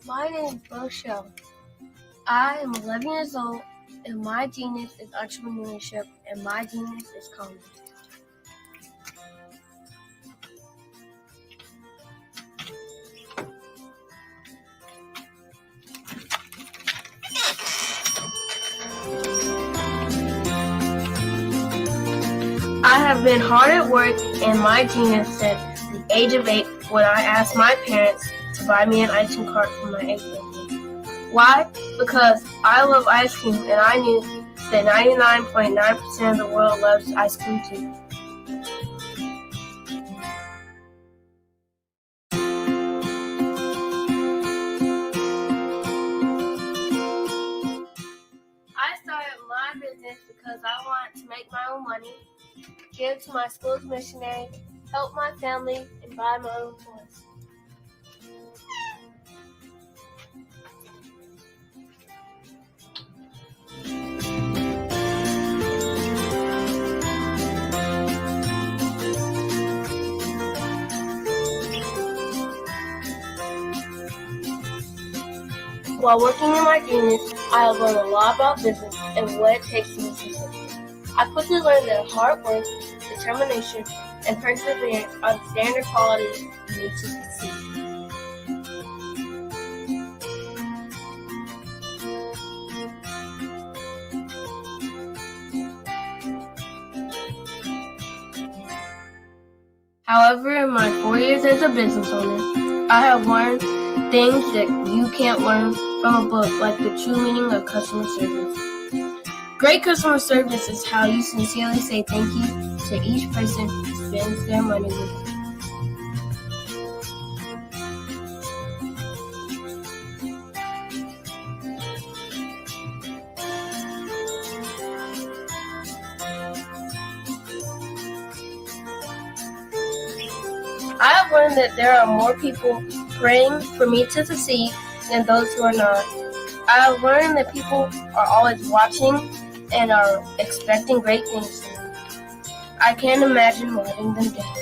my name is Rochelle. I am 11 years old, and my genius is entrepreneurship, and my genius is comedy. I have been hard at work, and my genius said at the age of 8 when I asked my parents to buy me an ice cream cart for my 8th birthday. Why? Because I love ice cream, and I knew that 99.9% of the world loves ice cream too. I started my business because I wanted to make my own money, give to my school's missionary, help my family, and buy my own toys. While working in my genius, I have learned a lot about business and what it takes to be successful. I quickly learned that hard work, determination, and perseverance are the standard qualities you need to succeed. However, in my 4 years as a business owner, I have learned things that you can't learn from a book, like the true meaning of customer service. Great customer service is how you sincerely say thank you to each person who spends their money with you. I have learned that there are more people praying for me to succeed than those who are not. I have learned that people are always watching and are expecting great things from me. I can't imagine letting them down.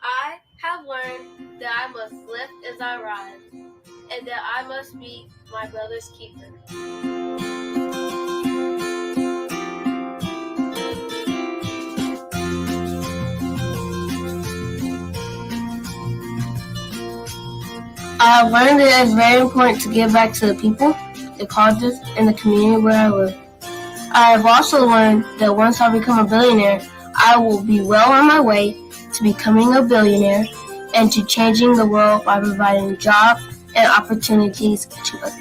I have learned that I must lift as I rise, and that I must be my brother's keeper. I have learned that it's very important to give back to the people, the causes, and the community where I live. I have also learned that once I become a billionaire, I will be well on my way to becoming a billionaire and to changing the world by providing jobs and opportunities to others.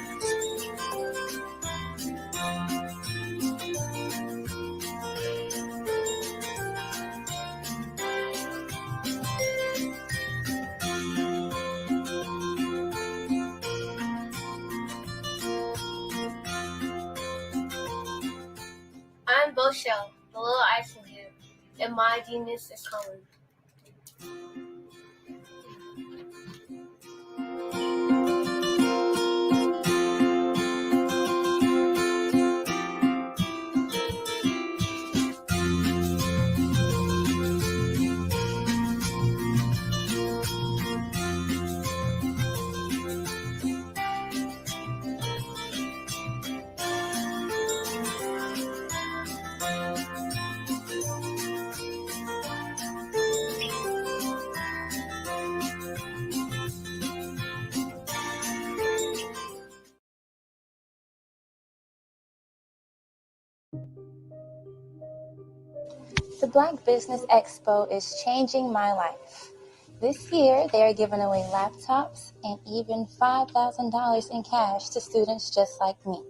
I'm Boshel, the little icing dude, and my genius is coming. The Black Business Expo is changing my life. This year, they are giving away laptops and even $5,000 in cash to students just like me.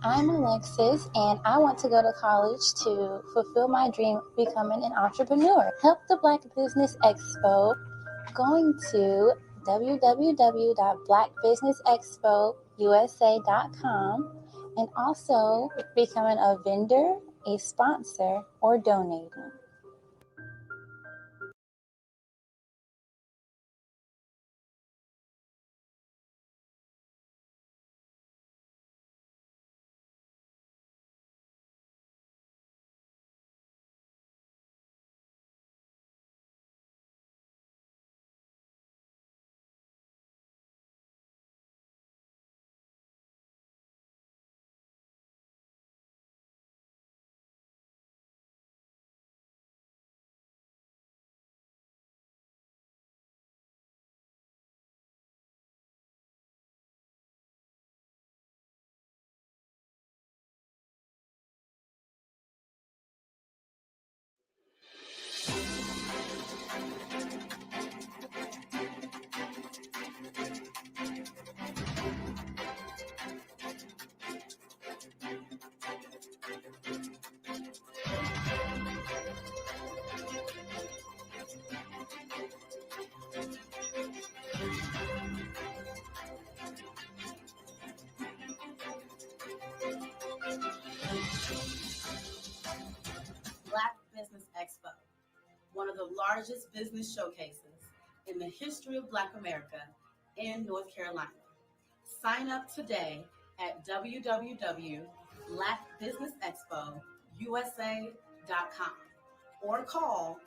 I'm Alexis, and I want to go to college to fulfill my dream of becoming an entrepreneur. Help the Black Business Expo going to www.blackbusinessexpousa.com and also becoming a vendor, a sponsor, or donating. Black Business Expo, one of the largest business showcases in the history of Black America in North Carolina. Sign up today at www.blackbusinessexpousa.com or call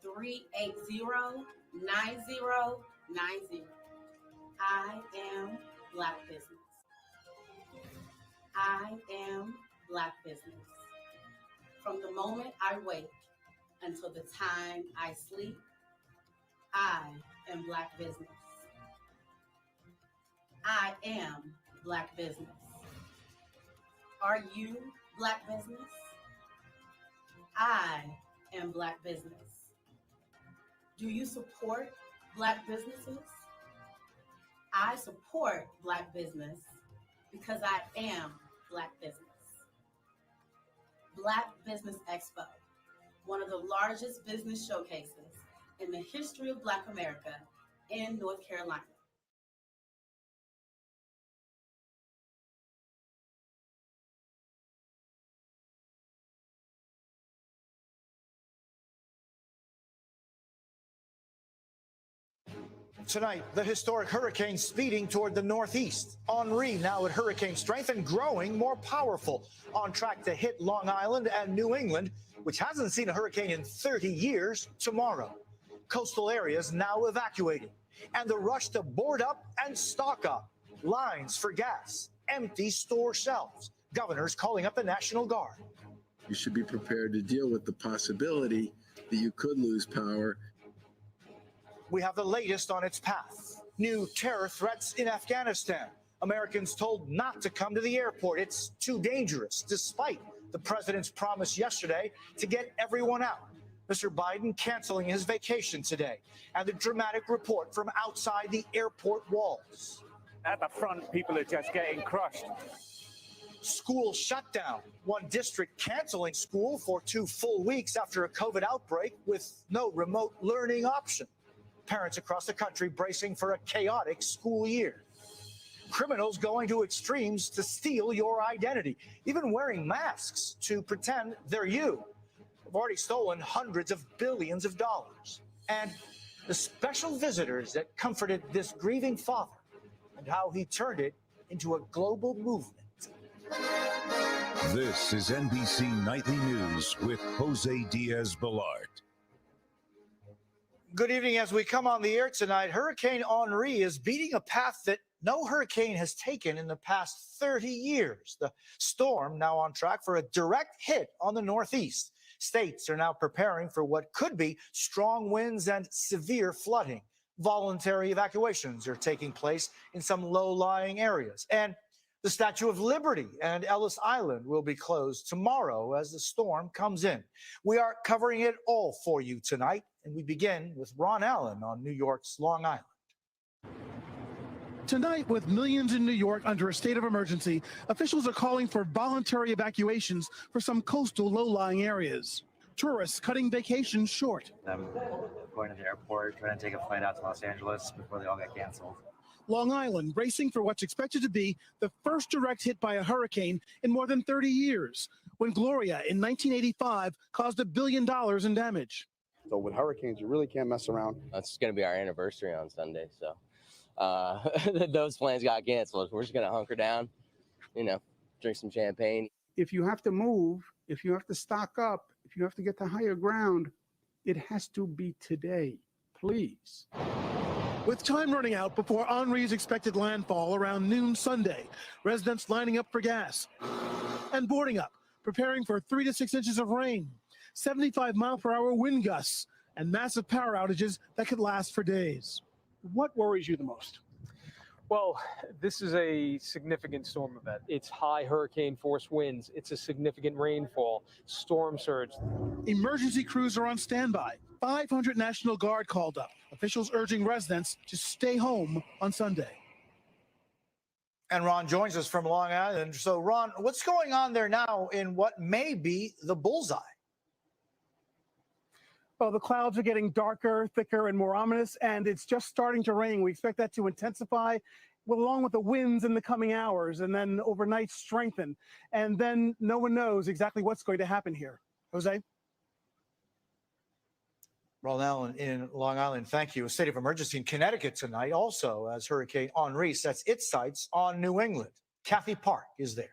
919-380-9090. I am Black Business. I am Black Business. From the moment I wake until the time I sleep, I am Black Business. I am Black Business. Are you Black Business? I am Black Business. Do you support Black businesses? I support Black business because I am Black business. Black Business Expo, one of the largest business showcases in the history of Black America in North Carolina. Tonight, the historic hurricane speeding toward the northeast. Henri now at hurricane strength and growing more powerful, on track to hit Long Island and New England, which hasn't seen a hurricane in 30 years, tomorrow. Coastal areas now evacuated, and the rush to board up and stock up. Lines for gas, empty store shelves. Governors calling up the National Guard. You should be prepared to deal with the possibility that you could lose power. We have the latest on its path. New terror threats in Afghanistan. Americans told not to come to the airport. It's too dangerous, despite the president's promise yesterday to get everyone out. Mr. Biden canceling his vacation today, and the dramatic report from outside the airport walls. At the front, people are just getting crushed. School shutdown. One district canceling school for 2 full weeks after a COVID outbreak with no remote learning option. Parents across the country bracing for a chaotic school year. Criminals going to extremes to steal your identity, even wearing masks to pretend they're you. They've already stolen hundreds of billions of dollars. And the special visitors that comforted this grieving father and how he turned it into a global movement. This is NBC Nightly News with Jose Diaz-Balart. Good evening. As we come on the air tonight, Hurricane Henri is beating a path that no hurricane has taken in the past 30 years. The storm now on track for a direct hit on the Northeast. States are now preparing for what could be strong winds and severe flooding. Voluntary evacuations are taking place in some low-lying areas. And The Statue of Liberty and Ellis Island will be closed tomorrow as the storm comes in. We are covering it all for you tonight, and we begin with Ron Allen on New York's Long Island. Tonight, with millions in New York under a state of emergency, officials are calling for voluntary evacuations for some coastal low-lying areas. Tourists cutting vacations short. I'm going to the airport, trying to take a flight out to Los Angeles before they all get canceled. Long Island racing for what's expected to be the first direct hit by a hurricane in more than 30 years, when Gloria in 1985 caused $1 billion in damage. So with hurricanes, you really can't mess around. It's going to be our anniversary on Sunday, so those plans got canceled. We're just going to hunker down, drink some champagne. If you have to move, if you have to stock up, if you have to get to higher ground, it has to be today, please. With time running out before Henri's expected landfall around noon Sunday, residents lining up for gas and boarding up, preparing for 3 to 6 inches of rain, 75-mile-per-hour wind gusts, and massive power outages that could last for days. What worries you the most? Well, this is a significant storm event. It's high hurricane force winds. It's a significant rainfall, storm surge. Emergency crews are on standby. 500 National Guard called up. Officials urging residents to stay home on Sunday. And Ron joins us from Long Island. So, Ron, what's going on there now in what may be the bullseye? Well, the clouds are getting darker, thicker, and more ominous, and it's just starting to rain. We expect that to intensify, along with the winds in the coming hours, and then overnight strengthen. And then no one knows exactly what's going to happen here. Jose? Ron Allen in Long Island, thank you. A state of emergency in Connecticut tonight also as Hurricane Henri sets its sights on New England. Kathy Park is there.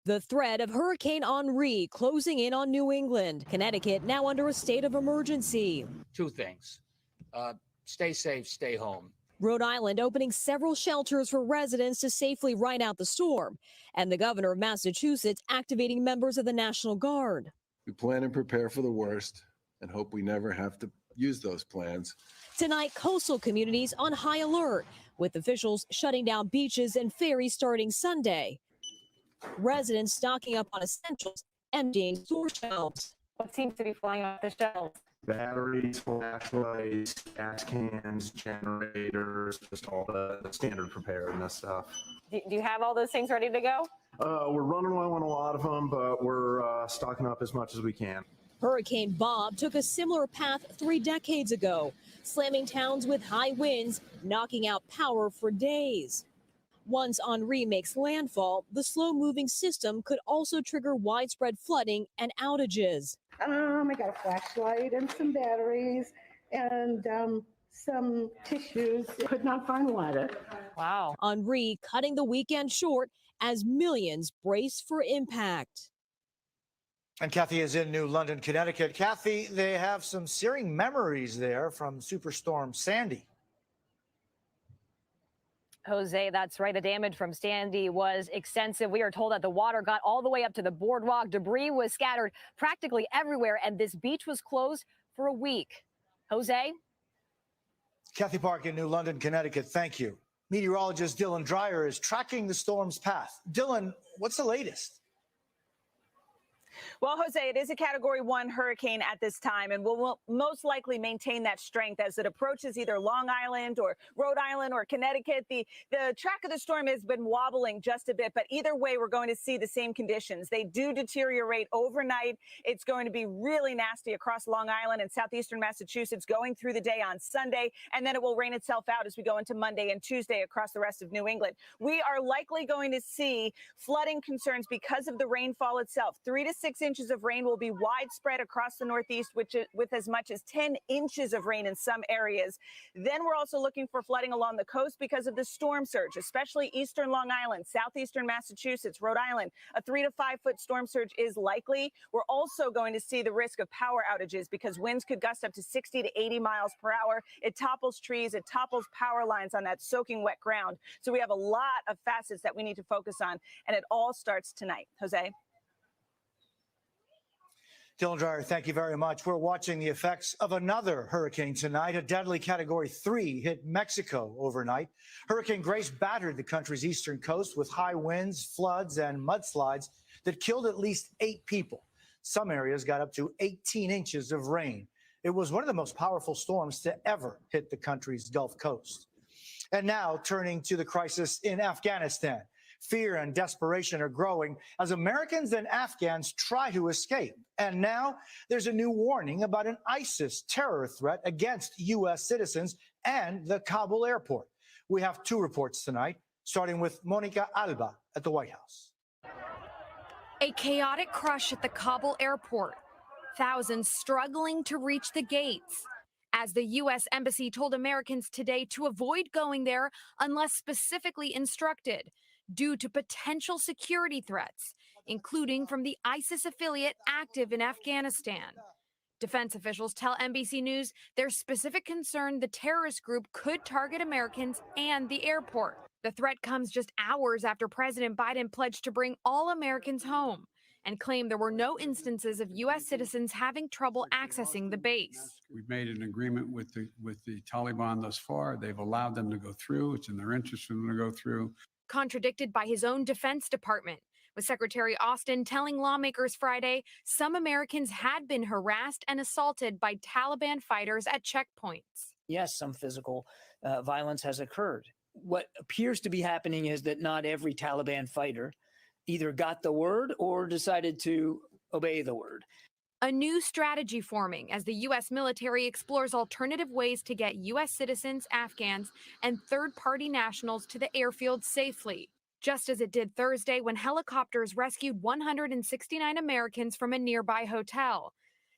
The threat of Hurricane Henri closing in on New England. Connecticut now under a state of emergency. Two things. Stay safe, stay home. Rhode Island opening several shelters for residents to safely ride out the storm. And the governor of Massachusetts activating members of the National Guard. We plan and prepare for the worst and hope we never have to use those plans. Tonight, coastal communities on high alert, with officials shutting down beaches and ferries starting Sunday. Residents stocking up on essentials, emptying store shelves. What seems to be flying off the shelves? Batteries, flashlights, gas cans, generators, just all the standard preparedness stuff. Do you have all those things ready to go? We're running low on a lot of them, but we're stocking up as much as we can. Hurricane Bob took a similar path 3 decades ago, slamming towns with high winds, knocking out power for days. Once Henri makes landfall, the slow-moving system could also trigger widespread flooding and outages. I got a flashlight and some batteries and some tissues. Could not find water. Wow. Henri cutting the weekend short as millions brace for impact. And Kathy is in New London, Connecticut. Kathy, they have some searing memories there from Superstorm Sandy. Jose, that's right. The damage from Sandy was extensive. We are told that the water got all the way up to the boardwalk. Debris was scattered practically everywhere, and this beach was closed for a week. Jose? Kathy Park in New London, Connecticut, thank you. Meteorologist Dylan Dreyer is tracking the storm's path. Dylan, what's the latest? Well, Jose, it is a Category 1 hurricane at this time, and will most likely maintain that strength as it approaches either Long Island or Rhode Island or Connecticut. The track of the storm has been wobbling just a bit, but either way, we're going to see the same conditions. They do deteriorate overnight. It's going to be really nasty across Long Island and southeastern Massachusetts going through the day on Sunday, and then it will rain itself out as we go into Monday and Tuesday across the rest of New England. We are likely going to see flooding concerns because of the rainfall itself. 3 to 6 inches of rain will be widespread across the Northeast, with as much as 10 inches of rain in some areas. Then we're also looking for flooding along the coast because of the storm surge, especially eastern Long Island, southeastern Massachusetts, Rhode Island. A 3 to 5 foot storm surge is likely. We're also going to see the risk of power outages because winds could gust up to 60 to 80 miles per hour. It topples trees, it topples power lines on that soaking wet ground. So we have a lot of facets that we need to focus on, and it all starts tonight. Jose? Dylan Dreyer, thank you very much. We're watching the effects of another hurricane tonight. A deadly Category 3 hit Mexico overnight. Hurricane Grace battered the country's eastern coast with high winds, floods, and mudslides that killed at least 8 people. Some areas got up to 18 inches of rain. It was one of the most powerful storms to ever hit the country's Gulf Coast. And now turning to the crisis in Afghanistan. Fear and desperation are growing as Americans and Afghans try to escape. And now there's a new warning about an ISIS terror threat against U.S. citizens and the Kabul airport. We have 2 reports tonight, starting with Monica Alba at the White House. A chaotic crush at the Kabul airport. Thousands struggling to reach the gates. As the U.S. Embassy told Americans today to avoid going there unless specifically instructed, due to potential security threats, including from the ISIS affiliate active in Afghanistan. Defense officials tell NBC News their specific concern the terrorist group could target Americans and the airport. The threat comes just hours after President Biden pledged to bring all Americans home and claimed there were no instances of U.S. citizens having trouble accessing the base. We've made an agreement with the Taliban thus far. They've allowed them to go through. It's in their interest for them to go through. Contradicted by his own Defense Department, with Secretary Austin telling lawmakers Friday some Americans had been harassed and assaulted by Taliban fighters at checkpoints. Yes, some physical violence has occurred. What appears to be happening is that not every Taliban fighter either got the word or decided to obey the word. A new strategy forming as the U.S. military explores alternative ways to get U.S. citizens, Afghans, and third-party nationals to the airfield safely, just as it did Thursday when helicopters rescued 169 Americans from a nearby hotel.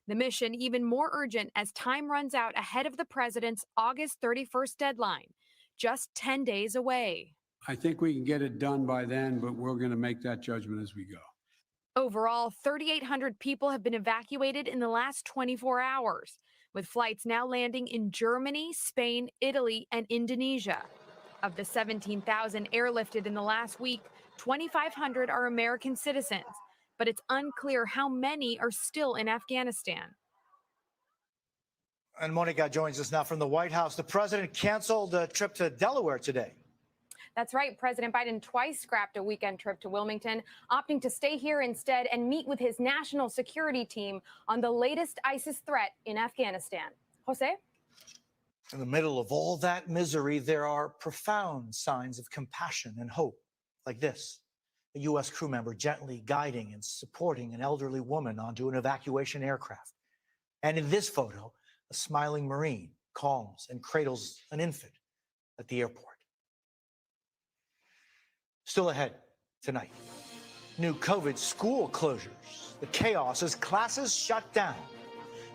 The mission even more urgent as time runs out ahead of the president's August 31st deadline, just 10 days away. I think we can get it done by then, but we're going to make that judgment as we go. Overall, 3,800 people have been evacuated in the last 24 hours, with flights now landing in Germany, Spain, Italy, and Indonesia. Of the 17,000 airlifted in the last week, 2,500 are American citizens, but it's unclear how many are still in Afghanistan. And Monica joins us now from the White House. The president canceled a trip to Delaware today. That's right. President Biden twice scrapped a weekend trip to Wilmington, opting to stay here instead and meet with his national security team on the latest ISIS threat in Afghanistan. Jose? In the middle of all that misery, there are profound signs of compassion and hope, like this. A U.S. crew member gently guiding and supporting an elderly woman onto an evacuation aircraft. And in this photo, a smiling Marine calms and cradles an infant at the airport. Still ahead tonight, new COVID school closures, the chaos as classes shut down.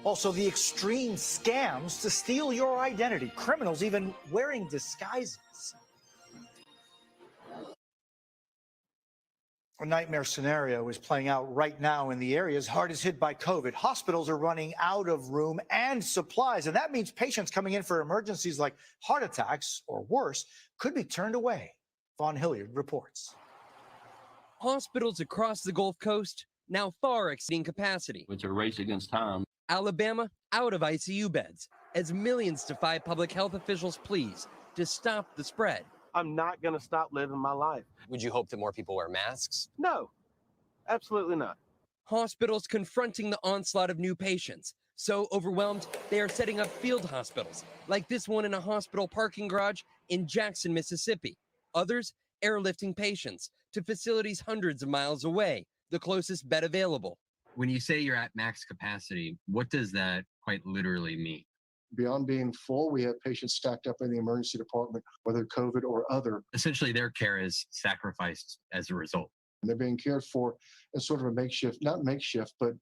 Also, the extreme scams to steal your identity, criminals even wearing disguises. A nightmare scenario is playing out right now in the areas hardest hit by COVID. Hospitals are running out of room and supplies, and that means patients coming in for emergencies like heart attacks or worse could be turned away. Vaughn Hilliard reports. Hospitals across the Gulf Coast now far exceeding capacity. It's a race against time. Alabama out of ICU beds as millions defy public health officials' pleas to stop the spread. I'm not going to stop living my life. Would you hope that more people wear masks? No, absolutely not. Hospitals confronting the onslaught of new patients. So overwhelmed, they are setting up field hospitals, like this one in a hospital parking garage in Jackson, Mississippi. Others airlifting patients to facilities hundreds of miles away, the closest bed available. When you say you're at max capacity, what does that quite literally mean? Beyond being full, we have patients stacked up in the emergency department, whether COVID or other. Essentially, their care is sacrificed as a result. And they're being cared for in sort of a makeshift, not makeshift, but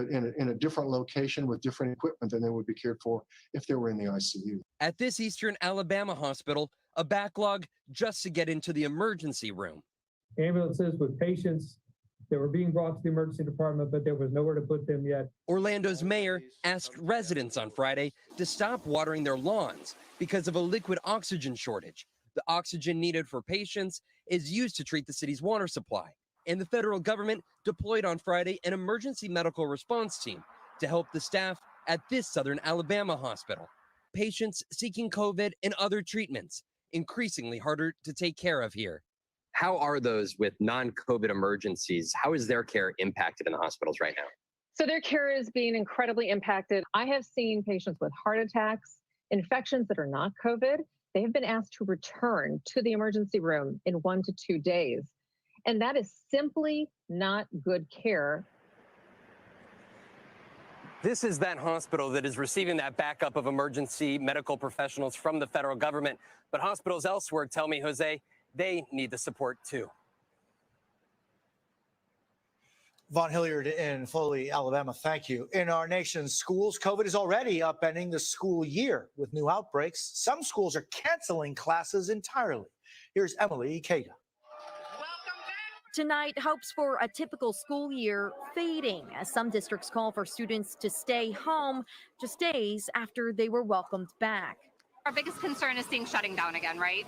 in a different location with different equipment than they would be cared for if they were in the ICU. At this Eastern Alabama hospital, a backlog just to get into the emergency room. Ambulances with patients that were being brought to the emergency department, but there was nowhere to put them yet. Orlando's mayor asked residents on Friday to stop watering their lawns because of a liquid oxygen shortage. The oxygen needed for patients is used to treat the city's water supply. And the federal government deployed on Friday an emergency medical response team to help the staff at this Southern Alabama hospital. Patients seeking COVID and other treatments, increasingly harder to take care of here. How are those with non-COVID emergencies? How is their care impacted in the hospitals right now? So their care is being incredibly impacted. I have seen patients with heart attacks, infections that are not COVID. They have been asked to return to the emergency room in 1 to 2 days. And that is simply not good care. This is that hospital that is receiving that backup of emergency medical professionals from the federal government. But hospitals elsewhere tell me, Jose, they need the support too. Vaughn Hilliard in Foley, Alabama, thank you. In our nation's schools, COVID is already upending the school year with new outbreaks. Some schools are canceling classes entirely. Here's Emily Ikeda. Tonight, hopes for a typical school year fading as some districts call for students to stay home just days after they were welcomed back. Our biggest concern is seeing shutting down again, right?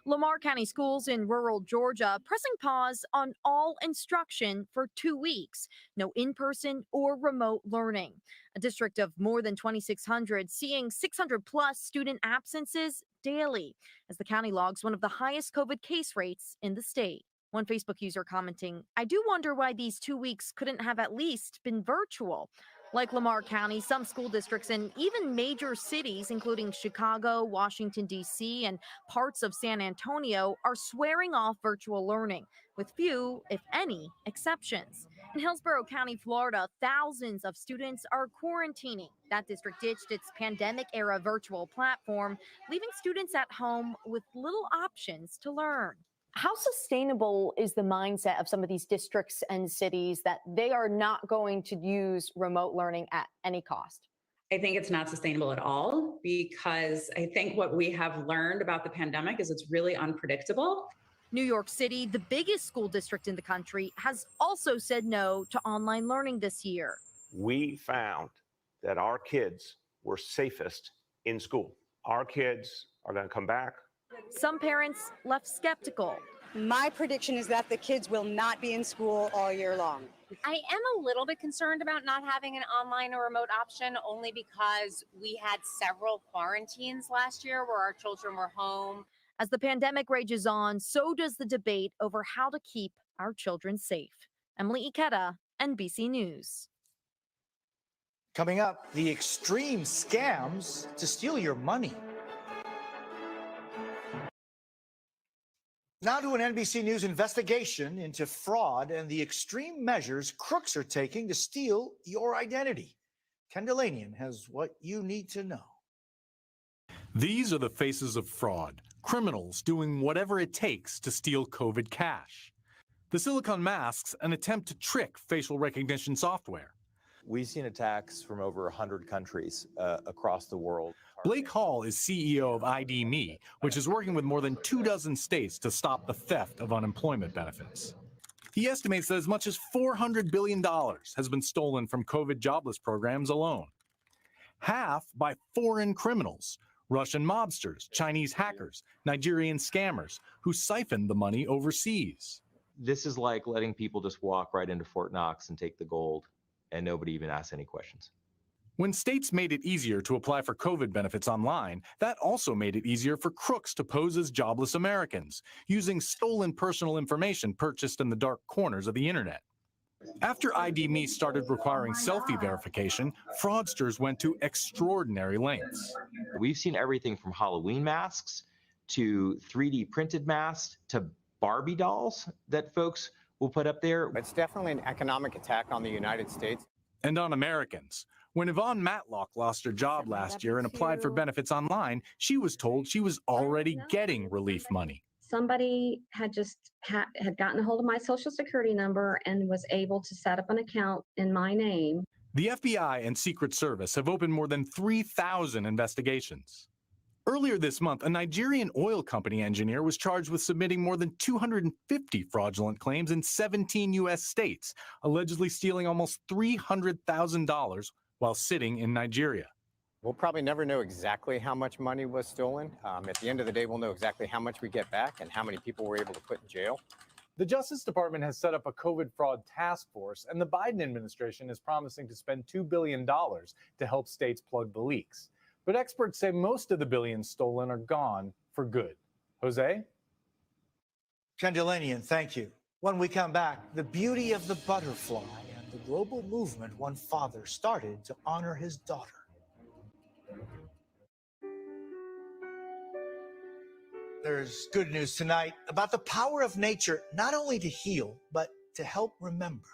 Lamar County schools in rural Georgia pressing pause on all instruction for 2 weeks. No in-person or remote learning. A district of more than 2,600 seeing 600 plus student absences daily as the county logs one of the highest COVID case rates in the state. One Facebook user commenting, "I do wonder why these 2 weeks couldn't have at least been virtual." Like Lamar County, some school districts and even major cities, including Chicago, Washington, D.C., and parts of San Antonio, are swearing off virtual learning, with few, if any, exceptions. In Hillsborough County, Florida, thousands of students are quarantining. That district ditched its pandemic-era virtual platform, leaving students at home with little options to learn. How sustainable is the mindset of some of these districts and cities that they are not going to use remote learning at any cost? I think it's not sustainable at all because I think what we have learned about the pandemic is it's really unpredictable. New York City, the biggest school district in the country, has also said no to online learning this year. We found that our kids were safest in school. Our kids are going to come back. Some parents left skeptical. My prediction is that the kids will not be in school all year long. I am a little bit concerned about not having an online or remote option only because we had several quarantines last year where our children were home. As the pandemic rages on, so does the debate over how to keep our children safe. Emily Ikeda, NBC News. Coming up, the extreme scams to steal your money. Now to an NBC News investigation into fraud and the extreme measures crooks are taking to steal your identity. Ken Delanian has what you need to know. These are the faces of fraud, criminals doing whatever it takes to steal COVID cash. The silicone masks, an attempt to trick facial recognition software. We've seen attacks from over 100 countries across the world. Blake Hall is CEO of ID.me, which is working with more than 24 states to stop the theft of unemployment benefits. He estimates that as much as $400 billion has been stolen from COVID jobless programs alone. Half by foreign criminals, Russian mobsters, Chinese hackers, Nigerian scammers who siphoned the money overseas. This is like letting people just walk right into Fort Knox and take the gold, and nobody even asks any questions. When states made it easier to apply for COVID benefits online, that also made it easier for crooks to pose as jobless Americans, using stolen personal information purchased in the dark corners of the internet. After ID.me started requiring selfie verification, fraudsters went to extraordinary lengths. We've seen everything from Halloween masks to 3D printed masks to Barbie dolls that folks will put up there. It's definitely an economic attack on the United States. And on Americans. When Yvonne Matlock lost her job last year and applied for benefits online, she was told she was already getting relief money. Somebody had had gotten a hold of my social security number and was able to set up an account in my name. The FBI and Secret Service have opened more than 3,000 investigations. Earlier this month, a Nigerian oil company engineer was charged with submitting more than 250 fraudulent claims in 17 U.S. states, allegedly stealing almost $300,000 while sitting in Nigeria. We'll probably never know exactly how much money was stolen. At the end of the day, we'll know exactly how much we get back and how many people we're able to put in jail. The Justice Department has set up a COVID fraud task force, and the Biden administration is promising to spend $2 billion to help states plug the leaks. But experts say most of the billions stolen are gone for good. Jose? Ken Delanian, thank you. When we come back, the beauty of the butterfly and the global movement one father started to honor his daughter. There's good news tonight about the power of nature, not only to heal, but to help remember.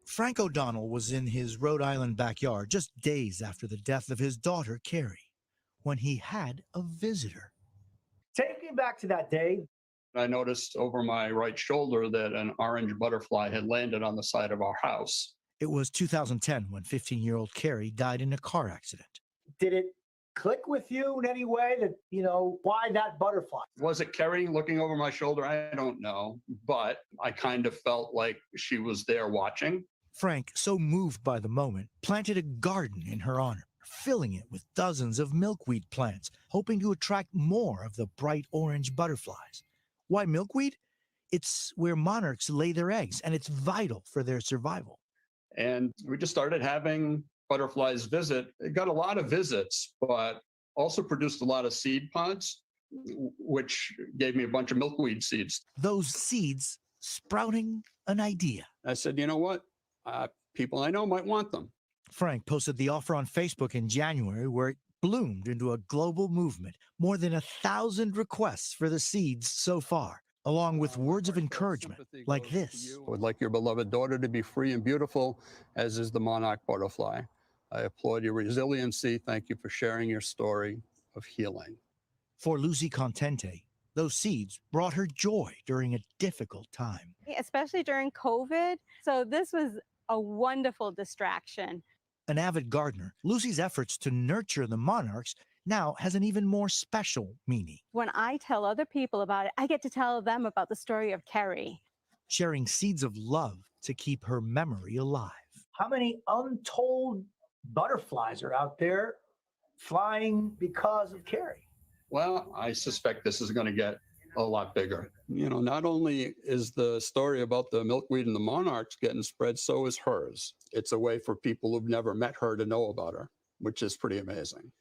Frank O'Donnell was in his Rhode Island backyard just days after the death of his daughter, Carrie, when he had a visitor. Take me back to that day. I noticed over my right shoulder that an orange butterfly had landed on the side of our house. It was 2010 when 15-year-old Carrie died in a car accident. Did it click with you in any way that, why that butterfly? Was it Kerry looking over my shoulder? I don't know, but I kind of felt like she was there watching. Frank, so moved by the moment, planted a garden in her honor, filling it with dozens of milkweed plants, hoping to attract more of the bright orange butterflies. Why milkweed? It's where monarchs lay their eggs, and it's vital for their survival. And we just started having butterflies visit. It got a lot of visits, but also produced a lot of seed pods, which gave me a bunch of milkweed seeds. Those seeds sprouting an idea. I said, you know what? People I know might want them. Frank posted the offer on Facebook in January, where it bloomed into a global movement. More than 1,000 requests for the seeds so far, along with words of encouragement like this. I would like your beloved daughter to be free and beautiful, as is the monarch butterfly. I applaud your resiliency. Thank you for sharing your story of healing. For Lucy Contente, those seeds brought her joy during a difficult time. Especially during COVID. So this was a wonderful distraction. An avid gardener, Lucy's efforts to nurture the monarchs now has an even more special meaning. When I tell other people about it, I get to tell them about the story of Carrie. Sharing seeds of love to keep her memory alive. How many untold butterflies are out there flying because of Carrie? Well, I suspect this is going to get a lot bigger. Not only is the story about the milkweed and the monarchs getting spread, so is hers. It's a way for people who've never met her to know about her, which is pretty amazing.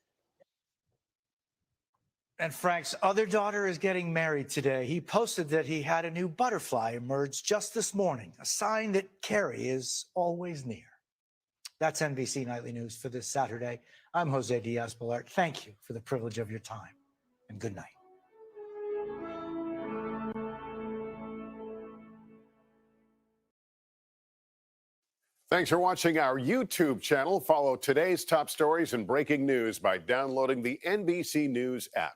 And Frank's other daughter is getting married today. He posted that he had a new butterfly emerge just this morning, a sign that Carrie is always near. That's NBC Nightly News for this Saturday. I'm Jose Diaz-Balart. Thank you for the privilege of your time, and good night. Thanks for watching our YouTube channel. Follow today's top stories and breaking news by downloading the NBC News app.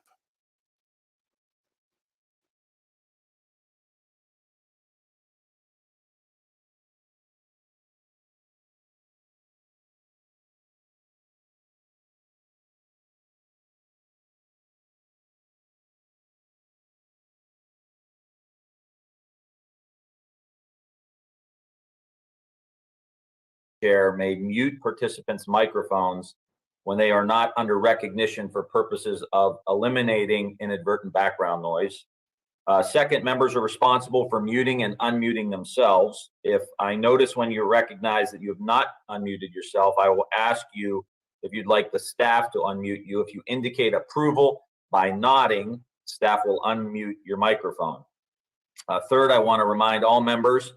Chair may mute participants' microphones when they are not under recognition for purposes of eliminating inadvertent background noise. Second, members are responsible for muting and unmuting themselves. If I notice when you recognize that you have not unmuted yourself, I will ask you if you'd like the staff to unmute you. If you indicate approval by nodding, staff will unmute your microphone. Third, I want to remind all members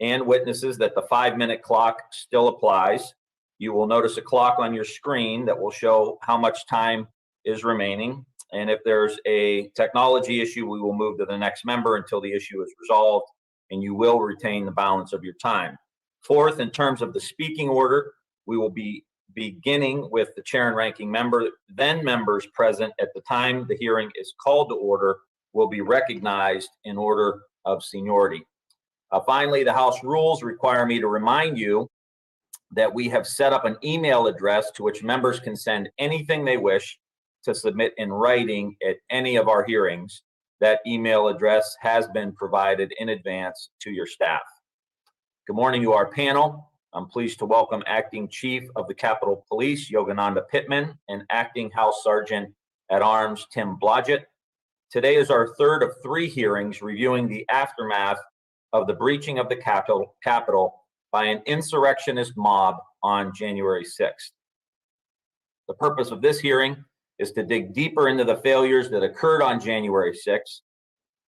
and witnesses that the 5-minute clock still applies. You will notice a clock on your screen that will show how much time is remaining. And if there's a technology issue, we will move to the next member until the issue is resolved, and you will retain the balance of your time. Fourth, in terms of the speaking order, we will be beginning with the chair and ranking member. Then members present at the time the hearing is called to order will be recognized in order of seniority. Finally, the House rules require me to remind you that we have set up an email address to which members can send anything they wish to submit in writing at any of our hearings. That email address has been provided in advance to your staff. Good morning to our panel. I'm pleased to welcome Acting Chief of the Capitol Police, Yogananda Pittman, and Acting House Sergeant at Arms, Tim Blodgett. Today is our third of 3 hearings reviewing the aftermath of the breaching of the Capitol by an insurrectionist mob on January 6th. The purpose of this hearing is to dig deeper into the failures that occurred on January 6th.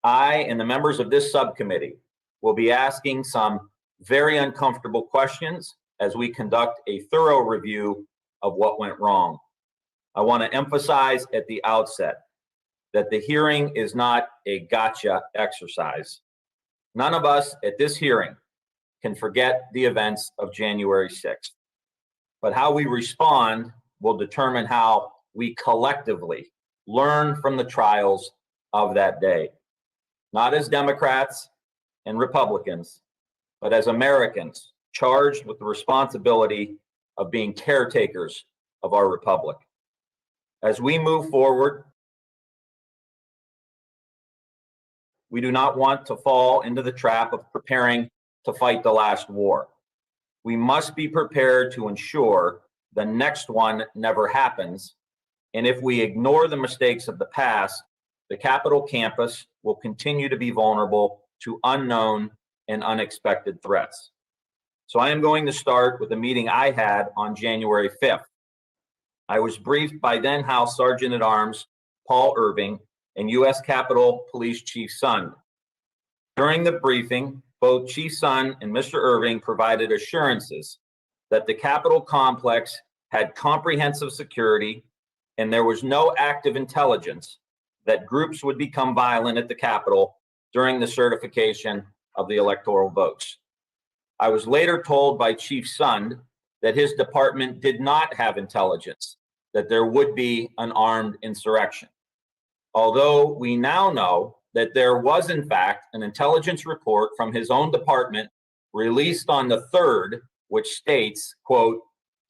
I and the members of this subcommittee will be asking some very uncomfortable questions as we conduct a thorough review of what went wrong. I want to emphasize at the outset that the hearing is not a gotcha exercise. None of us at this hearing can forget the events of January 6th, but how we respond will determine how we collectively learn from the trials of that day, not as Democrats and Republicans, but as Americans charged with the responsibility of being caretakers of our republic. As we move forward, we do not want to fall into the trap of preparing to fight the last war. We must be prepared to ensure the next one never happens. And if we ignore the mistakes of the past, the Capitol campus will continue to be vulnerable to unknown and unexpected threats. So I am going to start with a meeting I had on January 5th. I was briefed by then House Sergeant at Arms Paul Irving and U.S. Capitol Police Chief Sund. During the briefing, both Chief Sund and Mr. Irving provided assurances that the Capitol complex had comprehensive security and there was no active intelligence that groups would become violent at the Capitol during the certification of the electoral votes. I was later told by Chief Sund that his department did not have intelligence that there would be an armed insurrection. Although we now know that there was in fact an intelligence report from his own department released on the 3rd, which states, quote,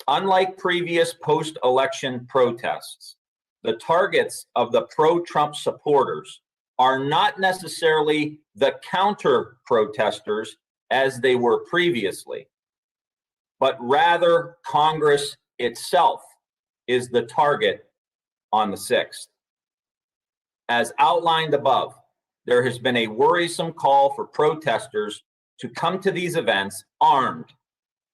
unlike previous post-election protests, the targets of the pro-Trump supporters are not necessarily the counter-protesters as they were previously, but rather Congress itself is the target on the 6th. As outlined above, there has been a worrisome call for protesters to come to these events armed,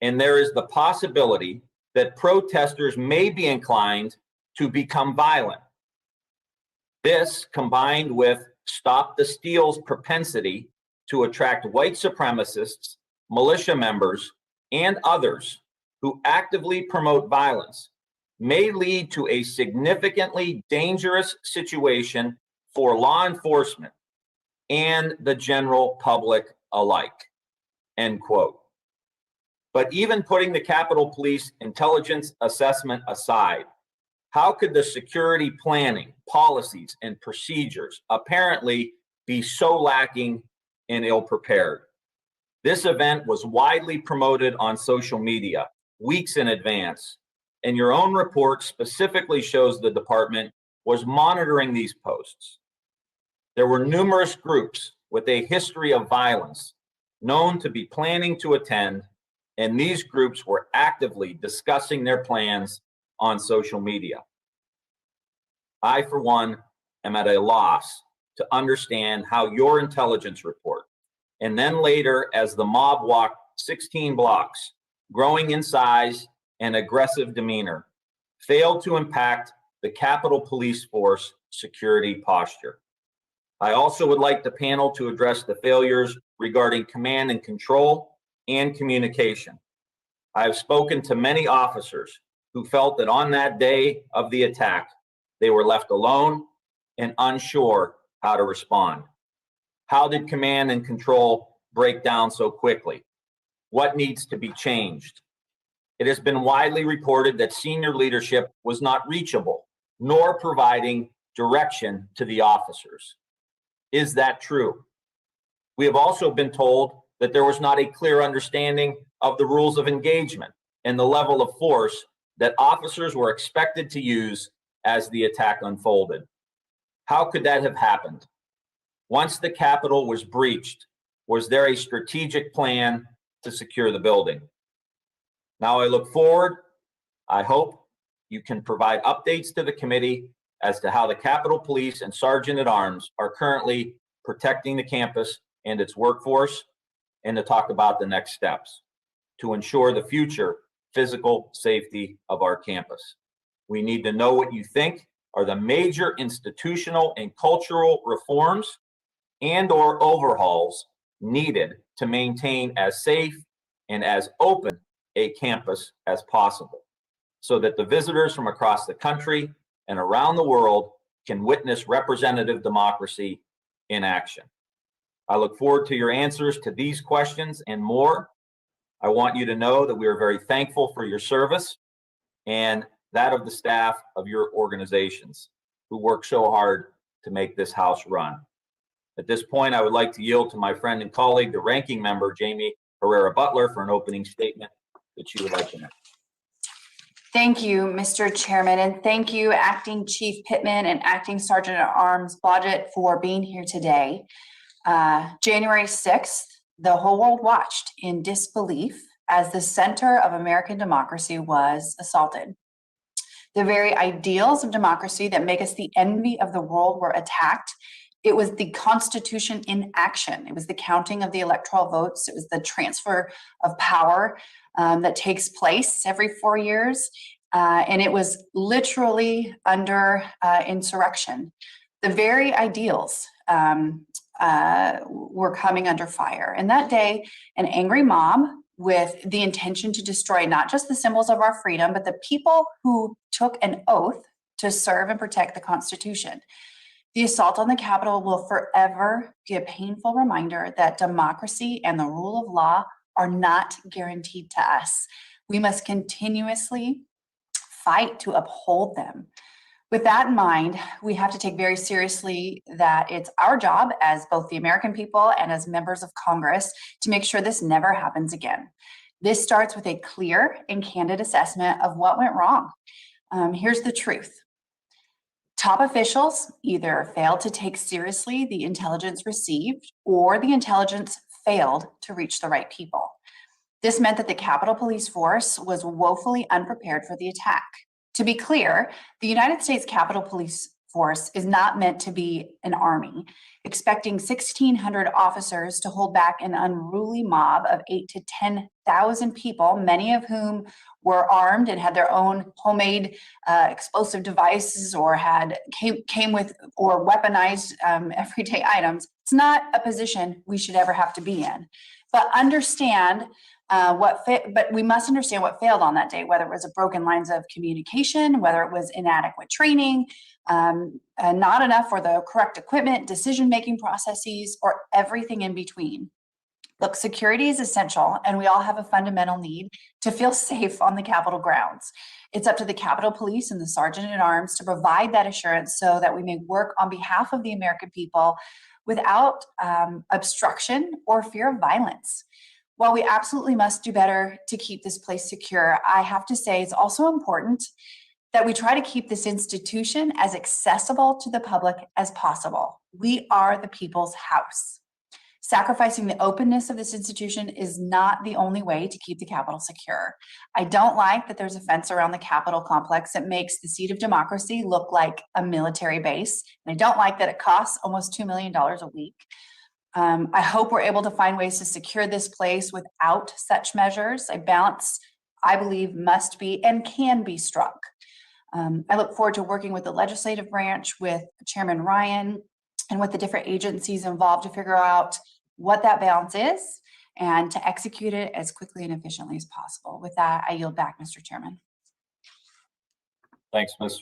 and there is the possibility that protesters may be inclined to become violent. This, combined with Stop the Steal's propensity to attract white supremacists, militia members, and others who actively promote violence, may lead to a significantly dangerous situation for law enforcement and the general public alike, end quote. But even putting the Capitol Police intelligence assessment aside, how could the security planning, policies, and procedures apparently be so lacking and ill-prepared? This event was widely promoted on social media weeks in advance, and your own report specifically shows the department was monitoring these posts. There were numerous groups with a history of violence known to be planning to attend, and these groups were actively discussing their plans on social media. I, for one, am at a loss to understand how your intelligence report, and then later as the mob walked 16 blocks, growing in size and aggressive demeanor, failed to impact the Capitol Police Force security posture. I also would like the panel to address the failures regarding command and control and communication. I have spoken to many officers who felt that on that day of the attack, they were left alone and unsure how to respond. How did command and control break down so quickly? What needs to be changed? It has been widely reported that senior leadership was not reachable, nor providing direction to the officers. Is that true? We have also been told that there was not a clear understanding of the rules of engagement and the level of force that officers were expected to use as the attack unfolded. How could that have happened? Once the Capitol was breached, was there a strategic plan to secure the building? Now I look forward. I hope you can provide updates to the committee as to how the Capitol Police and Sergeant at Arms are currently protecting the campus and its workforce, and to talk about the next steps to ensure the future physical safety of our campus. We need to know what you think are the major institutional and cultural reforms and/or overhauls needed to maintain as safe and as open a campus as possible, so that the visitors from across the country and around the world can witness representative democracy in action. I look forward to your answers to these questions and more. I want you to know that we are very thankful for your service and that of the staff of your organizations who work so hard to make this House run. At this point, I would like to yield to my friend and colleague, the ranking member, Jamie Herrera Butler, for an opening statement that she would like to make. Thank you, Mr. Chairman, and thank you, Acting Chief Pittman and Acting Sergeant at Arms Blodgett, for being here today. January 6th, the whole world watched in disbelief as the center of American democracy was assaulted. The very ideals of democracy that make us the envy of the world were attacked. It was the Constitution in action. It was the counting of the electoral votes. It was the transfer of power that takes place every 4 years. And it was literally under insurrection. The very ideals were coming under fire. And that day, an angry mob with the intention to destroy not just the symbols of our freedom, but the people who took an oath to serve and protect the Constitution. The assault on the Capitol will forever be a painful reminder that democracy and the rule of law are not guaranteed to us. We must continuously fight to uphold them. With that in mind, we have to take very seriously that it's our job as both the American people and as members of Congress to make sure this never happens again. This starts with a clear and candid assessment of what went wrong. Here's the truth. Top officials either failed to take seriously the intelligence received or the intelligence failed to reach the right people. This meant that the Capitol Police Force was woefully unprepared for the attack. To be clear, the United States Capitol Police Force is not meant to be an army. Expecting 1,600 officers to hold back an unruly mob of 8,000 to 10,000 people, many of whom were armed and had their own homemade explosive devices or came with or weaponized everyday items. It's not a position we should ever have to be in. But but we must understand what failed on that day, whether it was a broken lines of communication, whether it was inadequate training, not enough for the correct equipment, decision-making processes, or everything in between. Look, security is essential, and we all have a fundamental need to feel safe on the Capitol grounds. It's up to the Capitol Police and the Sergeant at Arms to provide that assurance so that we may work on behalf of the American people without obstruction or fear of violence. While we absolutely must do better to keep this place secure, I have to say it's also important that we try to keep this institution as accessible to the public as possible. We are the people's house. Sacrificing the openness of this institution is not the only way to keep the Capitol secure. I don't like that there's a fence around the Capitol complex that makes the seat of democracy look like a military base. And I don't like that it costs almost $2 million a week. I hope we're able to find ways to secure this place without such measures. A balance, I believe, must be and can be struck. I look forward to working with the legislative branch, with Chairman Ryan, and with the different agencies involved to figure out what that balance is and to execute it as quickly and efficiently as possible. With that, I yield back, Mr. Chairman. Thanks, Ms.